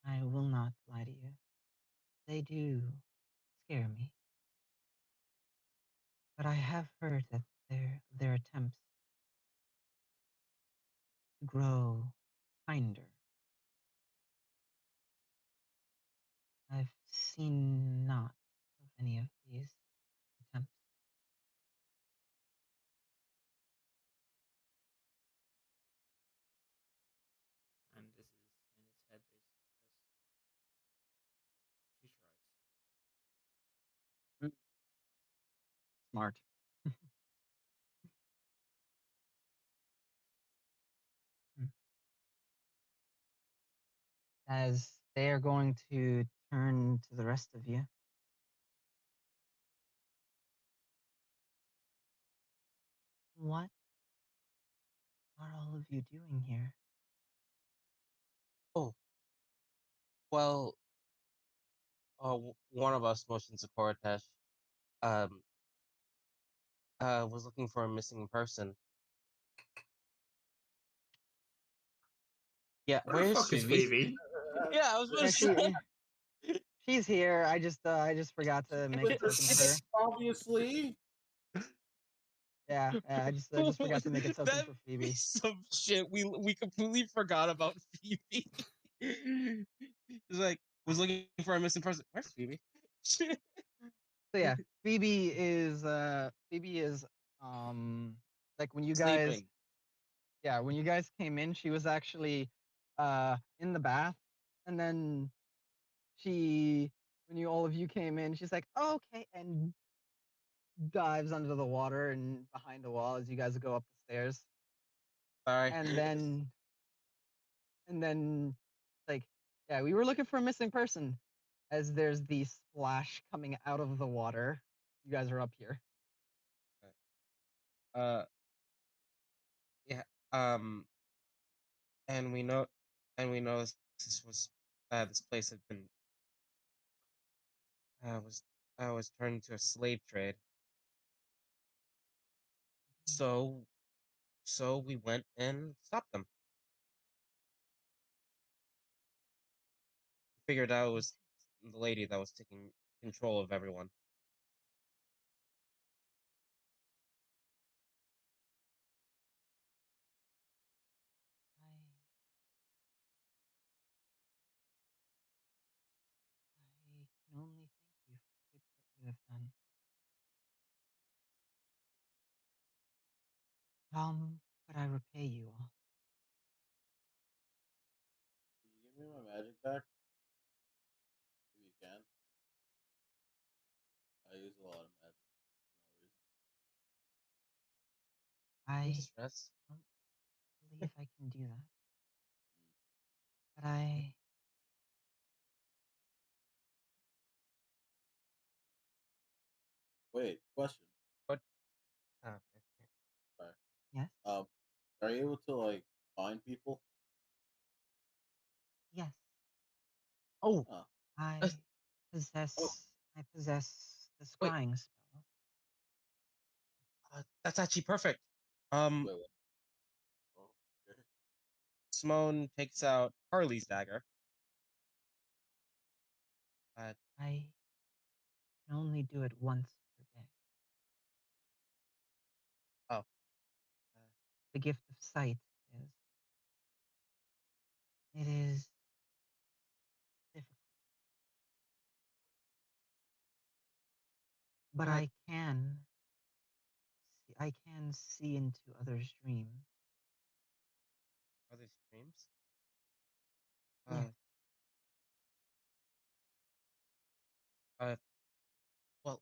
I will not lie to you. They do scare me. But I have heard that their attempts to grow kinder. I've seen not of any of these attempts. And this is in his head. They say this. She tries. Smart. As they are going to turn to the rest of you. What are all of you doing here? Oh, well, one of us motions to Cortesh, um, was looking for a missing person. Yeah, Where the where's fuck is Phoebe? Phoebe? Yeah, I was Yeah, gonna say. she's here. I just forgot to make a With her token for her. shit, obviously. Yeah, I just forgot to make a token That for Phoebe. piece of shit. We completely forgot about Phoebe. It's like, who's looking for a missing person. Where's Phoebe? So yeah, Phoebe is like when you guys Sleeping. when you guys came in, she was actually in the bath, and then when all of you came in, she's like, oh, okay, and dives under the water and behind a wall as you guys go up the stairs. Sorry. And then like, yeah, we were looking for a missing person as there's the splash coming out of the water. You guys are up here. Yeah. And we know this was this place had been was turned into a slave trade. So we went and stopped them. Figured out it was the lady that was taking control of everyone. I can only thank you for the good that you have done. How could I repay you all? Can you give me my magic back? If you can. I use a lot of magic for no reason. I Just rest. don't believe I can do that. But I Wait, question. What? Okay. Sorry. yes, Are you able to like find people? yes, Oh, Oh, I possess Oh. the Wait. scrying spell. That's actually perfect. wait. Oh, okay. Simone takes out Harley's dagger. I can only do it once per day. Oh. The gift of sight is difficult. But Uh, I can see into others' dreams. Other streams. Yes. Well,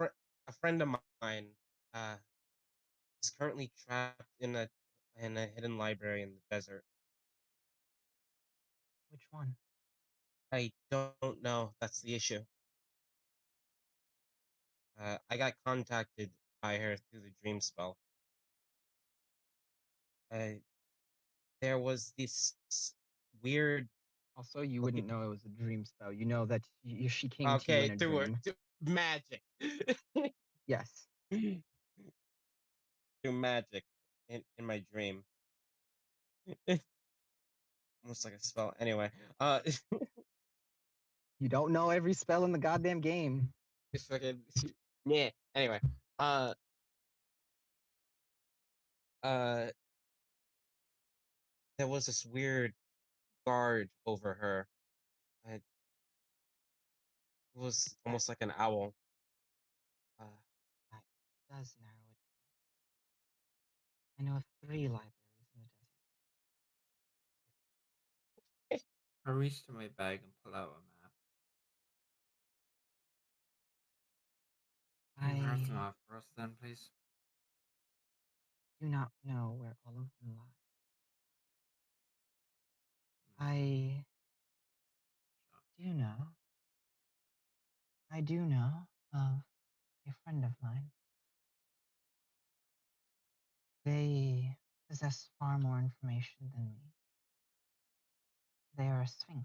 a friend of mine is currently trapped in a hidden library in the desert. Which one? I don't know. That's the issue. I got contacted by her through the dream spell. There was this weird. Also, you wouldn't know it was a dream spell. You know that she came to you Okay, in a through dream. magic. Yes. Through magic in my dream. Almost like a spell. Anyway, You don't know every spell in the goddamn game. it's fucking yeah. Anyway, uh, there was this weird guard over her. It was almost like an owl. That does narrow it. I know of 3 libraries in the desert. I reach to my bag and pull out a map. Can you mark them I off for us then, please? do not know where all of them lie. I do know. I do know of a friend of mine. They possess far more information than me. They are a sphinx.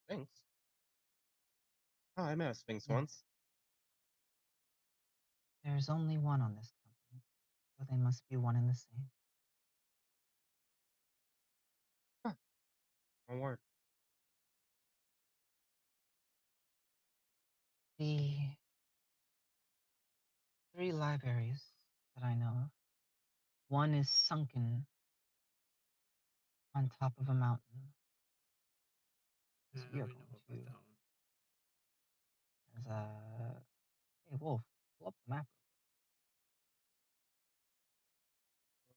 Sphinx. Oh, I met a sphinx Yes. once. There's only one on this continent, so they must be one and the same. One word. The 3 libraries that I know of. One is sunken on top of a mountain. Yeah, So we are we going know to, about that one. as hey Wolf, pull up the map.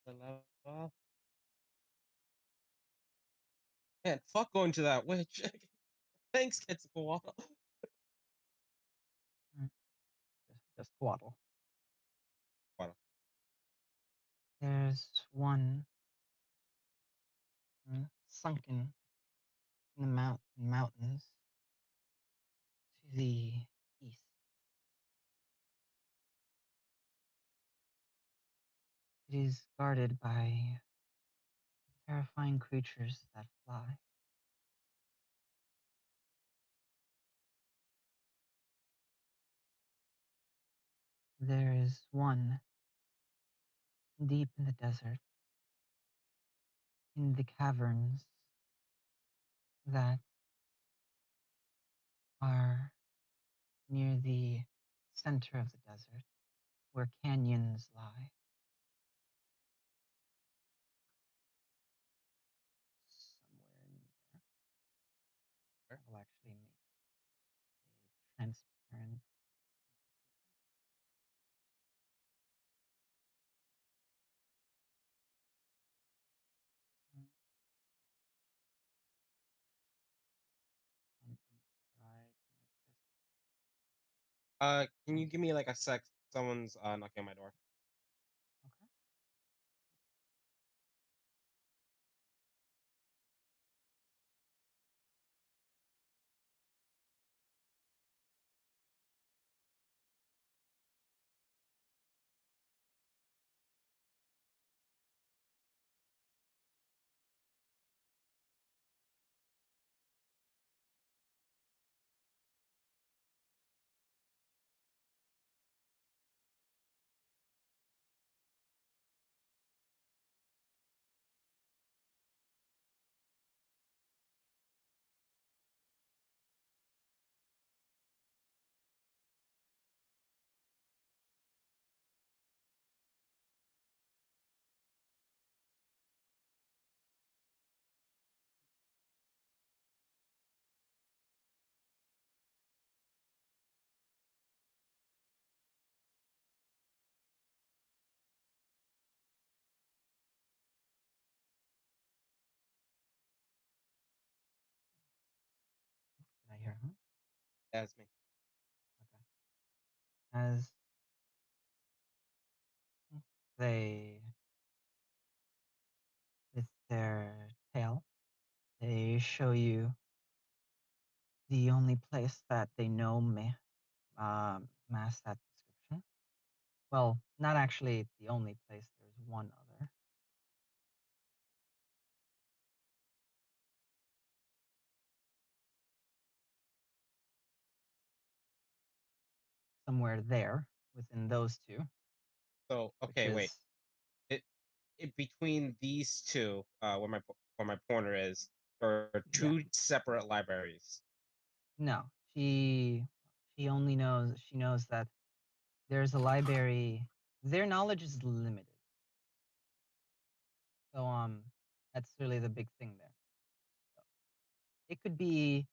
The level. Man, fuck going to that witch. Thanks, Quetzalcoatl. Just Twaddle. Quetzalcoatl. There's one sunken in the mountains to the east. It is guarded by terrifying creatures that fly. There is one deep in the desert, in the caverns that are near the center of the desert, where canyons lie. Somewhere in there. I'll actually make a transparent. I'm gonna try to make this. Can you give me like a sec? Someone's knocking on my door. Okay. Did I hear? Huh? That's me. Okay. As they, with their tail, they show you the only place that they know may match that description. Well, not actually the only place. There's one other. Somewhere there within those two. So which okay, wait. is It between these two, where my pointer is, there are Yeah. two separate libraries. No, she only knows that there's a library. Their knowledge is limited. So that's really the big thing there. So, it could be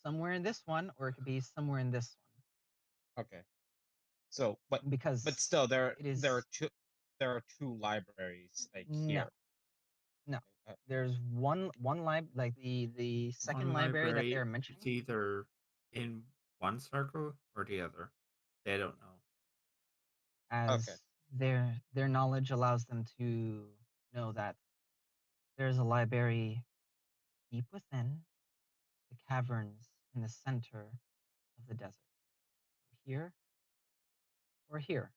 somewhere in this one, or it could be somewhere in this one. Okay. So, because still, there it is there are two libraries like no, here. no. There's one like the second One library that library, they're mentioning. it's either in one circle or the other. They don't know. As their knowledge allows them to know that there's a library deep within the caverns in the center of the desert. Here or here.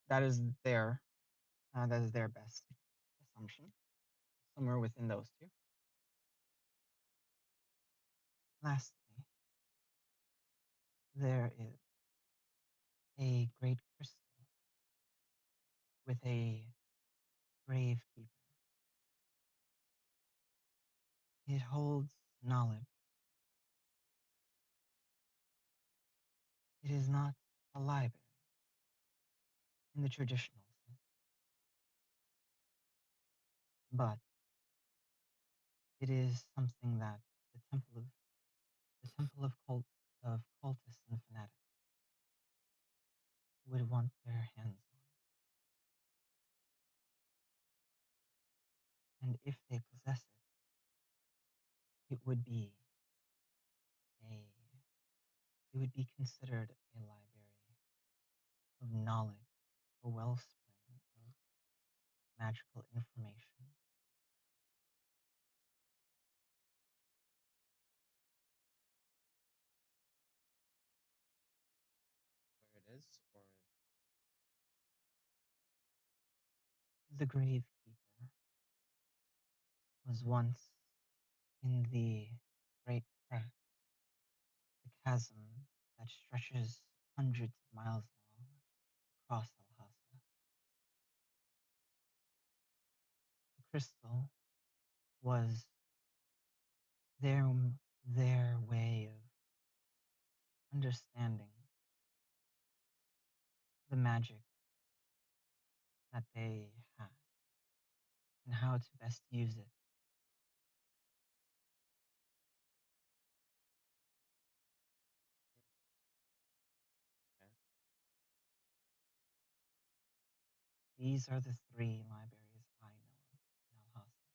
That is their best assumption. Somewhere within those two. Lastly, there is a great crystal with a grave keeper. It holds knowledge. It is not a library in the traditional sense, but it is something that the temple of cultists and fanatics would want their hands on. And if they possess it, a it would be considered a library of knowledge, a wellspring of magical information. Where it is, or The Gravekeeper was once in the Great Crack, the chasm that stretches hundreds of miles long across Alhassa. The crystal was their, their way of understanding the magic that they had and how to best use it. These are the three libraries I know of in Alhassa.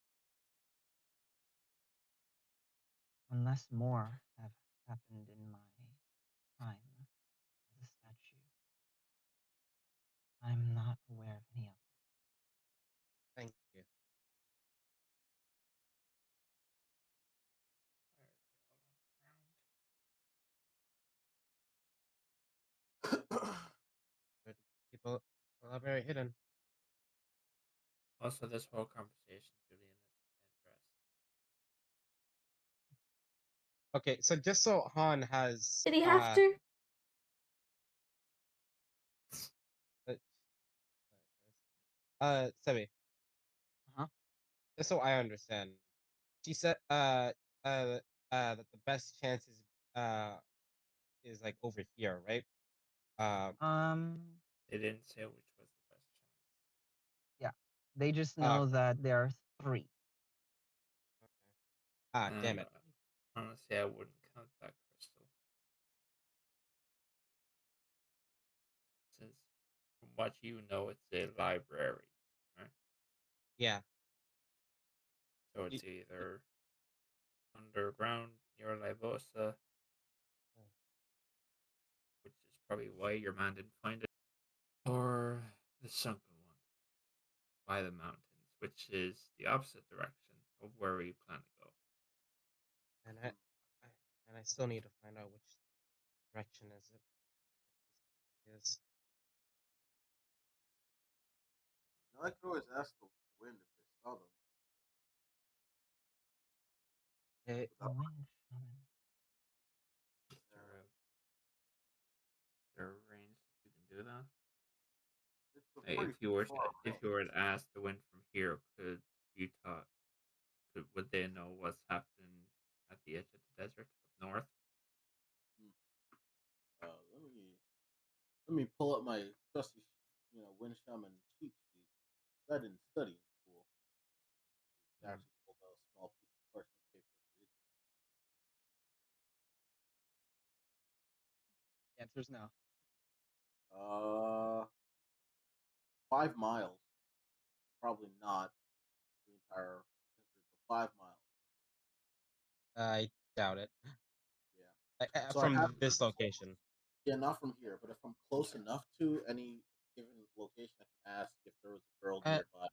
Unless more have happened in my time as a statue, I'm not aware of any others. thank you. Where to keep a library hidden. Also, this whole conversation, Julian, is interest. Okay, so just so Han has Did he have to? Sebi, Uh-huh. just so I understand, she said that the best chances is like over here, right? They didn't say which was the best chance. Yeah. They just know that there are three. Damn it. Honestly, I wouldn't count that crystal. Since, from what you know, it's a library, right? Yeah. So it's either underground near Livosa, which is probably why your man didn't find it, or the sunken one by the mountains, which is the opposite direction of where we plan to go. And I still need to find out which direction is it. Is Now, I could always ask the wind if they saw them. The wind shaman. There are range you can do that. It's a pretty If you were far to ask the wind from here, would they know what's happening at the edge of the desert up north? Let me pull up my trusty, wind shaman cheat sheet. I didn't study in school. I actually pulled out a small piece of parchment paper for each. The answer's no. 5 miles. Probably not the entire desert, but 5 miles. I doubt it. Yeah. So From this location. Yeah, not from here, but if I'm close enough to any given location, I can ask if there was a girl nearby.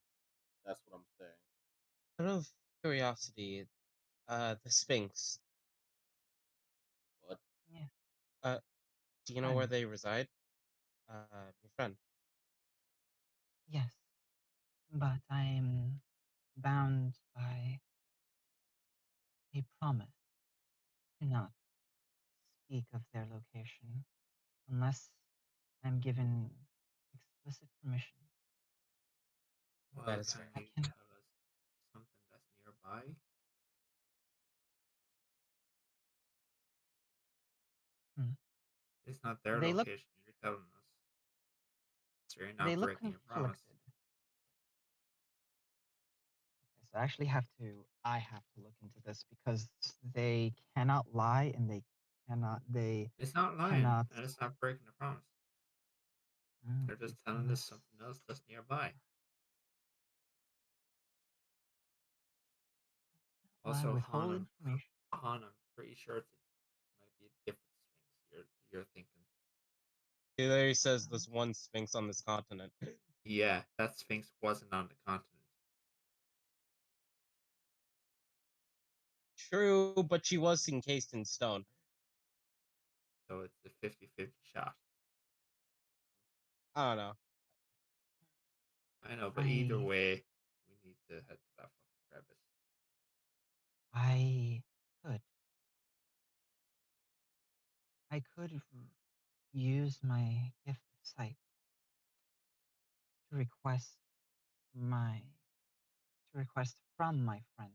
That's what I'm saying. Out of curiosity, the Sphinx. What? Yeah. Do you know where they reside? Your friend. Yes. But I'm bound by a promise to not speak of their location unless I'm given explicit permission. Well, That is can fair. you tell us something that's nearby? It's not their They look- location. You're telling us. So you're They not look breaking your promise. conflicted. Okay, so I actually have to I have to look into this because they cannot lie and they It's not lying, cannot. and it's not breaking a promise. They're just Okay, telling us something else that's nearby. Also, withhold Han, information. I'm pretty sure it might be a different Sphinx you're thinking. He literally says there's one Sphinx on this continent. Yeah, that Sphinx wasn't on the continent. True, but she was encased in stone. So it's a 50-50 shot. I don't know. I know, but either I way, we need to head to that fucking crevice. I could. I could use my gift of sight to request from my friend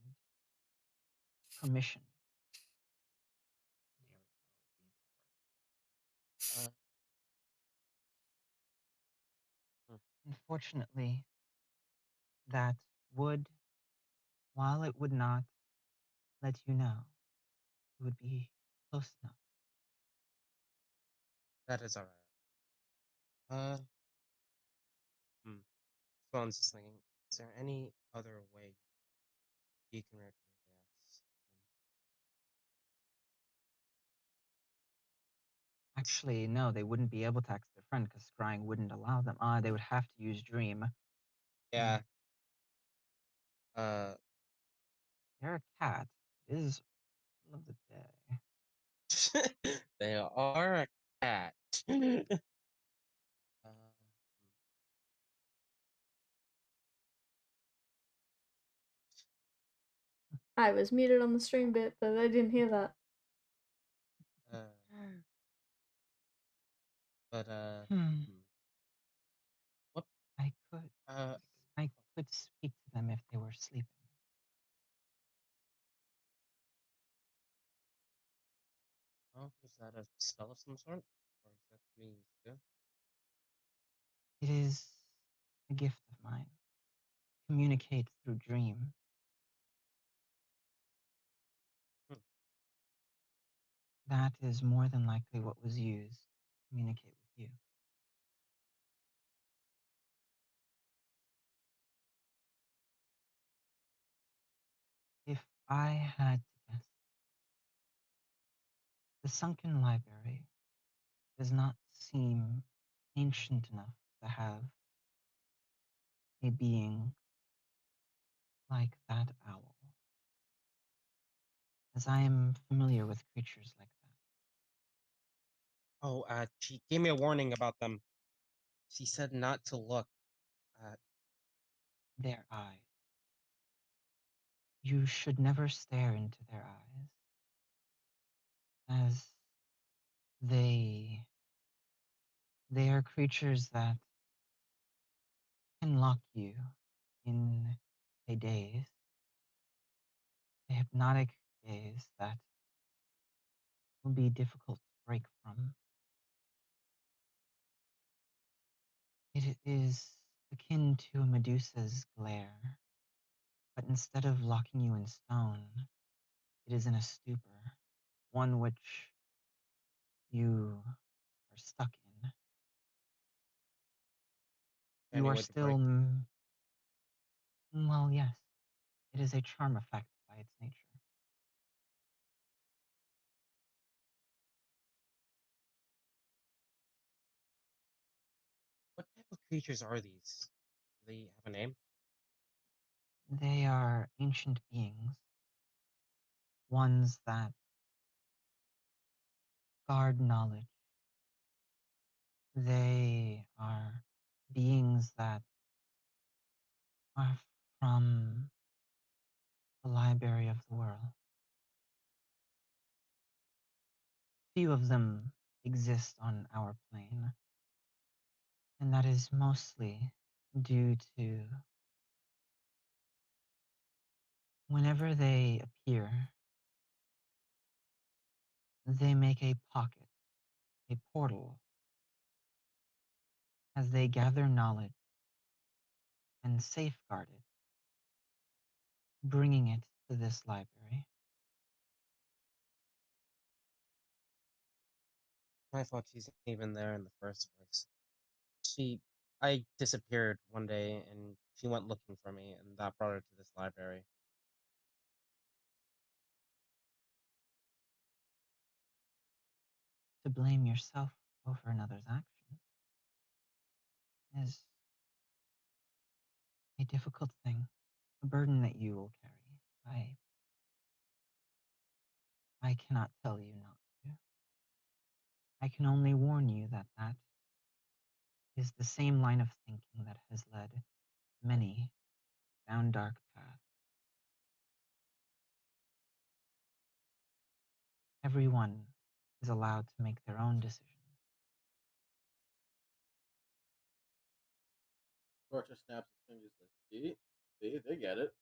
permission. Uh, hmm. Unfortunately, that would, while it would not let you know, it would be close enough. That is alright. Spawn's just thinking, is there any other way you can recommend this? Actually, no, they wouldn't be able to ask their friend because scrying wouldn't allow them. They would have to use Dream. Yeah. They're a cat. It is middle of the day. They are a cat. I was muted on the stream bit, but I didn't hear that. What? I could speak to them if they were sleeping. Oh, is that a spell of some sort? Or is that me too? It is a gift of mine. Communicate through dream. That is more than likely what was used to communicate with you. If I had to guess, the sunken library does not seem ancient enough to have a being like that owl, as I am familiar with creatures like that. Oh, she gave me a warning about them. She said not to look at Their eyes. You should never stare into their eyes, as they are creatures that can lock you in a daze, a hypnotic gaze that will be difficult to break from. It is akin to a Medusa's glare, but instead of locking you in stone, it is in a stupor, one which you are stuck in. Any You are way to break. still, well, yes, it is a charm effect by its nature. What type of creatures are these? Do they have a name? They are ancient beings, ones that guard knowledge. They are beings that are from the library of the world. Few of them exist on our plane, and that is mostly due to whenever they appear, they make a pocket, a portal, as they gather knowledge and safeguard it, bringing it to this library? My fault she's even there in the first place. I disappeared one day and she went looking for me, and that brought her to this library. To blame yourself over another's actions is a difficult thing, a burden that you will carry. I cannot tell you not to. I can only warn you that that is the same line of thinking that has led many down dark paths. Everyone is allowed to make their own decisions. Torture snaps his fingers like, see, they get it.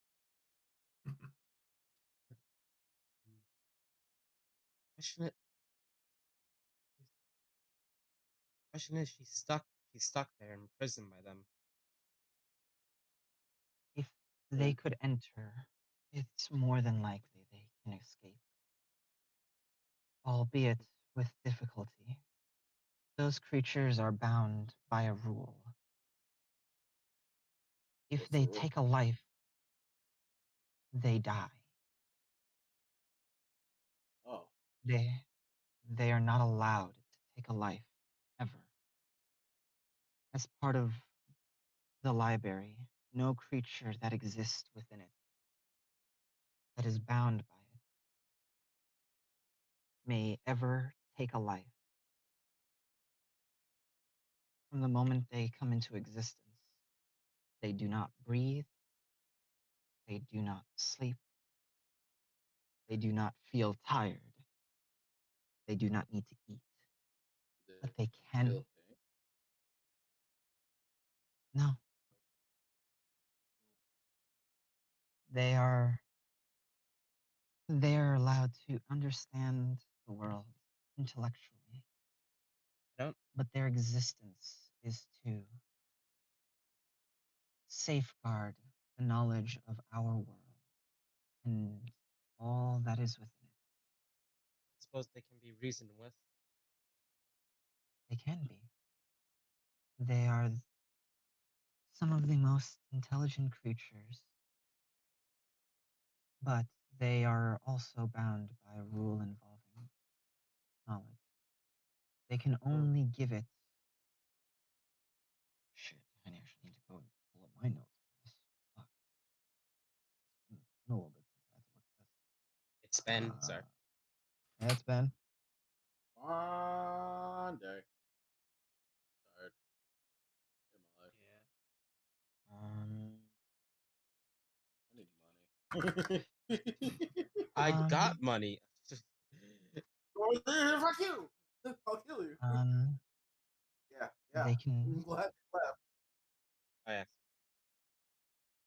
Question Question is, She's stuck there, imprisoned by them. If they could enter, it's more than likely they can escape, albeit with difficulty. Those creatures are bound by a rule. If What's the they rule? take a life, they die. Oh, They are not allowed to take a life, ever. As part of the library, no creature that exists within it, that is bound by it, may ever take a life. From the moment they come into existence, they do not breathe, they do not sleep, they do not feel tired, they do not need to eat, but they can. feel pain. No. They are allowed to understand the world intellectually, I don't. but their existence is to safeguard the knowledge of our world and all that is within it. I suppose they can be reasoned with. They can be. They are some of the most intelligent creatures, but they are also bound by a rule involving knowledge. They can only give it. Shit, I actually need to go and pull up my notes for this. Fuck. It's been a little bit since I had to look at this. It's Ben, sir. Yeah, it's been. Monday. Tired. In my life. Yeah. I need money. I got money. Fuck you! I'll kill you. Yeah. They can. I'm glad they left. Oh, yeah.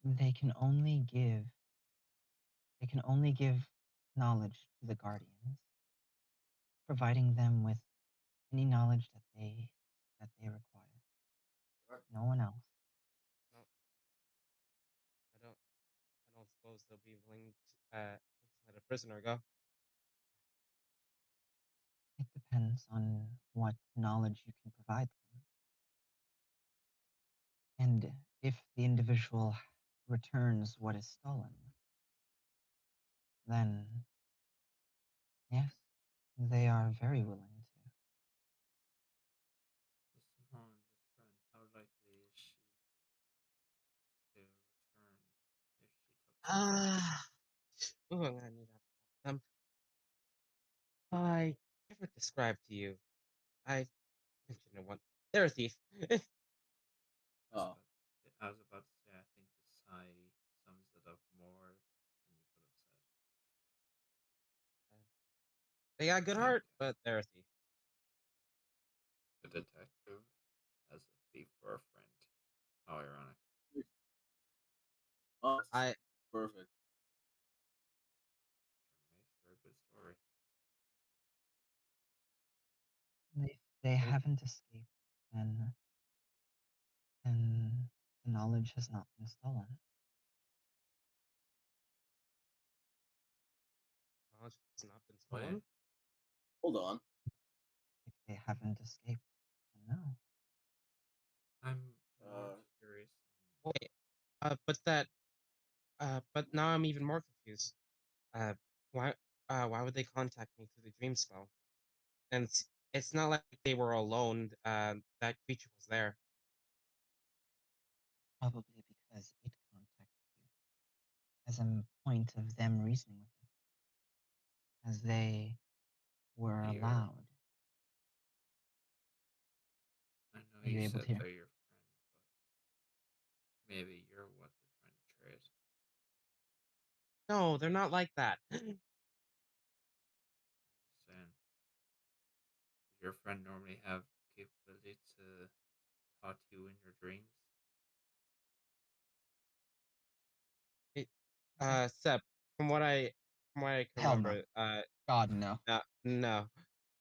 They can only give. They can only give knowledge to the guardians, providing them with any knowledge that they require. No one else. No. I don't suppose they'll be willing to let a prisoner go. It depends on what knowledge you can provide them. And if the individual returns what is stolen, then yes, they are very willing to. So Simone, this friend, how likely is she to return if she took something? I'm gonna need them. I never described to you. I mentioned it once. They're a thief. Oh. I was about to say, I think the sigh sums it up more than you could have said. They got a good Thank heart, you. but they're a thief. The detective as a thief for a friend. How ironic. Oh, I perfect. Sure makes for a good story. They haven't escaped, then the knowledge has not been stolen. Why? Hold on. If they haven't escaped, then no. I'm Uh, more curious. Wait, but now I'm even more confused. Uh, why, why would they contact me through the dream spell? And it's not like they were alone. That creature was there. Probably because it contacted you as a point of them reasoning with it, as they were Here. allowed. I know Are you you able said to hear? they're your friend, but maybe you're what they're trying to trace. No, they're not like that. Saying, does your friend normally have capability to talk to you in your dreams? Sep, from what I can Hell no. remember, God, no. no.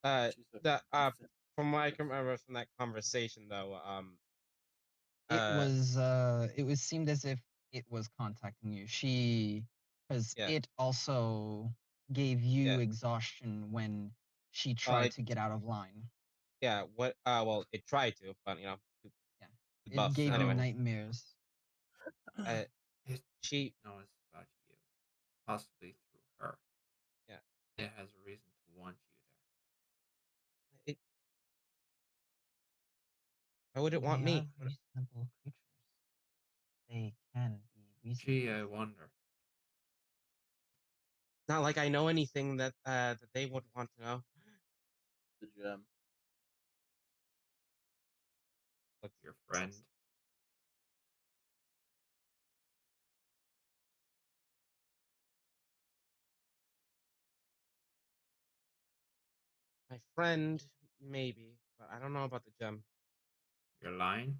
Uh, she said, the "Listen, from what I listen." can remember from that conversation, though, It was seemed as if it was contacting you. Because yeah, it also gave you yeah, exhaustion when she tried to get out of line. yeah. What? Well, it tried to, but Yeah. the It buff. gave you Anyway, nightmares. uh, It she, knows about you, possibly through her. yeah, It has a reason to want you there. it. Why would it want They are me? reasonable creatures. They can be reasonable. Gee, I wonder. Not like I know anything that they would want to know. The gem. Look, Your friend. my friend, maybe, but I don't know about the gem. You're lying?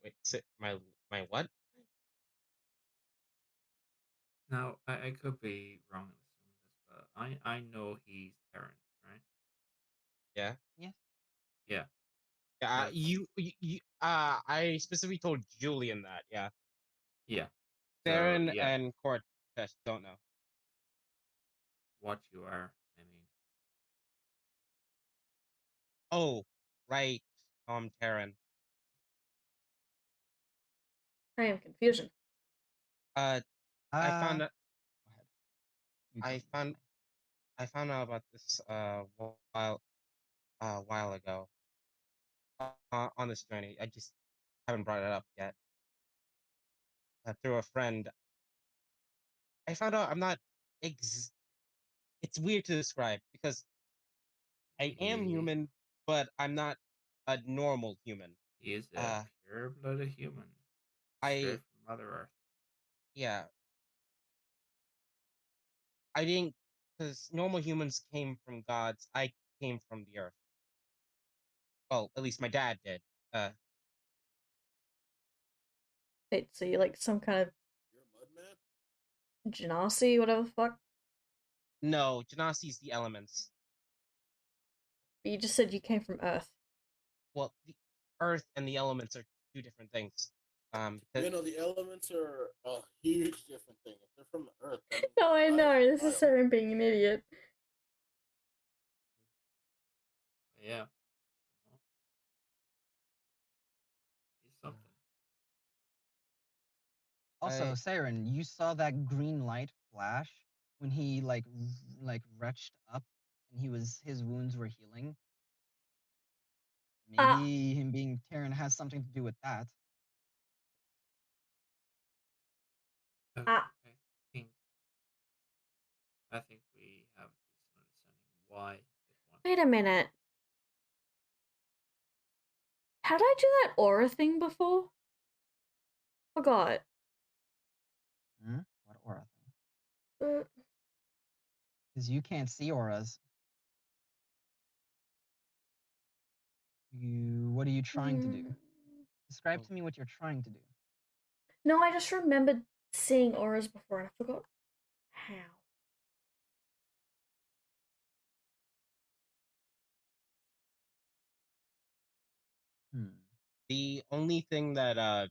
Wait, sit, my what? Now, I could be wrong in assuming this, but I know he's Terran, right? Yeah. Yeah. Yeah. Yeah, That's- I specifically told Julian that. Yeah, Yeah. So, Theron yeah, and Cortez don't know. what you are, I mean. Oh, right. Terran. I am confusion. I found Go out. ahead. You I continue, found fine. I found out about this while ago on this journey. I just haven't brought it up yet. Through a friend, I found out I'm not. It's weird to describe because I am human, but I'm not a normal human. He is a Uh, pure-blooded human. I Straight from Mother Earth. yeah. I didn't, because normal humans came from gods. I came from the earth. Well, at least my dad did. Wait, so you like some kind of You're a mud man? genasi, whatever the fuck? No, Genasi's the elements. But you just said you came from Earth. Well, the earth and the elements are two different things. You know, the elements are a huge different thing. If they're from the earth, that means No, I fire know. is This is fire. Saren being an idiot. Yeah. He's something. Also, I- Saren, you saw that green light flash when he like retched up and his wounds were healing. Ah. Maybe him being Terran has something to do with that. Ah. I think we have a decent understanding why it wants. Wait a minute. Had I do that aura thing before? Forgot. What aura thing? Because you can't see auras. What are you trying to do? Describe to me what you're trying to do. No, I just remembered seeing auras before and I forgot how. The only thing that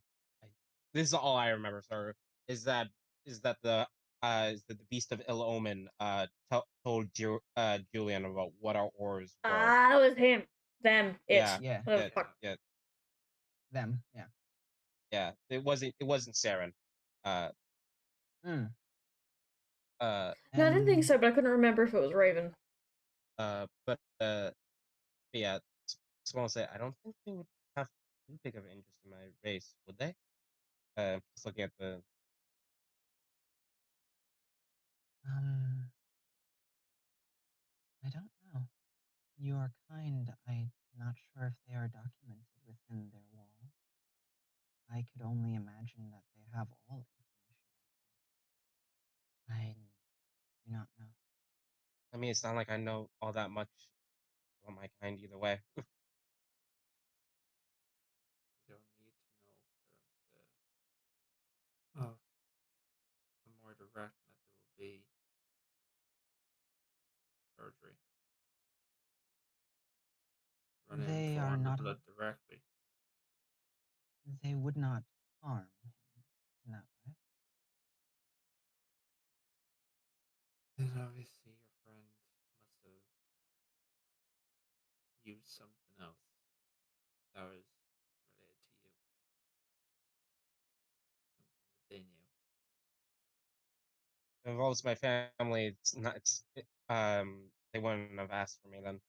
this is all I remember, sir, is that the the Beast of Ill Omen told Julian about what our ores were. Ah, it was him. Them. It. Yeah, Yeah, Whatever yeah, the fuck. yeah, them. Yeah. yeah. It wasn't Saren. Uh, Mm. uh, No, I didn't think And so, but I couldn't remember if it was Raven. but yeah. Small say I don't think they would have too big of an interest in my race, would they? Just looking at the I don't know. You are kind. I'm not sure if they are documented within their wall. I could only imagine that they have all information. I do not know. I mean, it's not like I know all that much about my kind either way. You don't need to know from the. Oh, a more direct method would be surgery. Run in They are foreign the not. blood directly. They would not harm him in that way. Then obviously your friend must have used something else that was related to you. Something that they knew. It involves my family. It's not. They wouldn't have asked for me then,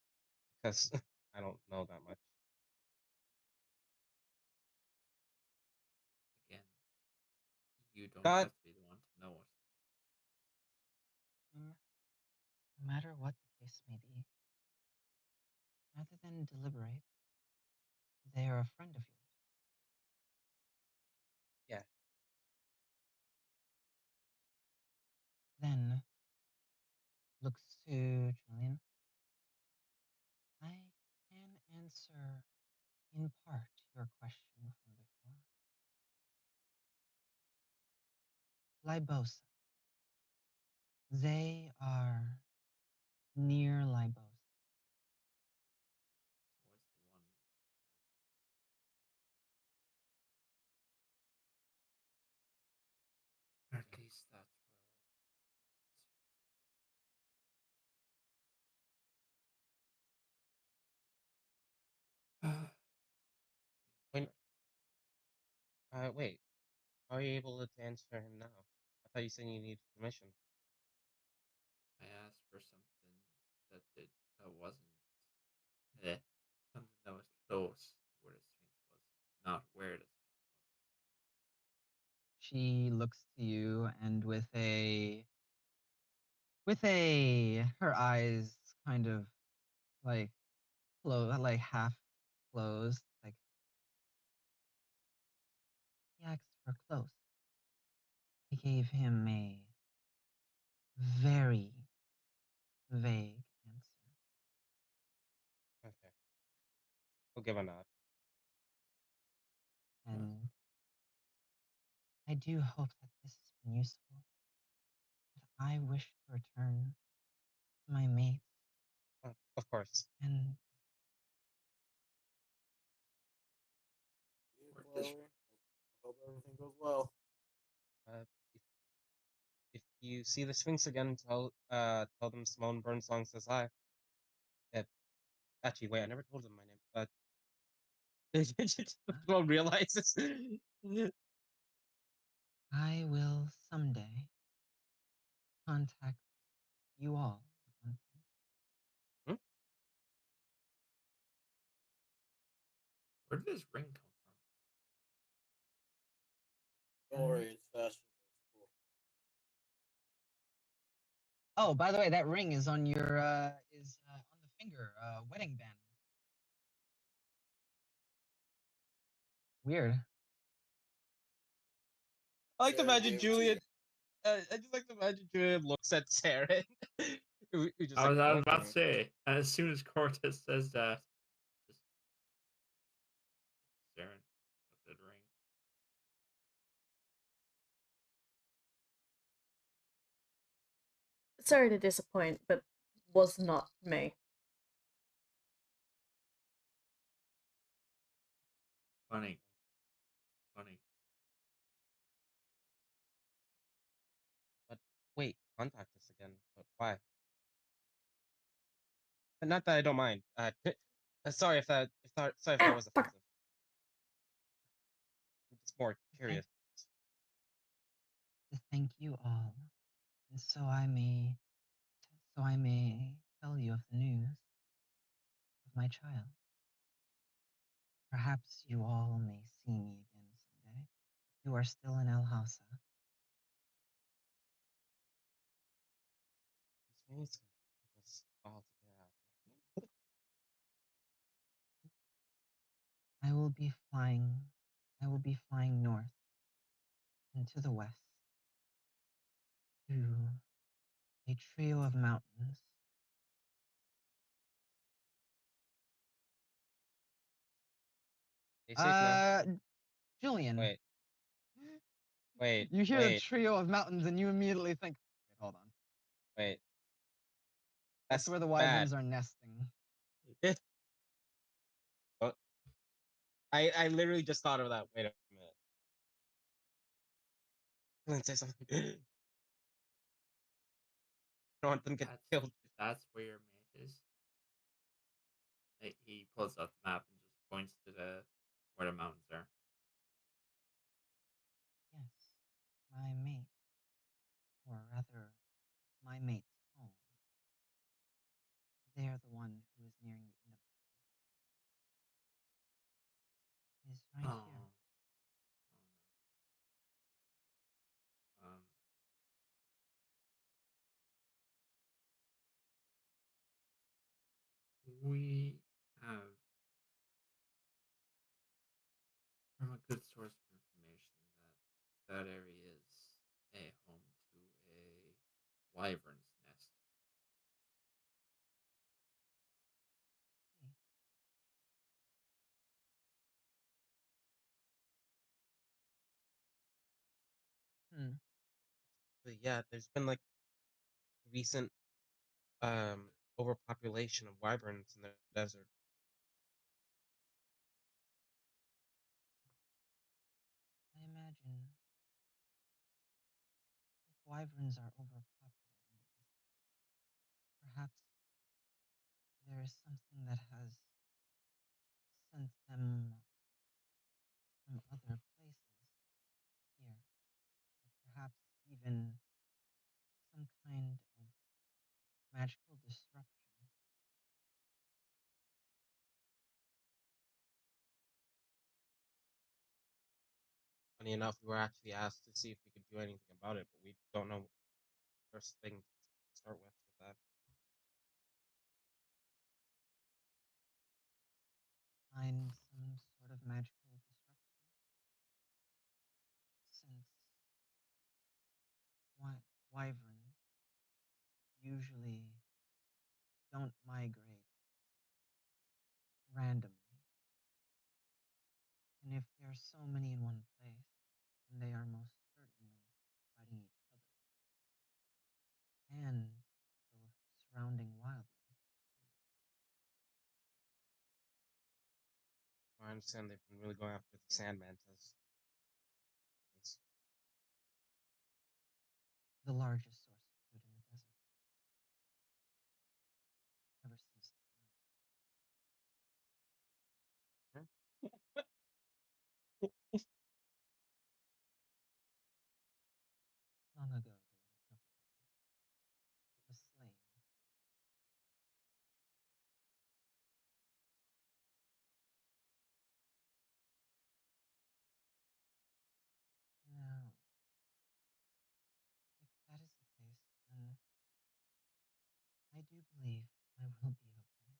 because I don't know that much. Again, you don't God, have to be the one to know it. No matter what the case may be, rather than deliberate, they are a friend of yours. yeah. Then looks to Julian. I can answer in part your question from before. Libosa. They are near Libosa. Or at least that's where. When, wait. How are you able to answer him now? I thought you said you needed permission. I asked for something that wasn't something that was close to where the Sphinx was, not where the Sphinx was. She looks to you and her eyes kind of like like half closed, like he asked for close. I gave him a very vague answer. Okay. We'll give a nod. And I do hope that this has been useful. But I wish to return to my mate Of course. and I hope everything goes well. If, if you see the Sphinx again, tell them Simone Burnsong says hi. Actually, wait, I never told them my name. Simone realizes. I will someday contact you all at one point. Hmm? Where did this ring come from? Don't worry, it's fashionable. It's cool. Oh, by the way, that ring is on your on the finger, wedding band. Weird. I like to Yeah, I imagine gave it to Julian. you. I just like to imagine Julian looks at Saren. who just I like, was about to okay. say, and as soon as Cortez says that, just Saren looked at the ring. Sorry to disappoint, but was not me. Funny. Funny. But wait, contact us again. But why? Not that I don't mind. Sorry if that was Fuck. offensive. I'm just more curious. To thank you all, and so I may tell you of the news of my child. Perhaps you all may see me again someday. If you are still in El Hausa, It's all to get out. I will be flying. I will be flying north and to the west to a trio of mountains. Stay safe now. Julian, Wait, you hear a wait, trio of mountains and you immediately think, wait, hold on. wait. That's That's where the bad. wyverns are nesting. Oh, I literally just thought of that. Wait a minute. Glenn, say something. I don't want them to get killed. That's where your mate is. He pulls out the map and just points to where the mountains are. Yes, my mate, or rather, my mate's home. They are the one who is nearing the end of it. Is right Oh. here. Um, we have, from a good source of information, that area is a home to a wyvern's nest. But yeah, there's been like recent overpopulation of wyverns in the desert. I imagine if wyverns are overpopulating, perhaps there is something that has sent them from other places here, or perhaps even some kind of magical disruption. Funny enough, we were actually asked to see if we could do anything about it, but we don't know first thing to start with that. Find some sort of magical disruption, since wyverns usually don't migrate randomly. And if there are so many in one place, then they are most certainly fighting each other and the surrounding wildlife. I understand they've been really going after the sand mantas. The largest source of food in the desert. Ever since the long ago, there was a purple wyvern. It was slain. Now, if that is the case, then I do believe I will be okay.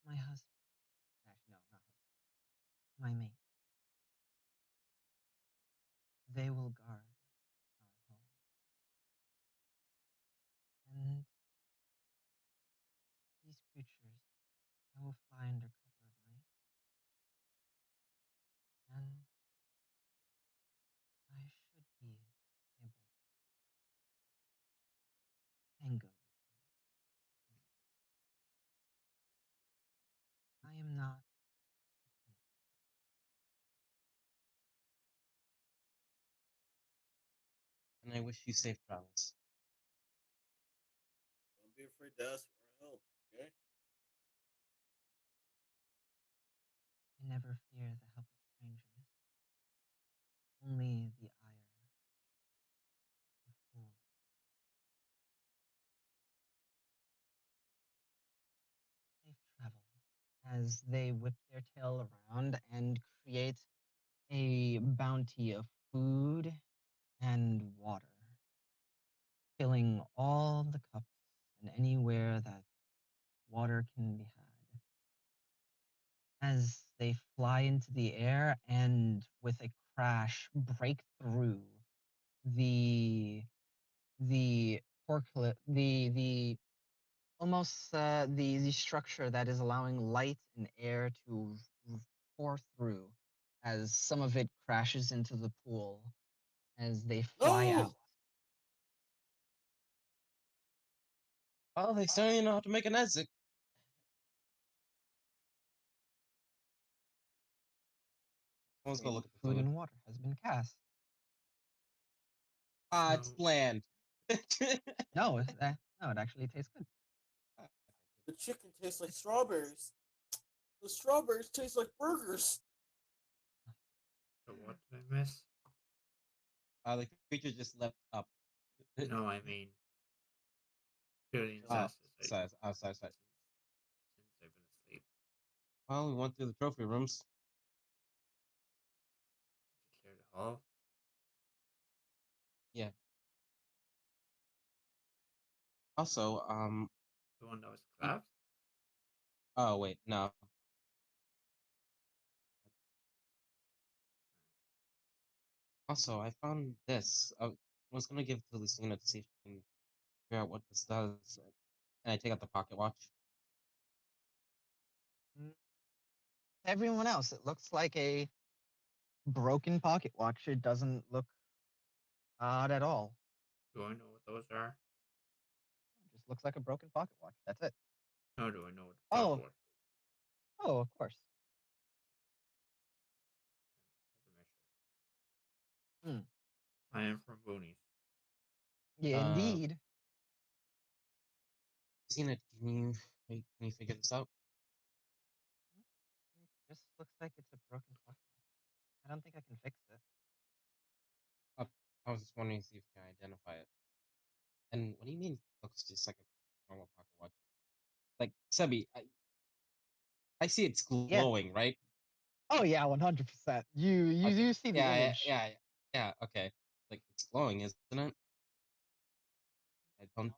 My husband, actually, no, not husband, my mate, they will guard our home. And these creatures, I will fly under cover of night, and I should be able to tango with them. I am not and I wish you safe travels. Don't be afraid to ask for help, okay? I never fear the help of strangers, only the ire of fools. Safe travels as they whip their tail around and create a bounty of food and water, filling all the cups and anywhere that water can be had. As they fly into the air and with a crash break through the the almost the structure that is allowing light and air to pour through as some of it crashes into the pool as they fly No! out. Oh, they certainly know how to make an exit. Someone's gonna look at the Food food. and water has been cast. Ah, it's So, bland. No, no, it actually tastes good. The chicken tastes like strawberries. The strawberries taste like burgers. so what did I miss? The creature just leapt up. No, I mean, Julian's Oh, asked us sorry. since I've been asleep. Well, we went through the trophy rooms. Did you clear the hall? Yeah. Also, The one that was collapsed? oh wait, no. Also, I found this. I was gonna give it to Lucina to see if she can figure out what this does. And I take out the pocket watch. Mm. Everyone else, it looks like a broken pocket watch. It doesn't look odd at all. Do I know what those are? It just looks like a broken pocket watch. That's it. No, do I know what the Oh, pocket watch is? oh, of course. Had to measure. Hmm. I am from Boonies. Yeah, indeed. Lucina, can you figure this out? It just looks like it's a broken pocket watch. I don't think I can fix it. I was just wondering see if you can identify it. And what do you mean it looks just like a normal pocket watch? Like Sebi, I see it's Yeah. glowing, right? Oh yeah, 100%. You Okay. do see the image. Yeah, okay. Like it's glowing, isn't it? I don't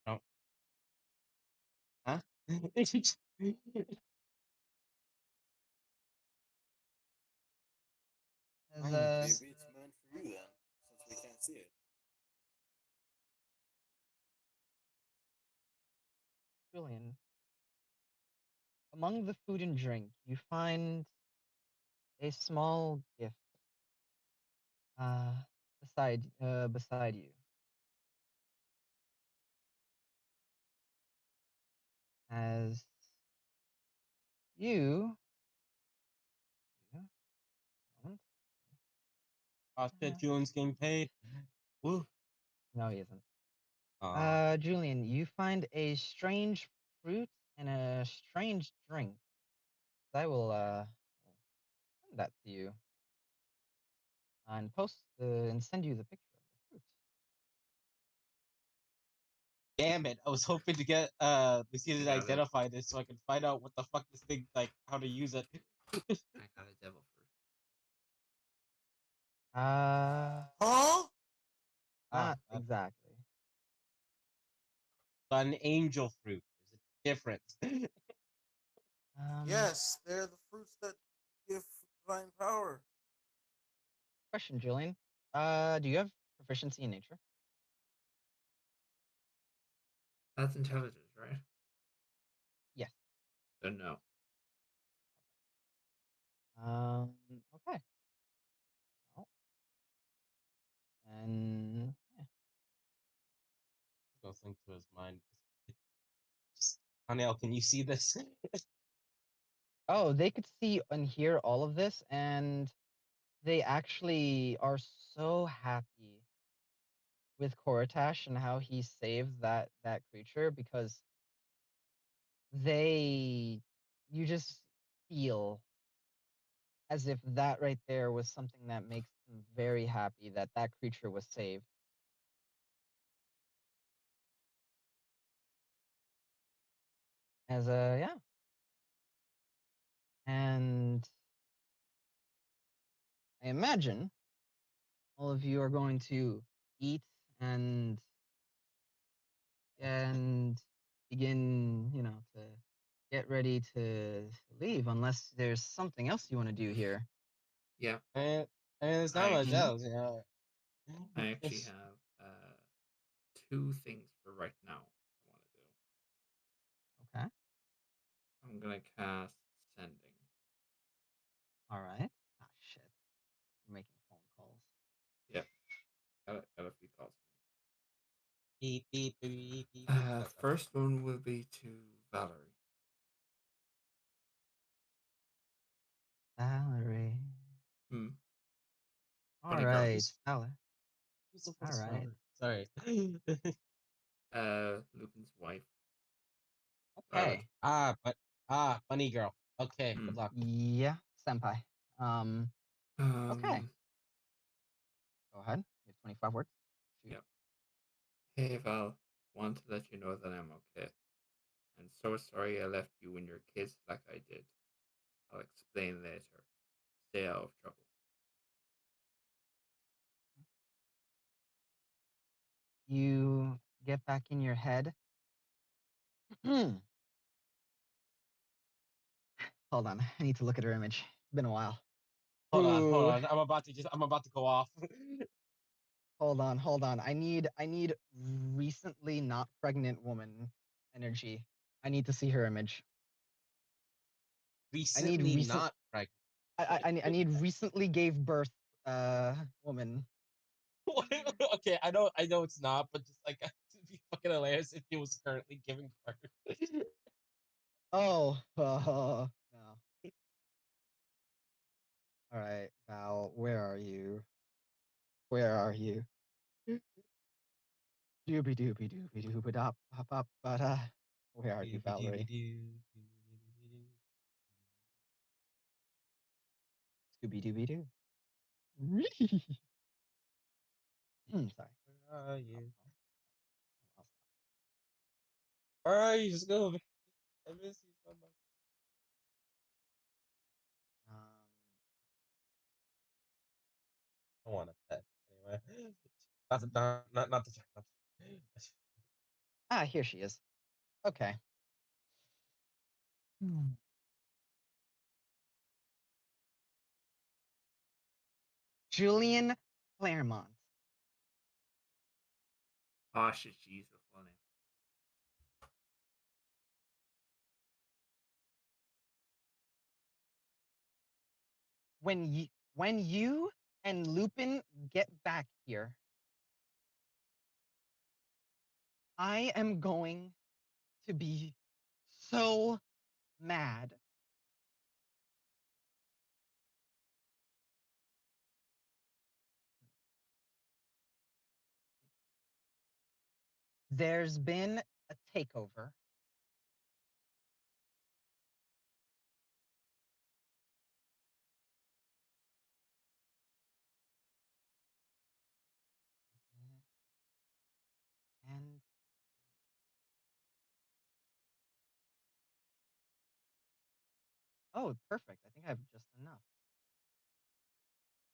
know. Huh? As Maybe it's meant for you then, since we can't see it. Julian, among the food and drink, you find a small gift uh, beside you. As you, moment. Shit, Julian's getting paid. Woo. No, he isn't. Aw. Julian, you find a strange fruit and a strange drink. I will send that to you and and send you the picture of the fruit. Damn it. I was hoping to get Lucina to got it. identify this so I can find out what the fuck this thing like how to use it. I got a devil fruit. Huh? Not Ah, exactly. an angel fruit. There's a difference. Yes, they're the fruits that give divine power. Question, Julian. Do you have proficiency in nature? That's intelligence, right? Yes. So no. Okay. Well, and yeah. Go think to his mind. Just, Anel, can you see this? Oh, they could see and hear all of this, and they actually are so happy with Koratash and how he saved that creature, because you just feel as if that right there was something that makes them very happy that that creature was saved. Yeah. And I imagine all of you are going to eat and begin, to get ready to leave, unless there's something else you want to do here. Yeah, And there's not I much actually, else, you know. I actually have 2 things for right now I want to do. Okay. I'm gonna cast Sending. All right. Ah, shit. You're making phone calls. Yep, got a few calls. Beep, beep, beep, beep, beep. First one will be to Valerie. Valerie. Hmm. All Funny girl. right, Valerie. Who's the All first right. one? Sorry. Lupin's wife. Okay. Funny girl. Okay, Hmm. good luck. Yeah, senpai. Okay. Go ahead. You have 25 words. Shoot. Yep. Hey Val, want to let you know that I'm okay. And so sorry I left you and your kids like I did. I'll explain later. Stay out of trouble. You get back in your head. Hold on. I need to look at her image. It's been a while. Hold Ooh. on. I'm about to go off. Hold on. I need recently not pregnant woman energy. I need to see her image. Recently not pregnant. I need recently gave birth woman. Okay, I know it's not, but just like it'd be fucking hilarious if he was currently giving birth. Oh, no. All right, Val, where are you? Where are you? Doobie doobie doobie doobie dop pop up but where are you, Valerie? Scooby dooby doo. Sorry. Where are you? I'll stop. Where are you? Just go. I miss you so much. I want a pet anyway. Not the Ah, here she is. Okay. Julian Claremont. Oh shit, she's the full name. When you and Lupin get back here, I am going to be so mad. There's been a takeover. And oh, perfect. I think I have just enough.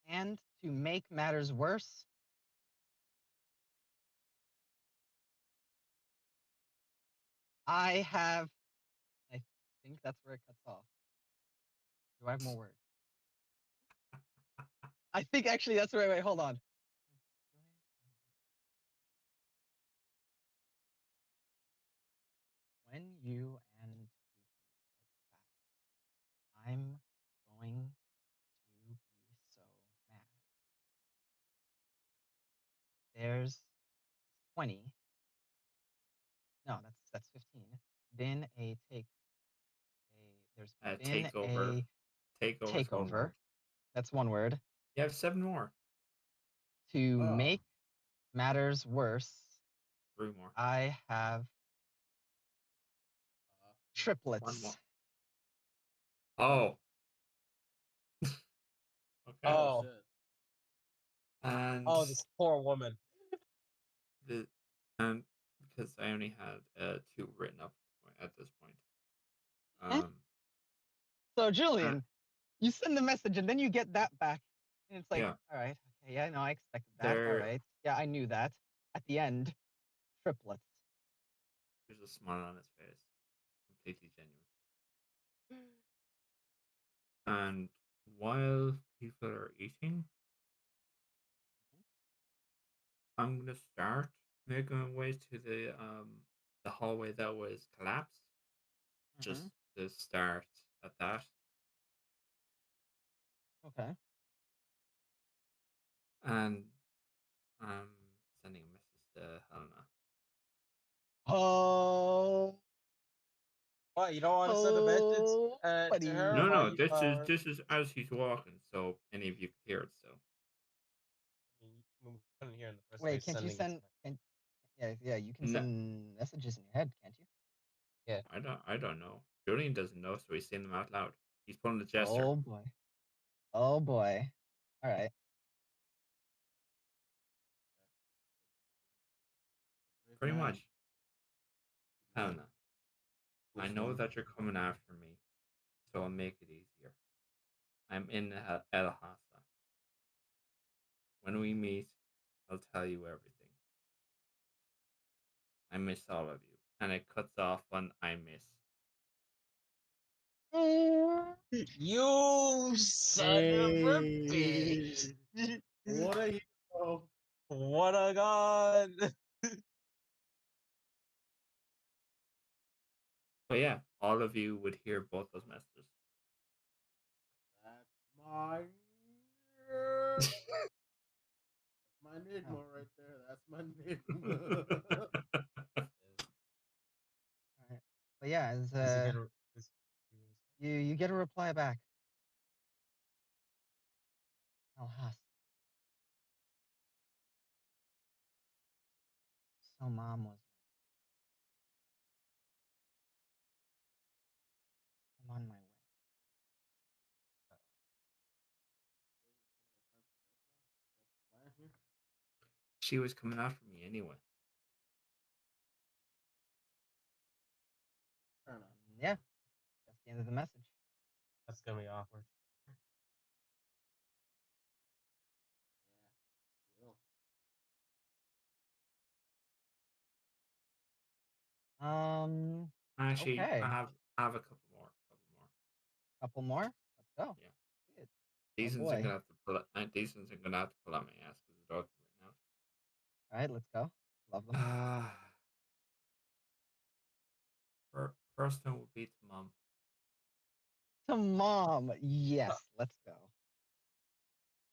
And to make matters worse, I think that's where it cuts off. Do I have more words? I think actually that's wait, hold on. When you and Lupin get back, I'm going to be so mad. There's 20. No, that's 15. Been a there's been Takeover. a Takeover is one takeover. word. That's one word. You have 7 more. To Oh. make matters worse, 3 more. I have triplets. 1 more. Oh. Okay. Oh, Shit. And oh, this poor woman. the and because I only had 2 written up at this point. Eh? Um, So Julian, you send the message and then you get that back, and it's like, Yeah. all right, okay, yeah, no, I expected that. All There- right, yeah, I knew that. At the end, triplets. there's a smile on his face, completely genuine. And while people are eating, I'm gonna start making my way to the hallway that was collapsed. Just Mhm. to start at that. Okay. And I'm sending a message to Helena. Oh. What, you don't want to send a message Oh, to buddy. her? No, while no, you, this is as he's walking, so any of you could hear it still. I mean, we couldn't hear in the first Wait, place. can't you sending it send? Yeah, you can No. send messages in your head, can't you? I don't know. Julian doesn't know, so he's saying them out loud. He's pulling the gesture. Oh boy. Oh boy. All right. Pretty Man. much. Helena, I know Listening. that you're coming after me, so I'll make it easier. I'm in El Hasa. When we meet, I'll tell you everything. I miss all of you. And it cuts off on I miss. You son of a bitch! What a hero. What a god! But yeah, all of you would hear both those messages. That's my nerd. My Nigma right there. That's my Nigma. All right. But yeah, as Does he get a- does- you get a reply back. Alhas. So mom was right. I'm on my way. Plan here. She was coming after me anyway. Fair enough. Yeah, that's the end of the message. That's gonna be awkward. Yeah. Will. Actually, Okay. I have a couple more. Couple more. Let's go. Yeah. Shit. These Oh, ones are boy. gonna have to pull out. These ones are gonna have to pull out my ass because the dog's written All right, let's go. Love them. out. First one would be to mom. To mom. Yes, let's go. Love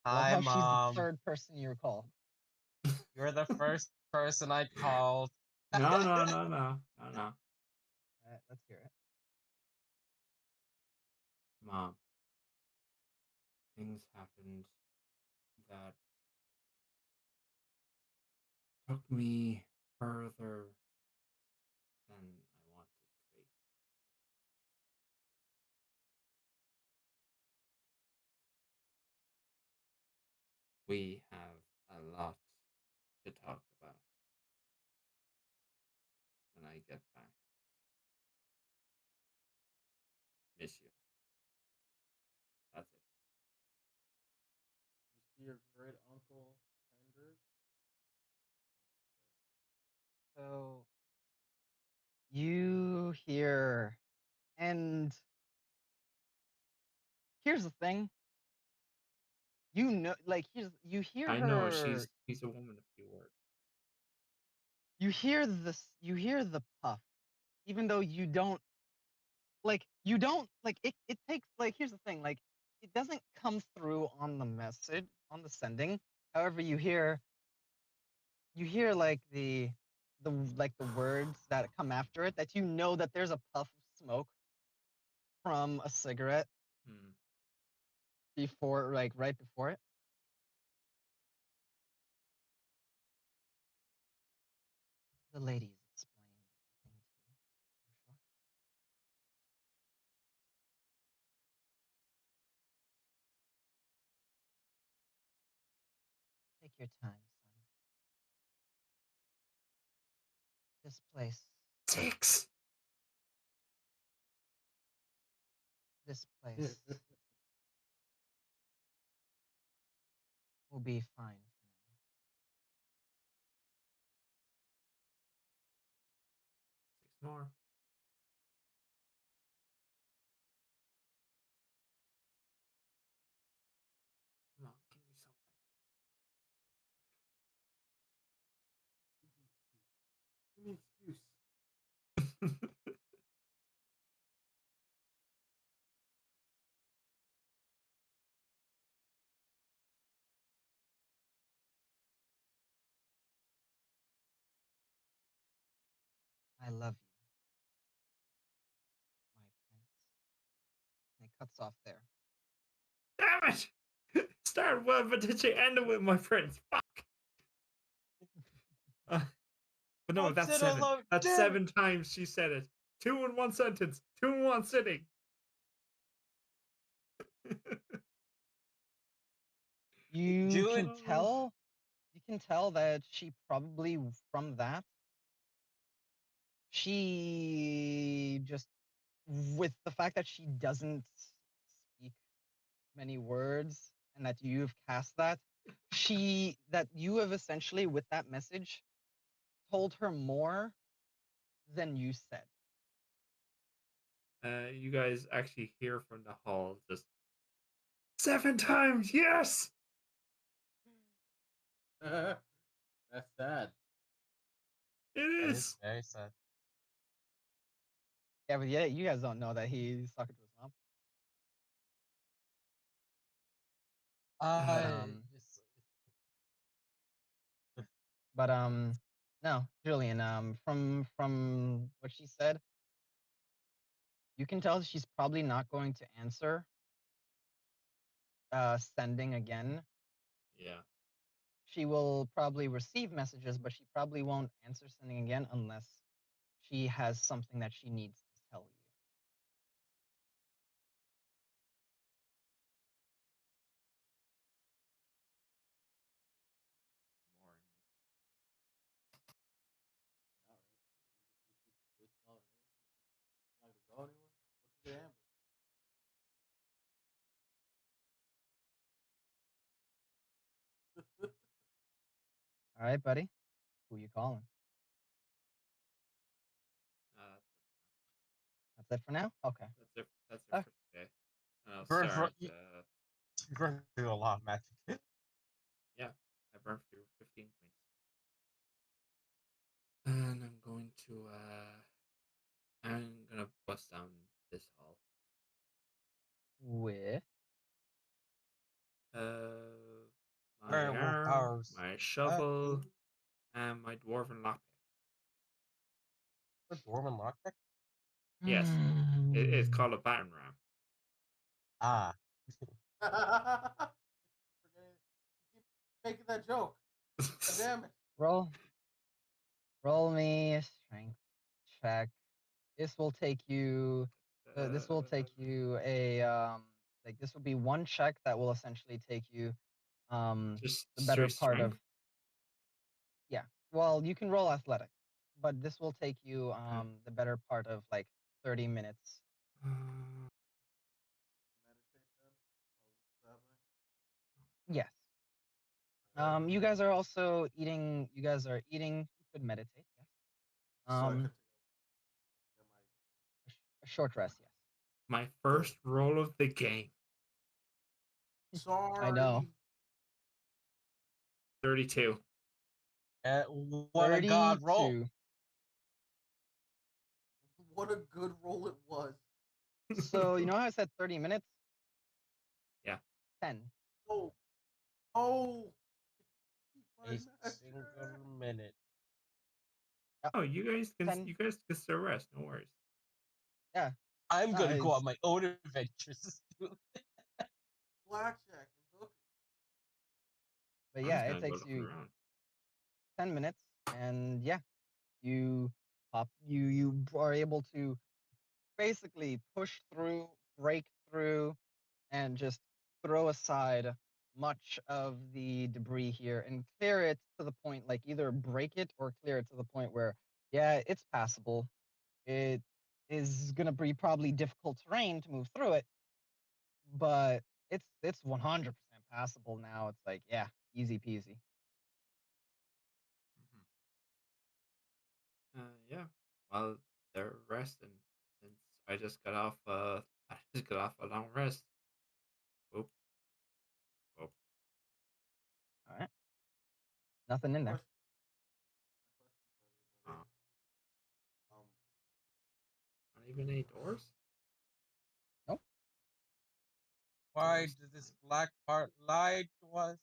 Hi, how mom. she's the third person you recall. You're the first person I called. No. All right, let's hear it. Mom, things happened that took me further than I wanted to be. We have a lot to talk about when I get back. Miss you. That's it. You see your great uncle Hendrik? So you hear, and here's the thing. You know, like you hear I her. know she's a woman of few words. You hear this. You hear the puff, even though you don't like. You don't like it. It takes like. Here's the thing. Like it doesn't come through on the message on the sending. However, you hear like the like the words that come after it, that you know that there's a puff of smoke from a cigarette before, like right before it. The ladies explained everything to you, I'm sure. Take your time, son. This place, 6. this place will be fine for now. 6 more. Come on, give me Give me an excuse. something. I love you, my prince. And it cuts off there. Damn it! Start well, but did you end it with my friends? Fuck. But no, Don't that's sit 7. alone, That's damn 7 times she said it. 2 in one sentence. 2 in one sitting. You June. can tell that she probably from that she just with the fact that she doesn't speak many words and that you've cast that that you have essentially with that message told her more than you said. You guys actually hear from the hall just 7 times, yes! That's sad. It That is. is very sad. Yeah, but yeah, you guys don't know that he's talking to his mom. Just But no, Julian, from what she said, you can tell she's probably not going to answer sending again. Yeah. She will probably receive messages, but she probably won't answer sending again unless she has something that she needs to tell you. Not really. Not gonna go anywhere. What's the ambush? All right, buddy. Who you calling? That's it for now. Okay. That's it Ah. for today. I'll Burn for- start. you- Burn through a lot of magic. Yeah, I burned through 15 points. And I'm gonna bust down this hall. With My Werewolf arm, powers. my shovel, and my dwarven lapis. The Dwarven lockpick? Yes, it's called a battering ram. Ah. You keep making that joke. God damn it. roll me a strength check. This will take you a like this will be one check that will essentially take you Just the better straight part of strength? yeah. Well, you can roll athletic, but this will take you the better part of like 30 minutes. Yes. You guys are also eating. You guys are eating. You could meditate. Yes. A short rest. Yes. My first roll of the game. Sorry. I know. 32. What a god roll. 32. What a good roll it was. So you know how I said 30 minutes? Yeah. 10. Oh. Oh. A single minute. Oh, you guys can 10. still rest. No worries. Yeah. I'm No, gonna go it's- on my own adventures. Blackjack and hookers. But I'm yeah, just it gonna go takes looking you around. 10 minutes, and yeah, You you are able to basically push through, break through, and just throw aside much of the debris here and clear it to the point, like either break it or clear it to the point where, yeah, it's passable. It is gonna be probably difficult terrain to move through it, but it's 100% passable now. It's like, yeah, easy peasy. Yeah. While they're resting, since I just got off I just got off a long rest. Whoop. Whoop. All right, nothing in there. Question. My question for everybody. Not even any doors? Nope. Why Doors. did this black part lie to us?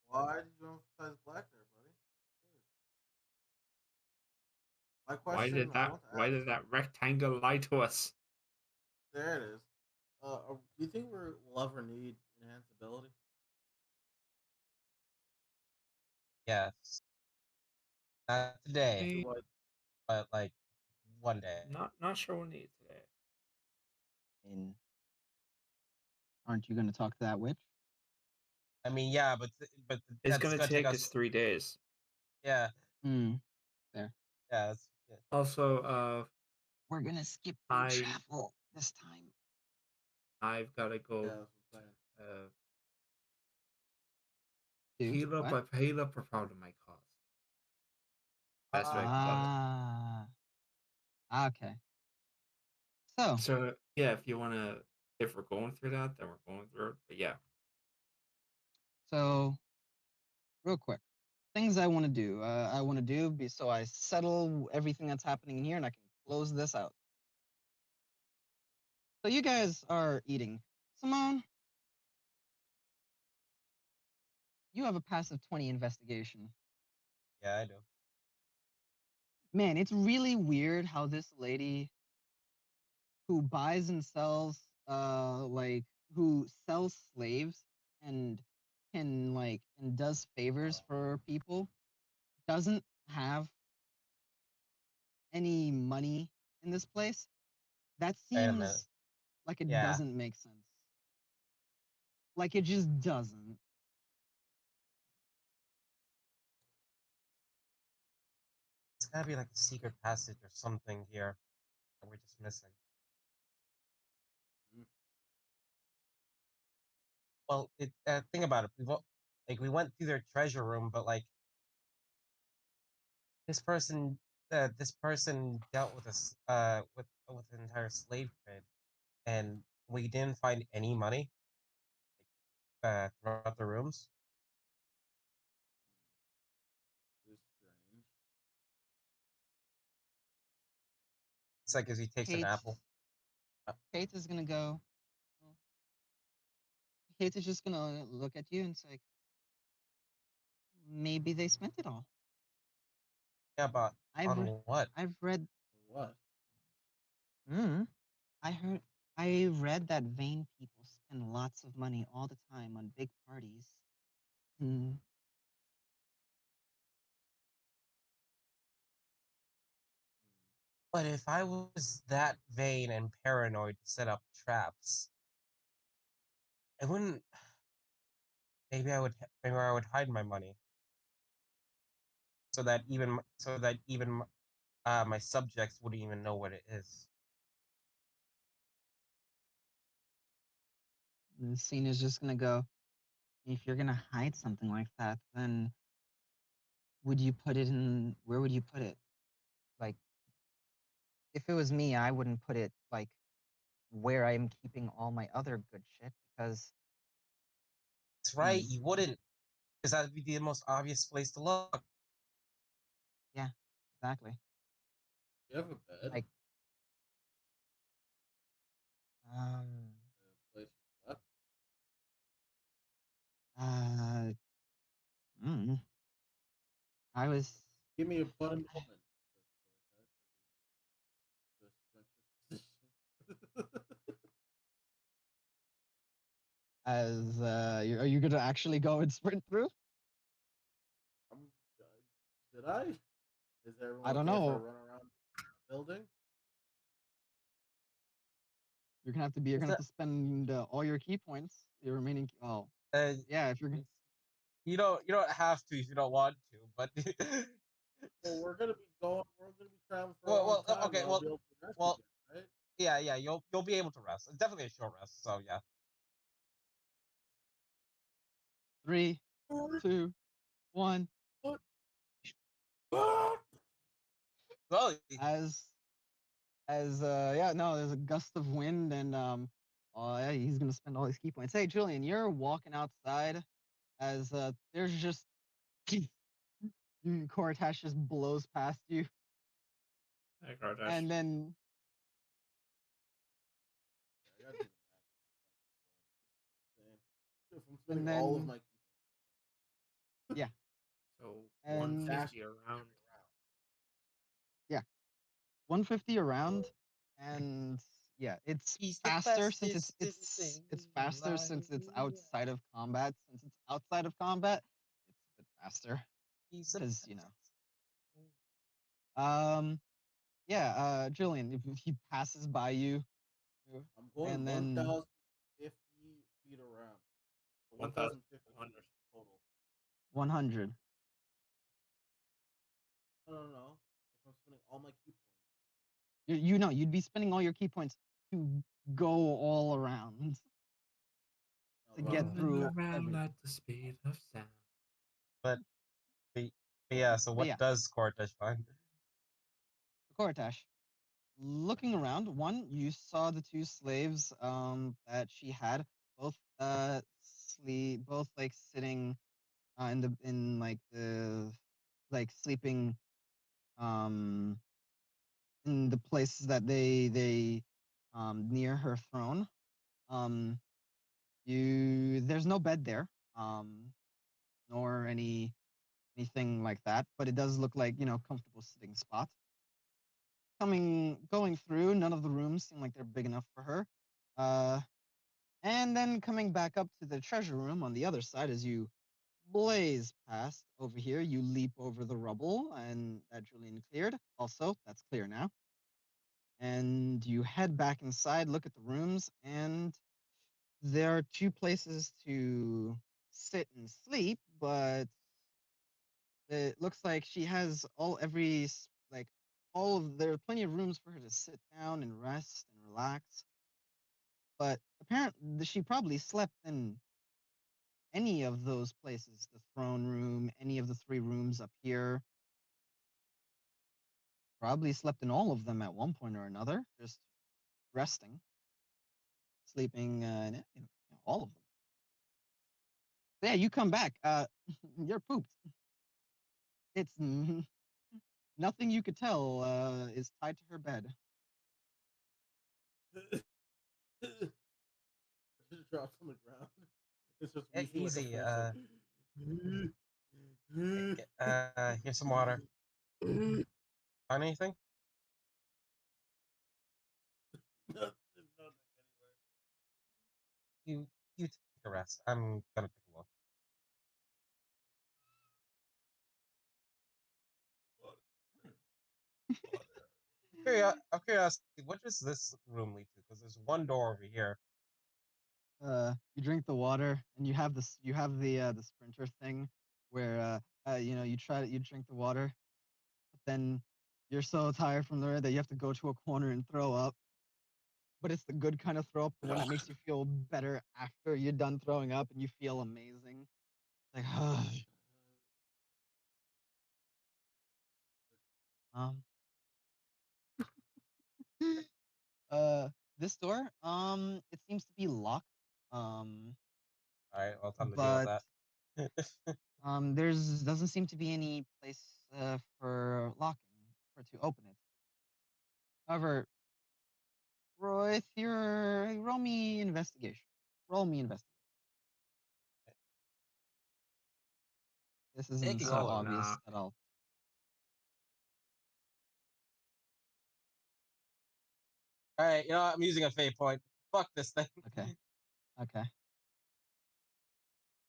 Why did you emphasize black there, buddy? Good. My Why question did I that want to why ask. did that rectangle lie to us? There it is. Do you think we'll ever need enhanced ability? Yes. Not today, Eh, What? but like one day. not sure we'll need it today. And aren't you going to talk to that witch? I mean, yeah, but It's that's gonna gonna take take us us. 3 days. Yeah, Hmm. There. yeah. Yeah. Also, We're gonna skip I travel this time. I've gotta go Yeah, that's what I'm saying. Dude, what? heal up a problem my caused. Best way I can put it. Okay. So, So yeah, if we're going through that, then we're going through it. But yeah. so real quick, things I want to do. I want to do so I settle everything that's happening in here, and I can close this out. So you guys are eating. Simone, you have a passive 20 investigation. Yeah, I do. Man, it's really weird how this lady who buys and sells like who sells slaves and can like and does favors for people doesn't have any money in this place. That Wait a minute. seems like it Yeah. doesn't make sense. Like it just doesn't. It's gotta be like a secret passage or something here that we're just missing. Well, think about it. We went through their treasure room, but like this person dealt with us with an entire slave trade, and we didn't find any money throughout the rooms. It's strange. It's like as he takes an Kate, apple. Kate is gonna go. Kate is just gonna look at you and say, maybe they spent it all. Yeah, but on what? I've read. What? I read that vain people spend lots of money all the time on big parties. But if I was that vain and paranoid to set up traps, I wouldn't. Maybe I would hide my money so that even my subjects wouldn't even know what it is. The scene is just gonna go. If you're gonna hide something like that, then would you put it in? Where would you put it? Like, if it was me, I wouldn't put it like where I'm keeping all my other good shit because. That's right. You wouldn't, because that'd be the most obvious place to look. Yeah, exactly. You have a bed? Like, A place you slept? I was. Give me a button woman. Are you gonna actually go and sprint through? I'm Should I? Is everyone I don't okay if I know. run around the building? You're gonna Is have to spend all your key points, your remaining. Oh, yeah. If you're gonna, you don't have to if you don't want to, but Well, we're gonna be traveling for a well, long time. okay, and I'll be able to rest well, again, right? yeah, you'll be able to rest. It's definitely a short rest, so yeah. 3, 2, 1. Well, Yeah, no, there's a gust of wind and yeah, he's gonna spend all his key points. Hey, Julian, you're walking outside as there's just Cortash just blows past you, Hey, Kardash. and then I gotta do the math. If I'm and spending all of then my yeah, So and 150 around. yeah, 150 around, and yeah, it's he's the faster since fastest it's in faster since it's outside of combat. Since it's outside of combat, it's a bit faster He's the because um yeah, Julian, if he passes by you, I'm going and then 1,050 feet around. 1,050 1,100. total. 100. No. If I'm spending all my key points. You know, you'd be spending all your key points to go all around to get through around everything. at the speed of sound. But yeah, so what yeah. does Cortash find? Cortash, looking around, one, you saw the two slaves that she had, both both like sitting in like the like sleeping um in the places that they near her throne. Um there's no bed there, nor anything like that, but it does look like, comfortable sitting spots. Going through, none of the rooms seem like they're big enough for her. And then coming back up to the treasure room on the other side, as you blaze past over here, you leap over the rubble, and that Julian cleared. Also, that's clear now. And you head back inside, look at the rooms, and there are two places to sit and sleep, but it looks like she has there are plenty of rooms for her to sit down and rest and relax. But apparently, she probably slept in any of those places, the throne room, any of the three rooms up here. Probably slept in all of them at one point or another, just resting, sleeping, all of them. Yeah, you come back. You're pooped. It's nothing you could tell is tied to her bed. Just drops on the ground. It's just Yeah, wheezing easy. Here's some water. Find anything? There's nothing anywhere. You take a rest. I'm gonna take a look. Of curiosity, what does this room lead to? Because there's one door over here. You drink the water, and you have the sprinter thing where you drink the water, but then you're so tired from there that you have to go to a corner and throw up. But it's the good kind of throw up, the one that makes you feel better after you're done throwing up and you feel amazing. Like, um, this door, it seems to be locked. All right, well, time to deal But with that. there's doesn't seem to be any place for locking or to open it. However, Roy, roll me investigation. Roll me investigation. This isn't Taking so a look. obvious Nah. at all. All right, I'm using a fate point. Fuck this thing. Okay. Okay.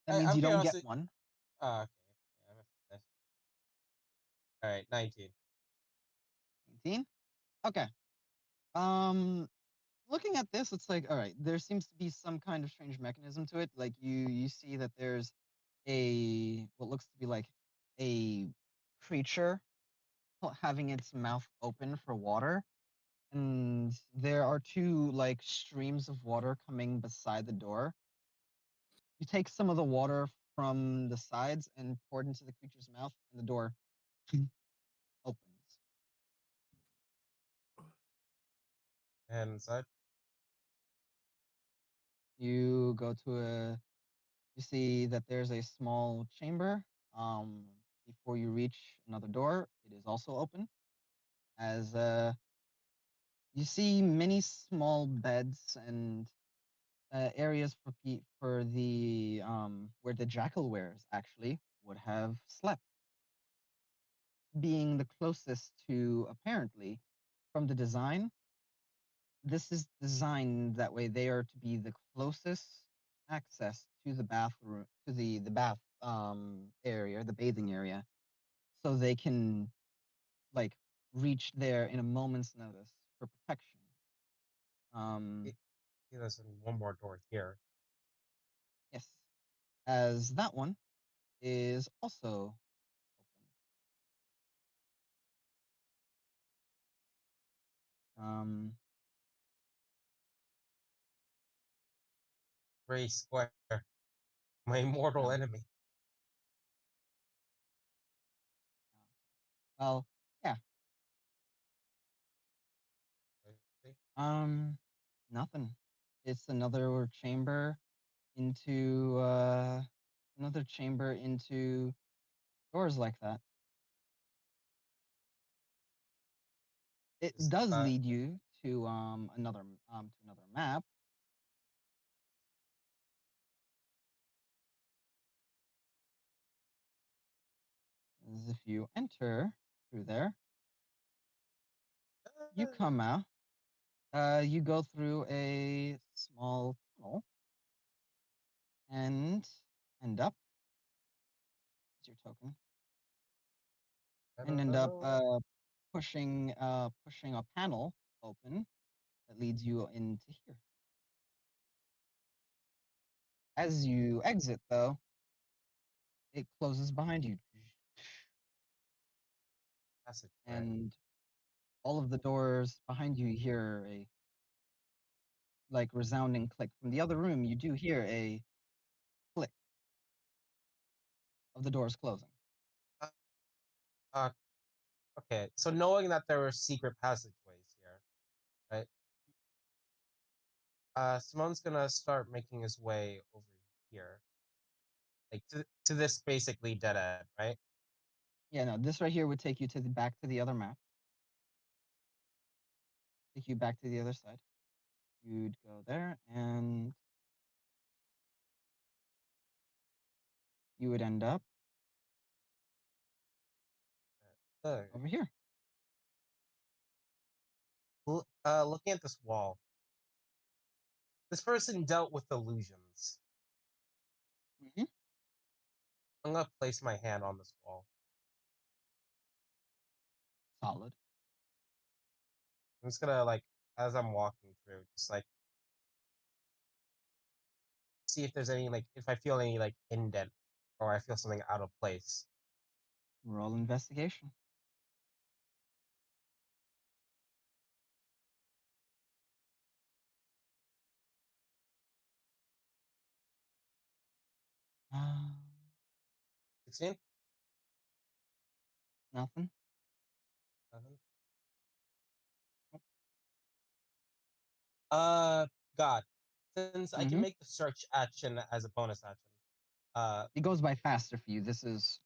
That means I'm you don't get curiosity. one. Okay. All right, 19. 19. Okay. Looking at this, it's like, all right, there seems to be some kind of strange mechanism to it. Like you see that there's a what looks to be like a creature having its mouth open for water, and there are two like streams of water coming beside the door. You take some of the water from the sides and pour it into the creature's mouth, and the door opens. And inside. You go to a. You see that there's a small chamber. Before you reach another door, it is also open. As you see many small beds and areas for the where the jackal wares actually would have slept, being the closest to apparently from the design. This is designed that way they are to be the closest access to the bathroom to the bath area, the bathing area, so they can like reach there in a moment's notice for protection. Um, There's one more door here. yes, as that one is also open. Gray Square, my mortal No. enemy. Well, yeah. Nothing. It's another chamber into doors like that. It does lead you to another map. As if you enter through there, you come out. You go through a small tunnel and end up. What's your token? And end up pushing a panel open that leads you into here. As you exit, though, it closes behind you, and all of the doors behind you hear a like resounding click. From the other room, you do hear a click of the doors closing. Okay, so knowing that there were secret passageways here, right? Simone's gonna start making his way over here, like to this basically dead end, right? Yeah, no, this right here would take you to the back to the other map. Take you back to the other side. You'd go there, and you would end up over here. Looking at this wall, this person dealt with illusions. Mm-hmm. I'm gonna place my hand on this wall. Solid. I'm just gonna like, as I'm walking through, just like see if there's any like, if I feel any like indent or I feel something out of place. Roll investigation. Um, 16? Nothing. Nothing. God, since I can make the search action as a bonus action, it goes by faster for you. This is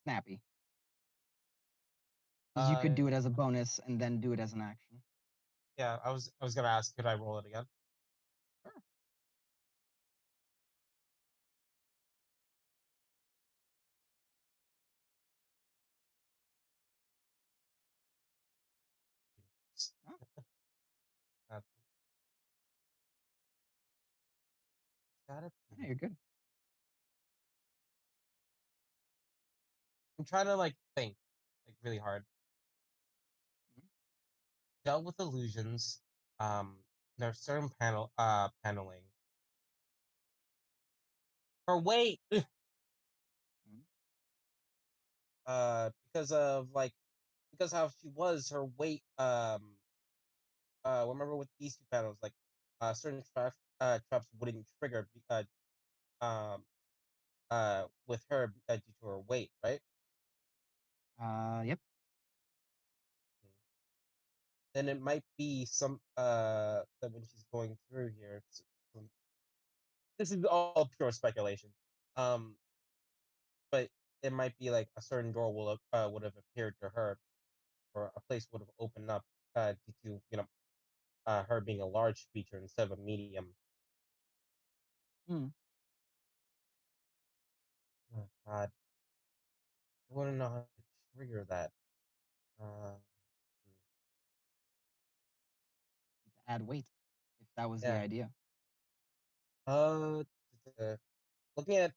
snappy. Because you could do it as a bonus and then do it as an action. Yeah, I was gonna ask, could I roll it again? Sure. Got it. Yeah, you're good. I'm trying to like think. really hard. Mhm. Dealt with illusions. There's certain paneling. Her weight, Mhm. because of because how she was, her weight. Remember with these two panels, like certain traps wouldn't trigger um with her due to her weight, right? Yep. Then it might be some that when she's going through here. This is all pure speculation. Um, but it might be like a certain door would have appeared to her, or a place would have opened up due to her being a large creature instead of a medium. Hmm. Oh, God, I want to know how to trigger that. Uh, To add weight, if that was the yeah. idea. Uh, looking at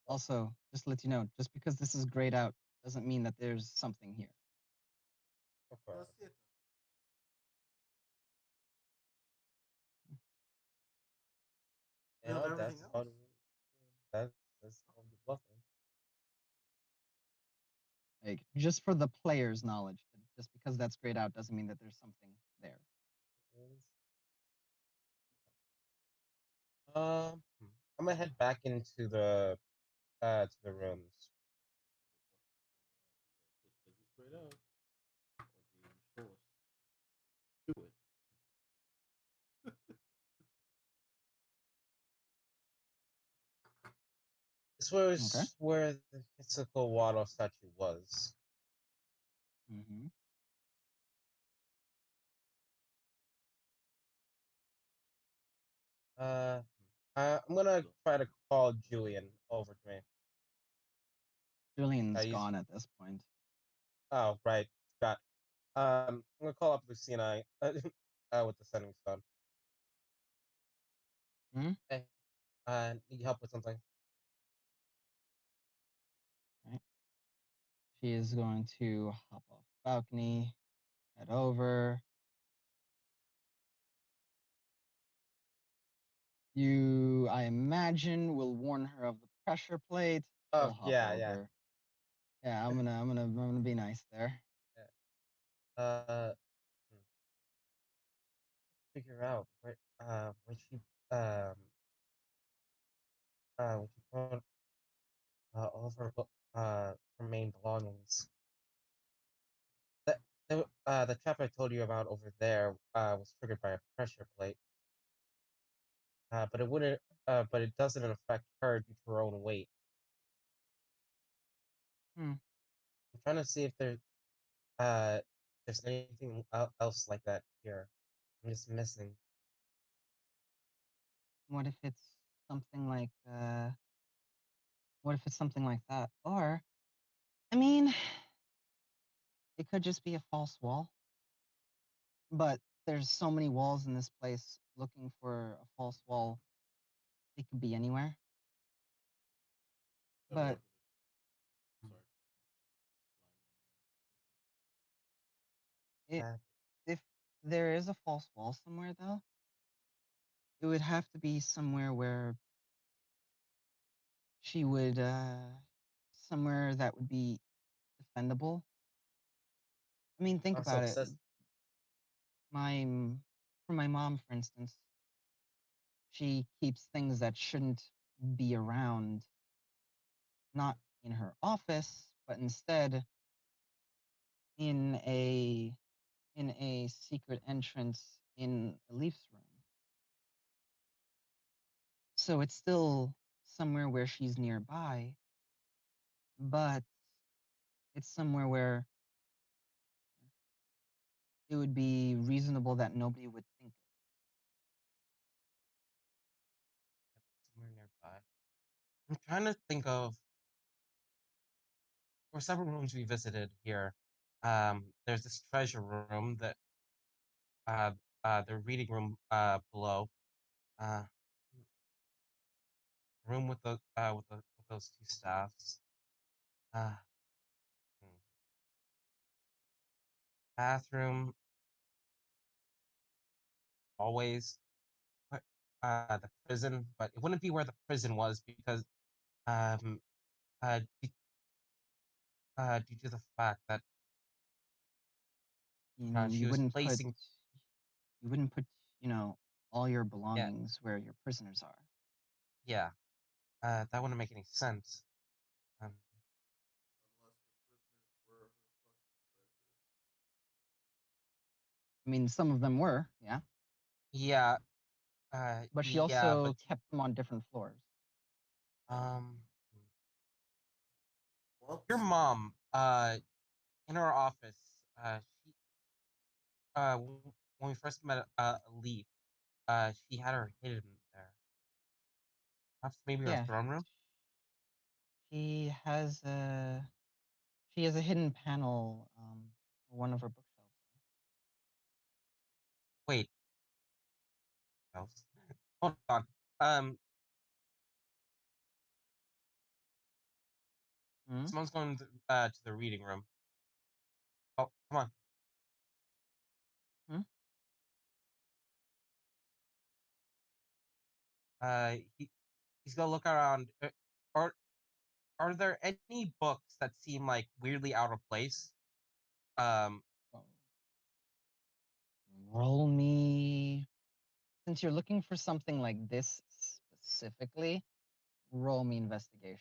Also, just to let you know, just because this is grayed out doesn't mean that there's something here. of course. Let's see it. You Build know, everything that's else. that's how we bluff them. Like, just for the player's knowledge, just because that's grayed out doesn't mean that there's something there. I'm gonna head back into the to the rooms. Just because it's straight up. Or being forced to it. This was Okay. where the Quetzalcoatl statue was. Mm-hmm. Uh, I'm gonna try to call Julian over to me. Julian's He's gone at this point. oh right, got. I'm gonna call up Lucina with the sending stone. Hmm? Hey, need help with something? Right. She is going to hop off the balcony, head over. You, I imagine, will warn her of the pressure plate. She'll Oh hop yeah, yeah. over. Yeah, I'm gonna be nice there. Uh, figure out where she um when she put all of her main belongings. The trap I told you about over there was triggered by a pressure plate. But it wouldn't. But it doesn't affect her due to her own weight. Hmm. I'm trying to see if there's anything else like that here. I'm just missing. What if it's something like what if it's something like that? Or, I mean, it could just be a false wall. But there's so many walls in this place. Looking for a false wall, it could be anywhere. But Sorry. it, if there is a false wall somewhere, though, it would have to be somewhere where she would, somewhere that would be defendable. I mean, think I'm so about it. obsessed. For my mom, for instance, she keeps things that shouldn't be around, not in her office, but instead in a in a secret entrance in Leaf's room. So it's still somewhere where she's nearby, but it's somewhere where it would be reasonable that nobody would think it. Somewhere nearby. I'm trying to think of. There were several rooms we visited here. There's this treasure room that uh the reading room below. Uh, room with the with those two staffs. bathroom, always the prison, but it wouldn't be where the prison was because um due, due to the fact that You mean she was placing you wouldn't put, all your yeah belongings where your prisoners are. yeah that wouldn't make any sense. Um, I mean, some of them were, yeah, yeah but she yeah, but also kept them on different floors. um What? your mom in her office she when we first met Leaf she had her hidden there. Perhaps maybe her Yeah, throne room. she has a she has a hidden panel on one of her bookshelves. Wait, else. Hold on. Um, Hmm? someone's going to the reading room. Oh, come on. Hmm? He's gonna look around. Are are there any books that seem like weirdly out of place? Um, Roll me. Since you're looking for something like this specifically, roll me investigation.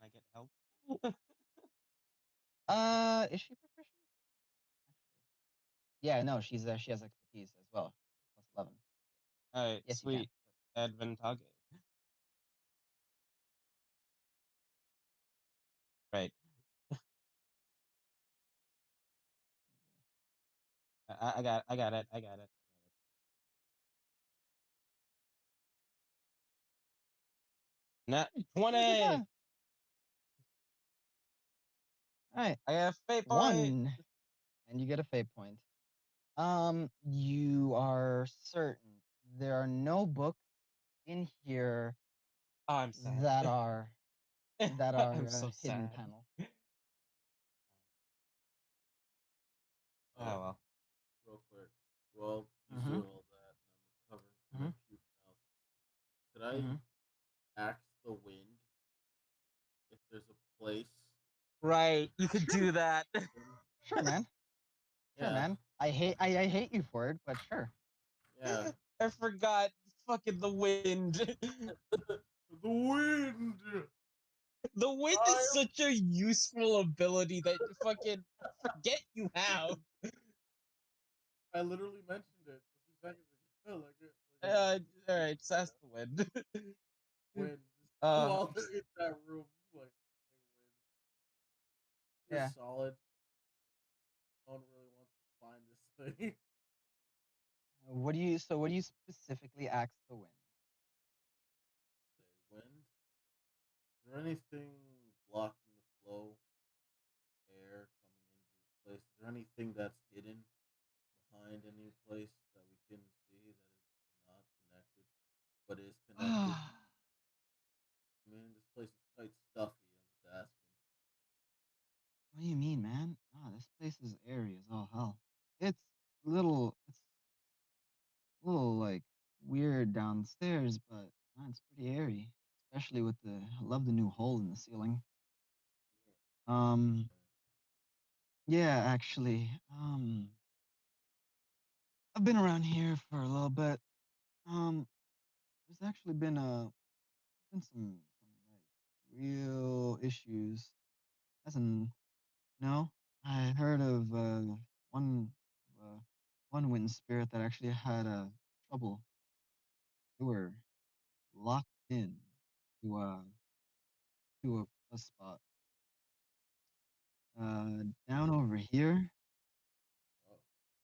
can I get help? Is she proficient? Yeah, no, she has expertise as well. Plus 11. All right, Yes, you can. sweet. Advantage. Right. I got it. I got it. Not 20. Yeah. All right. I have fate point. 1, and you get a fate point. You are certain there are no books in here Oh, I'm sad. that are I'm so hidden sad. panel. Oh well. Real quick. Well, he's Mhm. doing all that, and I'm recovering from my puke mouth. Could I Mhm. axe the wind if there's a place? Right, you could do that. Sure, man. Sure, Yeah, man. I hate you for it, but sure. yeah. I forgot fucking the wind. The wind. The wind is such a useful ability that you fucking forget you have. I literally mentioned it a few seconds ago. All right, just ask the wind. Wind. Uh, While they're in that room, like, hey, wind. You're Yeah. solid. No one really wants to find this thing. What do you specifically axe the wind? Say, wind. Is there anything blocking the flow of air coming into this place? Is there anything that's hidden behind any place that we can see that is not connected, but is connected? I mean, this place is quite stuffy. I'm just asking. What do you mean, man? Ah, this place is airy as all hell. It's it's a little like weird downstairs, but it's pretty airy, especially with I love the new hole in the ceiling. Um, yeah, actually, I've been around here for a little bit. There's actually been some like real issues. As in, no, I heard of one uh, one wind spirit that actually had trouble. They were locked in to a spot down over here Oh,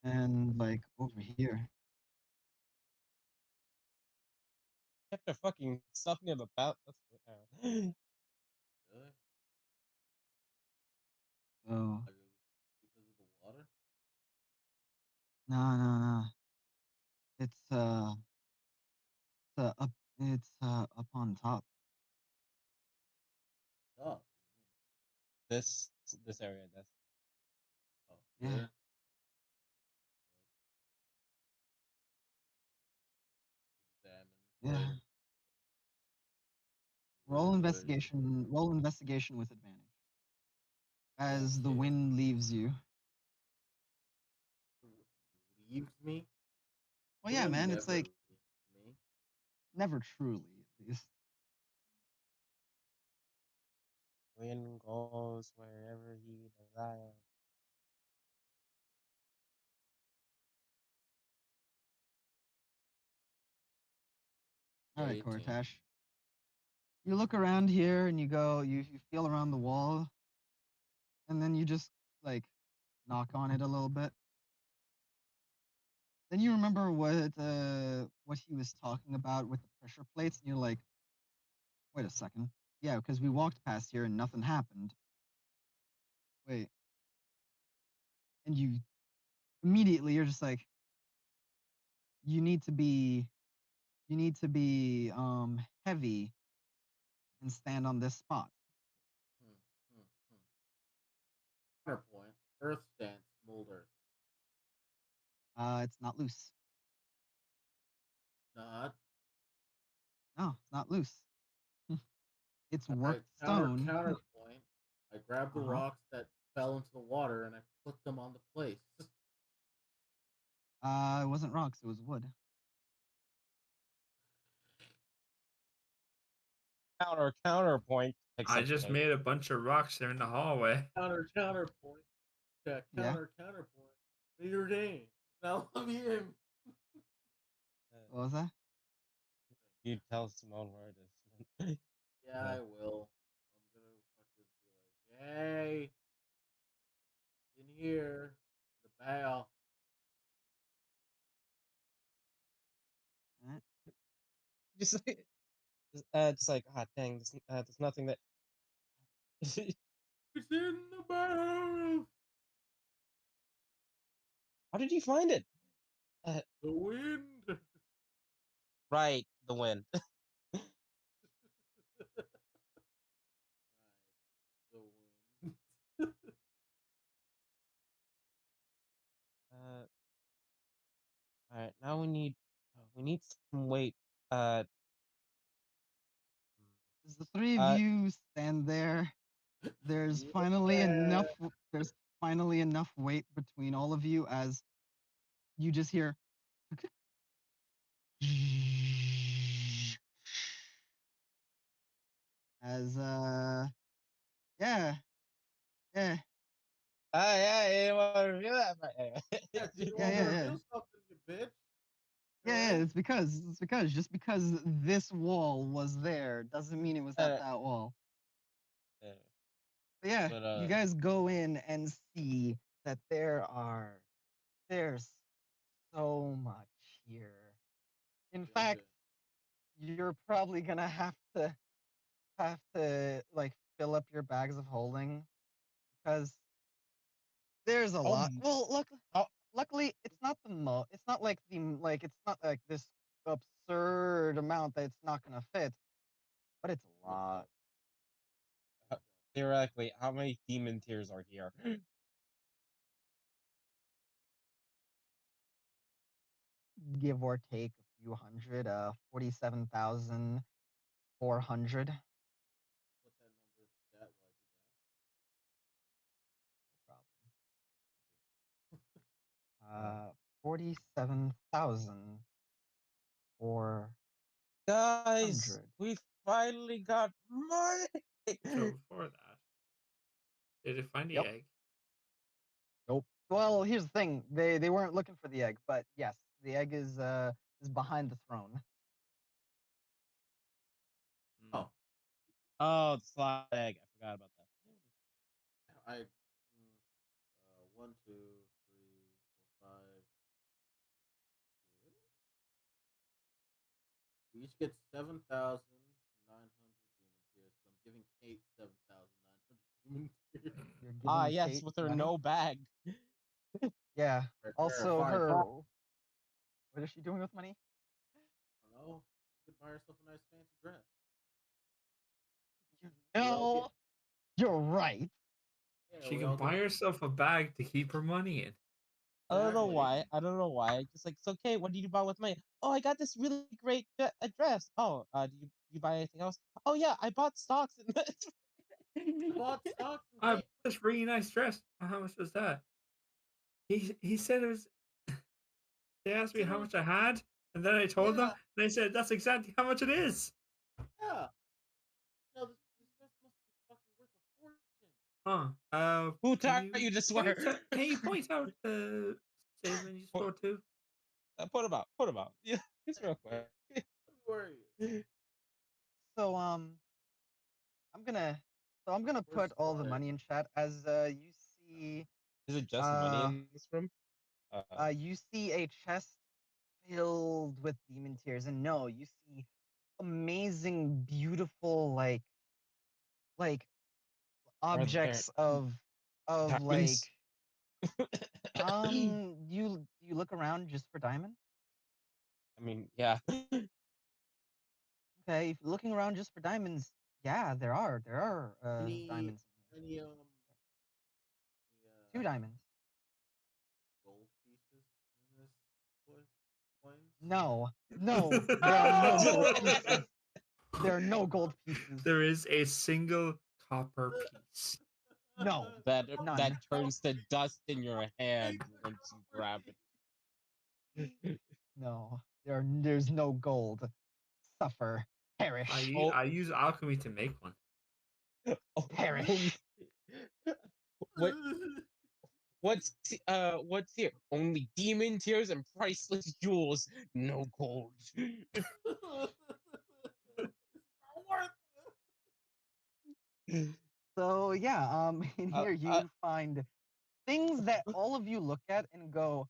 and like over here. kept a fucking something about. really? So Like, because of the water? no. It's up on top. Oh, this this area does. Yeah. There. Examine. Yeah. Later. Roll Later. investigation. Roll investigation with advantage. As the Okay. wind leaves you. Leaves me. Well, yeah, It'll man. It's never like leave me. never truly, at least. Wind goes wherever he desires. All right, 18. Cortash. You look around here and you go. You feel around the wall, and then you just like knock on it a little bit. Then you remember what he was talking about with the pressure plates, and you're like, wait a second. Yeah, because we walked past here and nothing happened. Wait. And you immediately you're just like, you need to be heavy and stand on this spot. Counterpoint. Earth stance. Smolder. It's not loose. Not. No, it's not loose. It's Alright, worked stone. counterpoint. I grabbed the Uh-huh. rocks that fell into the water and I put them on the place. It wasn't rocks, it was wood. Counterpoint. Picks I up just the- made a bunch of rocks there in the hallway. Counterpoint. Yeah, Yeah. counterpoint. Leader Dane. Now let me in. What was that? You tell Simone where it is. Yeah, I will. I'm gonna fucking be like, hey, in here, the bath. Alright. Just like, ah, dang, there's nothing that. It's in the bath. How did you find it? The wind. Right, the wind. The wind. All right, now we need some weight. As the three of Uh, you stand there, there's finally enough weight between all of you as you just hear as yeah. yeah, I didn't want to review that, but Yeah, did you Yeah, want yeah, to yeah. reveal something, you bitch? Yeah, it's because just because this wall was there doesn't mean it was at that wall. Yeah. But yeah, But, you guys go in and see that there's so much here. In fact, you're probably gonna have to like fill up your bags of holding because there's a lot. Well, luckily it's not it's not like it's not like this absurd amount that it's not gonna fit, but it's a lot. Theoretically, how many demon tears are here? Give or take a few hundred, 47,400. Put that number that way. No problem. 47,400. Guys, we finally got money. So before that, did it find the Yep. egg? Nope. Well, here's the thing. They weren't looking for the egg, but yes, the egg is behind the throne. Oh. Oh, the slot egg. I forgot about that. I 1, 2, 3, 4, 5. We each get 7,900 demon tears. So I'm giving Kate 7,900 demon tears. You're Ah, giving yes, Kate with her money? no bag. Yeah. Right there, Also, fine, her. fine. What is she doing with money? I don't know. You could buy herself a nice fancy dress. No, you're right. Yeah, She we can all buy get herself a bag to keep her money in. I don't know Exactly. why. I don't know why. Just like, it's okay. What did you buy with money? Oh, I got this really great dress. Oh, did you buy anything else? Oh yeah, I bought stocks in I bought stocks and I games. bought this really nice dress. How much was that? He said it was. They asked me how much I had, and then I told them, Yeah, and they said that's exactly how much it is. yeah. No, this dress must be fucking worth a fortune. Who Can taught you to swear? can you point out the statement you Put, scored to? put him out. Put him out. Yeah, it's real quick. Don't worry. So I'm gonna I'm gonna Where's put all the Scarlet? money in chat as you see Is it just money in this room? you see a chest filled with demon tears, and no, you see amazing, beautiful, like Are there objects of like diamonds? you look around just for diamonds? I mean, yeah. Okay, if you're looking around just for diamonds, yeah, there are Any diamonds. any Two uh, diamonds. gold pieces in this coins? No, no, there are no gold pieces. There are no gold pieces. There is a single copper piece. No, that none. turns to dust in your hand once you grab it. No, there's no gold. Suffer, perish, I use alchemy to make one. perish. What? What's here? Only demon tears and priceless jewels. No gold. So yeah, in here you find things that all of you look at and go,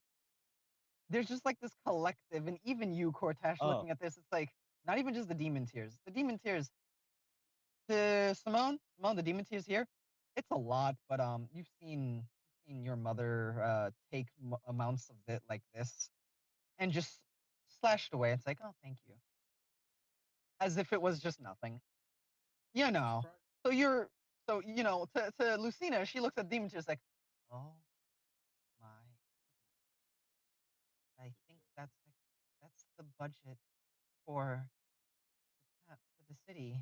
there's just like this collective, and even you, Cortash, looking at this, it's like not even just the demon tears. The demon tears to Simone, the demon tears here, it's a lot, but you've seen your mother take amounts of it like this and just slashed away. It's like, oh, thank you, as if it was just nothing. You know. So you know, to Lucina, she looks at demon tears like, oh my, I think that's the budget for for the city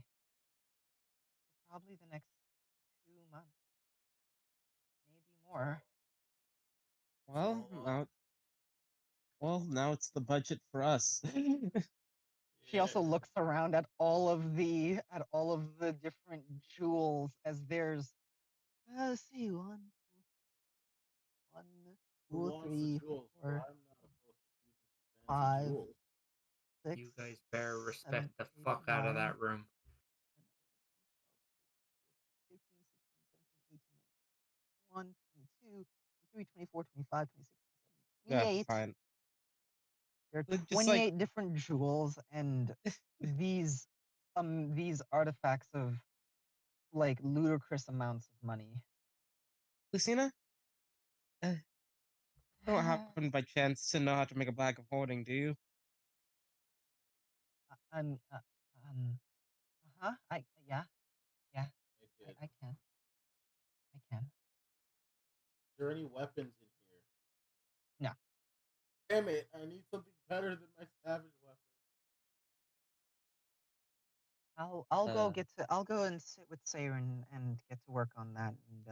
for probably the next 2 months, maybe more. Now it's the budget for us. She also looks around at all of the different jewels as there's let's see, one, two, three, four, 5, 6. You guys better 7, respect the 8, fuck out of 9, that room. 15, 16, 17, 18, 19, 20, 21, 22, 23, 24, 25, 26, 27, 28. Fine. There are Just 28 different jewels and these artifacts of like ludicrous amounts of money. Lucina? You don't happen by chance to know how to make a bag of hoarding, do you? Yeah, I can. Is there any weapons in here? No. Damn it! I need something better than my savage weapon. I'll go and sit with Siren and get to work on that, and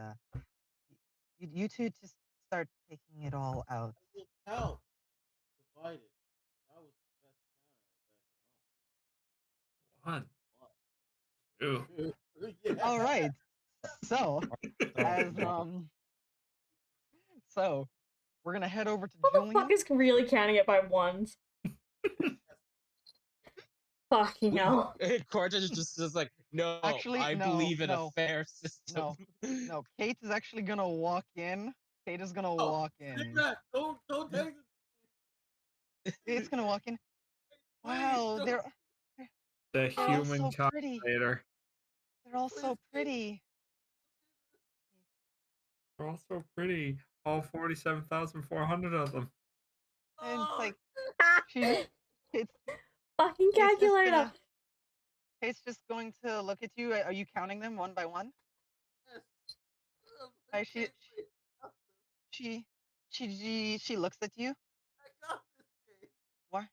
you two just start taking it all out. Help! Divided. That was the best counter. One. Two. Yeah. All right. So, as so we're gonna head over to Who the Julian. fuck is really counting it by ones? Fucking hell. Cortex is just like, no, Actually, I believe in a fair system. No, Kate is actually gonna walk in. Kate is gonna walk in. Don't take it. Kate's gonna walk in. Wow, they're The all human so pretty. calculator. They're all so pretty. They're all so pretty. All 47,400 of them. And it's like it's fucking calculator. Kate's just going to look at you. Are you counting them one by one? she she looks at you. I got this game. Why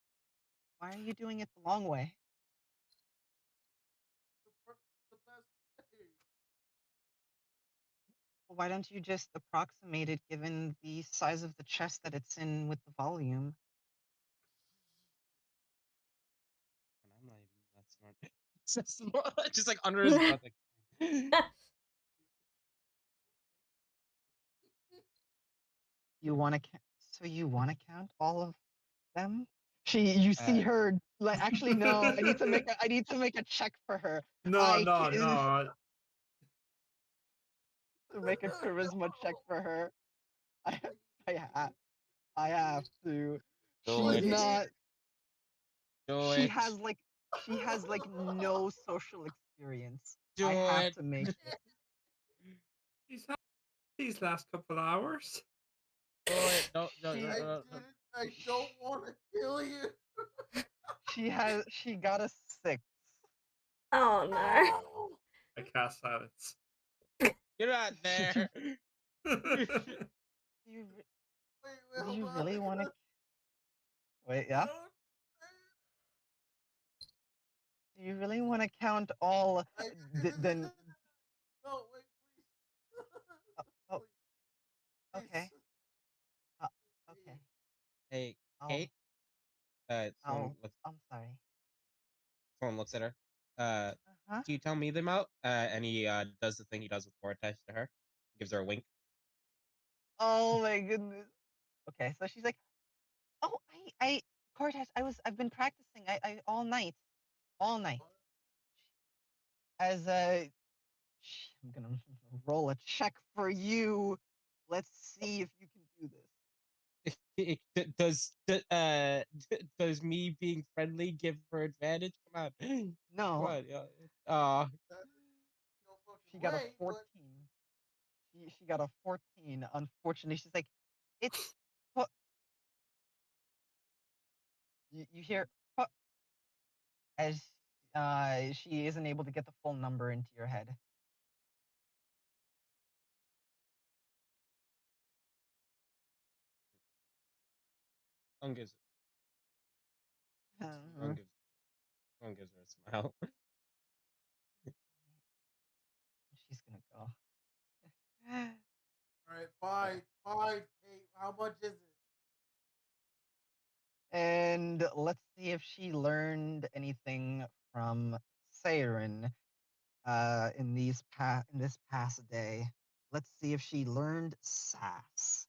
are you doing it the long way? The best thing. Well, why don't you just approximate it given the size of the chest that it's in with the volume? And I'm not even that smart. Just like under his breath, like. You want to so you want to count all of them? You see her like actually no. I need to make a check for her. No, no. To make a charisma check for her. I have to. Do She's it. not. Do She it. has like no social experience. Do I have it. to make it. He's had these last couple hours. Do it. No. I don't want to kill you. She got a 6. Oh no. I cast silence. You're not there. Do you really want to? Wait, yeah. Do you really want to count all? Then. No, wait, please. Oh. Okay. Okay. Hey, Kate. I'm sorry. Someone looks at her. Uh-huh. Can you tell me them out? And he does the thing he does with Cortex to her. Gives her a wink. Oh my goodness. Okay, so she's like, "Oh, Cortez, I've been practicing. I all night. As I'm gonna roll a check for you. Let's see if you can do this." Does me being friendly give her advantage? Come on. No. Come on. She got a 14. She got a 14. Unfortunately, she's like, it's. You hear as she isn't able to get the full number into your head. One gives her a smile. She's gonna go. All right, fine. Hey, how much is it? And let's see if she learned anything from Siren in this past day. Let's see if she learned sass.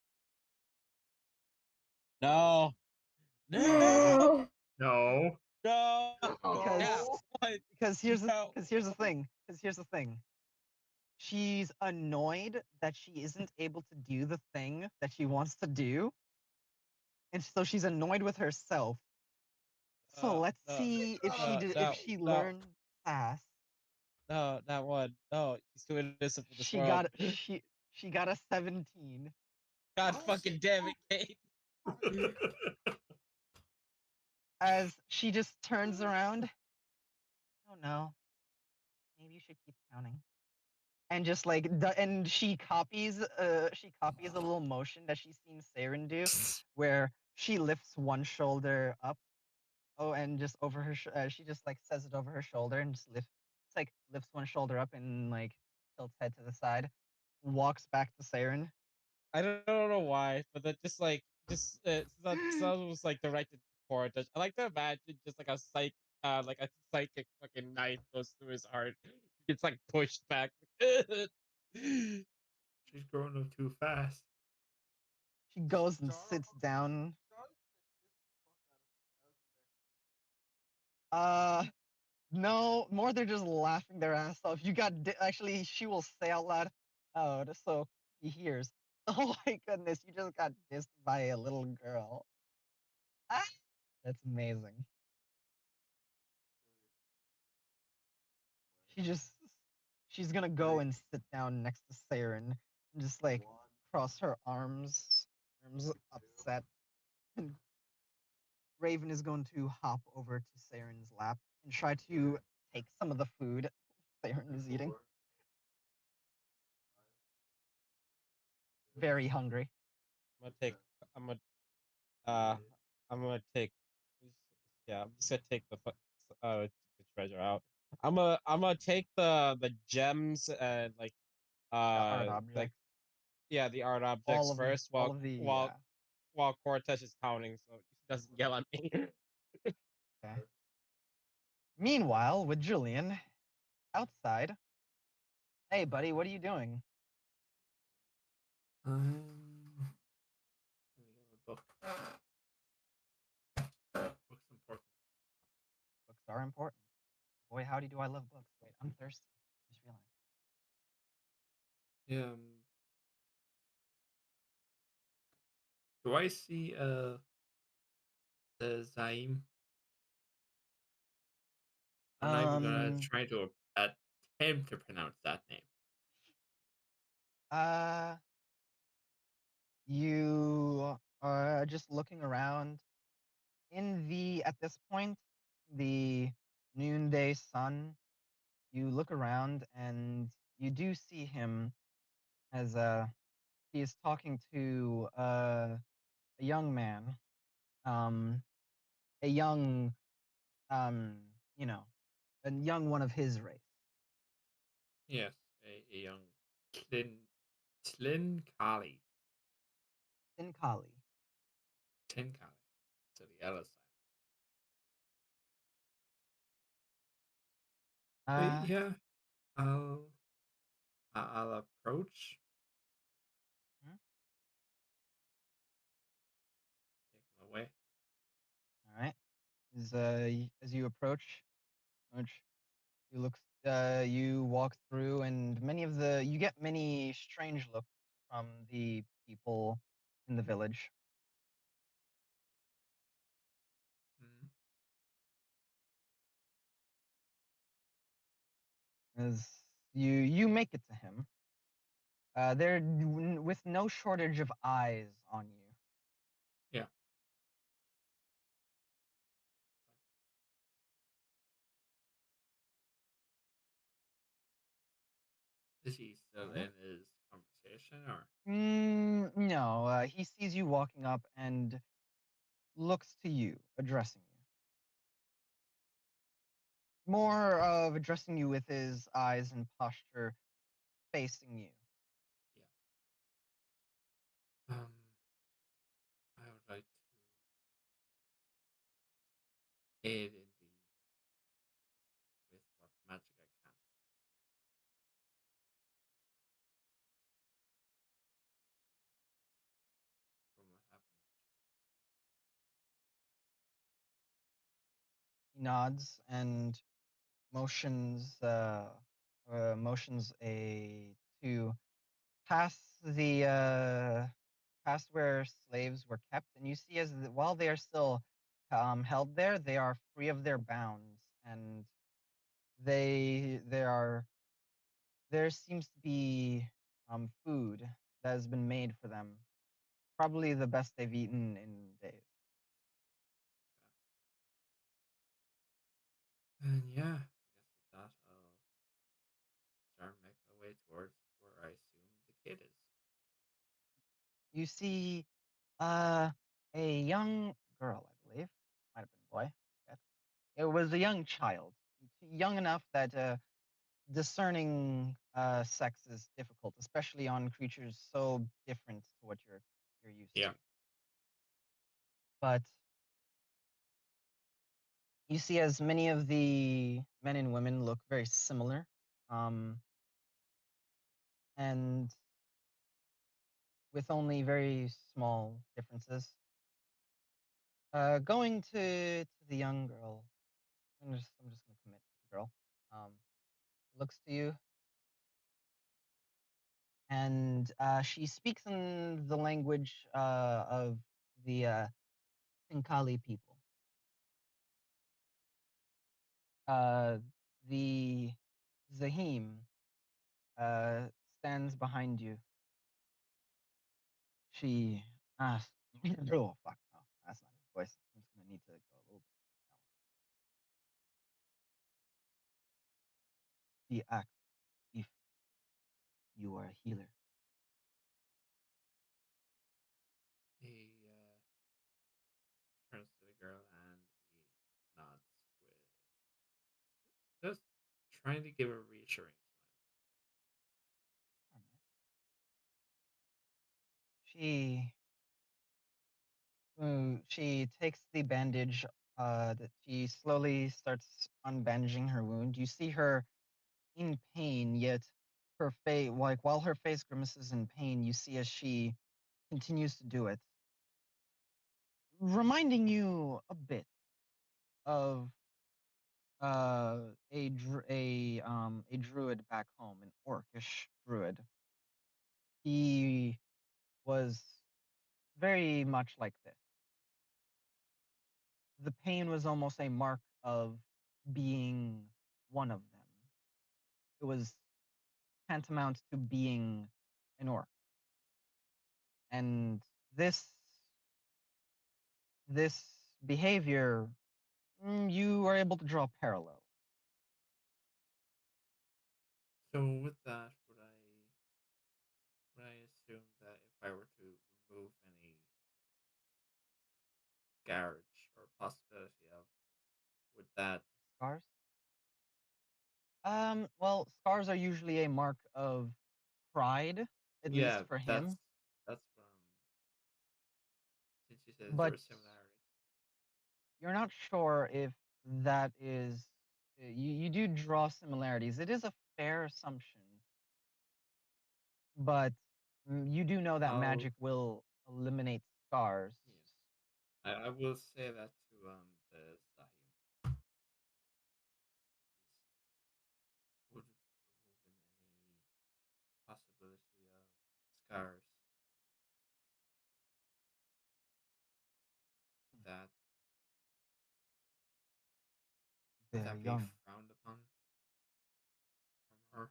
No. No. No. Because here's the thing. She's annoyed that she isn't able to do the thing that she wants to do. And so she's annoyed with herself. So let's see if she learned sass. No, not one. No, she's too innocent for this She world. got a 17. God fucking damn it, Kate. As she just turns around. Oh no. Maybe you should keep counting. And just like and she copies a little motion that she's seen Saren do, where she lifts one shoulder up. Oh, and just over her, she just like says it over her shoulder and just lifts one shoulder up and like tilts head to the side, walks back to Saren. I don't know why, but that that was like directed toward us. I like to imagine just like a psychic fucking knife goes through his heart. It's like pushed back. She's growing up too fast. She goes and sits down. No, more they're just laughing their ass off. You got actually, she will say out loud, "Oh, just so he hears." Oh my goodness, you just got dissed by a little girl. Ah, that's amazing. She's gonna go and sit down next to Saren and just like cross her arms upset. And Raven is going to hop over to Saren's lap and try to take some of the food Saren is eating. very hungry. I'm gonna take. I'm gonna. Uh, I'm gonna take. Yeah, I'm just gonna take the treasure out. I'm gonna take the gems and like The art like objects, yeah the art objects all of first all of the while Cortez is counting so he doesn't yell at me. Okay. Meanwhile, with Julian outside, hey buddy, what are you doing? Let me get a book. Book's important. Books are important. Boy, howdy do I love books. Wait, I'm thirsty. Just realized. Yeah. Do I see the Zaim? I'm not even gonna try to attempt to pronounce that name. You are just looking around. At this point, the noonday sun, you look around and you do see him as he is talking to a young man, um, a young, um, you know, a young one of his race. Yes, a young Tlin Kali. Tinkali. Tin Kali. To the other side. Yeah, I'll approach. Hmm? Take him away. All right. As you approach, you look, you walk through, and you get many strange looks from the people in the village. Mhm. As you make it to him, they're with no shortage of eyes on you. Yeah. Is he still in his conversation or? No, he sees you walking up and looks to you, addressing you. More of addressing you with his eyes and posture facing you. Yeah. I would like to aid in with what magic I can. From what happened. He nods and motions a to pass past where slaves were kept, and you see while they are still held there, they are free of their bounds, and there seems to be food that has been made for them, probably the best they've eaten in days. And yeah, I guess with that, I'll start make my way towards where I assume the kid is. You see a young girl, I believe, might have been a boy. Yes. It was a young child, young enough that discerning sex is difficult, especially on creatures so different to what you're used Yeah. to. But you see, as many of the men and women look very similar, and with only very small differences. Going to the young girl, I'm just gonna commit to the girl. Um, looks to you, and she speaks in the language of the Tinkali people. The Zahim uh, stands behind you. She asks, "Oh fuck, no, that's not his voice. I'm just gonna need to go a little bit." She asks if you are a healer. trying to give a reassuring She she takes the bandage. That she slowly starts unbandaging her wound. You see her in pain, yet her face, like while her face grimaces in pain, you see as she continues to do it, reminding you a bit of a druid back home, an orcish druid. He was very much like this. The pain was almost a mark of being one of them. It was tantamount to being an orc. And this behavior, you are able to draw parallels. So with that, would I assume that if I were to remove any garage or possibility of, would that Scars? Well, scars are usually a mark of pride, at least for him. That's what since you said there But were similarities. you're not sure if that is. You do draw similarities. It is a fair assumption, but you do know that magic will eliminate scars. Yes. I will say that to the Zahim. Would removing any possibility of scars that They would are that be young. frowned upon from her?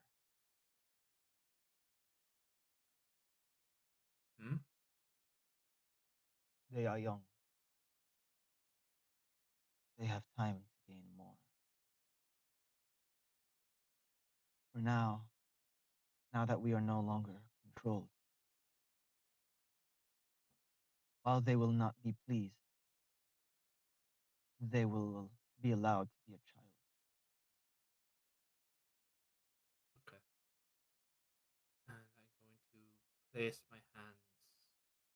Hmm? They are young. They have time to gain more. For now that we are no longer controlled, while they will not be pleased, they will be allowed to be a child. Okay. And I'm going to place my hands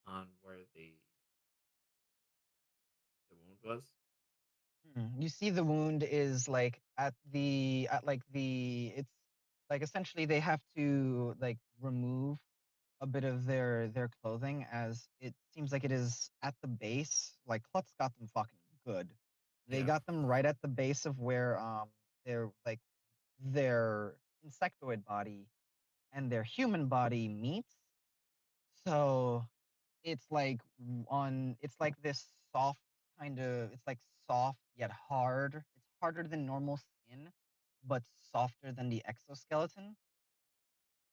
on where the wound was. You see the wound is like at like the it's like essentially they have to like remove a bit of their clothing as it seems like it is at the base. Like Klutz got them fucking good. They Yeah. got them right at the base of where their insectoid body and their human body meets. So it's like it's like this soft kind of, it's like soft yet hard. It's harder than normal skin, but softer than the exoskeleton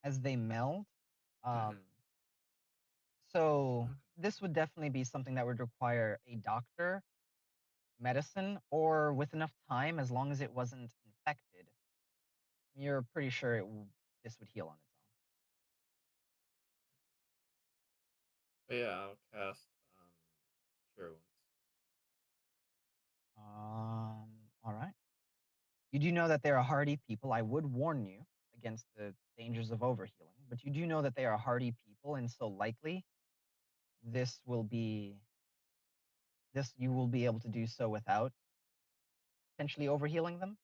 as they meld. Um, so this would definitely be something that would require a doctor, medicine, or with enough time, as long as it wasn't infected. You're pretty sure this would heal on its But yeah, I'll cast Cure Wounds. own. All right. You do know that they are hardy people. I would warn you against the dangers of overhealing, but you do know that they are hardy people, and so likely this will be you will be able to do so without potentially overhealing them.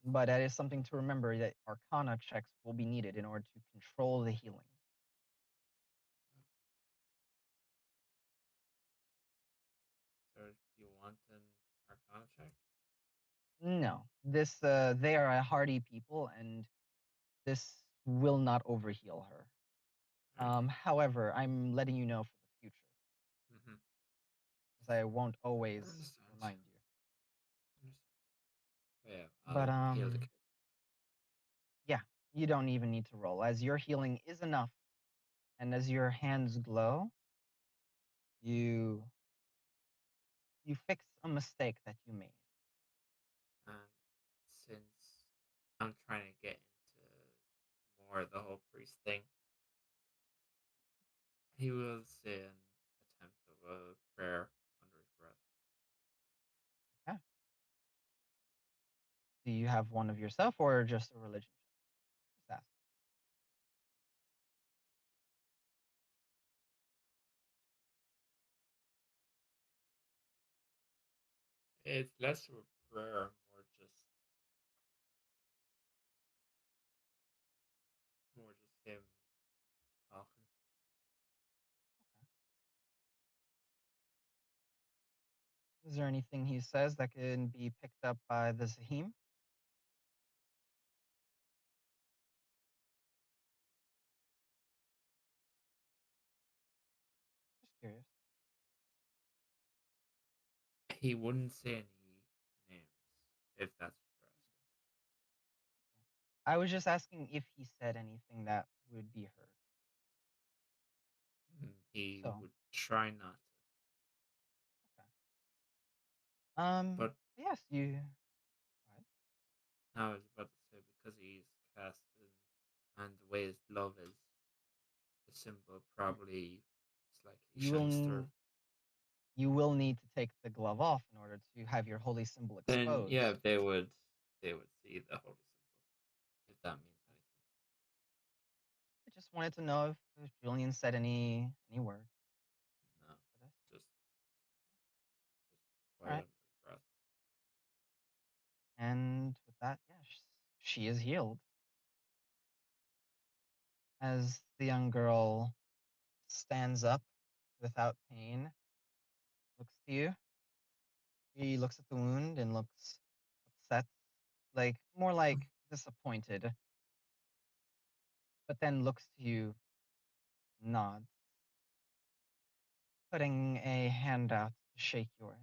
But that is something to remember, that Arcana checks will be needed in order to control the healing. So do you want an Arcana check? No, this they are a hardy people, and this will not overheal her. However, I'm letting you know for the future, because I won't always remind you. Yeah, But I'll heal the kid. yeah, you don't even need to roll, as your healing is enough, and as your hands glow, you fix a mistake that you made. And since I'm trying to get into more of the whole priest thing, he will say an attempt of a prayer under his breath. Okay. Do you have one of yourself or just a religion check? Just ask. It's less of a prayer, more just him talking. Is there anything he says that can be picked up by the Zahim? Just curious. He wouldn't say any names, if that's what you're asking. I was just asking if he said anything that would be heard. He So. would try not to. But yes, you. I was about to say because he's casted and the way his love is, the symbol probably slightly shines through. You will need to take the glove off in order to have your holy symbol exposed. Then yeah, they would see the holy symbol, if that means anything. I just wanted to know if Julian said any word. No, just All right. quiet under his breath. And with that, yeah, she is healed. As the young girl stands up without pain, looks to you. He looks at the wound and looks upset, more like disappointed. But then looks to you, nods, putting a hand out to shake yours.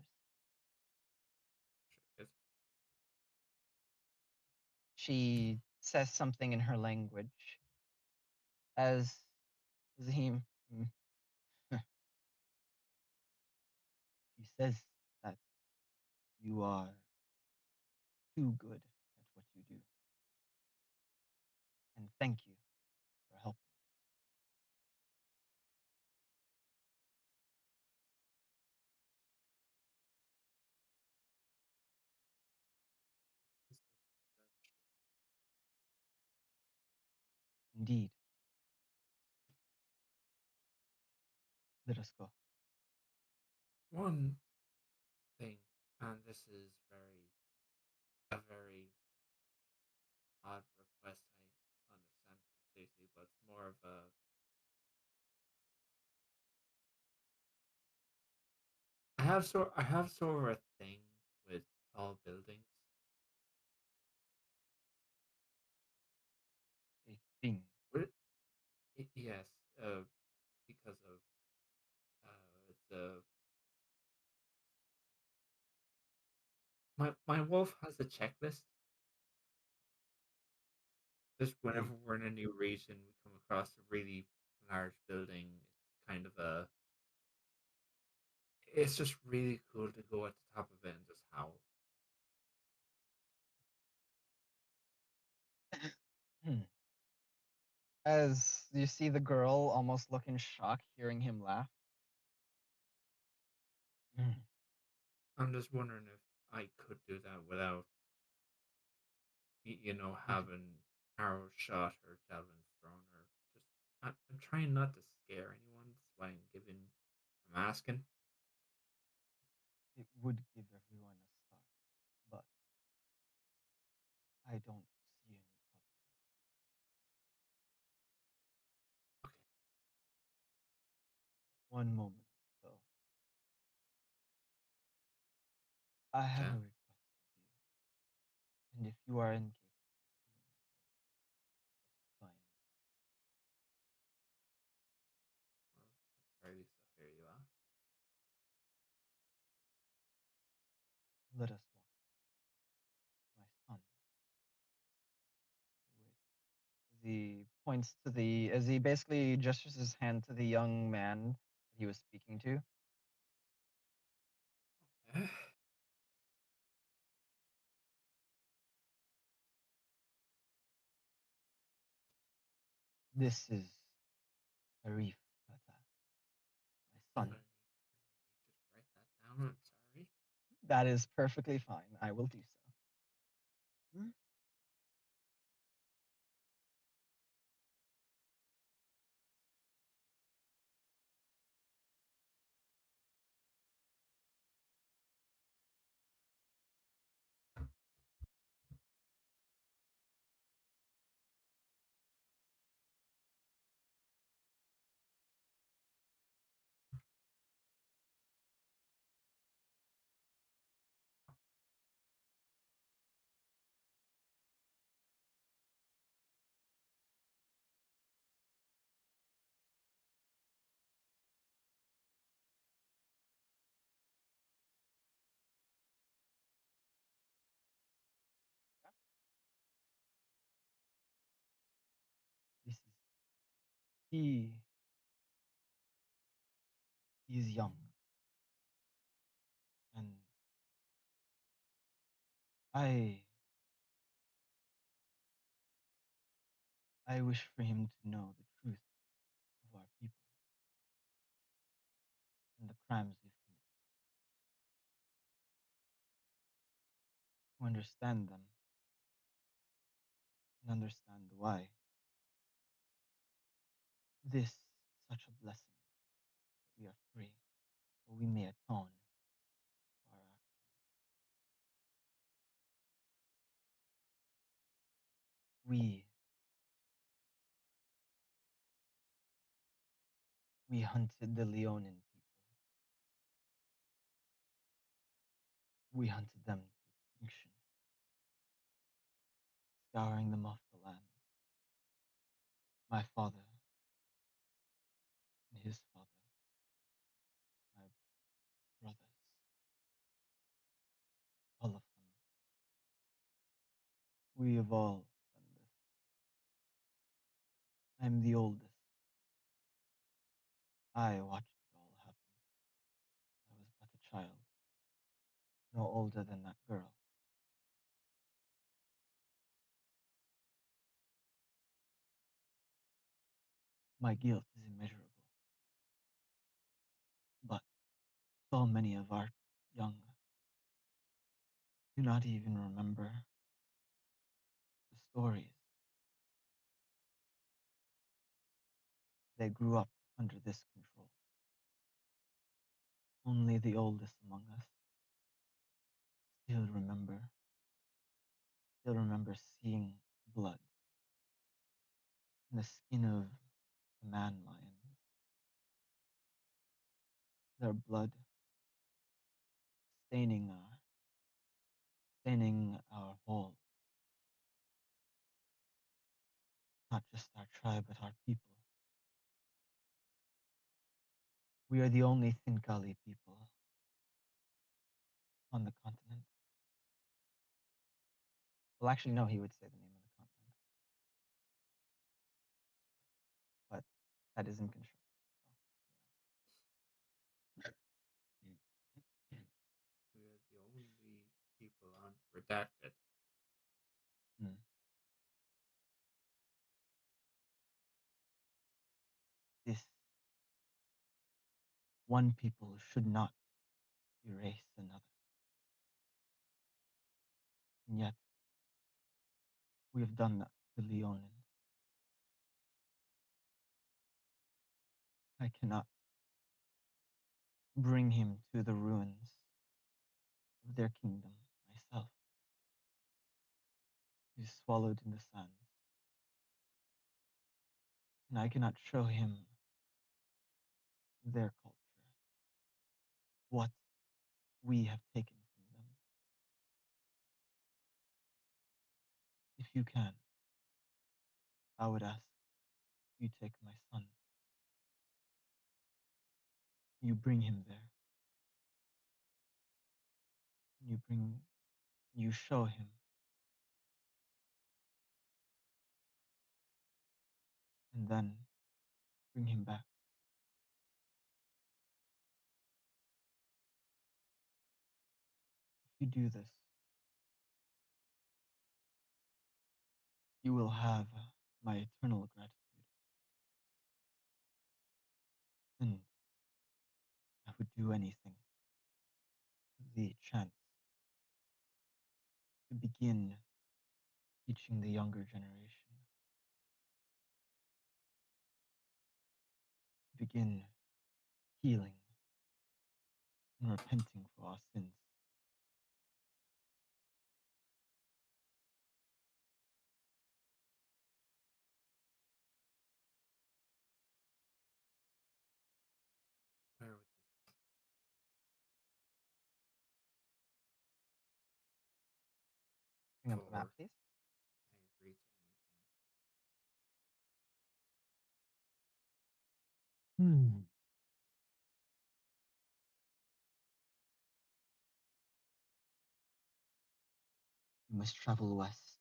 She says something in her language as Zahim. She says that you are too good at what you do. And thank you for helping. Indeed. Let us go. One thing, and this is a very odd request, I understand completely, but it's more of I have sort of a thing with tall buildings. A thing. Yes, because of my wolf has a checklist. Just whenever we're in a new region, we come across a really large building. It's kind of it's just really cool to go at the top of it and just howl. As you see the girl almost look in shock hearing him laugh. I'm just wondering if I could do that without, having arrows shot or javelins thrown, or just. I'm trying not to scare anyone. That's why I'm asking. It would give everyone a start, but I don't see any problem. Okay. One moment, though. I have a request of you, and if you are incapable of doing so, that's fine. Well, at the very least, I'll hear you out. Let us walk. My son. As he points to as he basically gestures his hand to the young man that he was speaking to. Okay. This is Arif Fata, my son. Just write that down. I'm sorry. That is perfectly fine. I will do so. Hmm? This is he. He is young, and I. I wish for him to know the truth of our people and the crimes we've committed, to understand them and understand why. This is such a blessing that we are free, so we may atone for our actions. We hunted the Leonin people. We hunted them to extinction, scouring them off the land. My father and his father, my brothers, all of them. We have all done this. I'm the oldest. I watched it all happen. I was but a child, no older than that girl. My guilt is immeasurable. But so many of our young do not even remember the stories. They grew up under this control. Only the oldest among us still remember seeing blood in the skin of the man lions, their blood staining our whole, not just our tribe, but our people. We are the only Thinkali people on the continent. Well, actually, no, he would say the name of the continent, but that is in construction. We're the only people on Redacted. Hmm. This one people should not erase another. And yet, we have done that to Leonin. I cannot bring him to the ruins of their kingdom myself. He is swallowed in the sands. And I cannot show him their culture, what we have taken from them. If you can, I would ask you take my son. You bring him there. You show him. And then bring him back. If you do this, you will have my eternal gratitude. And I would do anything for the chance to begin teaching the younger generation. Begin healing and repenting for our sins. Where would this Bring up the map, before please. I agree to anything? Hmm. You must travel west.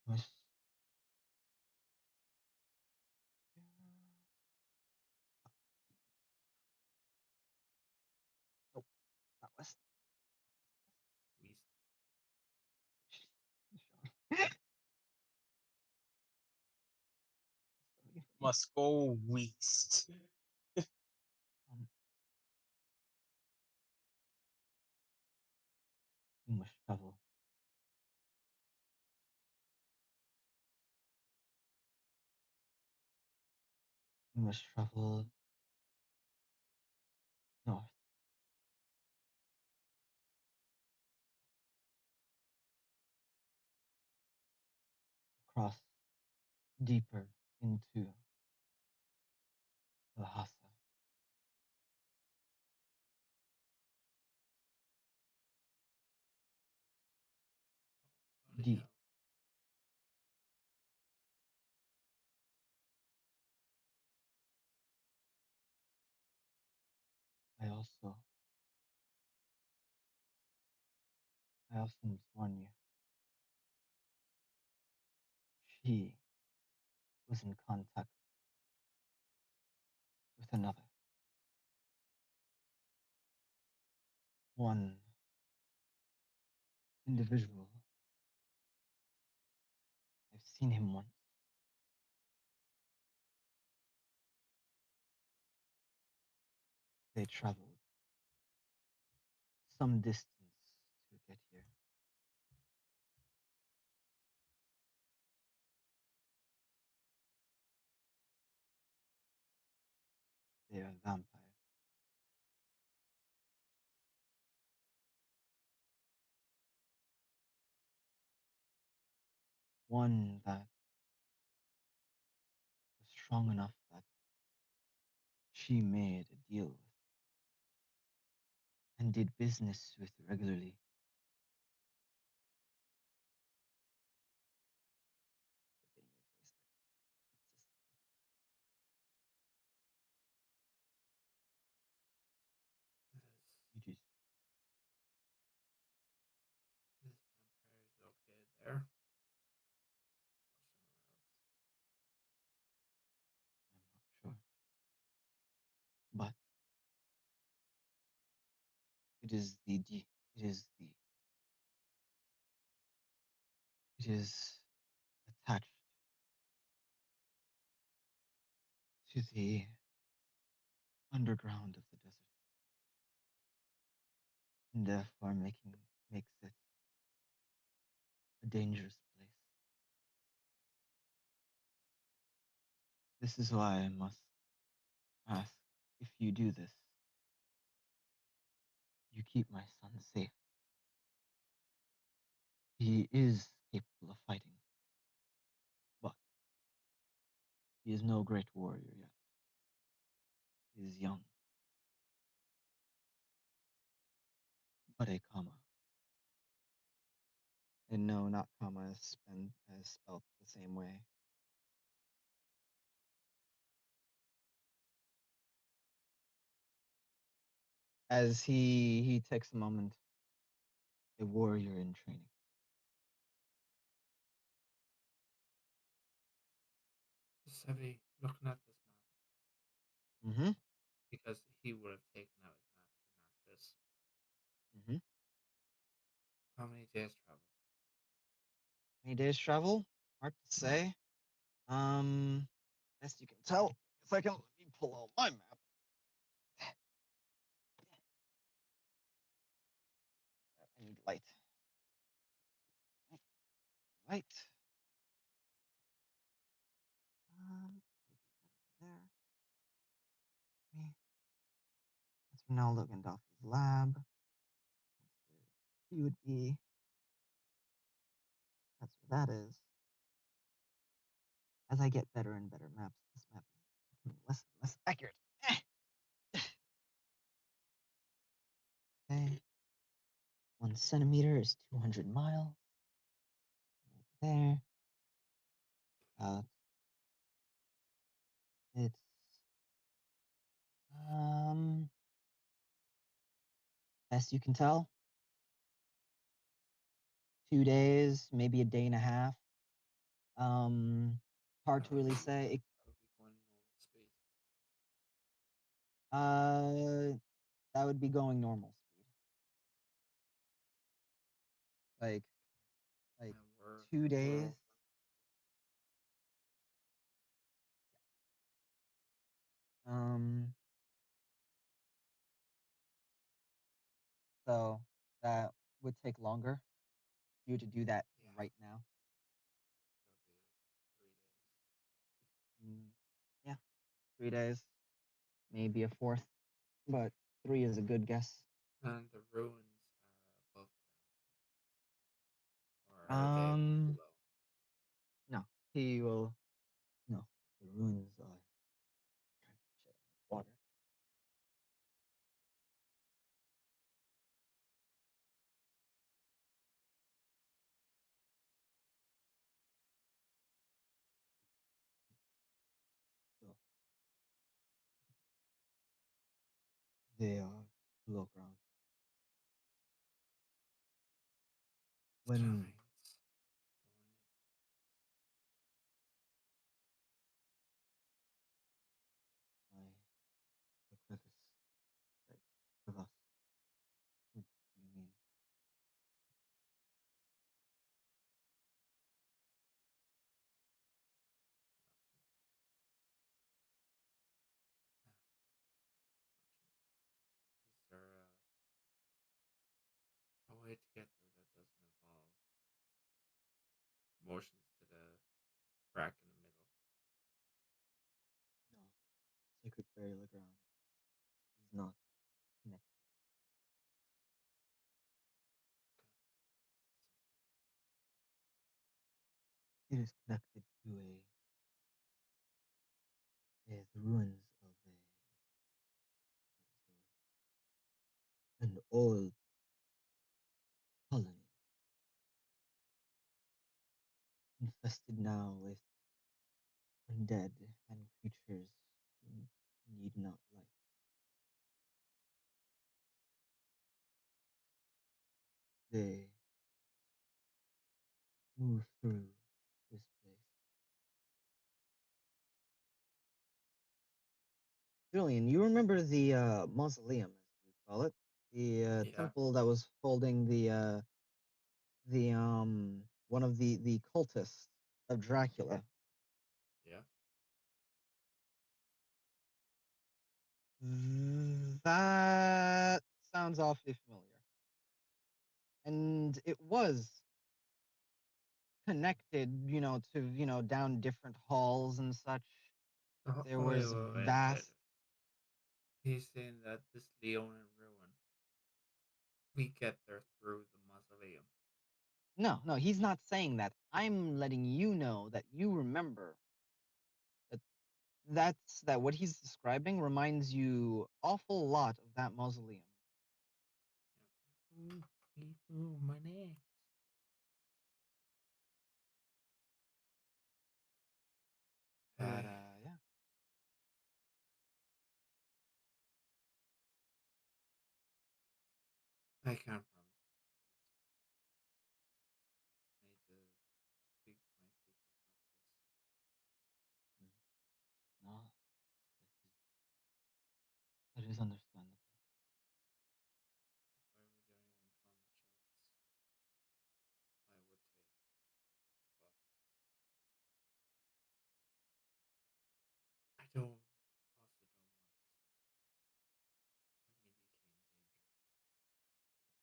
You must. Nope, not west. East. Must go west. Um, you must travel. You must travel north. Cross deeper into Lhasa. Bloody Deep. hell. I also must warn you. She was in contact with another. One individual. I've seen him once. They traveled some distance to get here. They are vampires. One that was strong enough that she made a deal with and did business with regularly. This, It is. this vampire is located there. Or somewhere else. I'm not sure. But it is it is attached to the underground of the desert. And therefore makes it a dangerous place. This is why I must ask, if you do this, you keep my son safe. He is capable of fighting, but he is no great warrior yet. He is young. But a Kama. And no, not Kama as spelled the same way. As he takes a moment, a warrior in training. Sebi looking at this map Mm-hmm. because he would have taken out his map to mark this. Mm-hmm. How many days travel? Many days travel? Hard to say. As you can tell, if I can let me pull out my map. light. Light. There. Me. That's Ronaldo Gandolfi's lab. That's where he would be. That's where that is. As I get better and better maps, this map is becoming less and less accurate. Okay. 1 centimeter is 200 miles. Right there. It's best you can tell, 2 days, maybe a day and a half. Hard to really say. That would be going normal speed. Like 2 days. So that would take longer for you to do that right now. Yeah, 3 days, maybe a fourth, but 3 is a good guess. And the ruins are above ground. Or are they below? No, he will. No, the ruins are water. So they are below ground. When the crevice, like crevasse. What do you mean? Is there a way to get there that doesn't involve motions to the crack in the middle? No, sacred burial ground is not connected. It is connected to the ruins of an old colony, infested now with undead and creatures you need not like. They move through this place. Julian, you remember the mausoleum, as you call it, the temple that was holding the one of the cultists of Dracula. Yeah. That sounds awfully familiar. And it was connected, to, down different halls and such. There was Wait. vast. He's saying that this Leonin ruin, we get there through the mausoleum. No, he's not saying that. I'm letting you know that you remember that what he's describing reminds you awful lot of that mausoleum. Ooh, my neck. But yeah. I can't promise. I need to speak to my people about this. No, that is understandable. If I were the only one calling the shots, I don't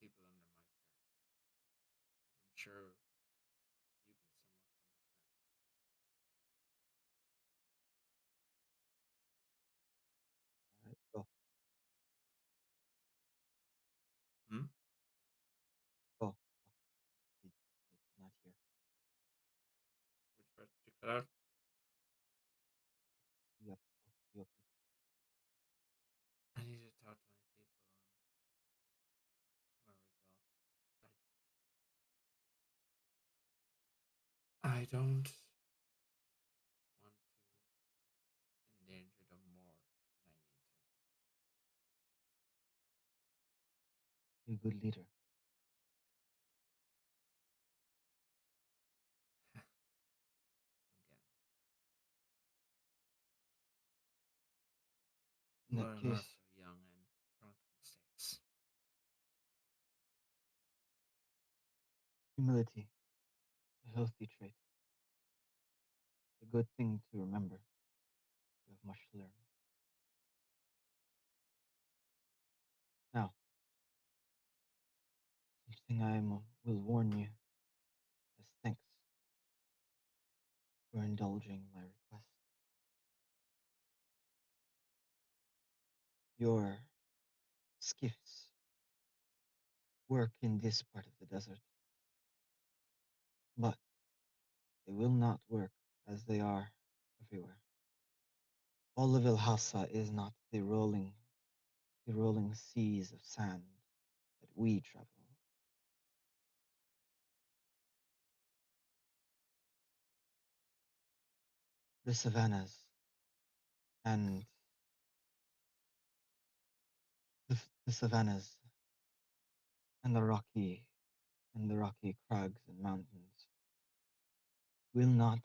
immediately endanger the people under my care. sure you can Alright, go. somewhat understand. Go. Not here. Which part did you cut out? You have to go. You have to. I need to talk to my people on where we go. I don't want to endanger them more than I need to. You're a good leader. Again, In that learn case, us are young and prone to mistakes. humility, a healthy trait. A good thing to remember. You have much to learn. Now, something will warn you as thanks for indulging my request. Your skiffs work in this part of the desert, but they will not work as they are everywhere. All of Lhasa is not the rolling seas of sand that we travel. The savannas and the savannas and the rocky crags and mountains will not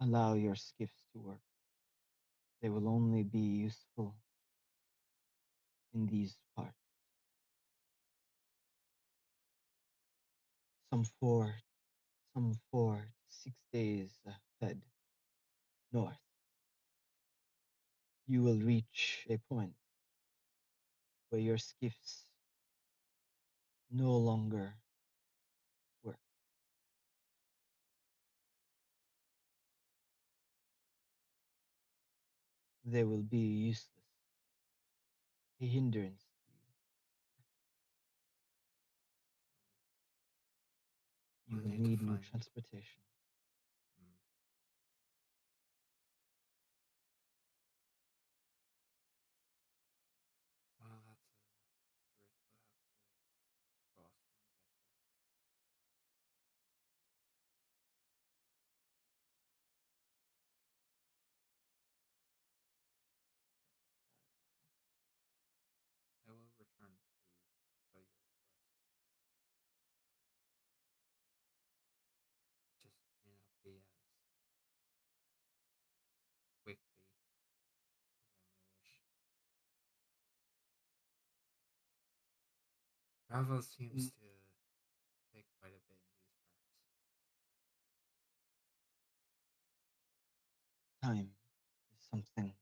allow your skiffs to work. They will only be useful in these parts. Some 4 to 6 days ahead north, you will reach a point where your skiffs no longer work. They will be useless, a hindrance to you. You We'll will need to need new find. transportation. Mm. Well, that's a bridge we'll have to cross when we get there. I will return to fulfill your request. It just may not be as quickly as I may wish. Travel seems to take quite a bit in these parts. Time is something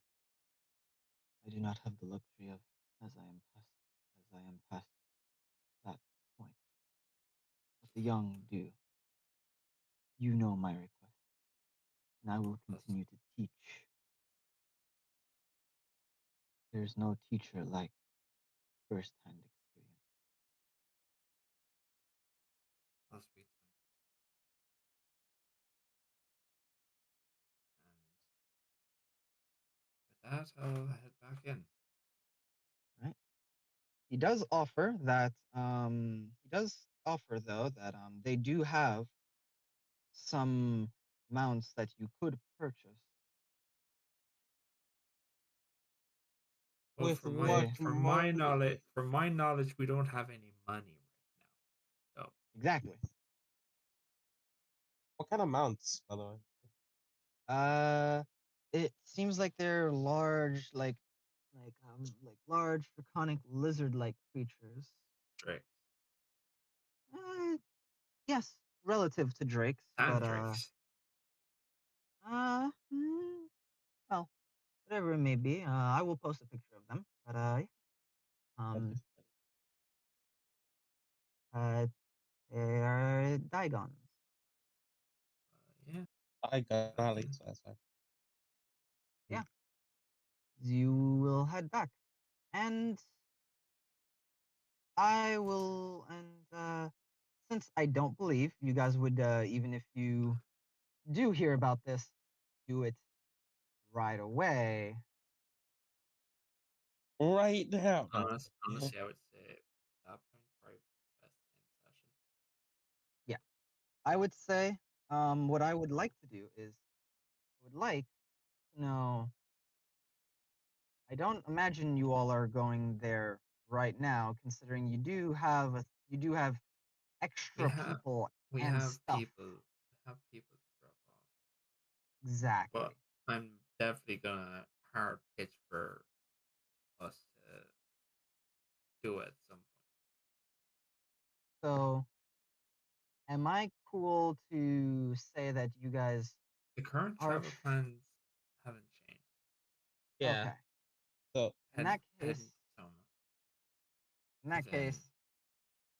I do not have the luxury of as I am past that point. But the young do. You know my request, and I will continue to teach. There is no teacher like first-hand experience. I'll speak to my and with that, I'll head back in. Right. He does offer that. He does offer though that they do have some mounts that you could purchase. Well, With from what my money? knowledge, we don't have any money right now. So Exactly. What kind of mounts, by the way? It seems like they're large, like large draconic lizard-like creatures. Drake. Yes, relative to drakes, And but Drakes. well, whatever it may be. I will post a picture of them, but yeah. They are Digons. Yeah. I got I Alex think last time. Yeah. You will head back. And I will, and since I don't believe you guys would, even if you do hear about this, do it right away. Right now. No. honestly, I would say at that point probably best to end session. Yeah. I would say, what I would like to do is, I would like to know. I don't imagine you all are going there right now, considering you do have We extra have people we and have stuff. people to drop off. Exactly. But I'm definitely gonna hard pitch for us to do it at some point. So, am I cool to say that you guys The current are travel plans haven't changed. Yeah. okay? So In that Heading case, to Soma. in that case,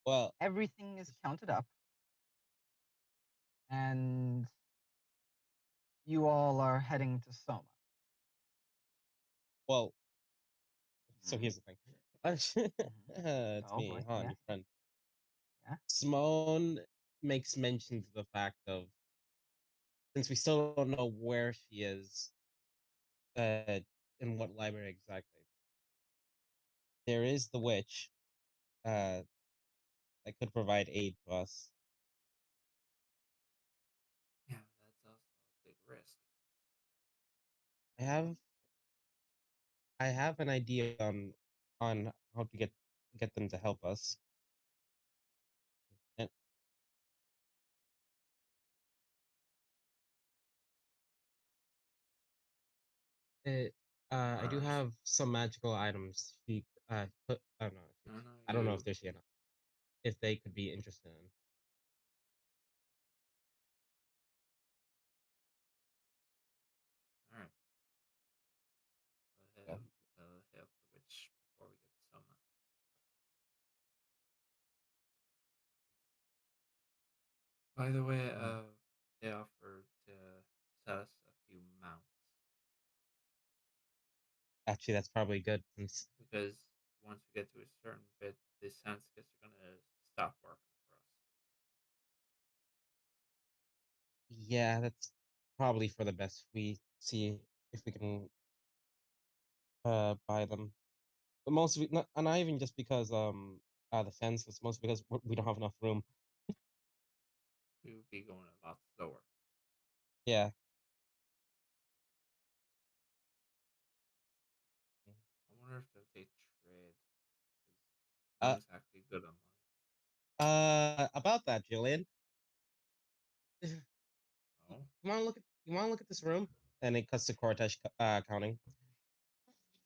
well, everything is counted up, and you all are heading to Soma. well. So Mhm. here's the thing. It's Oh me, boy, Han, yeah, your friend. yeah. Simone makes mention to the fact of, since we still don't know where she is, in what library exactly, there is the witch, that could provide aid to us. Yeah, that's also a big risk. I have an idea on how to get them to help us. And it, I do Ours. have some magical items. She put, I don't know. No, I don't know if you. there's enough. If they could be interested in. Alright. Yeah. We'll hit up the witch before we get to Soma. By the way, they offered to sell us a few mounts. Actually, that's probably good since Because once we get to a certain bit, the Sanskets are gonna stop working for us. yeah, that's probably for the best. We see if we can buy them. But mostly, not even just because the fence. It's mostly because we don't have enough room. We would be going a lot slower. Yeah. I wonder if they'll take trade. I'm Uh, not exactly good on money. About that, Julian. Oh, You want to look at this room? And it cuts to Cortesh counting.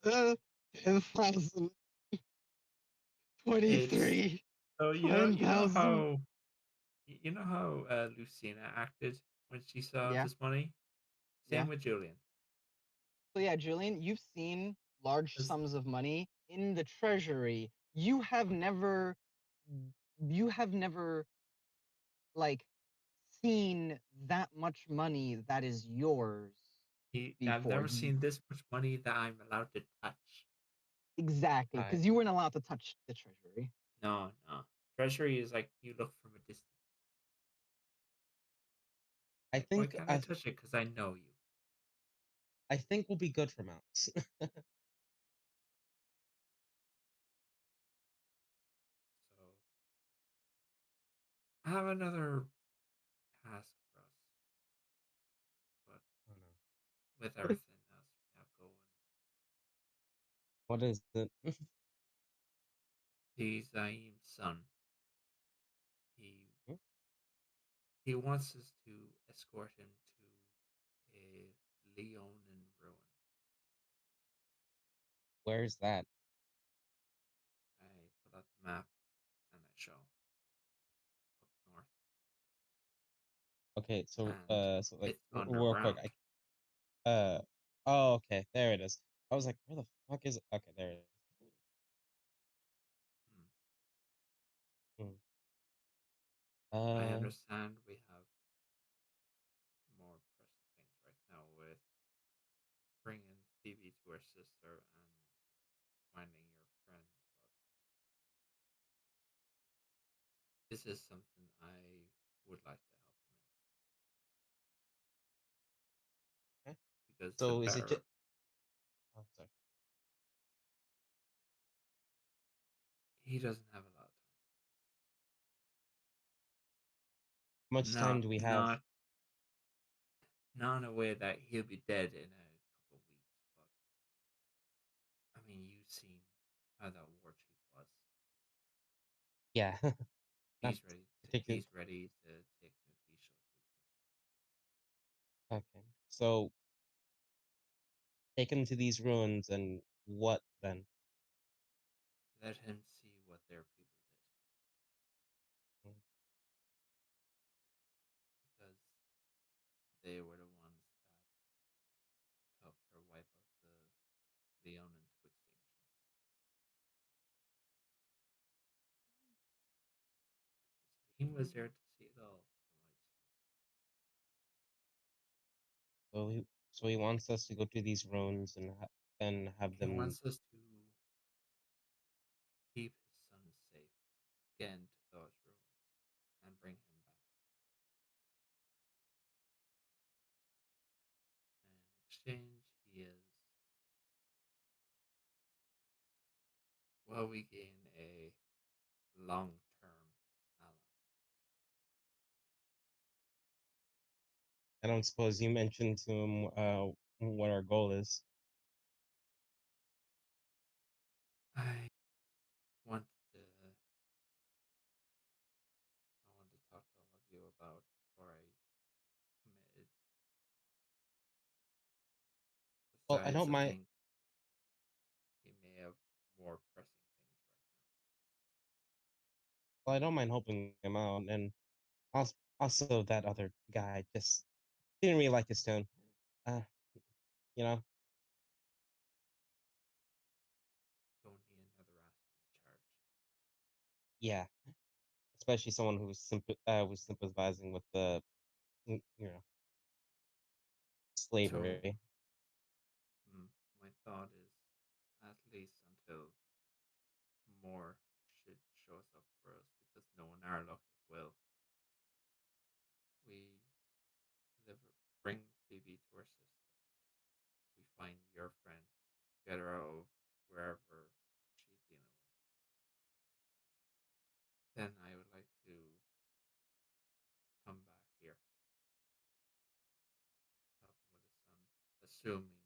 10,000, it's 23, so you know 10,000. how Lucina acted when she saw Yeah, this money. Same yeah. with Julian. So yeah, Julian, you've seen large As- sums of money in the treasury. You have never like seen that much money that is yours I've before. never seen this much money that I'm allowed to touch. Exactly, I because you weren't allowed to touch the treasury. No. Treasury is like you look from a distance. I Like, why think can't I touch it? Because I know you. I think we'll be good for mounts. So I have another task for us, but Oh no. with everything else we have going, What is it? the Zaim's son. Hmm? He wants us to escort him to a Leonin ruin. Where is that? I pull out the map and I show up north, Okay, so and so like it's real quick, underground. oh, okay, there it is. I was like, where the fuck is it? Okay, there it is. Hmm. Hmm. I Uh, understand we have more pressing things right now with bringing Phoebe to her sister and finding your friend, but this is something I would like to help him okay. in because the So is it better just? Oh, sorry. he doesn't have a lot of How much time. time do we have? Not in a way that he'll be dead in a couple of weeks, but I mean, you've seen how that war chief was. Yeah, not He's ready. particular. He's ready to take Mephisho's weakness. Okay, so take him to these ruins, and what then? Let him see what their people did, Mm. because they were the ones that helped her wipe out the Leonin to extinction. He was there to see it all, from what he says. So he wants us to go to these ruins and and have He them. wants us to keep his son safe, get into those ruins, and bring him back. And in exchange, he is, well, we gain a long-term ally. I don't suppose you mentioned to him what our goal is. I want to I want to talk to all of you about before I committed. Well, I Besides, don't I mind. think he may have more pressing things right Well, I don't mind helping him out, and also that other guy just didn't really like his tone. Uh, you know, now. Don't need another asshole in charge. yeah, especially someone who was was sympathizing with the So, slavery. my thought is, at least until more shit shows up for us, because no one our luck it will. We deliver, bring Phoebe to her sister. We find your friend, get her out of wherever she's dealing with. Then I would like to come back here, help him with his son, assuming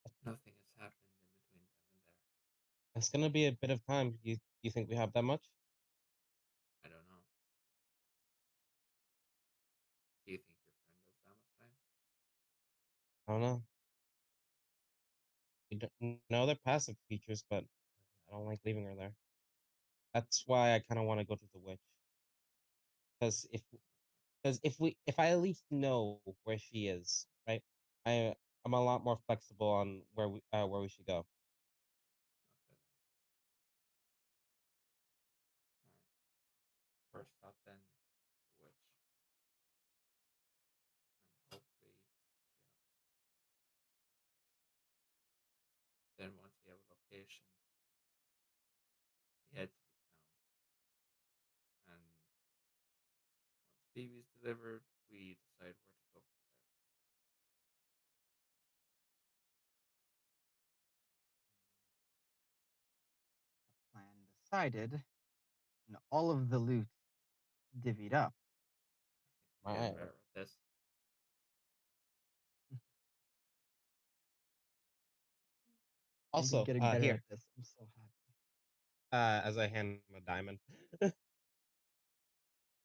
that nothing has happened in between then and there. It's gonna be a bit of time. You think we have that much? I don't know. Do you think your friend has that much time? I don't know. We don't know their passive features, but I don't like leaving her there. That's why I kind of want to go to the witch. Because if I at least know where she is, right? I'm a lot more flexible on where we should go. Okay. Alright. First up then, the witch. And hopefully she helps us. Then once we have a location, we head to the town. And once Phoebe's delivered, we decide where to go from there. Plan decided, and all of the loot divvied up. We're getting Right. better at this. Andy's Also, getting better here, at this. I'm so happy. as I hand him a diamond.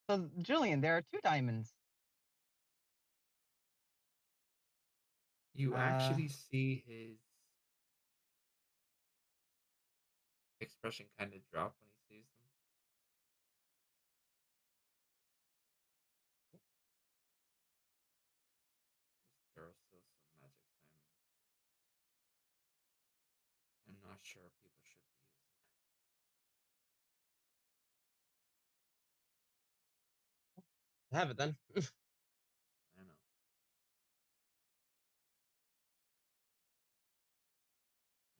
So, Julian, there are two diamonds. You Uh, actually see his expression kind of drop when he sees them. There are still some magic diamonds. I'm not sure people should be using. Have it then. I know.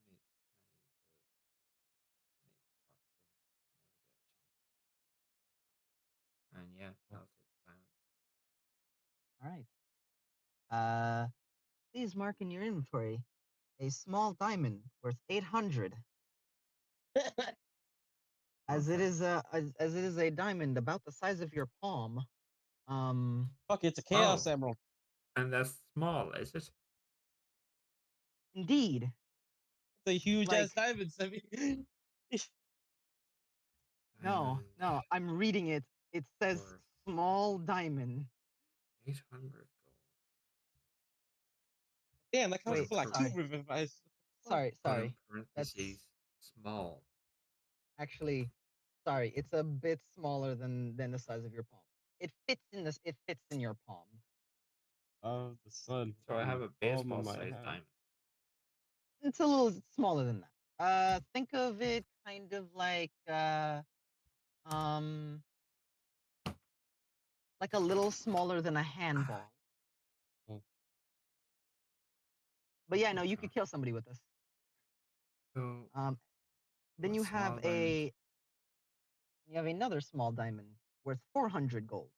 I need to talk to them. And yeah, I'll take diamonds. All right. Please mark in your inventory a small diamond worth 800, as it Okay. is as it is a diamond about the size of your palm. Fuck, it's a chaos Oh. emerald. And that's small, is it? Indeed. It's a huge Like- ass diamond, Sebby. No, I'm reading it. It says Or- small diamond. 800 gold. Damn, that counts Wait, for like sorry. 2 revives. Sorry. Put in parentheses, That's small. actually, sorry. It's a bit smaller than the size of your palm. It fits in this. It fits in your palm. Oh, the sun. So I have a palm of baseball my sized hand. diamond. It's a little smaller than that. Think of it kind of like like a little smaller than a handball. Hmm. But yeah, no, you could kill somebody with this. So Then what you small have diamond? another small diamond worth 400 gold.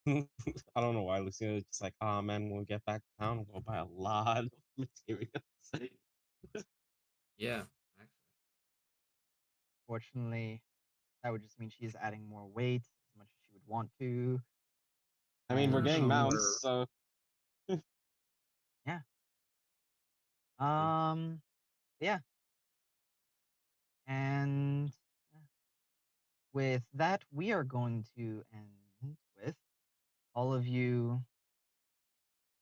I don't know why Lucia was just like, oh man, when we get back to town, we'll buy a lot of materials. Yeah, actually. Fortunately, that would just mean she's adding more weight as much as she would want to. I mean, we're getting And mounts, so yeah. Yeah. And with that, we are going to end with all of you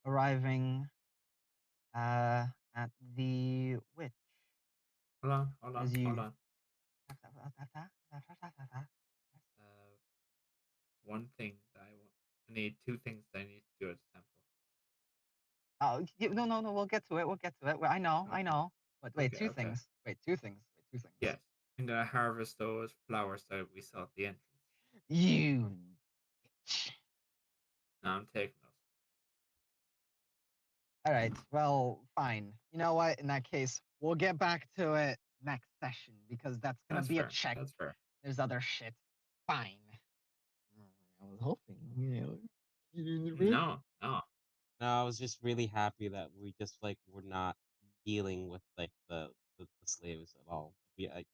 arriving at the witch. Hold on. As you- Hold on. One thing that I need 2 things that I need to do at the temple. No, we'll get to it. Well, I know. But wait, Okay, two okay. things. Wait, two things. Yes. I'm gonna harvest those flowers that we saw at the entrance. You. Now I'm taking those. All right. Well, fine. You know what? In that case, we'll get back to it next session because that's gonna That's be fair. a check. That's fair. There's other shit. Fine. I was hoping, No. no, I was just really happy that we just like were not dealing with like the slaves at all. Yeah, like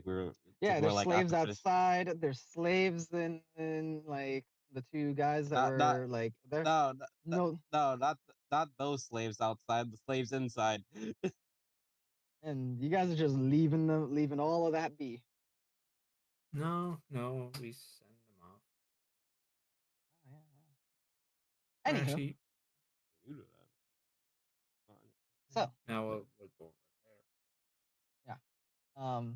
we were. Yeah, we're there's like slaves after finish- outside. There's slaves in like the two guys that Not- were not- like there. No, not those slaves outside. The slaves inside. And you guys are just leaving all of that be. No, we send them off. Anywho, Actually, You do that. so now we'll go over there.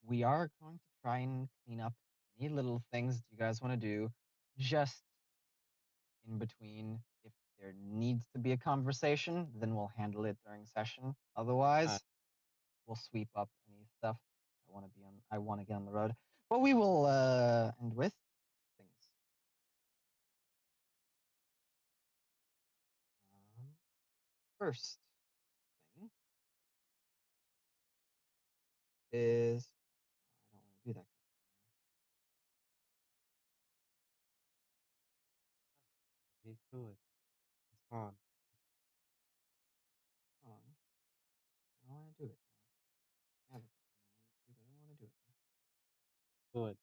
we are going to try and clean up any little things you guys want to do, just in between. If there needs to be a conversation, then we'll handle it during session. Otherwise, we'll sweep up any stuff. I want to get on the road. But we will end with things. First thing is I don't want to do that. Please do it. It's fun. Hold on. I don't want to do it. I have a cutscene I want to do, but I don't want to do it.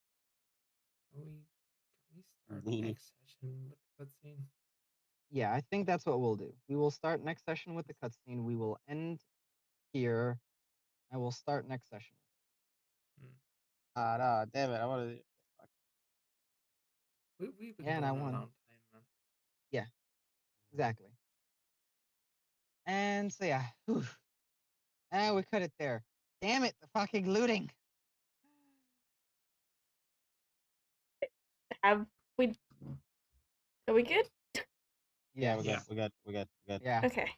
Do it. Can we start Weenie. next session with the cutscene? Yeah, I think that's what we'll do. We will start next session with the cutscene. We will end here. I will start next session. No, damn it! I want to. We've been Yeah, and I going a want. long time, man. Yeah, exactly. And so yeah, whew. And we cut it there. Damn it, the fucking looting. Have we? Are we good? Yeah, Yes. Yeah. we got. Yeah. Okay.